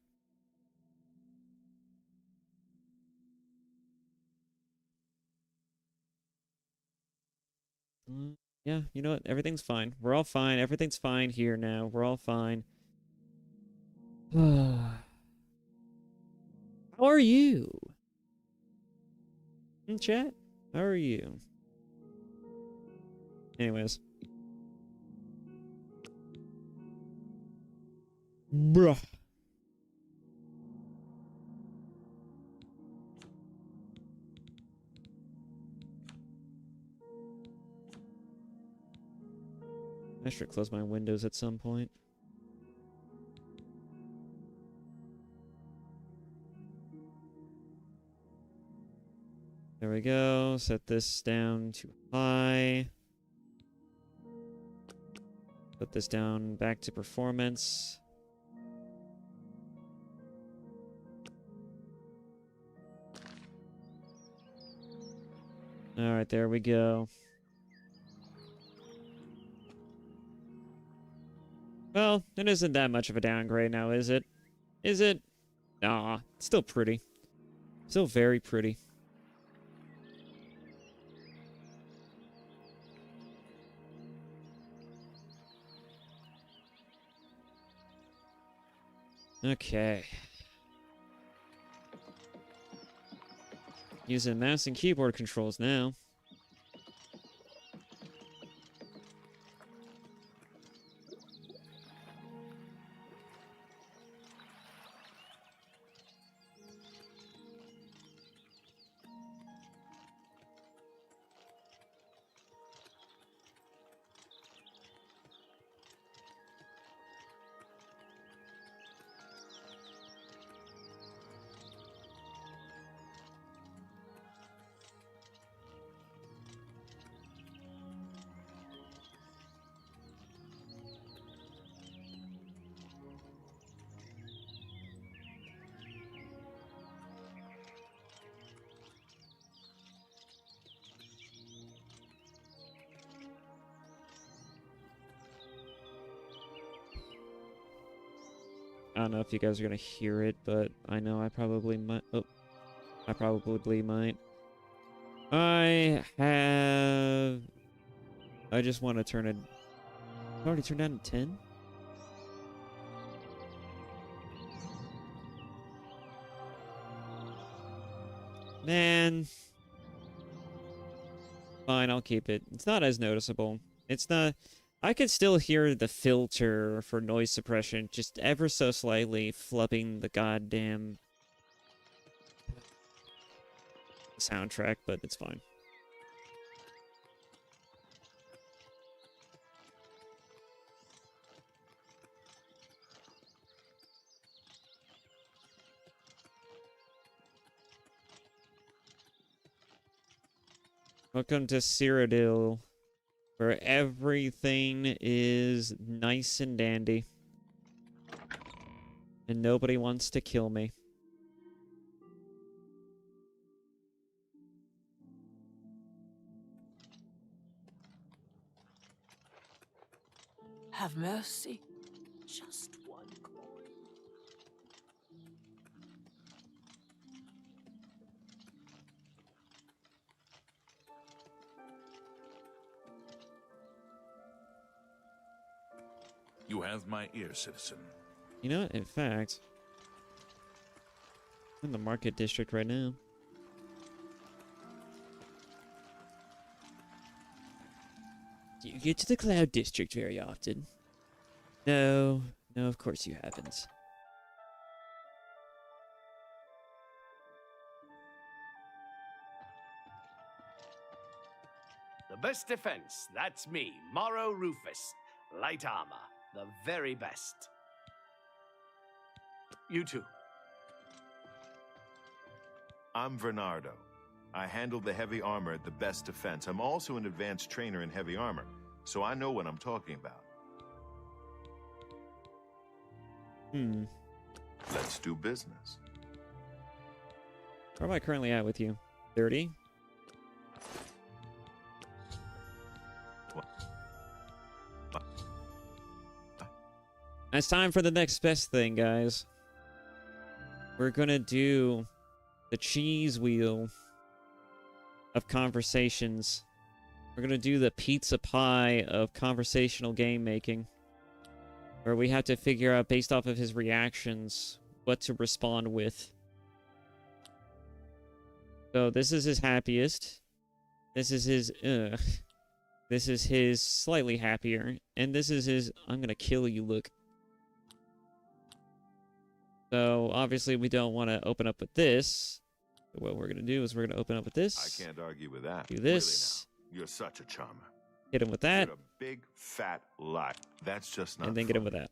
Yeah, you know what? Everything's fine. We're all fine. Everything's fine here now. We're all fine. How are you? In chat? How are you? Anyways. Bruh. I should close my windows at some point. There we go. Set this down to high. Put this down back to performance. Alright, there we go. Well, it isn't that much of a downgrade now, is it? Is it? Nah, it's still pretty. Still very pretty. Okay. Using mouse and keyboard controls now. I don't know if you guys are gonna hear it, but I know I probably might. Oh, I probably might. I just want to turn it. I've already turned down to 10. Man. Fine, I'll keep it. It's not as noticeable. It's not. I could still hear the filter for noise suppression just ever so slightly flubbing the goddamn soundtrack, but it's fine. Welcome to Cyrodiil, where everything is nice and dandy. And nobody wants to kill me. Have mercy. Just one coin. You have my ear, citizen. You know what? In fact, I'm in the market district right now. Do you get to the Cloud District very often? No, of course you haven't. The best defense, that's me, Morrow Rufus. Light armor, the very best. You too. I'm Bernardo. I handle the heavy armor at the best defense. I'm also an advanced trainer in heavy armor, so I know what I'm talking about. Let's do business. Where am I currently at with you? 30? It's time for the next best thing, guys. We're gonna do the cheese wheel of conversations. We're gonna do the pizza pie of conversational game making, where we have to figure out, based off of his reactions, what to respond with. So this is his happiest. This is his This is his slightly happier, and this is his I'm gonna kill you look. So obviously we don't want to open up with this. So what we're gonna do is we're gonna open up with this. I can't argue with that. Do this. Really now, you're such a charmer. Hit him with that. You're a big fat lie. That's just not. And then get him with that.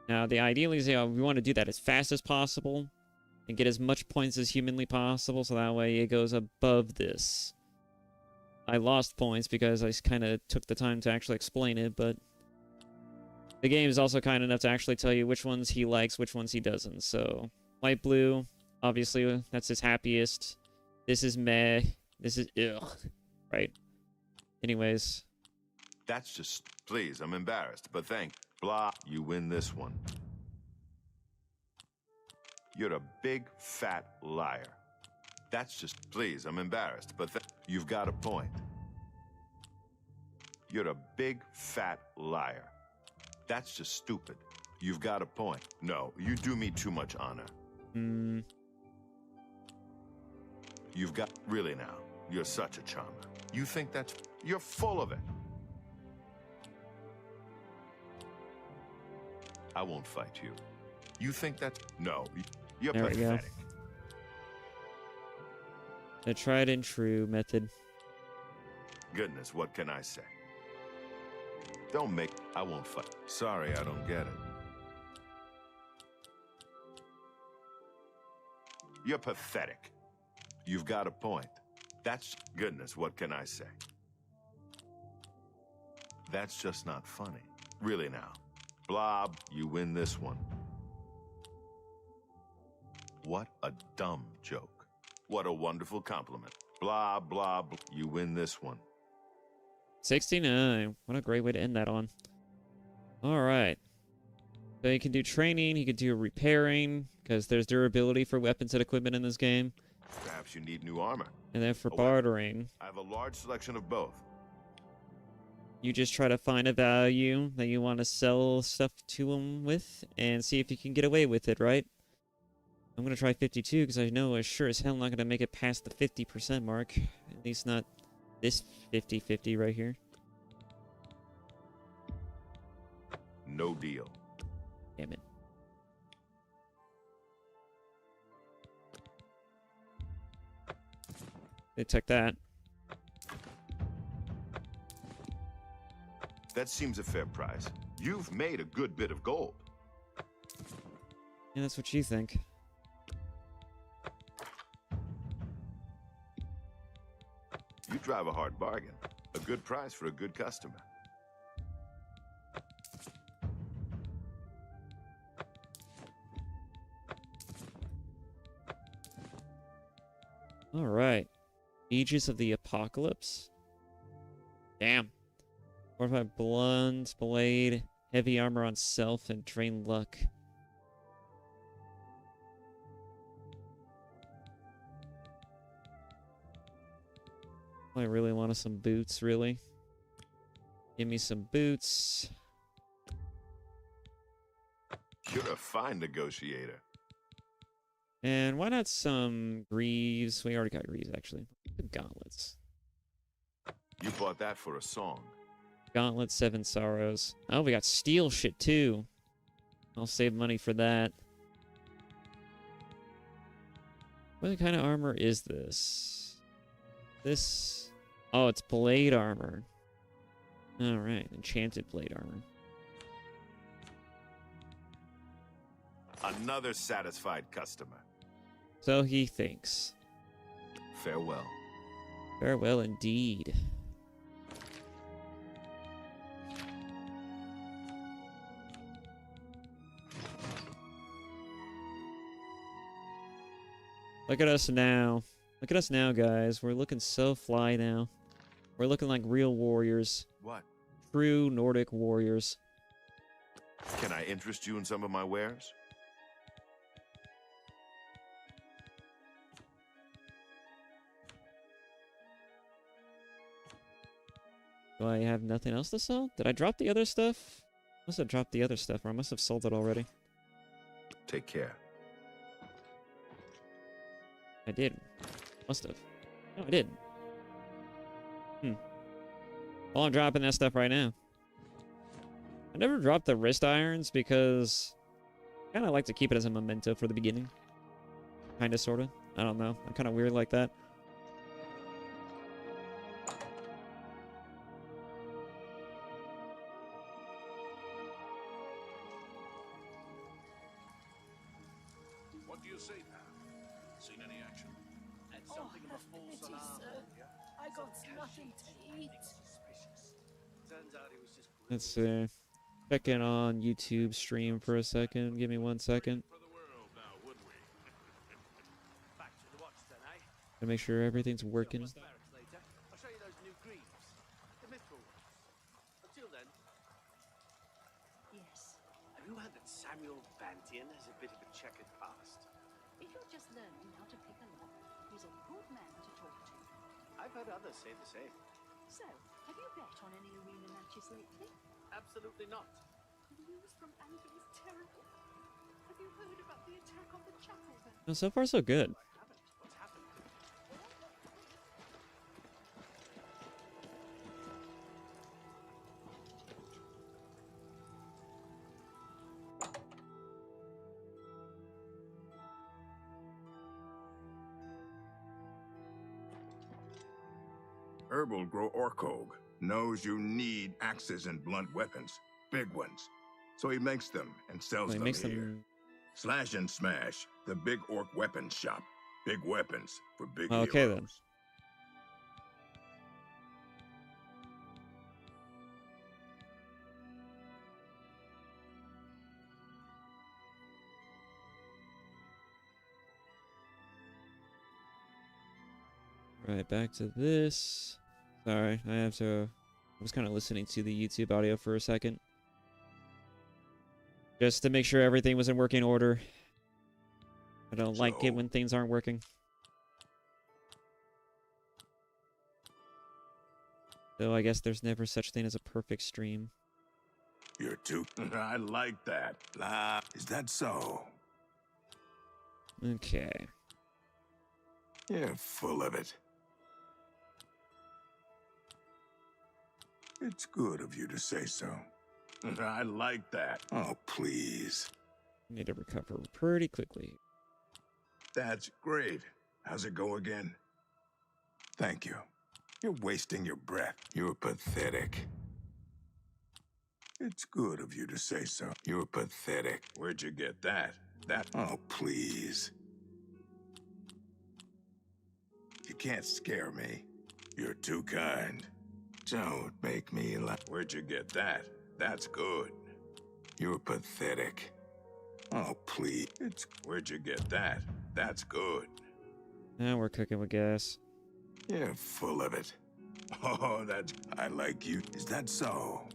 Now the ideal is, we want to do that as fast as possible and get as much points as humanly possible, so that way it goes above this. I lost points because I kind of took the time to actually explain it, but the game is also kind enough to actually tell you which ones he likes, which ones he doesn't. So, light blue, obviously, that's his happiest. This is meh. This is ugh. Right? Anyways. That's just... Please, I'm embarrassed, but thank... Blah. You win this one. You're a big, fat liar. That's just... Please, I'm embarrassed, but you've got a point. You're a big, fat liar. That's just stupid. You've got a point. No, you do me too much honor. You've got... Really now, you're such a charmer. You think that's... You're full of it. I won't fight you. You think that's... No, you're there pathetic. We go. The tried and true method. Goodness, what can I say? Don't make... I won't fight. Sorry, I don't get it. You're pathetic. You've got a point. That's... Goodness, what can I say? That's just not funny. Really now. Blob, you win this one. What a dumb joke. What a wonderful compliment. Blah, blah, blah. You win this one. 69. What a great way to end that on. Alright. So you can do training, you can do repairing, because there's durability for weapons and equipment in this game. Perhaps you need new armor. And then for bartering, I have a large selection of both. you just try to find a value that you want to sell stuff to them with, and see if you can get away with it, right? I'm going to try 52, because I know as sure as hell I'm not going to make it past the 50% mark. At least not this 50-50 right here. No deal. Damn it. They took that. That seems a fair price. You've made a good bit of gold. Yeah, that's what you think. You drive a hard bargain. A good price for a good customer. All right. Aegis of the Apocalypse. Damn. Fortified blunt blade, heavy armor on self, and drain luck. I really wanted some boots, really. Give me some boots. You're a fine negotiator. And why not some greaves? We already got greaves, actually. Gauntlets. You bought that for a song. Gauntlet, 7 Sorrows. Oh, we got steel shit, too. I'll save money for that. What kind of armor is this? This... Oh, it's blade armor. Alright, enchanted blade armor. Another satisfied customer. So he thinks. Farewell. Farewell indeed. Look at us now. Look at us now, guys. We're looking so fly now. We're looking like real warriors. What? True Nordic warriors. Can I interest you in some of my wares? Do I have nothing else to sell? Did I drop the other stuff? Must have dropped the other stuff, or I must have sold it already. Take care. I did. Must have. No, I didn't. Well, I'm dropping that stuff right now. I never dropped the wrist irons because I kind of like to keep it as a memento for the beginning. Kind of, sort of. I don't know. I'm kind of weird like that. What do you say, pal? Seen any action? And something of a false alarm. I got nothing to eat. Turns out it was just Let's see. Check in on YouTube stream for a second. Give me 1 second. Back to the watch then, eh? To make sure everything's working. I'll show you those new greaves. The mithril ones. Until then. Yes. Have you heard that Samuel Bantian has a bit of a checkered past? If you're just learning how to pick a lock, he's a good man to talk to. I've heard others say the same. So, have you bet on any arena matches lately? Absolutely not. The news from Andy is terrible. Have you heard about the attack on the chapel then? No, so far so good. What's happened? Herbal grow Orkog knows you need axes and blunt weapons, big ones. So he makes them and sells He them makes here. them. Slash and Smash, the Big Orc Weapons Shop. Big weapons for big Okay heroes. then. Right, back to this. Sorry, I was kind of listening to the YouTube audio for a second. Just to make sure everything was in working order. I don't like it when things aren't working. Though I guess there's never such thing as a perfect stream. You're too... I like that. Is that so? Okay. You're full of it. It's good of you to say so. I like that. Oh, please. Need to recover pretty quickly. That's great. How's it go again? Thank you. You're wasting your breath. You're pathetic. It's good of you to say so. You're pathetic. Where'd you get that? Oh, please. You can't scare me. You're too kind. Don't make me laugh. Where'd you get that? That's good. You're pathetic. Oh, please. Where'd you get that? That's good. Now we're cooking with gas. You're full of it. Oh, I like you. Is that so?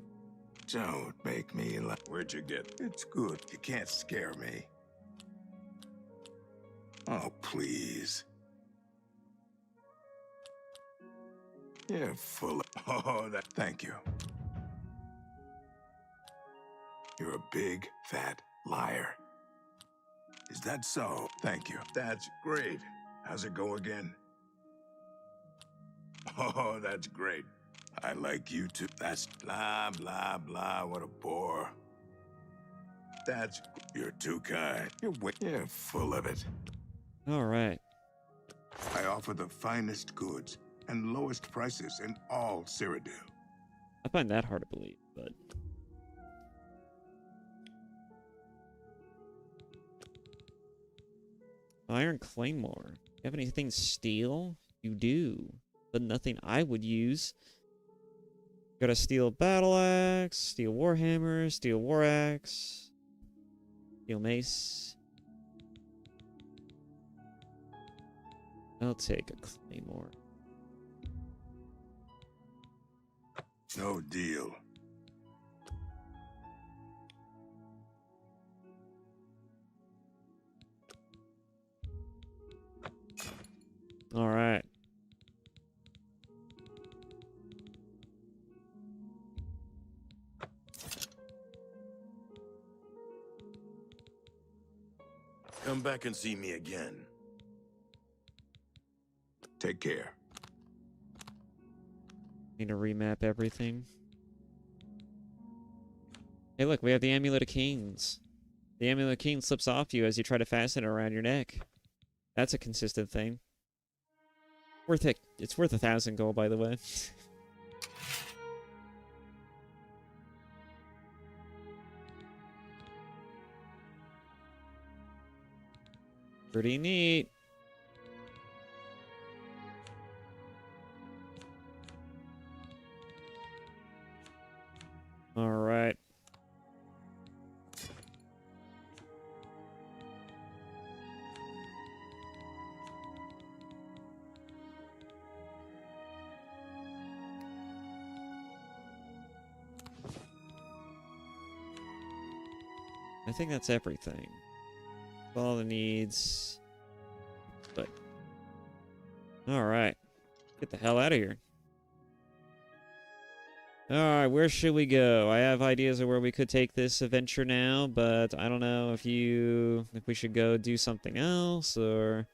Don't make me laugh. Where'd you get? It's good. You can't scare me. Oh, please. You're full of... Oh, thank you. You're a big, fat liar. Is that so? Thank you. That's great. How's it go again? Oh, that's great. I like you too. That's blah, blah, blah. What a bore. You're too kind. You're full of it. All right. I offer the finest goods and lowest prices in all Cyrodiil. I find that hard to believe, but... Iron Claymore. You have anything steel? You do, but nothing I would use. Got a steel battle axe, steel warhammer, steel war axe, steel mace. I'll take a claymore. No deal. All right. Come back and see me again. Take care. Need to remap everything. Hey, look, we have the Amulet of Kings. The Amulet of Kings slips off you as you try to fasten it around your neck. That's a consistent thing. Worth it. It's worth 1,000 gold, by the way. Pretty neat. All right. I think that's everything. All the needs. But all right. Get the hell out of here. Alright, where should we go? I have ideas of where we could take this adventure now, but I don't know if we should go do something else, or...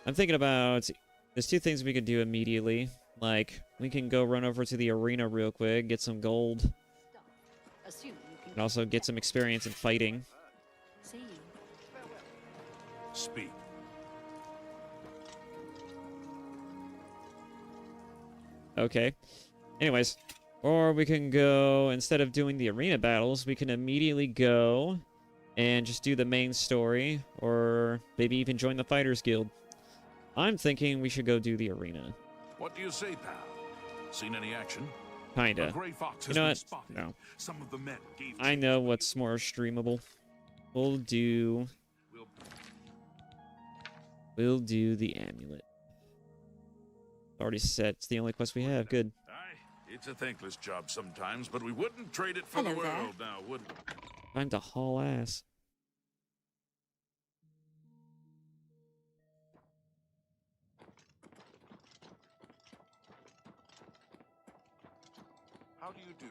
I'm thinking about... There's two things we could do immediately. Like, we can go run over to the arena real quick, get some gold. And also get some experience in fighting. Speak. Okay. Anyways, or we can go, instead of doing the arena battles, we can immediately go and just do the main story, or maybe even join the Fighters Guild. I'm thinking we should go do the arena. What do you say, pal? Seen any action? Kinda. A gray fox You has know been what? spotted. No. Some of the men gave I know what's more streamable. We'll do the amulet. Already set. It's the only quest we have. Good. It's a thankless job sometimes, but we wouldn't trade it for Hello the there. world now, would we? Time to haul ass. How do you do?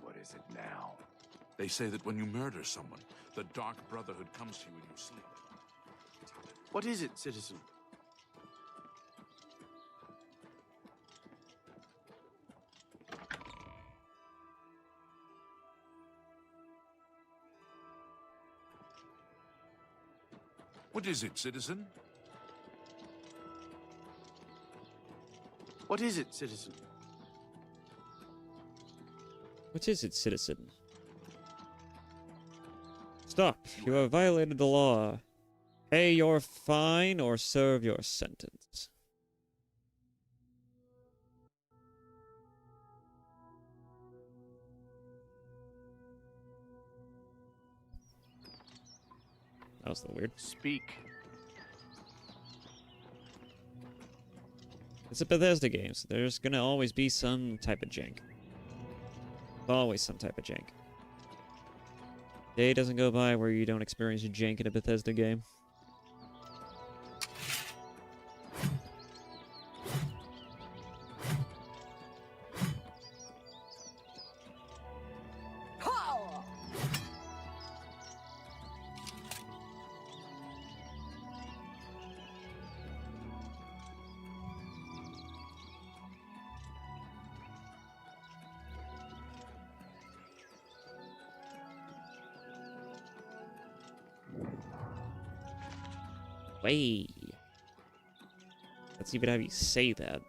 What is it now? They say that when you murder someone, the Dark Brotherhood comes to you in your sleep. What is it, citizen? What is it, citizen? What is it, citizen? What is it, citizen? Stop. You have violated the law. Pay your fine or serve your sentence. That was a little weird. Speak. It's a Bethesda game, so there's gonna always be some type of jank. Always some type of jank. Day doesn't go by where you don't experience jank in a Bethesda game. Way. Let's even have you say that.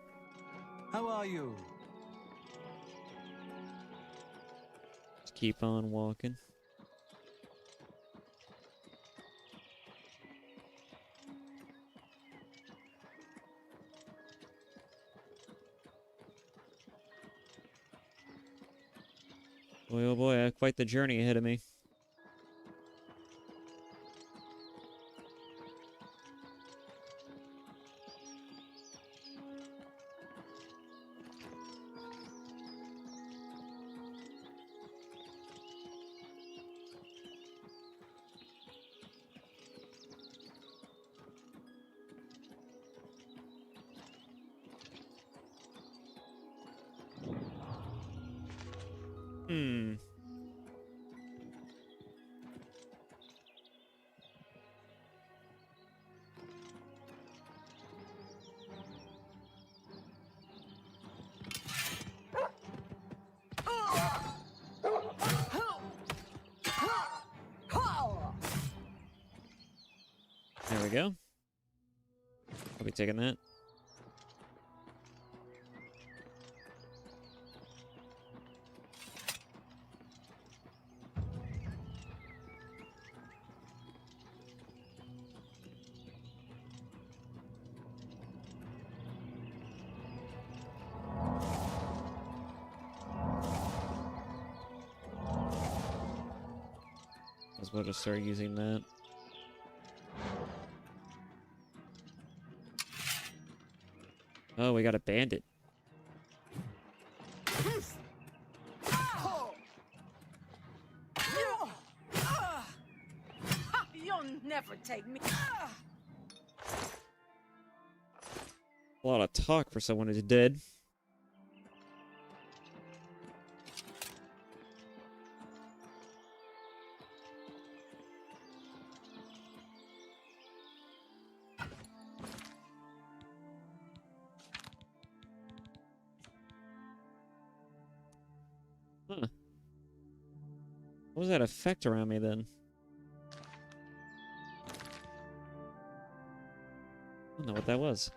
How are you? Just keep on walking. Boy, oh boy, I have quite the journey ahead of me. There we go. I'll be taking that. As well just start using that. Oh, we got a bandit. You'll never take me. A lot of talk for someone who's dead. Huh. What was that effect around me then? I don't know what that was.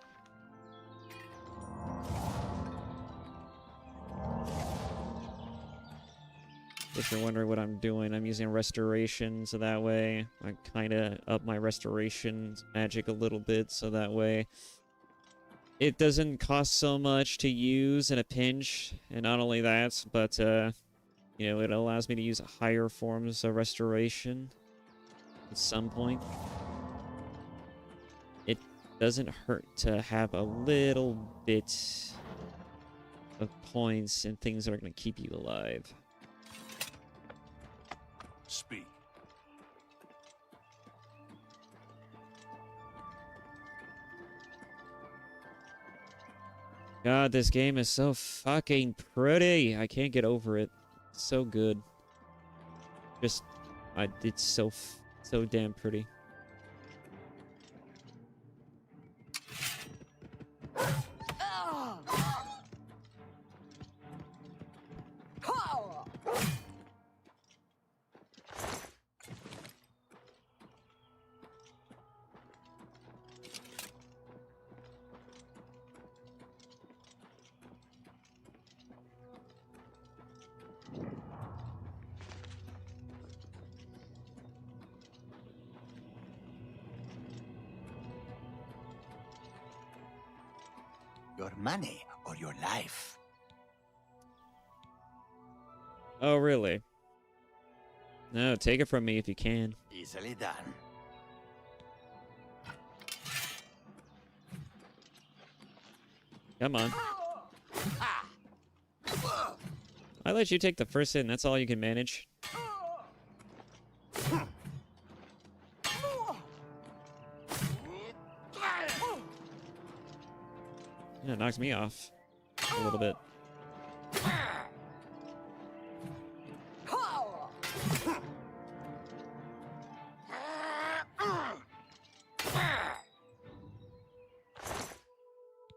If you're wondering what I'm doing, I'm using restoration, so that way I kind of up my restoration magic a little bit, so that way it doesn't cost so much to use in a pinch. And not only that, but you know, it allows me to use higher forms of restoration at some point. It doesn't hurt to have a little bit of points and things that are going to keep you alive. Speak. God, this game is so fucking pretty. I can't get over it. It's so good. Just, it's so damn pretty. Your money or your life. Oh, really? No, take it from me if you can. Easily done. Come on. I let you take the first hit, and that's all you can manage. Yeah, it knocks me off a little bit.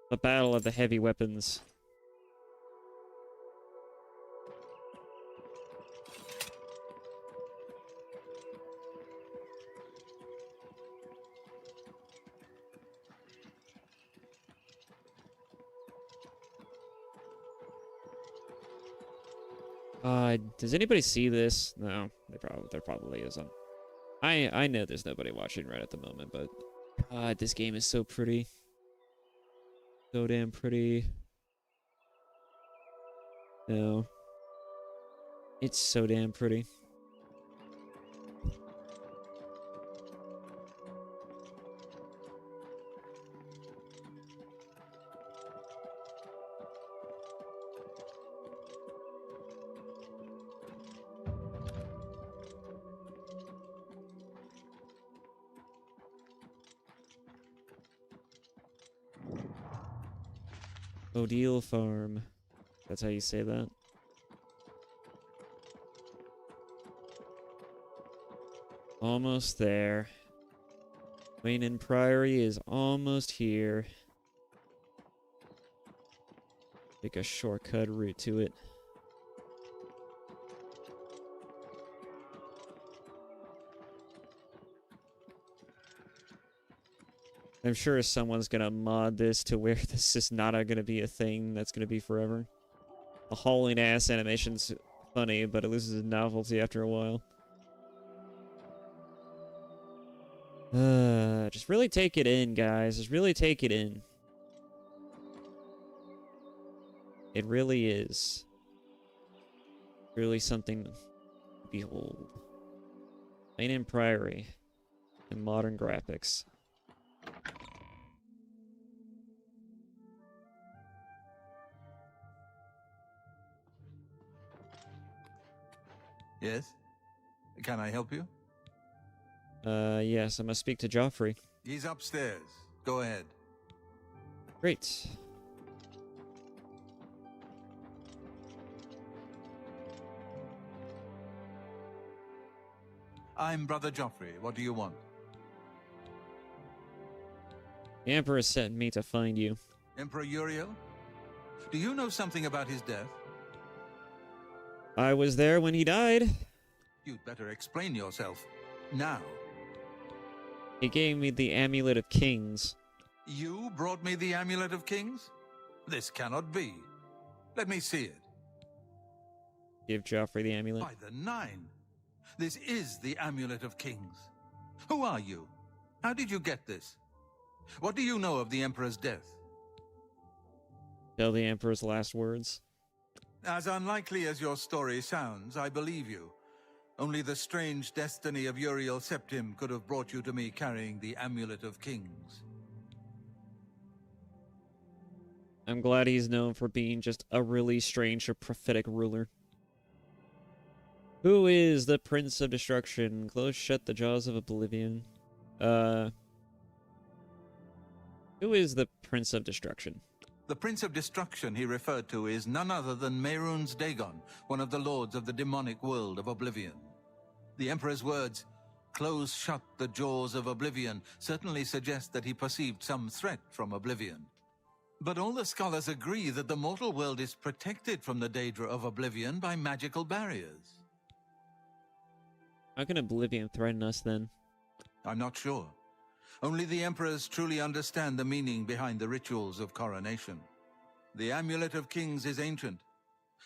The battle of the heavy weapons. Does anybody see this? No, there probably isn't. I know there's nobody watching right at the moment, but God, this game is so pretty. So damn pretty. No. It's so damn pretty. Odile Farm. That's how you say that. Almost there. Wayne Priory is almost here. Take a shortcut route to it. I'm sure someone's gonna mod this to where this is not gonna be a thing that's gonna be forever. The hauling ass animation's funny, but it loses its novelty after a while. Just really take it in, guys. Just really take it in. It really is. Really something to behold. Lane Priory and modern graphics. Yes? Can I help you? Yes, I must speak to Joffrey. He's upstairs. Go ahead. Great. I'm Brother Joffrey. What do you want? The Emperor sent me to find you. Emperor Uriel? Do you know something about his death? I was there when he died. You'd better explain yourself. Now. He gave me the Amulet of Kings. You brought me the Amulet of Kings? This cannot be. Let me see it. Give Joffrey the amulet. By the Nine. This is the Amulet of Kings. Who are you? How did you get this? What do you know of the Emperor's death? Tell the Emperor's last words. As unlikely as your story sounds, I believe you. Only the strange destiny of Uriel Septim could have brought you to me carrying the Amulet of Kings. I'm glad he's known for being just a really strange or prophetic ruler. Who is the Prince of Destruction? Close shut the jaws of Oblivion. Who is the Prince of Destruction? The Prince of Destruction he referred to is none other than Mehrunes Dagon, one of the lords of the demonic world of Oblivion. The Emperor's words, "Close shut the jaws of Oblivion," certainly suggest that he perceived some threat from Oblivion. But all the scholars agree that the mortal world is protected from the Daedra of Oblivion by magical barriers. How can Oblivion threaten us then? I'm not sure. Only the Emperors truly understand the meaning behind the rituals of coronation. The Amulet of Kings is ancient.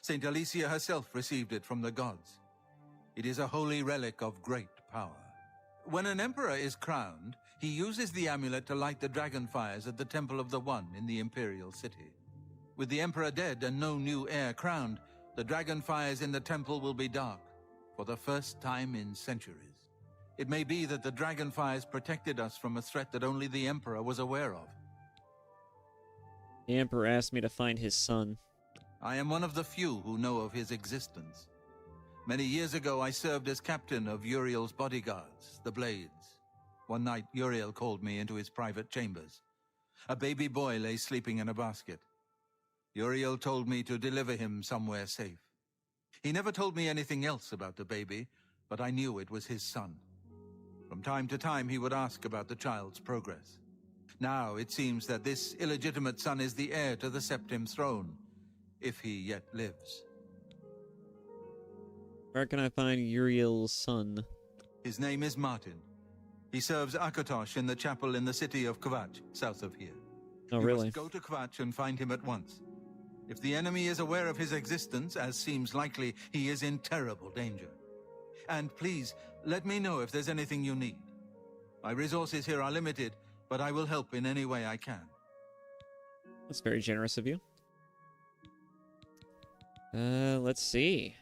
Saint Alicia herself received it from the gods. It is a holy relic of great power. When an emperor is crowned, He uses the amulet to light the dragon fires at the Temple of the One in the Imperial City. With the Emperor dead and no new heir crowned, the dragon fires in the temple will be dark, for the first time in centuries. It may be that the dragon fires protected us from a threat that only the Emperor was aware of. The Emperor asked me to find his son. I am one of the few who know of his existence. Many years ago, I served as captain of Uriel's bodyguards, the Blades. One night, Uriel called me into his private chambers. A baby boy lay sleeping in a basket. Uriel told me to deliver him somewhere safe. He never told me anything else about the baby, but I knew it was his son. From time to time, he would ask about the child's progress. Now, it seems that this illegitimate son is the heir to the Septim throne, if he yet lives. Where can I find Uriel's son? His name is Martin. He serves Akatosh in the chapel in the city of Kvatch, south of here. Oh, you really? must go to Kvatch and find him at once. If the enemy is aware of his existence, as seems likely, he is in terrible danger. And please, let me know if there's anything you need. My resources here are limited, but I will help in any way I can. That's very generous of you. Let's see.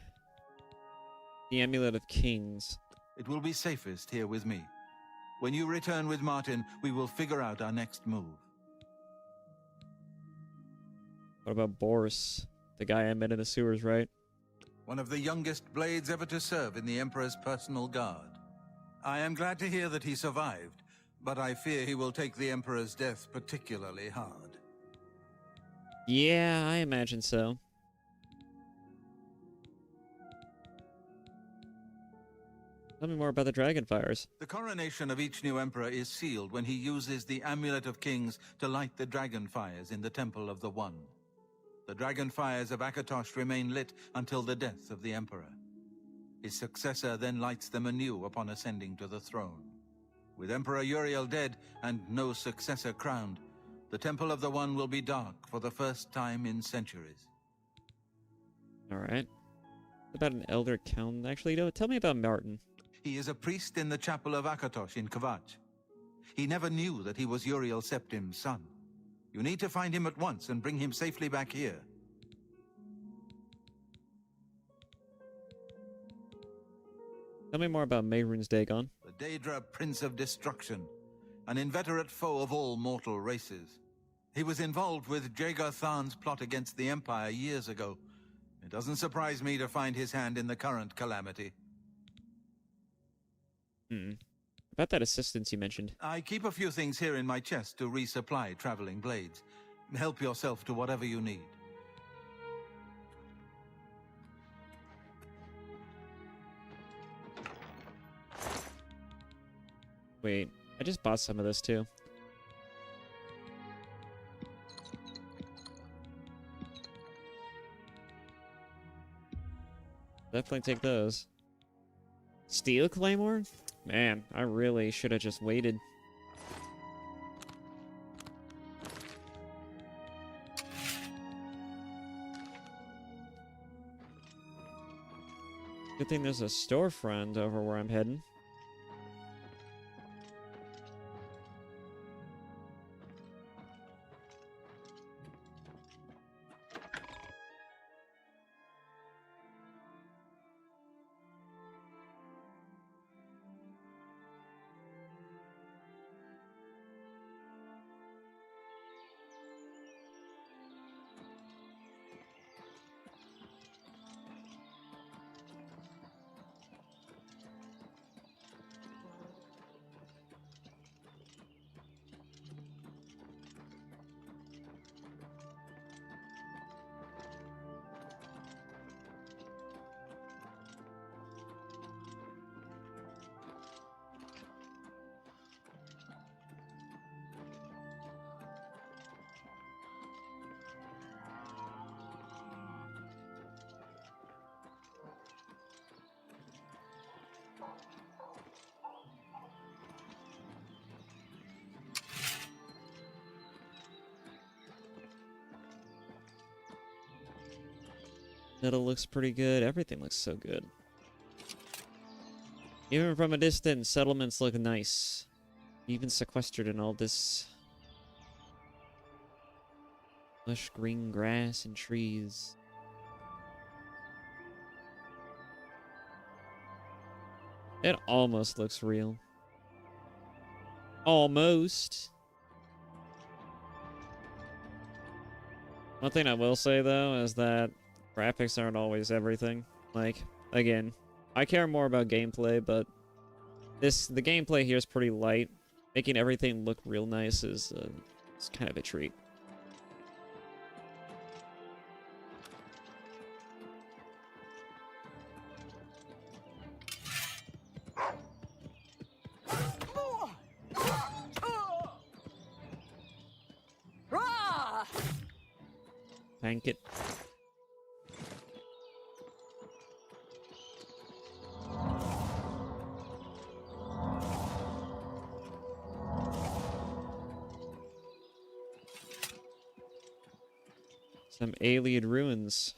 The Amulet of Kings. It will be safest here with me. When you return with Martin, we will figure out our next move. What about Boris? The guy I met in the sewers, right? One of the youngest blades ever to serve in the Emperor's personal guard. I am glad to hear that he survived, but I fear he will take the Emperor's death particularly hard. Yeah, I imagine so. Tell me more about the Dragonfires. The coronation of each new Emperor is sealed when he uses the Amulet of Kings to light the dragon fires in the Temple of the One. The dragon fires of Akatosh remain lit until the death of the Emperor. His successor then lights them anew upon ascending to the throne. With Emperor Uriel dead and no successor crowned, the Temple of the One will be dark for the first time in centuries. Alright. About an Elder Count. Actually, no, tell me about Martin. He is a priest in the chapel of Akatosh in Kvatch. He never knew that he was Uriel Septim's son. You need to find him at once and bring him safely back here. Tell me more about Mehrunes Dagon. The Daedra Prince of Destruction, an inveterate foe of all mortal races. He was involved with Jagar Tharn's plot against the Empire years ago. It doesn't surprise me to find his hand in the current calamity. About that assistance you mentioned. I keep a few things here in my chest to resupply traveling blades. Help yourself to whatever you need. Wait, I just bought some of this too. Definitely take those. Steel Claymore? Man, I really should have just waited. Good thing there's a storefront over where I'm heading. Metal looks pretty good. Everything looks so good. Even from a distance, settlements look nice. Even sequestered in all this lush green grass and trees. It almost looks real. Almost. One thing I will say, though, is that graphics aren't always everything. Like, again, I care more about gameplay, but the gameplay here is pretty light. Making everything look real nice is kind of a treat. Thank it. Some alien ruins.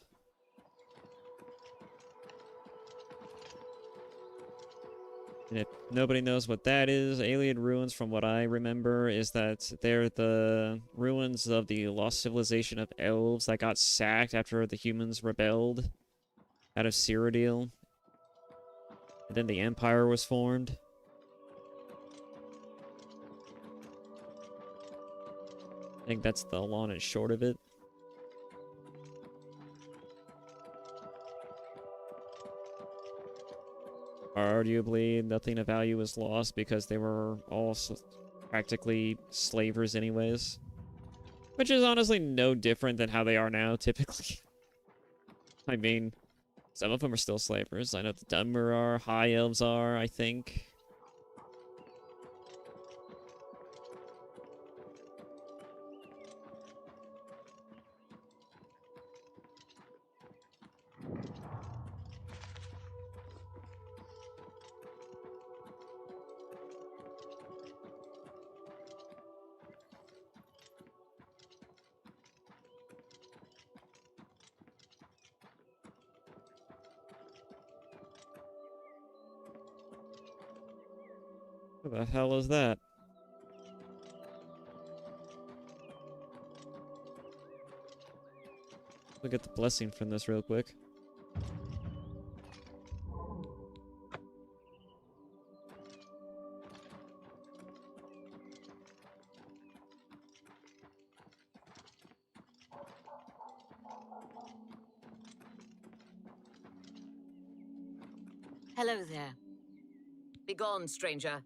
And if nobody knows what that is, alien ruins, from what I remember, is that they're the ruins of the lost civilization of elves that got sacked after the humans rebelled out of Cyrodiil. And then the Empire was formed. I think that's the long and short of it. Arguably, nothing of value was lost because they were all practically slavers anyways. Which is honestly no different than how they are now, typically. I mean, some of them are still slavers. I know the Dunmer are, High Elves are, I think. What the hell is that? We'll get the blessing from this real quick. Hello there. Begone, stranger.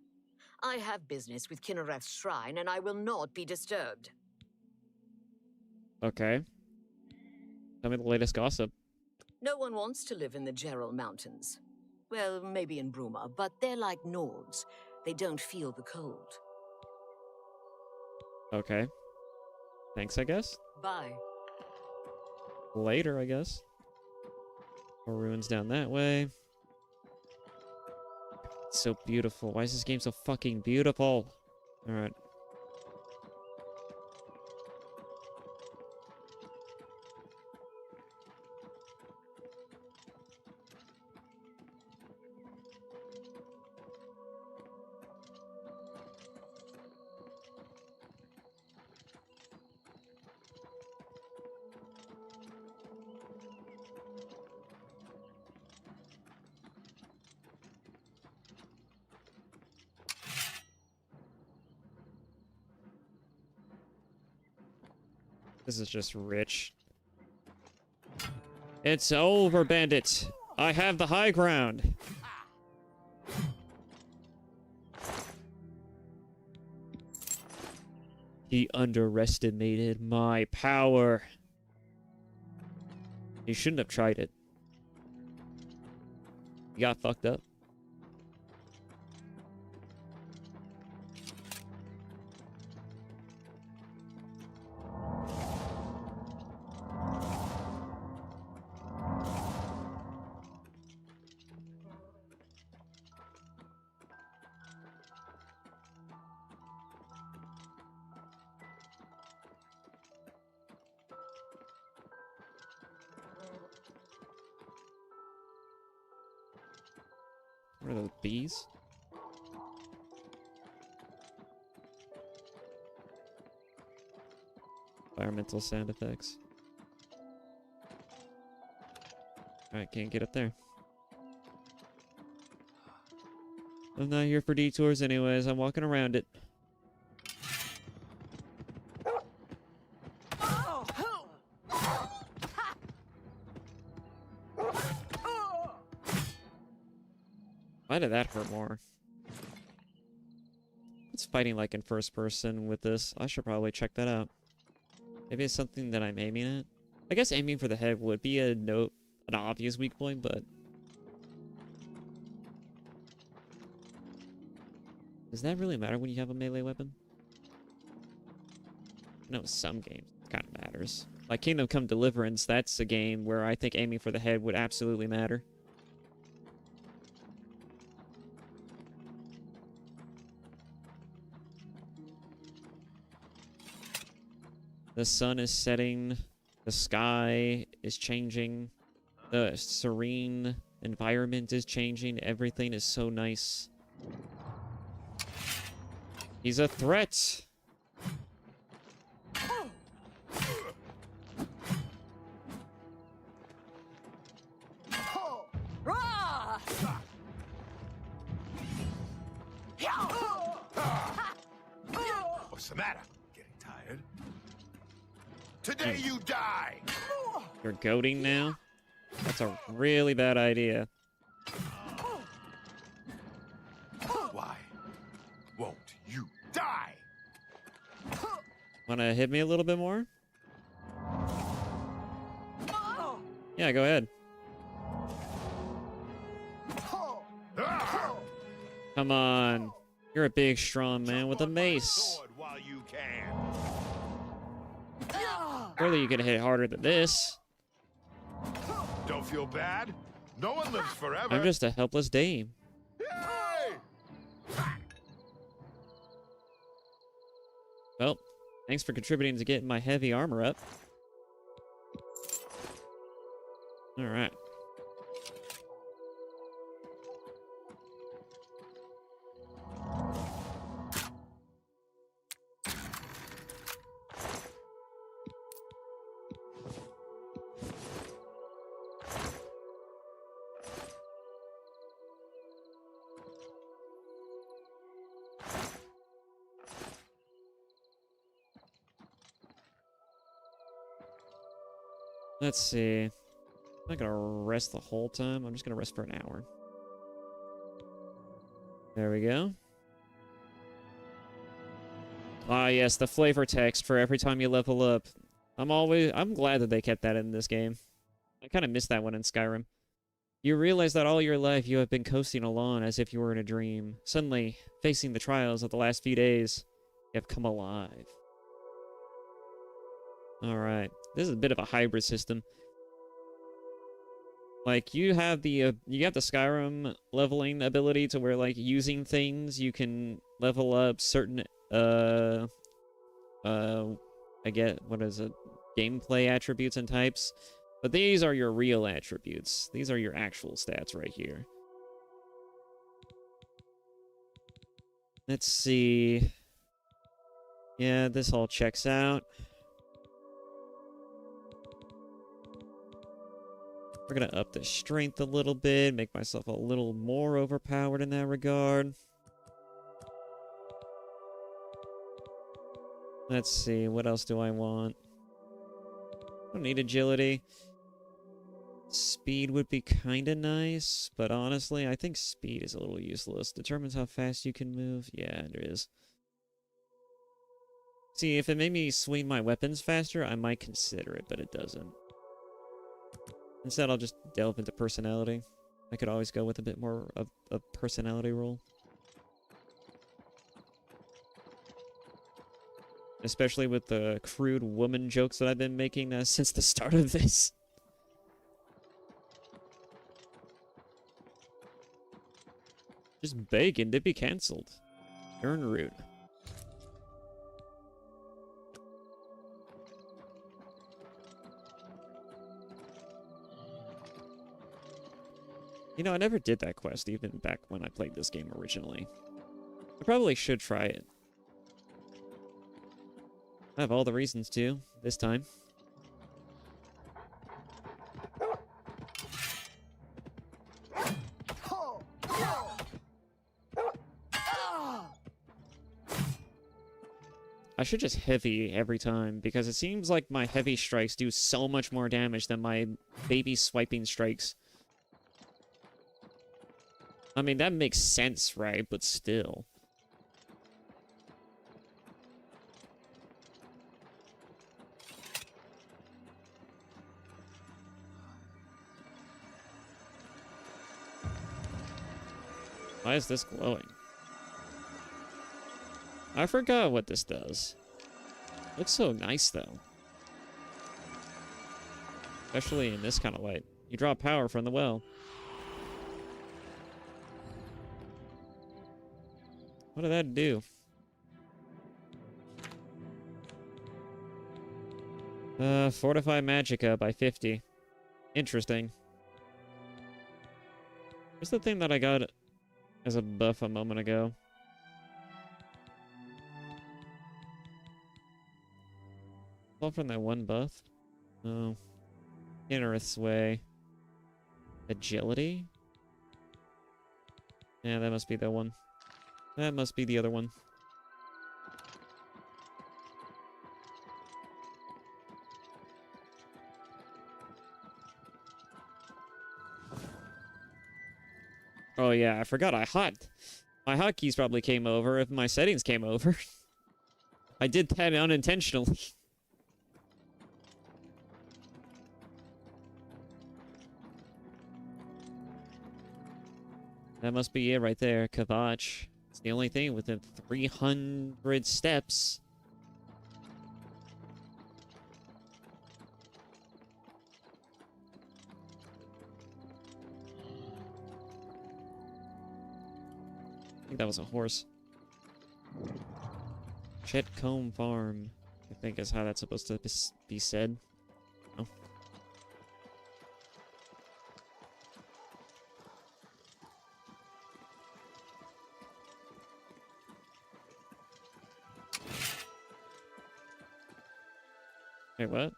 I have business with Kinnereth's shrine, and I will not be disturbed. Okay. Tell me the latest gossip. No one wants to live in the Gerald Mountains. Well, maybe in Bruma, but they're like Nords. They don't feel the cold. Okay. Thanks, I guess. Bye. Later, I guess. More ruins down that way. It's so beautiful. Why is this game so fucking beautiful? Alright. This is just rich. It's over, bandit. I have the high ground. He underestimated my power. He shouldn't have tried it. He got fucked up. What are those, bees? Environmental sound effects. Alright, can't get up there. I'm not here for detours anyways, I'm walking around it. Why did that hurt more? It's fighting like in first person with this. I should probably check that out. Maybe it's something that I'm aiming at. I guess aiming for the head would be an obvious weak point, but does that really matter when you have a melee weapon? I know some games it kind of matters. Like Kingdom Come Deliverance, that's a game where I think aiming for the head would absolutely matter. The sun is setting, the sky is changing, the serene environment is changing, everything is so nice. He's a threat! What's the matter? Getting tired? Today you die! You're goading now? That's a really bad idea. Why won't you die? Wanna hit me a little bit more? Yeah, go ahead. Come on. You're a big, strong man with a mace. While you can. Surely you can hit harder than this. Don't feel bad. No one lives forever. I'm just a helpless dame. Well, thanks for contributing to getting my heavy armor up. Alright. Let's see. I'm not gonna rest the whole time. I'm just gonna rest for an hour. There we go. Ah, yes, the flavor text for every time you level up. I'm glad that they kept that in this game. I kind of missed that one in Skyrim. You realize that all your life you have been coasting along as if you were in a dream. Suddenly, facing the trials of the last few days, you have come alive. Alright. This is a bit of a hybrid system. Like, you have the Skyrim leveling ability to where, like, using things, you can level up certain, I get, what is it? Gameplay attributes and types. But these are your real attributes. These are your actual stats right here. Let's see. Yeah, this all checks out. We're gonna up the strength a little bit, make myself a little more overpowered in that regard. Let's see, what else do I want? I don't need agility. Speed would be kinda nice, but honestly, I think speed is a little useless. Determines how fast you can move. Yeah, it is. See, if it made me swing my weapons faster, I might consider it, but it doesn't. Instead, I'll just delve into personality. I could always go with a bit more of a personality role. Especially with the crude woman jokes that I've been making since the start of this. Just begging to be cancelled. Earn root. You know, I never did that quest, even back when I played this game originally. I probably should try it. I have all the reasons to, this time. I should just heavy every time, because it seems like my heavy strikes do so much more damage than my baby swiping strikes. I mean, that makes sense, right? But still. Why is this glowing? I forgot what this does. Looks so nice, though. Especially in this kind of light. You draw power from the well. What did that do? Fortify Magicka by 50. Interesting. Where's the thing that I got as a buff a moment ago? All from that one buff? Oh. Generous way. Agility? Yeah, that must be the one. That must be the other one. Oh yeah, I forgot my hotkeys probably came over if my settings came over. I did that unintentionally. That must be it right there, Kavach. It's the only thing within 300 steps. I think that was a horse. Chetcombe Farm, I think is how that's supposed to be said. Oh. Wait, what?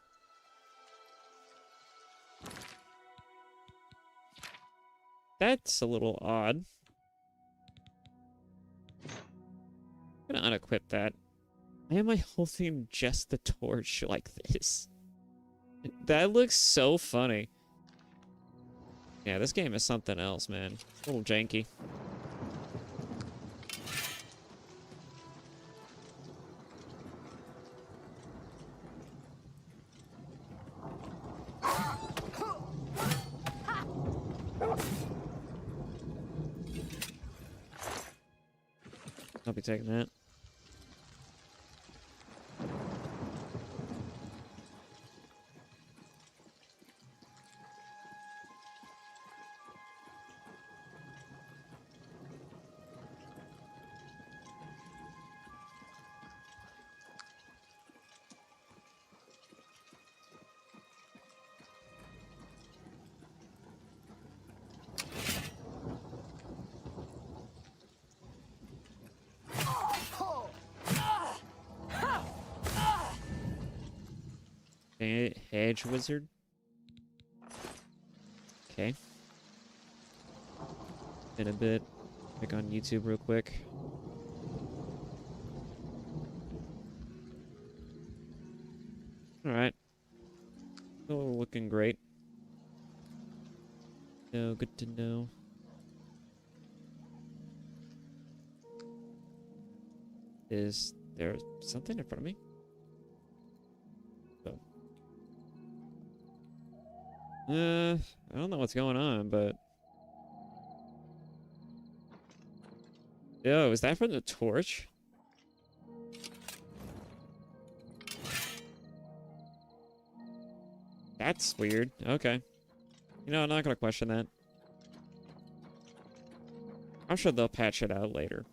That's a little odd. I'm gonna unequip that. Why am I holding just the torch like this? That looks so funny. Yeah, this game is something else, man. It's a little janky. I'll be taking that. Hedge wizard. Okay. In a bit. Click on YouTube real quick. Alright. Oh, looking great. No, good to know. Is there something in front of me? Oh. I don't know what's going on, but... Yo, is that from the torch? That's weird. Okay. You know, I'm not gonna question that. I'm sure they'll patch it out later.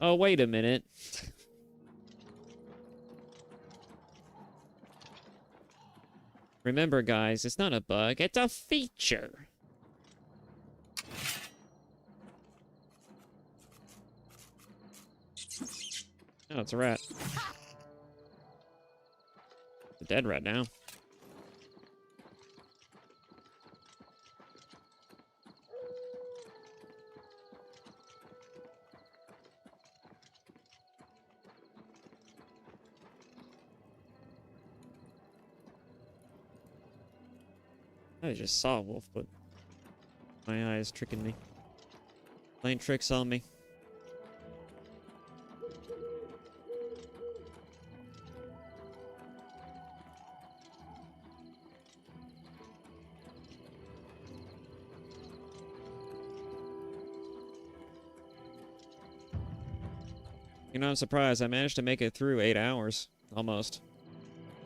Oh, wait a minute. Remember, guys, it's not a bug, it's a feature. Oh, it's a rat. dead right now. I just saw a wolf, but my eyes tricking me. Playing tricks on me. You know, I'm surprised. I managed to make it through 8 hours. Almost.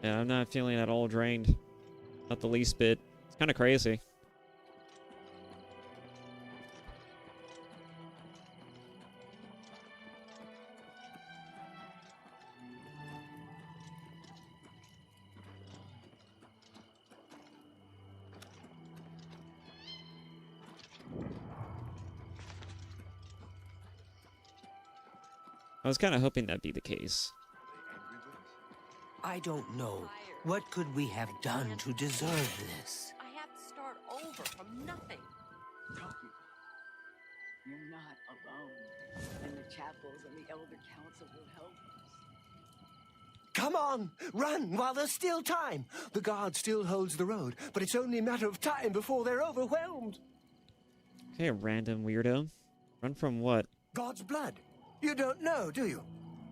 Yeah, I'm not feeling at all drained. Not the least bit. It's kind of crazy. I was kind of hoping that'd be the case. I don't know. What could we have done to deserve this? I have to start over from nothing. You're not alone. And the chapels and the Elder Council will help us. Come on! Run while there's still time! The guard still holds the road, but it's only a matter of time before they're overwhelmed. Okay, random weirdo. Run from what? God's blood. You don't know, do you?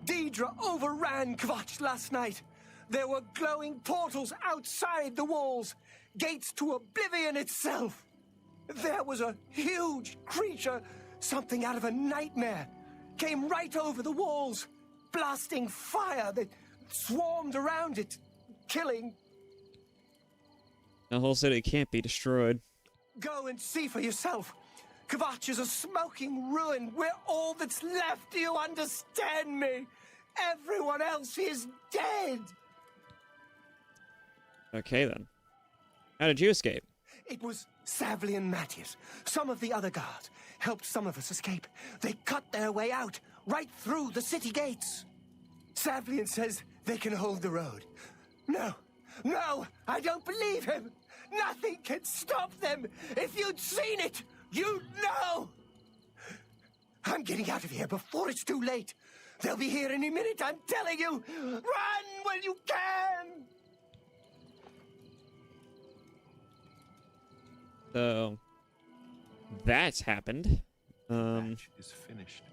Deidre overran Kvatch last night. There were glowing portals outside the walls, gates to Oblivion itself. There was a huge creature, something out of a nightmare, came right over the walls, blasting fire that swarmed around it, killing. The whole city can't be destroyed. Go and see for yourself. Kvatch is a smoking ruin. We're all that's left. Do you understand me? Everyone else is dead. Okay, then. How did you escape? It was Savli and Matthias. Some of the other guards helped some of us escape. They cut their way out, right through the city gates. Savlian says they can hold the road. No, I don't believe him. Nothing can stop them. If you'd seen it, you'd know. I'm getting out of here before it's too late. They'll be here any minute, I'm telling you. Run when you can. So that's happened. The match is finished.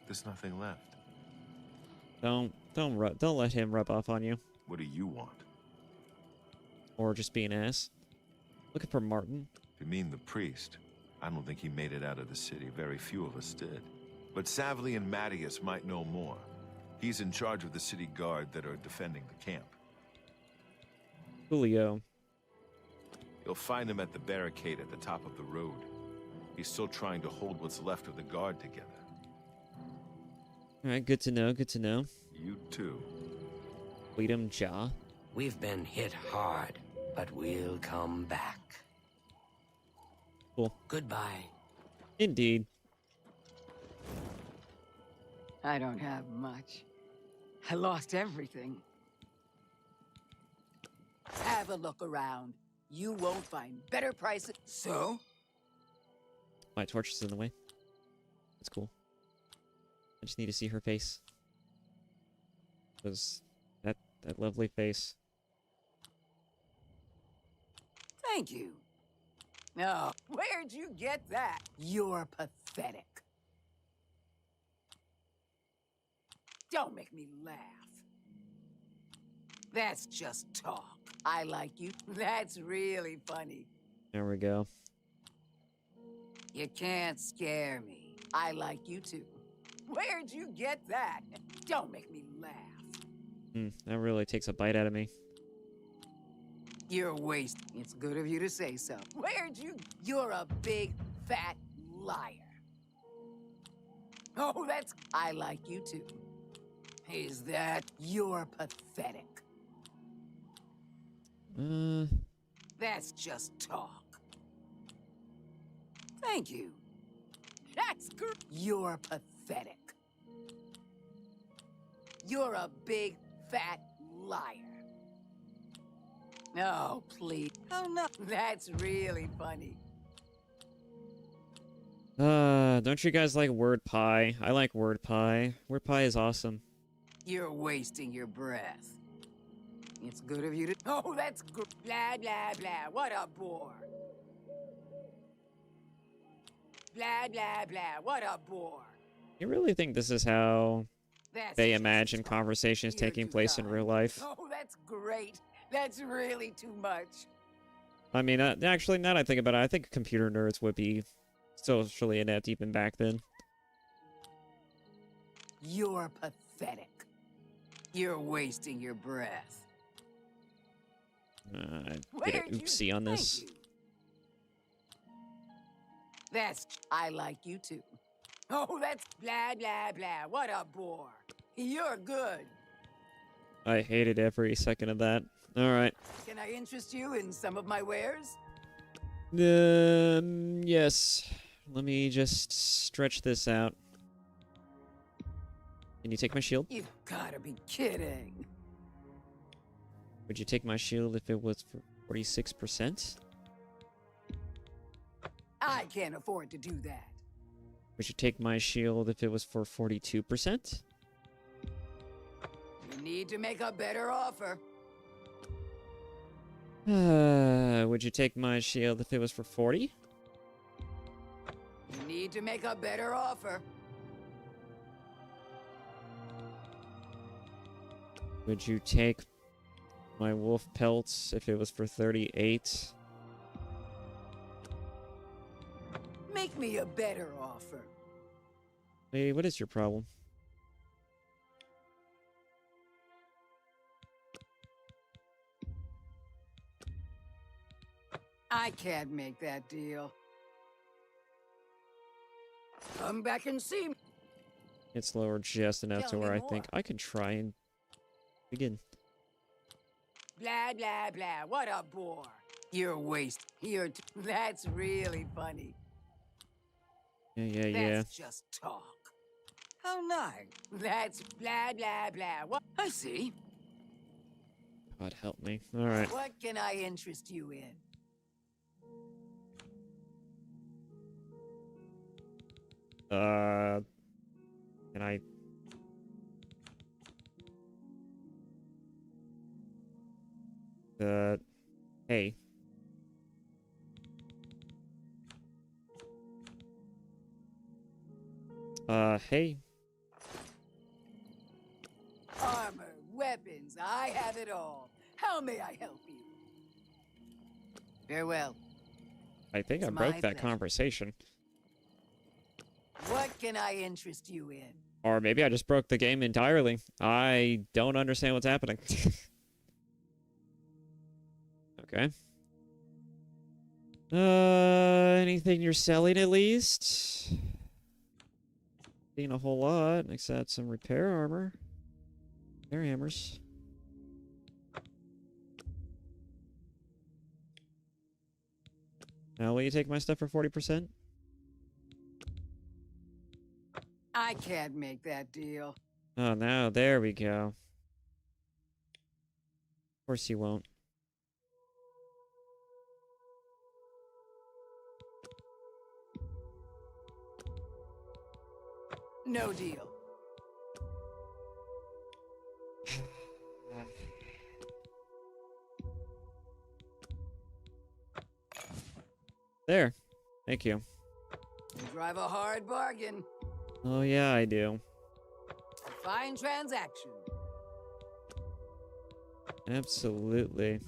There's nothing left. Don't let him rub off on you. What do you want? Or just be an ass. Looking for Martin. If you mean the priest, I don't think he made it out of the city. Very few of us did. But Savli and Matthias might know more. He's in charge of the city guard that are defending the camp. Julio. You'll find him at the barricade at the top of the road. He's still trying to hold what's left of the guard together. Alright, good to know, good to know. You too. Freedom Jaw. We've been hit hard, but we'll come back. Cool. Goodbye. Indeed. I don't have much. I lost everything. Have a look around. You won't find better prices. So? My torch is in the way. That's cool. I just need to see her face. Because that lovely face. Thank you. No, where'd you get that? You're pathetic. Don't make me laugh. That's just talk. I like you. That's really funny. There we go. You can't scare me. I like you too. Where'd you get that? Don't make me laugh. That really takes a bite out of me. You're wasting. It's good of you to say so. Where'd you? You're a big, fat liar. Oh, that's... I like you too. Is that... You're pathetic. That's just talk. Thank you. That's good. You're pathetic. You're a big, fat liar. Oh, please. Oh, no. That's really funny. Don't you guys like word pie? I like word pie. Word pie is awesome. You're wasting your breath. It's good of you to... Oh, that's good. Blah, blah, blah. What a bore. Blah, blah, blah. What a bore. You really think this is how That's they just imagine conversations taking place in real life? Oh, that's great. That's really too much. I mean, actually, now that I think about it, I think computer nerds would be socially inept even back then. You're pathetic. You're wasting your breath. I did an oopsie on this. I like you too. Oh, that's blah, blah, blah. What a bore. You're good. I hated every second of that. Alright. Can I interest you in some of my wares? Yes. Let me just stretch this out. Can you take my shield? You've gotta be kidding. Would you take my shield if it was for 46%? I can't afford to do that. Would you take my shield if it was for 42%? You need to make a better offer. Would you take my shield if it was for 40? You need to make a better offer. Would you take my wolf pelts if it was for 38? Make me a better offer. Hey, what is your problem? I can't make that deal. Come back and see me. It's lower just enough Tell to me where I more. think I can try and begin. Blah, blah, blah. What a bore. You're That's really funny. Yeah. That's just talk. How nice. That's blah, blah, blah. What? I see. God help me. Alright. What can I interest you in? Can I... Hey. Hey. Armor, weapons, I have it all. How may I help you? Farewell. I think I It's broke my that pleasure. conversation. What can I interest you in? Or maybe I just broke the game entirely. I don't understand what's happening. Okay. Anything you're selling at least? Seen a whole lot, except some repair armor. Repair hammers. Now will you take my stuff for 40%? I can't make that deal. Oh, now there we go. Of course you won't. No deal. There. Thank you. You drive a hard bargain. Oh yeah, I do. A fine transaction. Absolutely.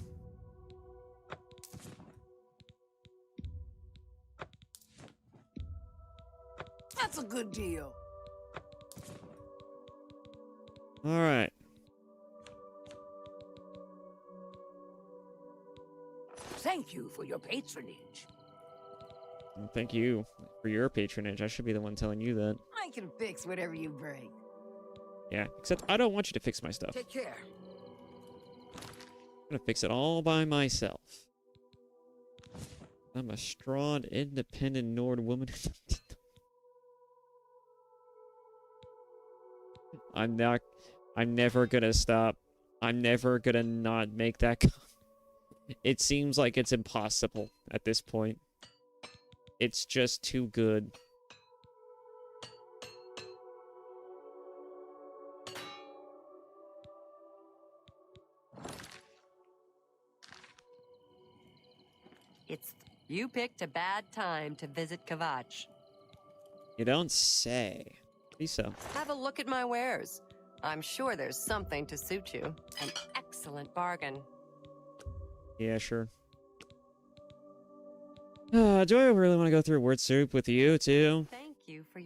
That's a good deal. All right. Thank you for your patronage. Well, thank you for your patronage. I should be the one telling you that. I can fix whatever you break. Yeah, except I don't want you to fix my stuff. Take care. I'm gonna fix it all by myself. I'm a strong, independent Nord woman. I'm never gonna stop. I'm never gonna not make that comment. It seems like it's impossible at this point. It's just too good. You picked a bad time to visit Kavach. You don't say. Be so. Have a look at my wares. I'm sure there's something to suit you. An excellent bargain. Yeah, sure. Do I really want to go through word soup with you, too? Thank you for...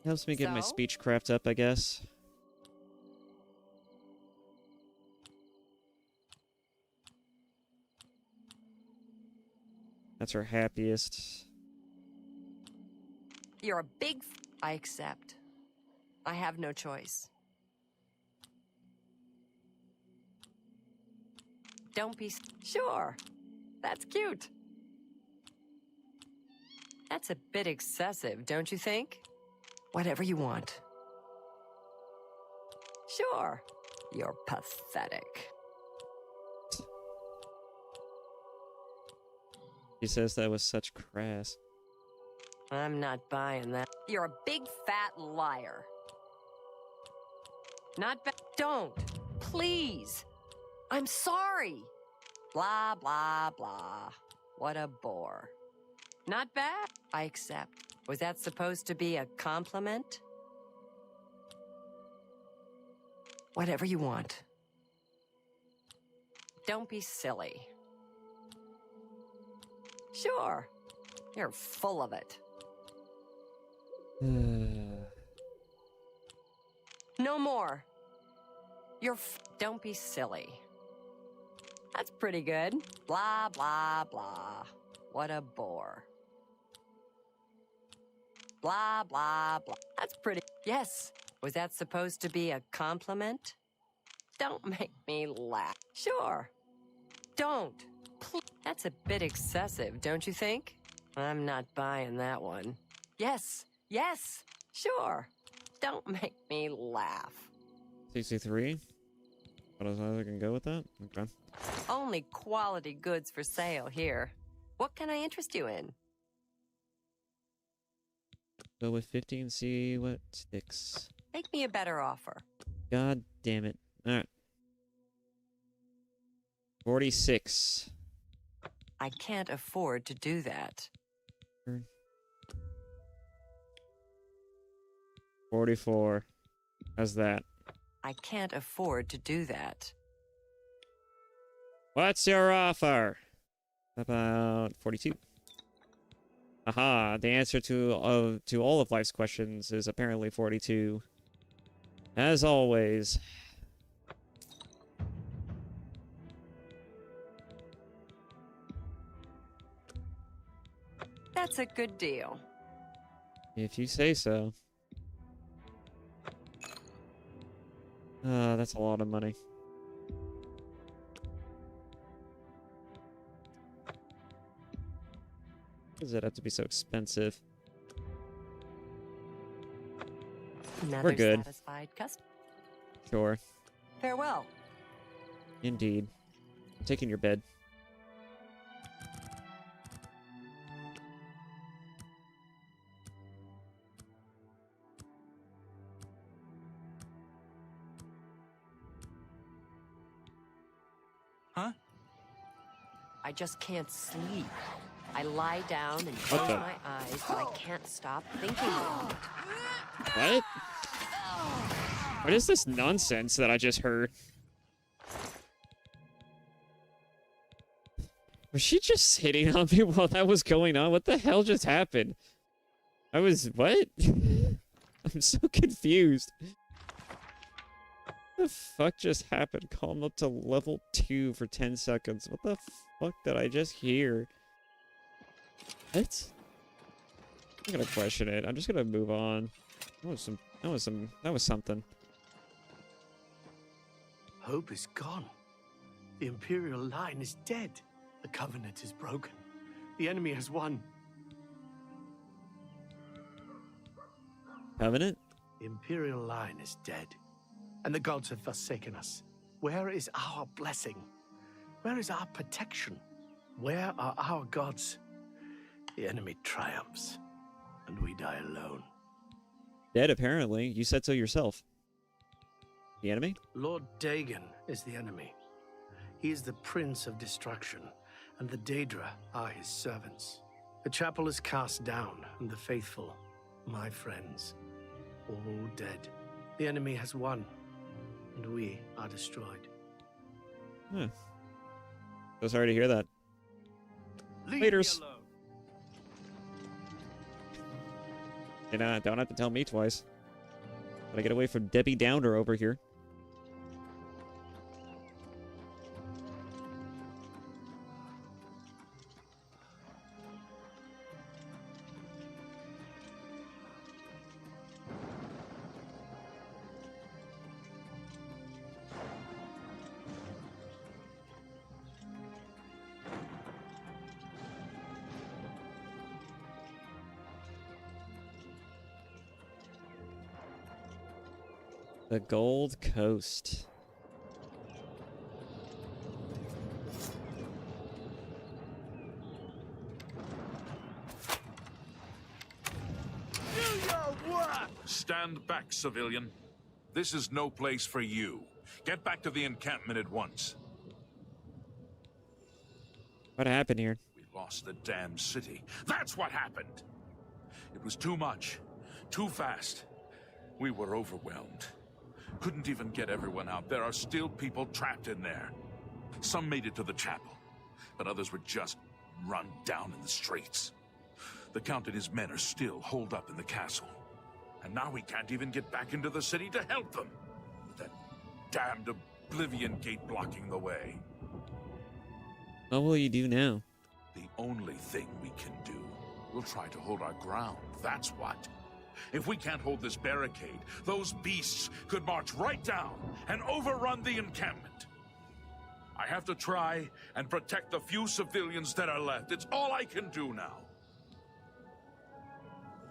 Helps me get my So? speech craft up, I guess. That's her happiest. You're a big... I accept. I have no choice. Don't be... Sure. That's cute. That's a bit excessive, don't you think? Whatever you want. Sure. You're pathetic. She says that with such crass. I'm not buying that. You're a big fat liar. Not bad. Don't. Please. I'm sorry. Blah, blah, blah. What a bore. Not bad. I accept. Was that supposed to be a compliment? Whatever you want. Don't be silly. Sure. You're full of it. No more. Don't be silly. That's pretty good. Blah, blah, blah. What a bore. Blah, blah, blah. That's pretty... Yes. Was that supposed to be a compliment? Don't make me laugh. Sure. Don't. That's a bit excessive, don't you think? I'm not buying that one. Yes. Yes. Sure. Don't make me laugh. 63? What else I can go with that? Okay. Only quality goods for sale here. What can I interest you in? Go with 50 and see what sticks. Make me a better offer. God damn it. Alright. 46. I can't afford to do that. 44. How's that? I can't afford to do that. What's your offer? About 42. Aha, the answer to all of life's questions is apparently 42. As always. That's a good deal. If you say so. That's a lot of money. Why does it have to be so expensive? Another We're good. Satisfied customer. Sure. Farewell. Indeed. I'm taking your bed. Huh? I just can't sleep. I lie down and What close the- my eyes, but I can't stop thinking about it. What? What is this nonsense that I just heard? Was she just hitting on me while that was going on? What the hell just happened? I was... what? I'm so confused. What the fuck just happened? Calm up to level 2 for 10 seconds. What the fuck did I just hear? What? I'm gonna question it. I'm just gonna move on. That was something. Hope is gone. The Imperial line is dead. The Covenant is broken. The enemy has won. Covenant? The Imperial line is dead. And the gods have forsaken us. Where is our blessing? Where is our protection? Where are our gods? The enemy triumphs, and we die alone. Dead, apparently. You said so yourself. The enemy? Lord Dagon is the enemy. He is the Prince of Destruction, and the Daedra are his servants. The chapel is cast down, and the faithful, my friends, all dead. The enemy has won, and we are destroyed. Huh. So sorry to hear that. Laters. You know, don't have to tell me twice. Gotta get away from Debbie Downer over here. The Gold Coast. Stand back, civilian. This is no place for you. Get back to the encampment at once. What happened here? We lost the damn city. That's what happened! It was too much. Too fast. We were overwhelmed. Couldn't even get everyone out. There are still people trapped in there. Some made it to the chapel, but others were just run down in the streets. The Count and his men are still holed up in the castle. And now we can't even get back into the city to help them. With that damned Oblivion gate blocking the way. What will you do now? The only thing we can do. We'll try to hold our ground, that's what. If we can't hold this barricade, those beasts could march right down and overrun the encampment. I have to try and protect the few civilians that are left. It's all I can do now.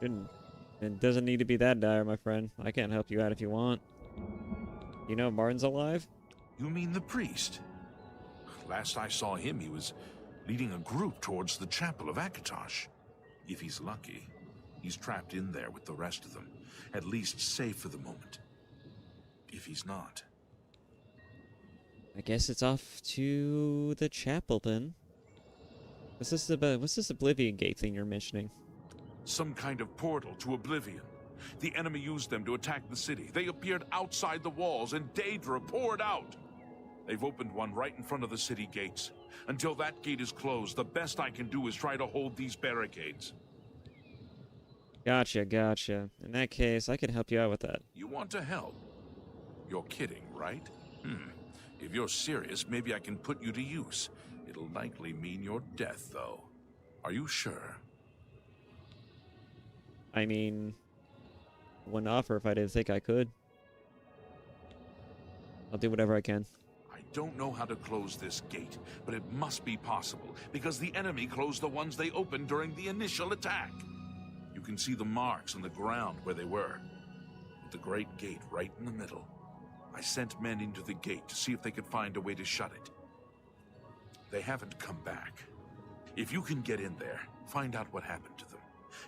It doesn't need to be that dire, my friend. I can't help you out if you want. You know Martin's alive? You mean the priest? Last I saw him, he was leading a group towards the chapel of Akatosh. If he's lucky, he's trapped in there with the rest of them, at least safe for the moment. If he's not... I guess it's off to the chapel then. What's this Oblivion gate thing you're mentioning? Some kind of portal to Oblivion. The enemy used them to attack the city. They appeared outside the walls, and Daedra poured out. They've opened one right in front of the city gates. Until that gate is closed, the best I can do is try to hold these barricades. Gotcha, gotcha. In that case, I can help you out with that. You want to help? You're kidding, right? If you're serious, maybe I can put you to use. It'll likely mean your death, though. Are you sure? I mean, I wouldn't offer if I didn't think I could. I'll do whatever I can. I don't know how to close this gate, but it must be possible, because the enemy closed the ones they opened during the initial attack. You can see the marks on the ground where they were, with the great gate right in the middle. I sent men into the gate to see if they could find a way to shut it. They haven't come back. If you can get in there, find out what happened to them.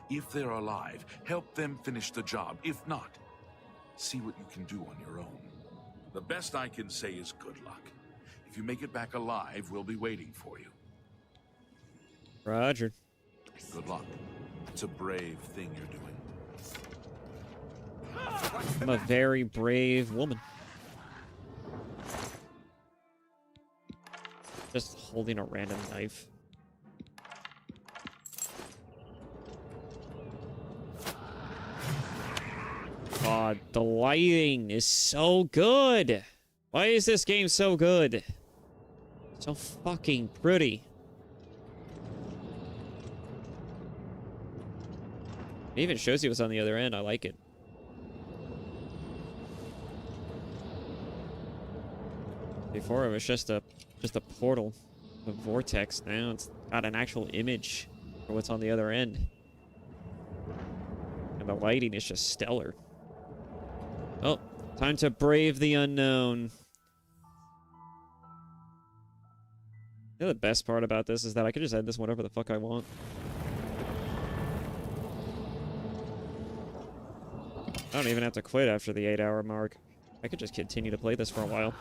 If they're alive, help them finish the job. If not, see what you can do on your own. The best I can say is good luck. If you make it back alive, we'll be waiting for you. Roger. Good luck. It's a brave thing you're doing. I'm a very brave woman. Just holding a random knife. God, the lighting is so good. Why is this game so good? So fucking pretty. It even shows you what's on the other end. I like it. Before it was just a portal, a vortex. Now it's got an actual image for what's on the other end. And the lighting is just stellar. Oh, time to brave the unknown. You know, the best part about this is that I could just end this whenever the fuck I want. I don't even have to quit after the 8-hour mark. I could just continue to play this for a while.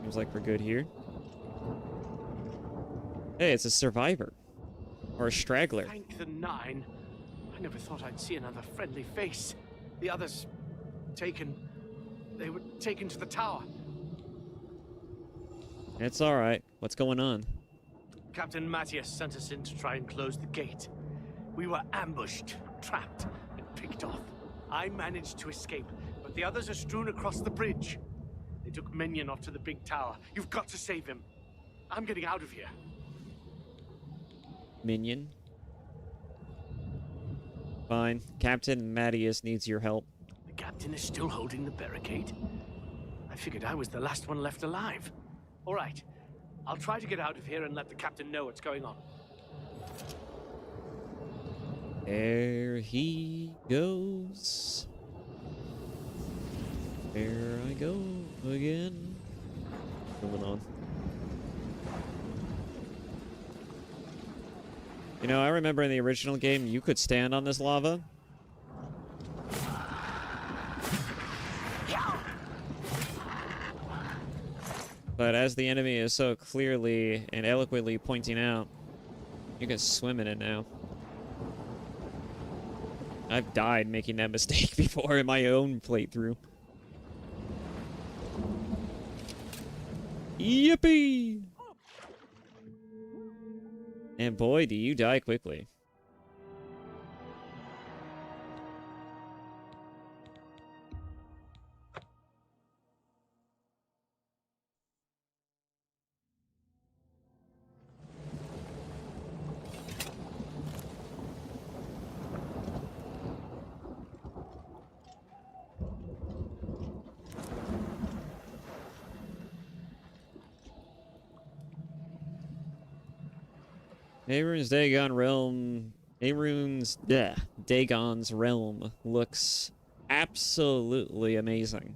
Seems like we're good here. Hey, it's a survivor. Or a straggler. Thank the Nine. I never thought I'd see another friendly face. The others... taken... They were taken to the tower. It's alright. What's going on? Captain Matthias sent us in to try and close the gate. We were ambushed, trapped, and picked off. I managed to escape, but the others are strewn across the bridge. They took Minion off to the big tower. You've got to save him. I'm getting out of here. Minion? Fine. Captain Matthias needs your help. The captain is still holding the barricade. I figured I was the last one left alive. All right. I'll try to get out of here and let the captain know what's going on. There he goes. There I go again. Moving on. You know, I remember in the original game, you could stand on this lava. But as the enemy is so clearly and eloquently pointing out, you can swim in it now. I've died making that mistake before in my own playthrough. Yippee! And boy, do you die quickly. Dagon's realm looks absolutely amazing.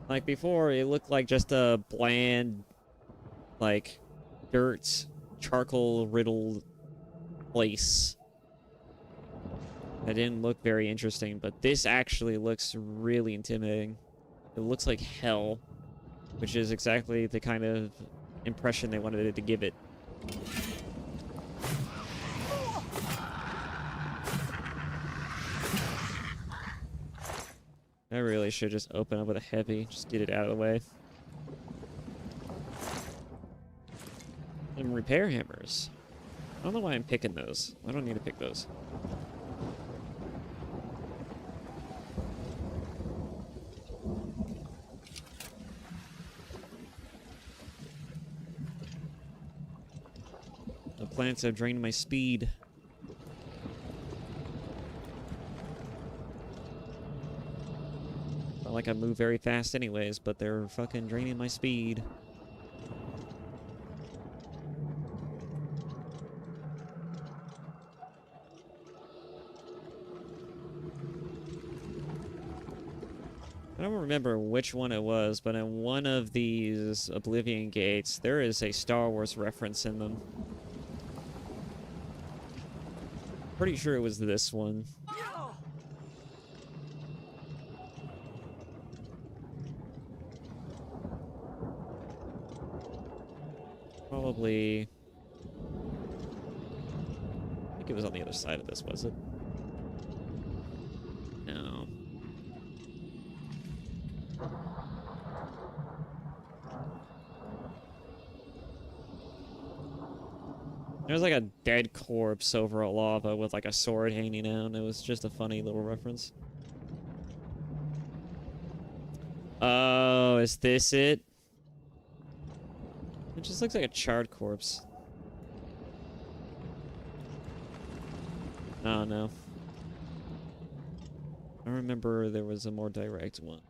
Like before, it looked like just a bland, like, dirt, charcoal-riddled place. That didn't look very interesting, but this actually looks really intimidating. It looks like hell, which is exactly the kind of impression they wanted it to give it. I really should just open up with a heavy, just get it out of the way. And repair hammers. I don't know why I'm picking those. I don't need to pick those. The plants have drained my speed. Not like I move very fast anyways, but they're fucking draining my speed. I don't remember which one it was, but in one of these Oblivion gates, there is a Star Wars reference in them. Pretty sure it was this one. Probably... I think it was on the other side of this, was it? No. There's like a dead corpse over a lava with like a sword hanging out. It was just a funny little reference. Oh, is this it? It just looks like a charred corpse. Oh no. I remember there was a more direct one.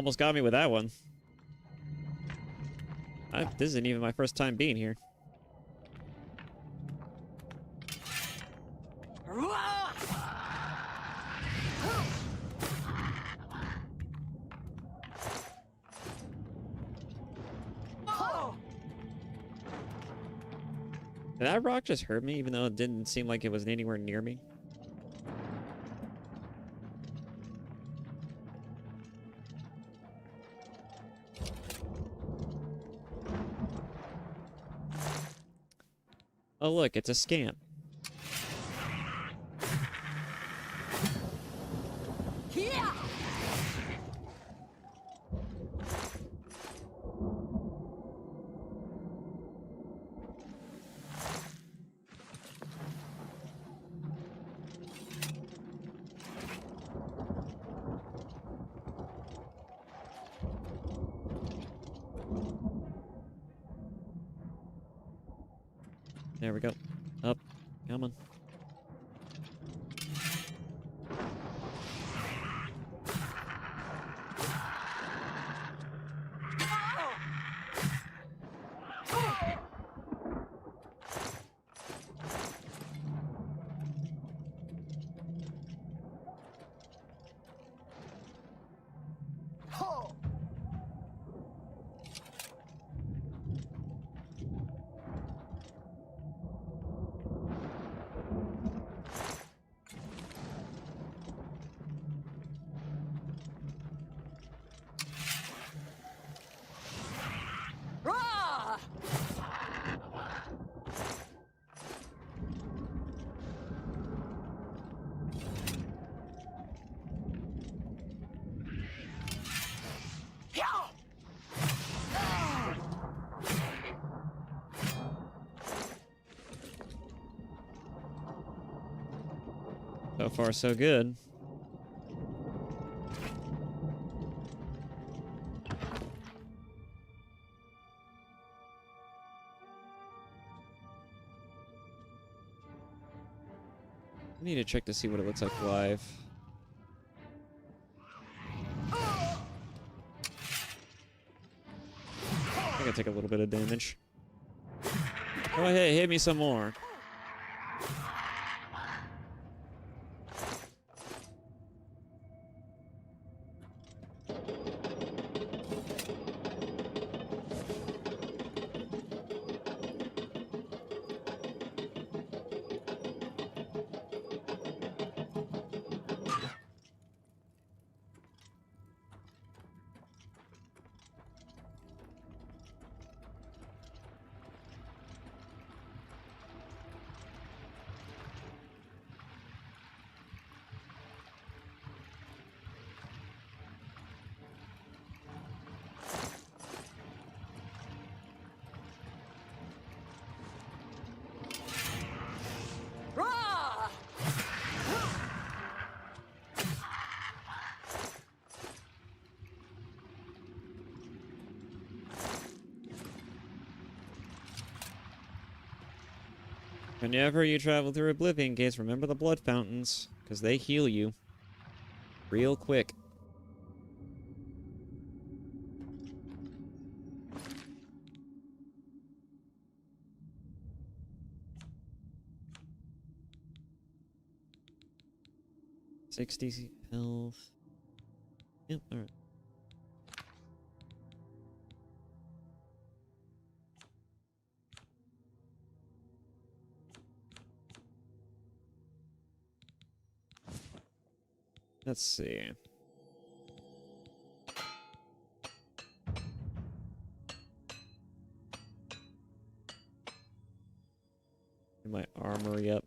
almost got me with that one. This isn't even my first time being here. Did that rock just hurt me, even though it didn't seem like it was anywhere near me? Oh look, it's a scam. There we go. Up. Come on. So far, so good. I need to check to see what it looks like live. I think I take a little bit of damage. Oh, hey, hit me some more. Whenever you travel through Oblivion gates, remember the blood fountains, because they heal you real quick. $60 health. Yep, alright. Let's see. Get my armory up.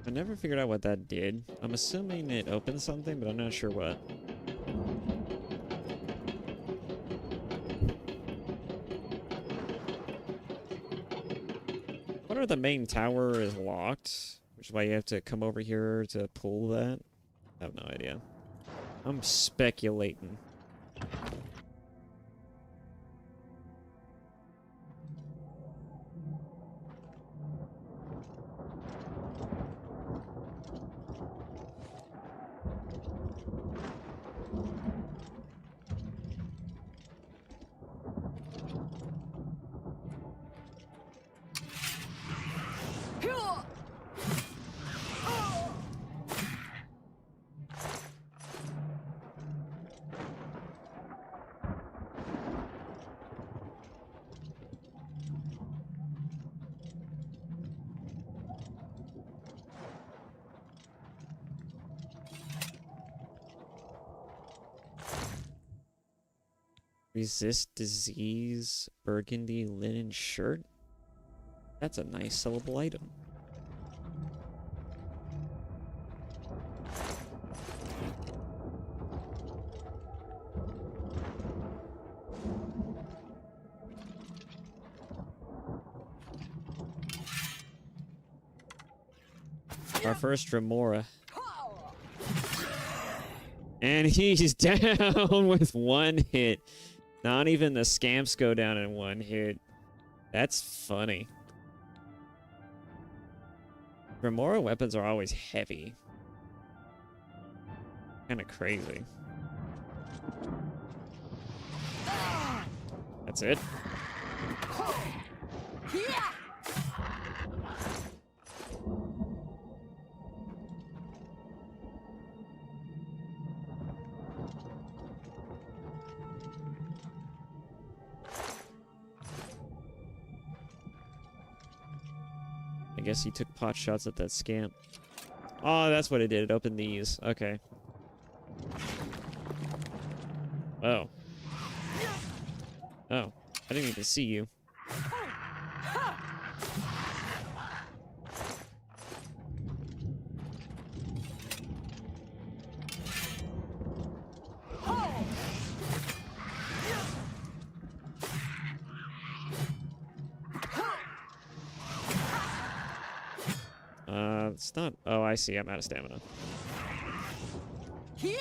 I never figured out what that did. I'm assuming it opened something, but I'm not sure what. Wonder if the main tower is locked, which Which is why you have to come over here to pull that. I have no idea. I'm speculating. Resist disease, burgundy linen shirt. That's a nice sellable item. Our first Remora. And he's down with one hit. Not even the scamps go down in one hit. That's funny. Remora weapons are always heavy. Kind of crazy. That's it. I guess he took pot shots at that scamp. Oh, that's what it did. It opened these. Okay. Oh. Oh. I didn't even see you. It's not. Oh, I see. I'm out of stamina. Yeah.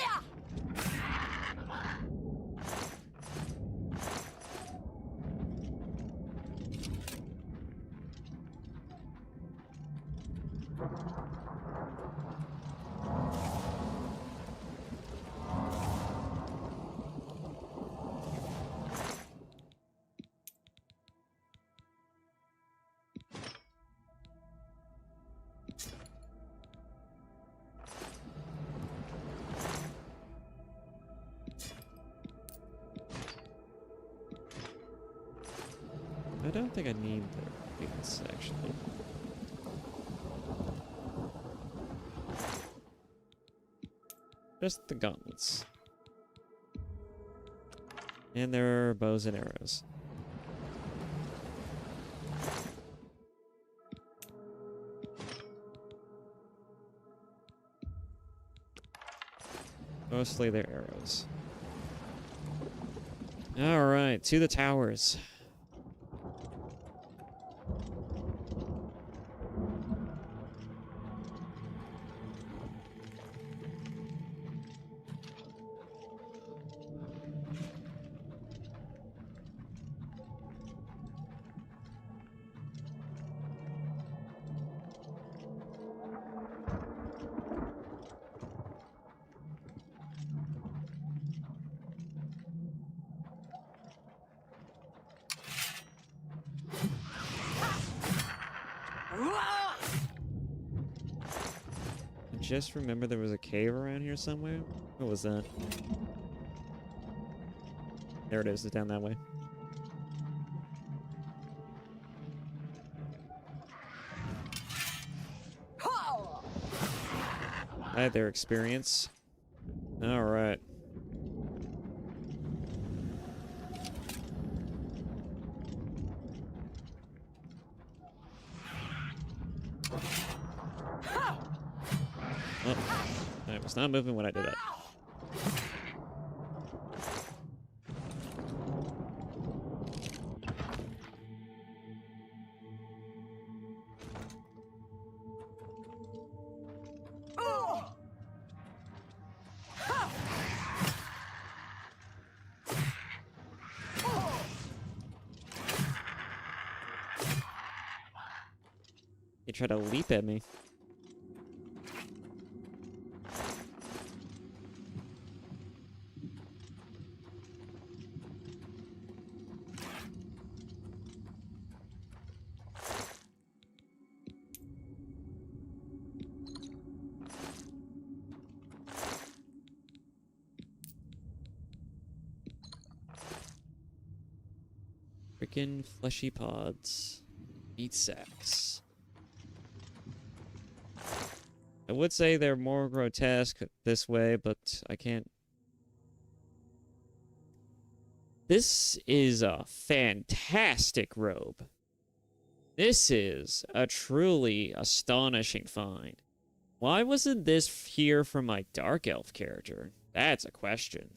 I don't think I need the boots, actually. Just the gauntlets. And there are bows and arrows. Mostly they're arrows. Alright, to the towers. Just remember there was a cave around here somewhere. What was that? There it is. It's down that way. I had their experience. All right. Oh, I was not moving when I did that. try to leap at me. Freaking fleshy pods. Meat sacks. I would say they're more grotesque this way, but I can't. This is a fantastic robe. This is a truly astonishing find. Why wasn't this here for my Dark Elf character? That's a question.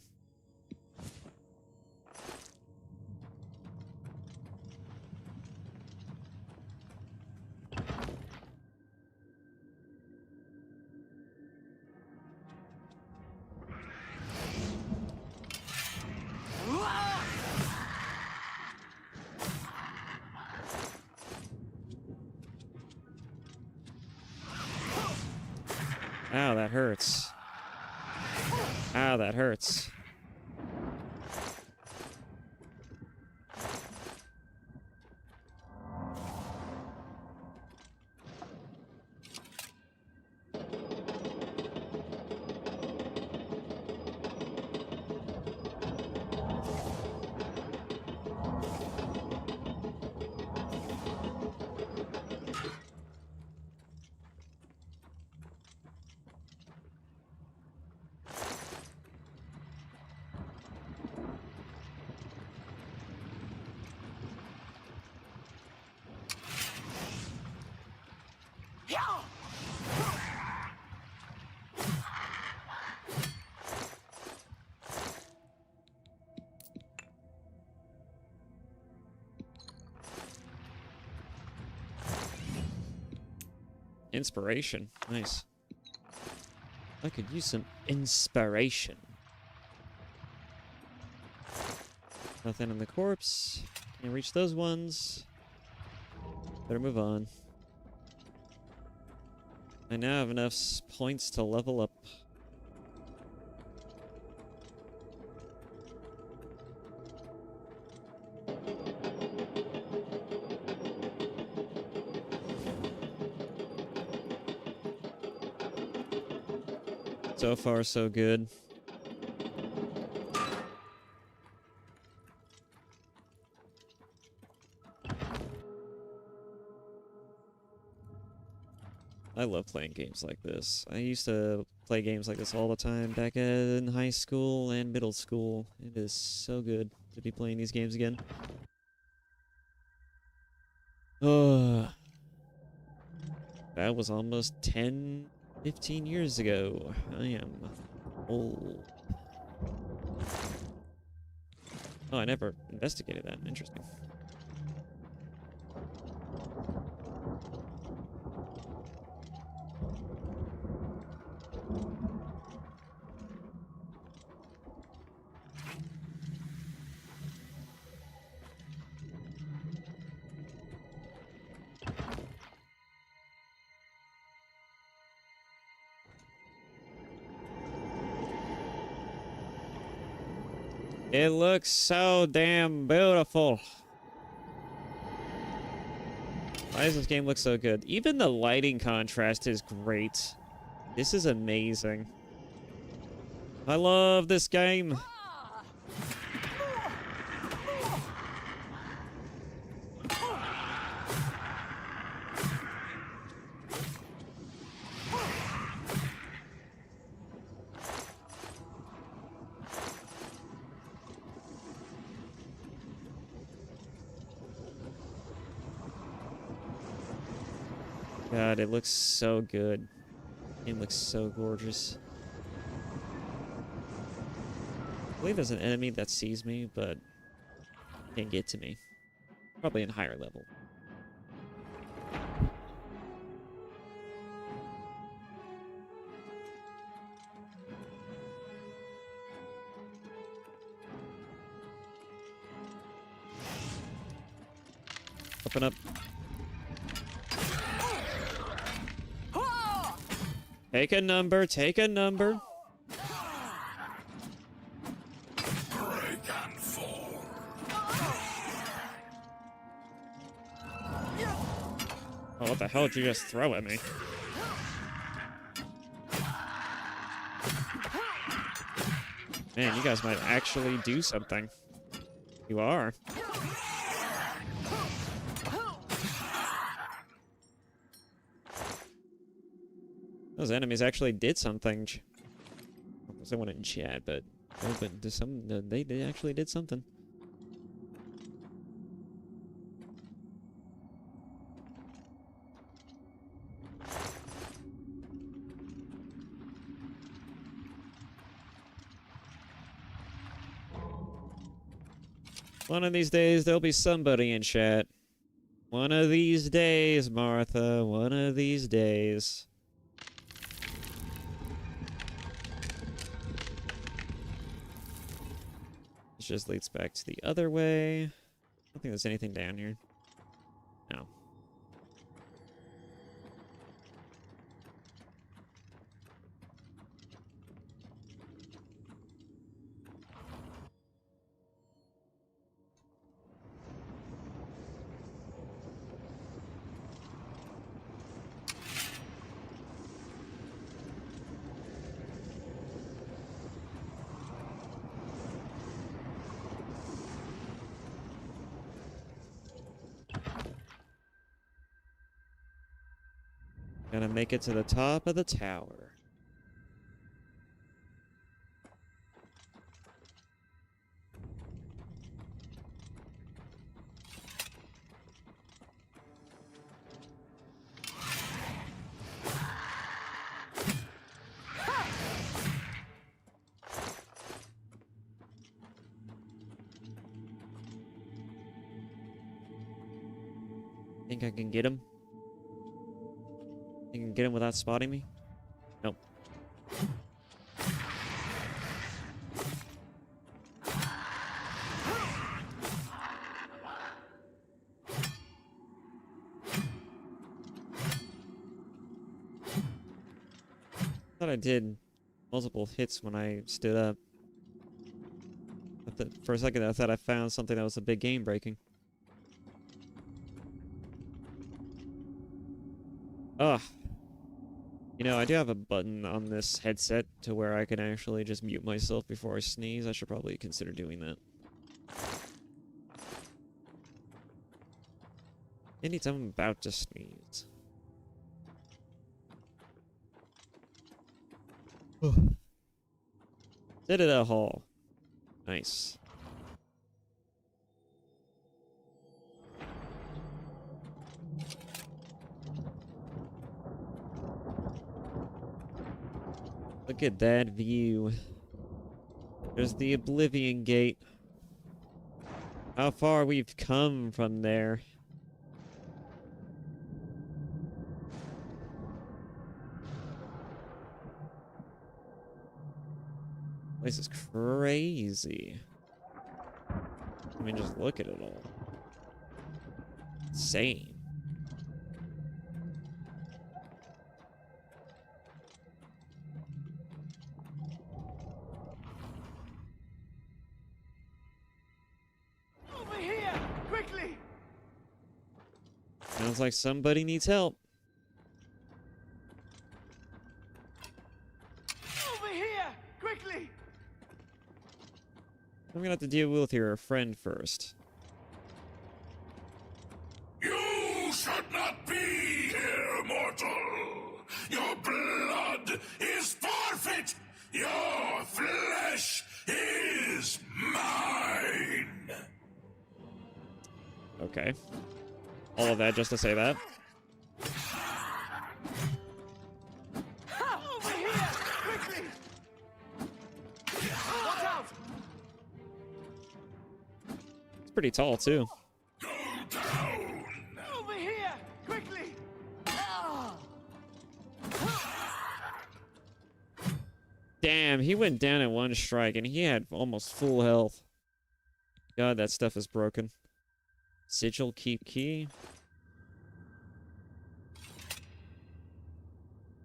Ow, that hurts. Ow, that hurts. Inspiration. Nice. I could use some inspiration. Nothing in the corpse. Can't reach those ones. Better move on. I now have enough points to level up. So far, so good. I love playing games like this. I used to play games like this all the time back in high school and middle school. It is so good to be playing these games again. Oh, that was almost 10, 15 years ago. I am old. Oh, I never investigated that. Interesting. It looks so damn beautiful. Why does this game look so good? Even the lighting contrast is great. This is amazing. I love this game. God, it looks so good. It looks so gorgeous. I believe there's an enemy that sees me, but can't get to me. Probably in higher level. Open up. Take a number, take a number. Break and fall. Oh, what the hell did you just throw at me? Man, you guys might actually do something. You are. Those enemies actually did something. Someone in chat, but they actually did something. One of these days, there'll be somebody in chat. One of these days, Martha. One of these days. This just leads back to the other way. I don't think there's anything down here. No. Gonna make it to the top of the tower. Think I can get him? You can get him without spotting me? Nope. Thought I did multiple hits when I stood up. For a second I thought I found something that was a big game breaking. Ugh. You know, I do have a button on this headset to where I can actually just mute myself before I sneeze. I should probably consider doing that. Anytime I'm about to sneeze. Citadel Hall. Nice. Look at that view. There's the Oblivion Gate. How far we've come from there. This is crazy. I mean, just look at it all. Insane. Over here! Quickly! Sounds like somebody needs help. Over here! Quickly! I'm gonna have to deal with your friend first. You should not be here, mortal. Your blood is forfeit. Your flesh is mine. Okay. All of that just to say that. Over here! Quickly! Watch out! It's pretty tall, too. Over here! Quickly! Damn, he went down in one strike and he had almost full health. God, that stuff is broken. Sigil, keep key.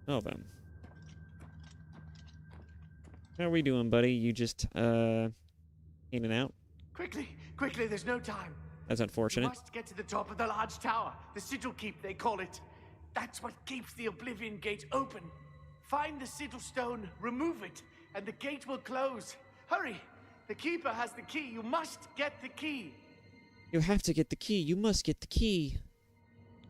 Oh, then. How are we doing, buddy? You just, in and out? Quickly, quickly, there's no time. That's We unfortunate. must get to the top of the large tower. The sigil keep, they call it. That's what keeps the Oblivion gate open. Find the sigil stone, remove it, and the gate will close. Hurry! The keeper has the key. You must get the key. You have to get the key. You must get the key.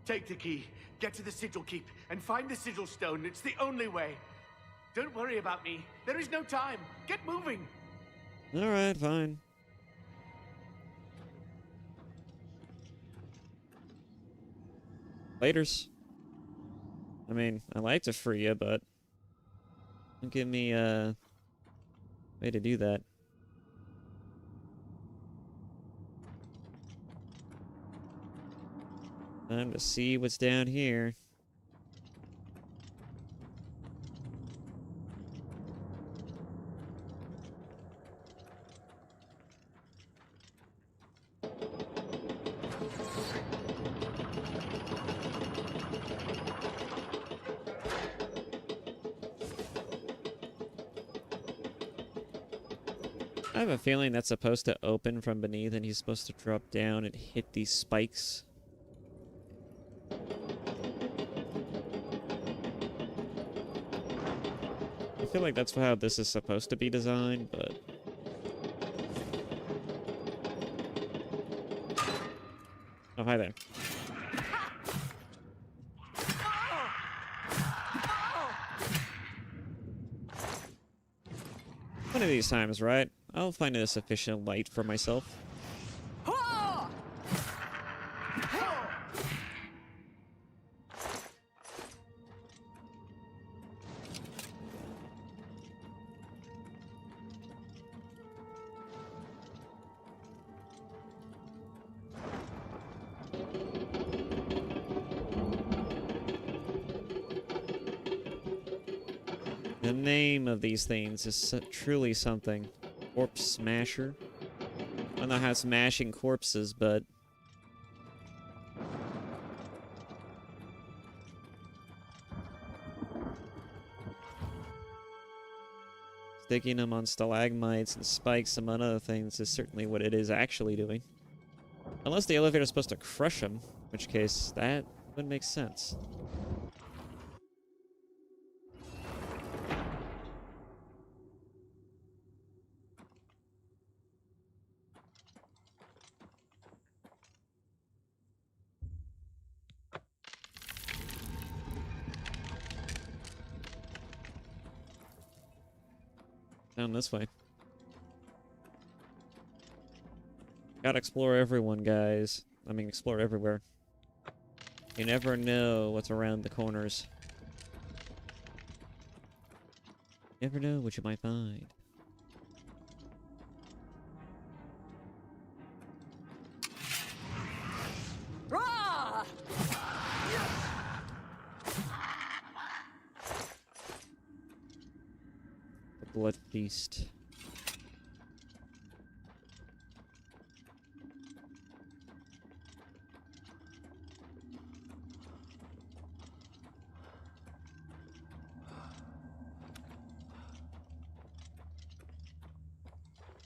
Take the key, get to the sigil keep, and find the sigil stone. It's the only way. Don't worry about me. There is no time. Get moving. Alright, fine. Laters. I mean, I like to free you, but don't give me a way to do that. Time to see what's down here. I have a feeling that's supposed to open from beneath and he's supposed to drop down and hit these spikes. I feel like that's how this is supposed to be designed, but... Oh, hi there. One of these times, right? I'll find a sufficient light for myself. The name of these things is truly something. Corpse Smasher. I don't know how smashing corpses, but... sticking them on stalagmites and spikes, among other things, is certainly what it is actually doing. Unless the elevator is supposed to crush them, in which case that would make sense. Down this way. Gotta explore everyone, guys. I mean, explore everywhere. You never know what's around the corners. Never know what you might find. Rah! The Blood Feast.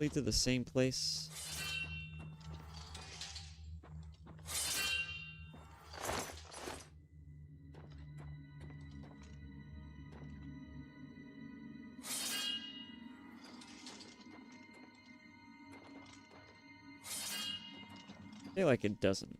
Lead to the same place. I feel like it doesn't.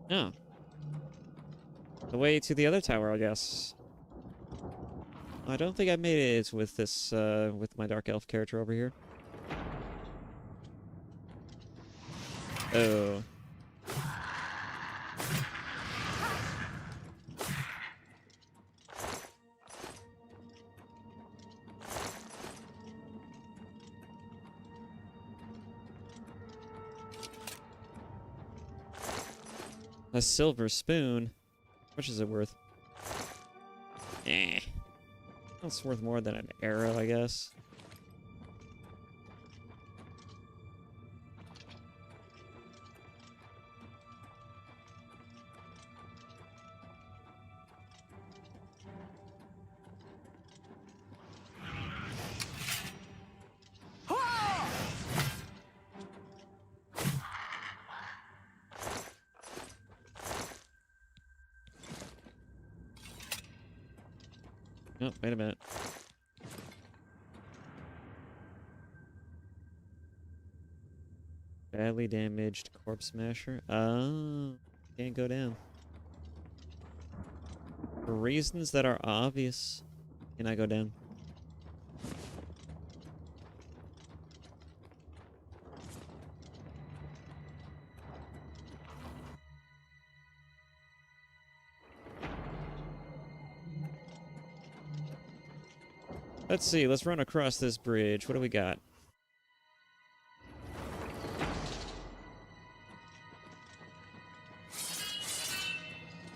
Oh. The way to the other tower, I guess. I don't think I made it with this, with my Dark Elf character over here. Oh. A silver spoon? How much is it worth? Eh. It's worth more than an arrow, I guess. Oh, wait a minute. Badly damaged corpse smasher. Oh, can't go down. For reasons that are obvious, can I go down? Let's see, let's run across this bridge. What do we got?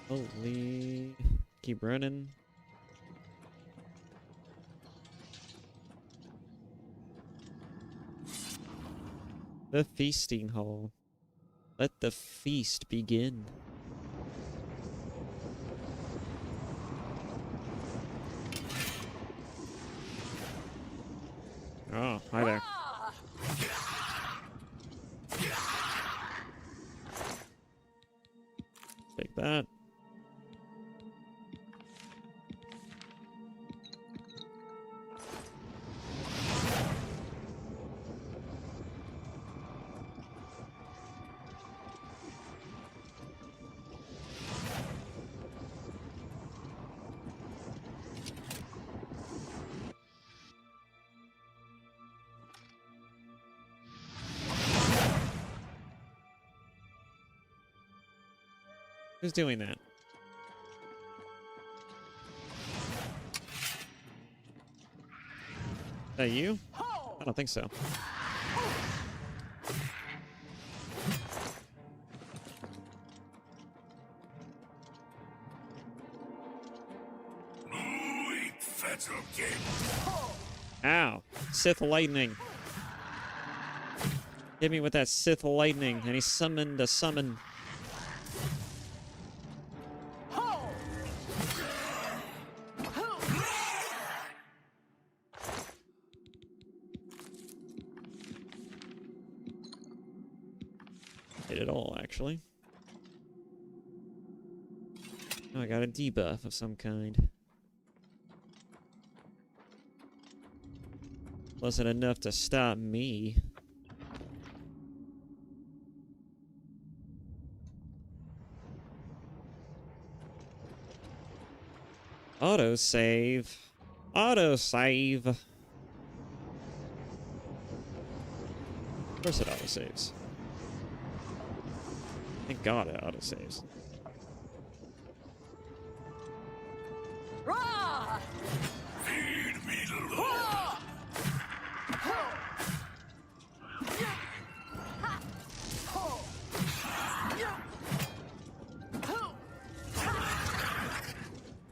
Holy... Keep running. The feasting hall. Let the feast begin. Oh, hi there. Take that. Who's doing that? Is that you? I don't think so. Ow. Sith lightning. Hit me with that Sith lightning, and he summoned a summon. Hit it all, actually. Oh, I got a debuff of some kind. Wasn't enough to stop me. Autosave. Autosave. Of course it autosaves. Thank God it autosaves. Feed me, Lord.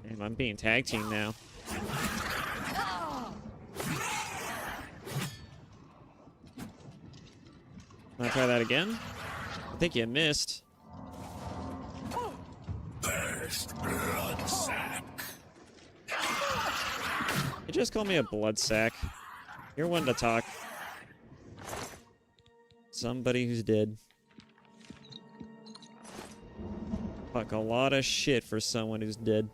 Damn, I'm being tag teamed now. Wanna try that again? I think you missed. Burst blood sack. You just call me a blood sack. You're one to talk. Somebody who's dead. Fuck a lot of shit for someone who's dead.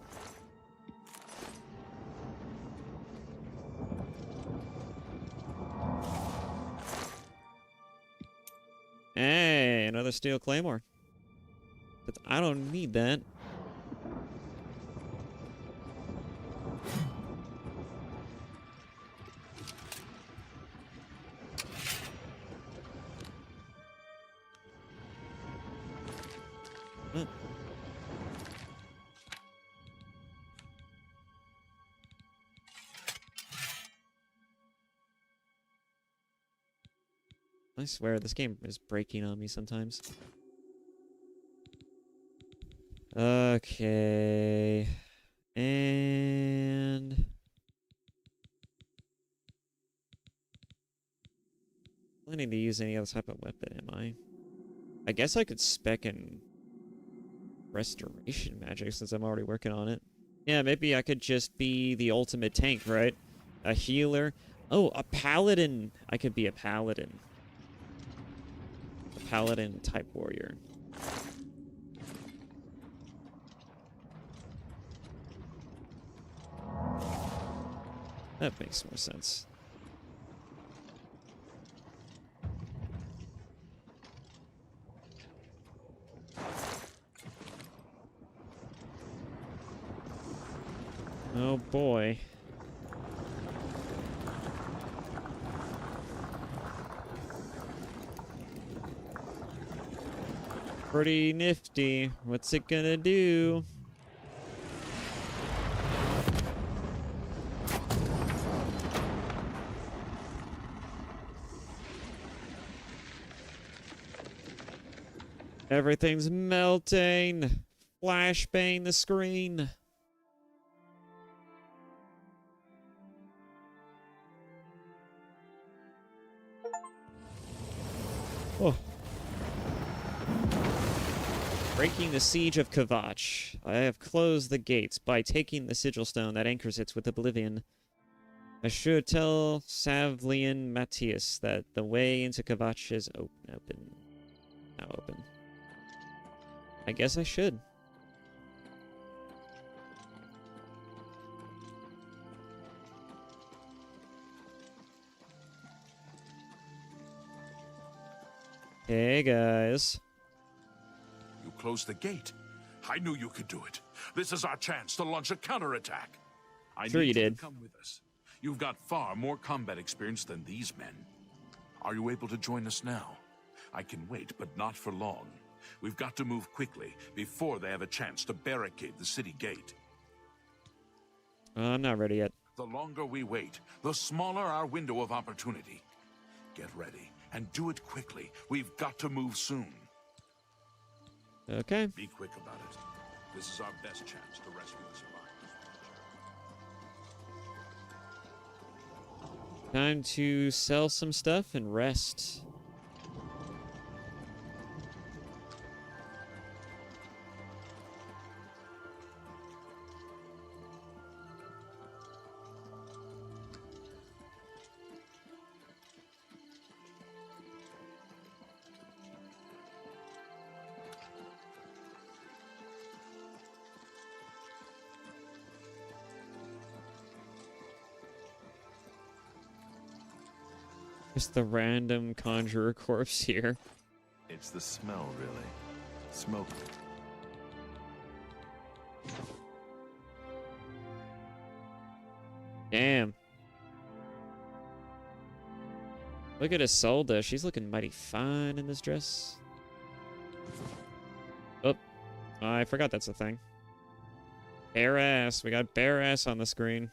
Hey, another steel claymore. But I don't need that. Huh. I swear, this game is breaking on me sometimes. Okay. And planning to use any other type of weapon, am I? I guess I could spec in restoration magic since I'm already working on it. Yeah, maybe I could just be the ultimate tank, right? A healer. Oh, a paladin. I could be a paladin. A paladin type warrior. That makes more sense. Oh boy. Pretty nifty. What's it gonna do? Everything's melting. Flashbang the screen. Oh. Breaking the siege of Kavach. I have closed the gates by taking the sigil stone that anchors it with Oblivion. I should tell Savlian Matthias that the way into Kavach is open. Now open. I guess I should. Hey guys. You closed the gate. I knew you could do it. This is our chance to launch a counterattack. I Sure need you did. to come with us. You've got far more combat experience than these men. Are you able to join us now? I can wait, but not for long. We've got to move quickly before they have a chance to barricade the city gate. I'm not ready yet. The longer we wait, the smaller our window of opportunity. Get ready and do it quickly. We've got to move soon. Okay. Be quick about it. This is our best chance to rescue the survivors. Time to sell some stuff and rest. Just the random conjurer corpse here. It's the smell, really. Smoke. Damn. Look at Isolde. She's looking mighty fine in this dress. Oh, I forgot that's a thing. Bare ass. We got bare ass on the screen.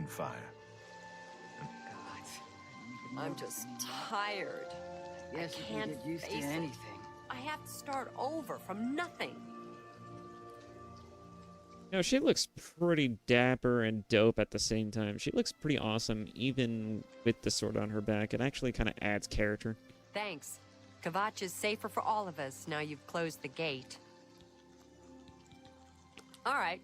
Fire. I'm just tired. Yes, I you can't get used to face it. anything. I have to start over from nothing. You know, she looks pretty dapper and dope at the same time. She looks pretty awesome, even with the sword on her back. It actually kind of adds character. Thanks. Kavach is safer for all of us now you've closed the gate. All right.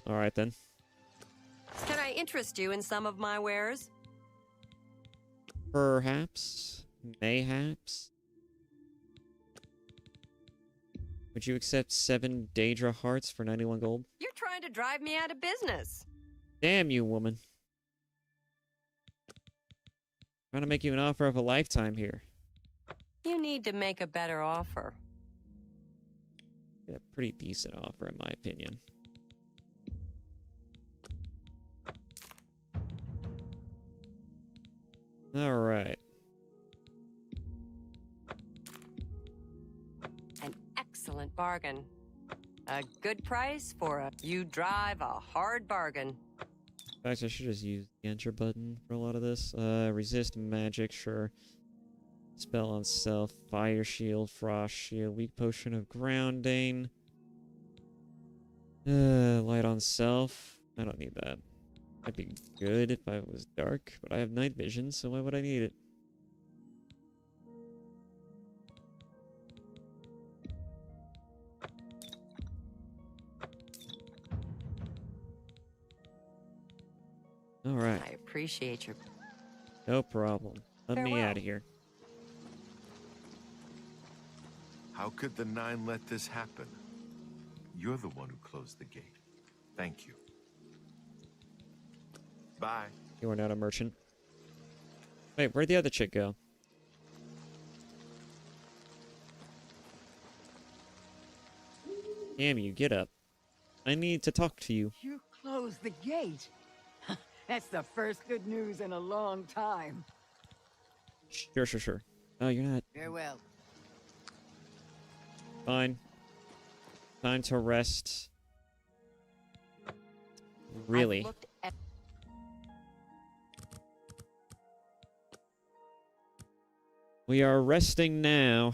All right, then. Can I interest you in some of my wares? Perhaps. Mayhaps. Would you accept 7 Daedra hearts for 91 gold? You're trying to drive me out of business. Damn you, woman. Trying to make you an offer of a lifetime here. You need to make a better offer. A pretty decent offer, in my opinion. All right. An excellent bargain. A good price for a you drive a hard bargain. In fact, I should just use the enter button for a lot of this. Resist magic, sure. Spell on self, fire shield, frost shield, weak potion of grounding. Light on self. I don't need that. That'd be good if I was dark, but I have night vision, so why would I need it? Alright. I appreciate your... No problem. Let me Farewell. out of here. How could the Nine let this happen? You're the one who closed the gate. Thank you. Bye. You are not a merchant. Wait, where'd the other chick go? Damn you, get up. I need to talk to you. You closed the gate. That's the first good news in a long time. Sure. Oh, you're not. Farewell. Fine. Time to rest. Really? We are resting now.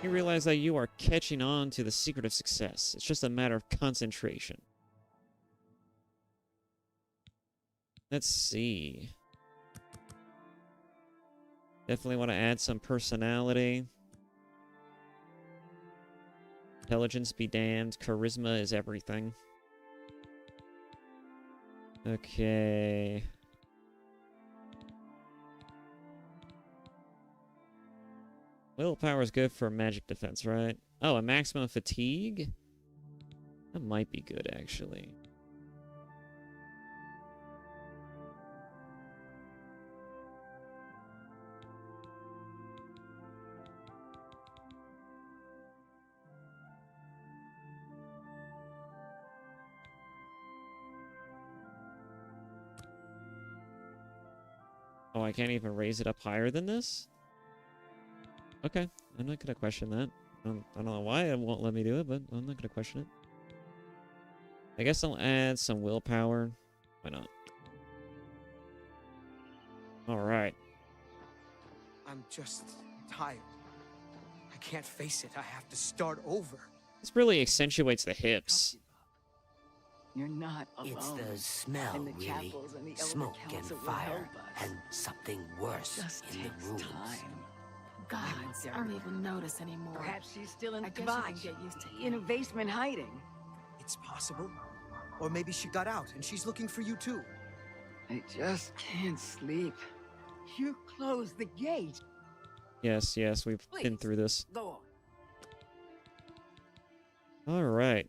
You realize that you are catching on to the secret of success. It's just a matter of concentration. Let's see. Definitely want to add some personality. Intelligence be damned. Charisma is everything. Okay. Willpower is good for magic defense, right? Oh, a maximum fatigue? That might be good, actually. Oh, I can't even raise it up higher than this? Okay, I'm not gonna question that. I don't know why it won't let me do it, but I'm not gonna question it. I guess I'll add some willpower. Why not? Alright. I'm just tired. I can't face it. I have to start over. This really accentuates the hips. You're not alone. It's the smell, And the really. chapels and the elder Smoke and council will fire, help us. and something worse Just in the takes rooms. time. Gods, I don't even notice anymore. Perhaps she's still in I the guess I can kvash, get used to in a basement hiding. It's possible. Or maybe she got out and she's looking for you too. I just can't sleep. You closed the gate. Yes, we've been through this. Go on. Alright.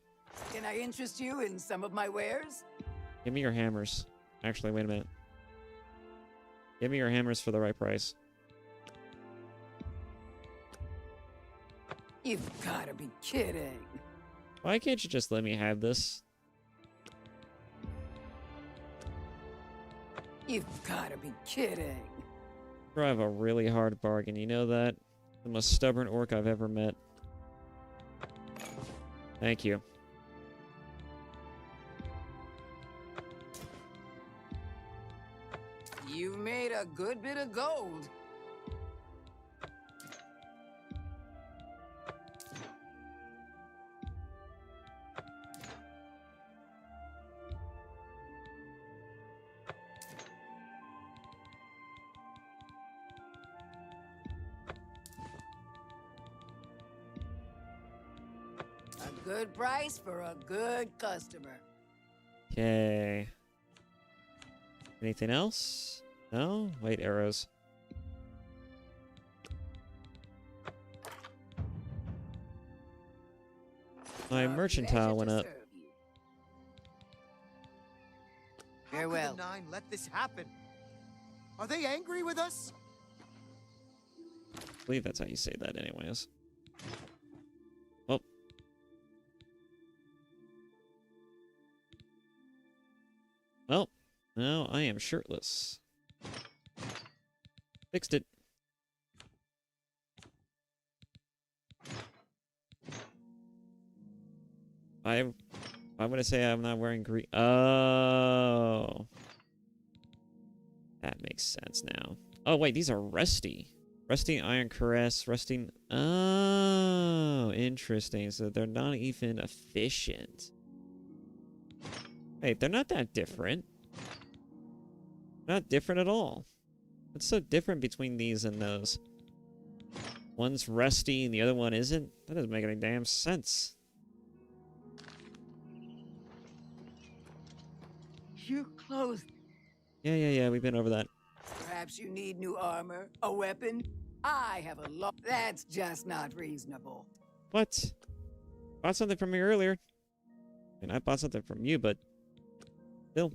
Can I interest you in some of my wares? Give me your hammers. Actually, wait a minute. Give me your hammers for the right price. You've gotta be kidding. Why can't you just let me have this? You've gotta be kidding. I have a really hard bargain, you know that? The most stubborn orc I've ever met. Thank you. You made a good bit of gold. A good price for a good customer. Okay. Anything else? No? Wait, arrows. My merchantile went up. Farewell. How could the Nine let this happen? Are they angry with us? I believe that's how you say that anyways. Oh. Well, now I am shirtless. Fixed it. Why would I say I'm not wearing green? Oh. That makes sense now. Oh, wait, these are rusty. Rusty Iron Caress, rusting... Oh, interesting. So they're not even efficient. Wait, they're not that different. Not different at all. What's so different between these and those? One's rusty and the other one isn't? That doesn't make any damn sense. You clothes. Yeah, we've been over that. Perhaps you need new armor, a weapon. I have a lot. That's just not reasonable. What? Bought something from me earlier. And I bought something from you, but still.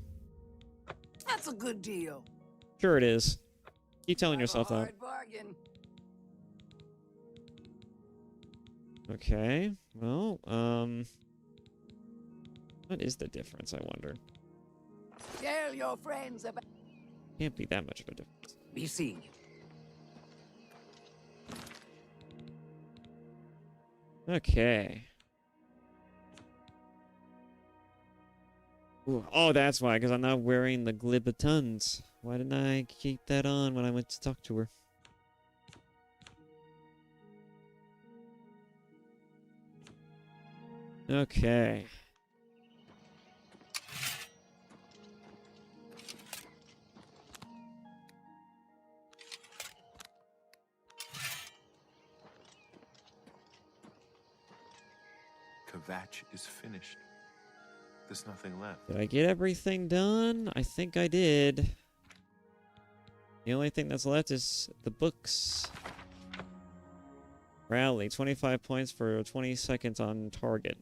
That's a good deal. Sure it is. Keep telling yourself that. Hard bargain. Okay. Well, what is the difference, I wonder? Tell your friends about. Can't be that much of a difference. Be seeing you. Okay. Ooh, oh, that's why, because I'm not wearing the Glibatons. Why didn't I keep that on when I went to talk to her? Okay. Kvatch is finished. There's nothing left. Did I get everything done? I think I did. The only thing that's left is the books. Rally, 25 points for 20 seconds on target.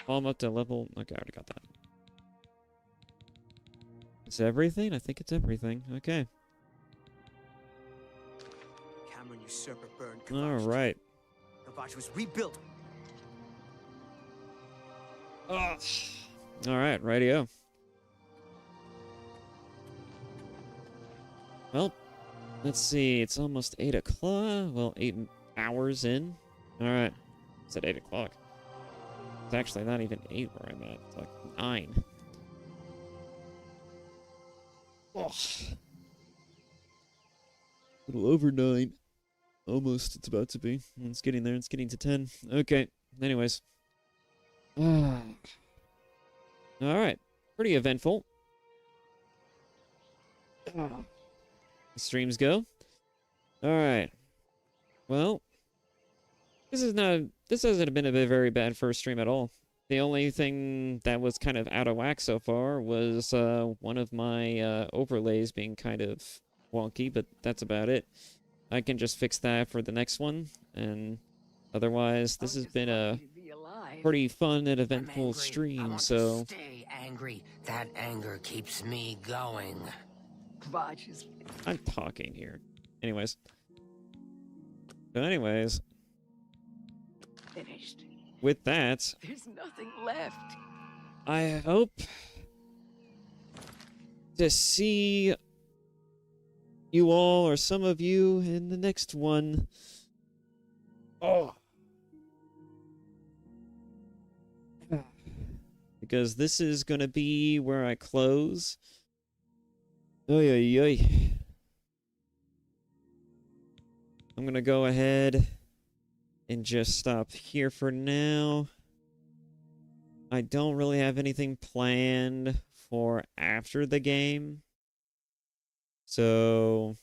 I'm up to level... Okay, I already got that. It's everything? I think it's everything. Okay. Cameron usurper burned All right. Kvatch was rebuilt. All right, rightio. Well, let's see. It's almost 8 o'clock. Well, 8 hours in. All right. It's at 8 o'clock. It's actually not even 8 where I'm at. It's like 9. Oh. A little over 9. Almost. It's about to be. It's getting there. It's getting to 10. Okay. Anyways. All right. Pretty eventful. Streams go. All right. Well, this hasn't been a very bad first stream at all. The only thing that was kind of out of whack so far was one of my overlays being kind of wonky, but that's about it. I can just fix that for the next one, and otherwise, this has been a pretty fun and eventful stream. So Stay angry. That anger keeps me going. Kvatch is I'm talking here. Anyways. So anyways, finished. with that, There's nothing left. I hope to see you all, or some of you, in the next one. Oh. Because this is going to be where I close. Oy, oy, oy. I'm going to go ahead and just stop here for now. I don't really have anything planned for after the game. So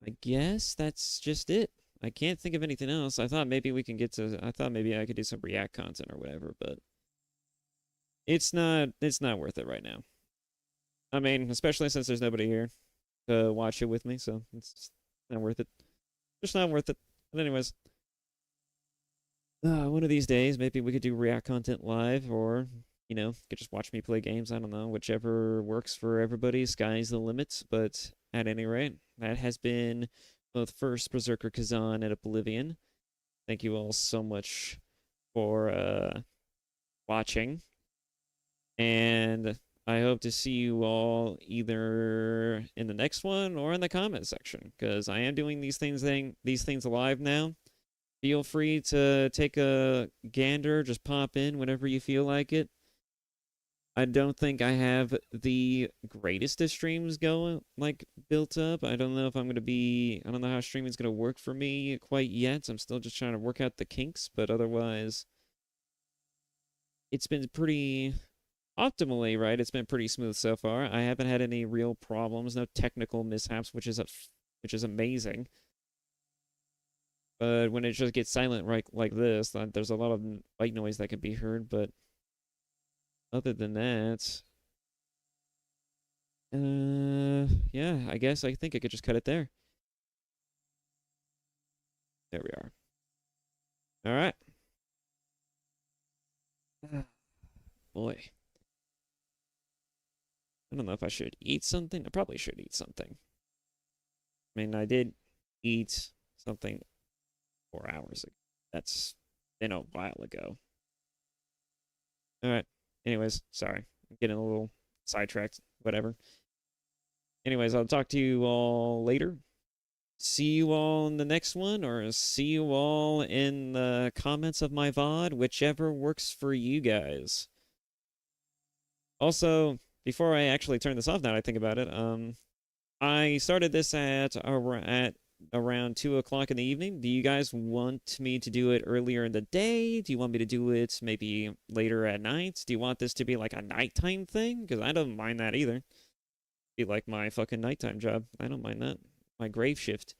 I guess that's just it. I can't think of anything else. I thought maybe we can get to... I thought maybe I could do some React content or whatever, but it's not worth it right now. I mean, especially since there's nobody here to watch it with me, so it's just not worth it. Just not worth it. But anyways, one of these days, maybe we could do React content live, or, you know, you could just watch me play games. I don't know, whichever works for everybody. Sky's the limit. But at any rate, that has been both first Berserker Khazan and Oblivion. thank you all so much for watching. And I hope to see you all either in the next one or in the comment section, because I am doing these things live now. Feel free to take a gander, just pop in whenever you feel like it. I don't think I have the greatest of streams going, like, built up. I don't know if I'm going to be, I don't know how streaming is going to work for me quite yet. I'm still just trying to work out the kinks, but otherwise, it's been pretty, optimally, right? It's been pretty smooth so far. I haven't had any real problems, no technical mishaps, which is amazing. But when it just gets silent right like this, there's a lot of white noise that can be heard, but other than that, yeah, I guess I think I could just cut it there. There we are. All right. Boy. I don't know if I should eat something. I probably should eat something. I mean, I did eat something 4 hours ago. That's been a while ago. All right. Anyways, sorry. I'm getting a little sidetracked. Whatever. Anyways, I'll talk to you all later. See you all in the next one, or see you all in the comments of my VOD, whichever works for you guys. Also, before I actually turn this off now I think about it, I started this at around 2 o'clock in the evening. Do you guys want me to do it earlier in the day? Do you want me to do it maybe later at night? Do you want this to be like a nighttime thing? Because I don't mind that either. Be like my fucking nighttime job. I don't mind that. My grave shift.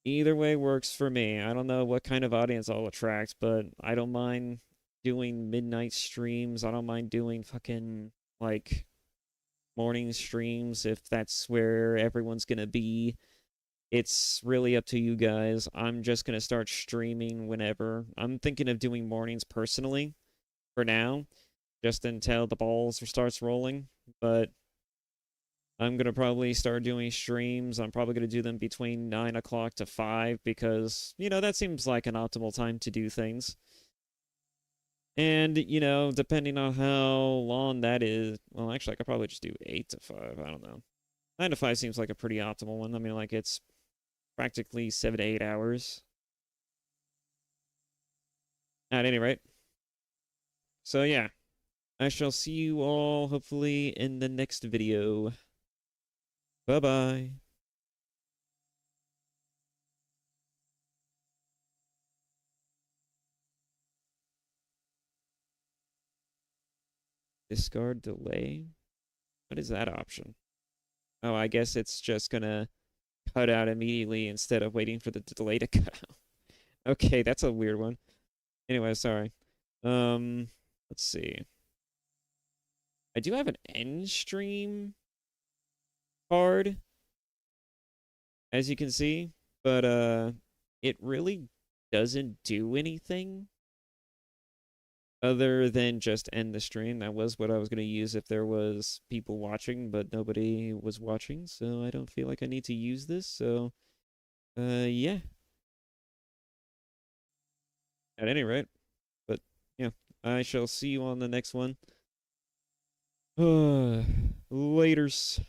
Either way works for me. I don't know what kind of audience I'll attract, but I don't mind doing midnight streams. I don't mind doing fucking, like, morning streams if that's where everyone's gonna be. It's really up to you guys. I'm just gonna start streaming whenever. I'm thinking of doing mornings personally for now, just until the balls starts rolling, but I'm gonna probably start doing streams. I'm probably gonna do them between 9 o'clock to 5 because, you know, that seems like an optimal time to do things. And, you know, depending on how long that is, well, actually, I could probably just do 8 to 5. I don't know. 9 to 5 seems like a pretty optimal one. I mean, like, it's practically 7 to 8 hours. At any rate. So, yeah. I shall see you all, hopefully, in the next video. Bye-bye. Discard delay? What is that option? Oh, I guess it's just gonna cut out immediately instead of waiting for the delay to cut out. Okay, that's a weird one. Anyway, sorry. Let's see. I do have an end stream card, as you can see, but it really doesn't do anything other than just end the stream. That was what I was going to use if there was people watching, but nobody was watching, so I don't feel like I need to use this, so yeah. At any rate, but yeah, I shall see you on the next one. Laters.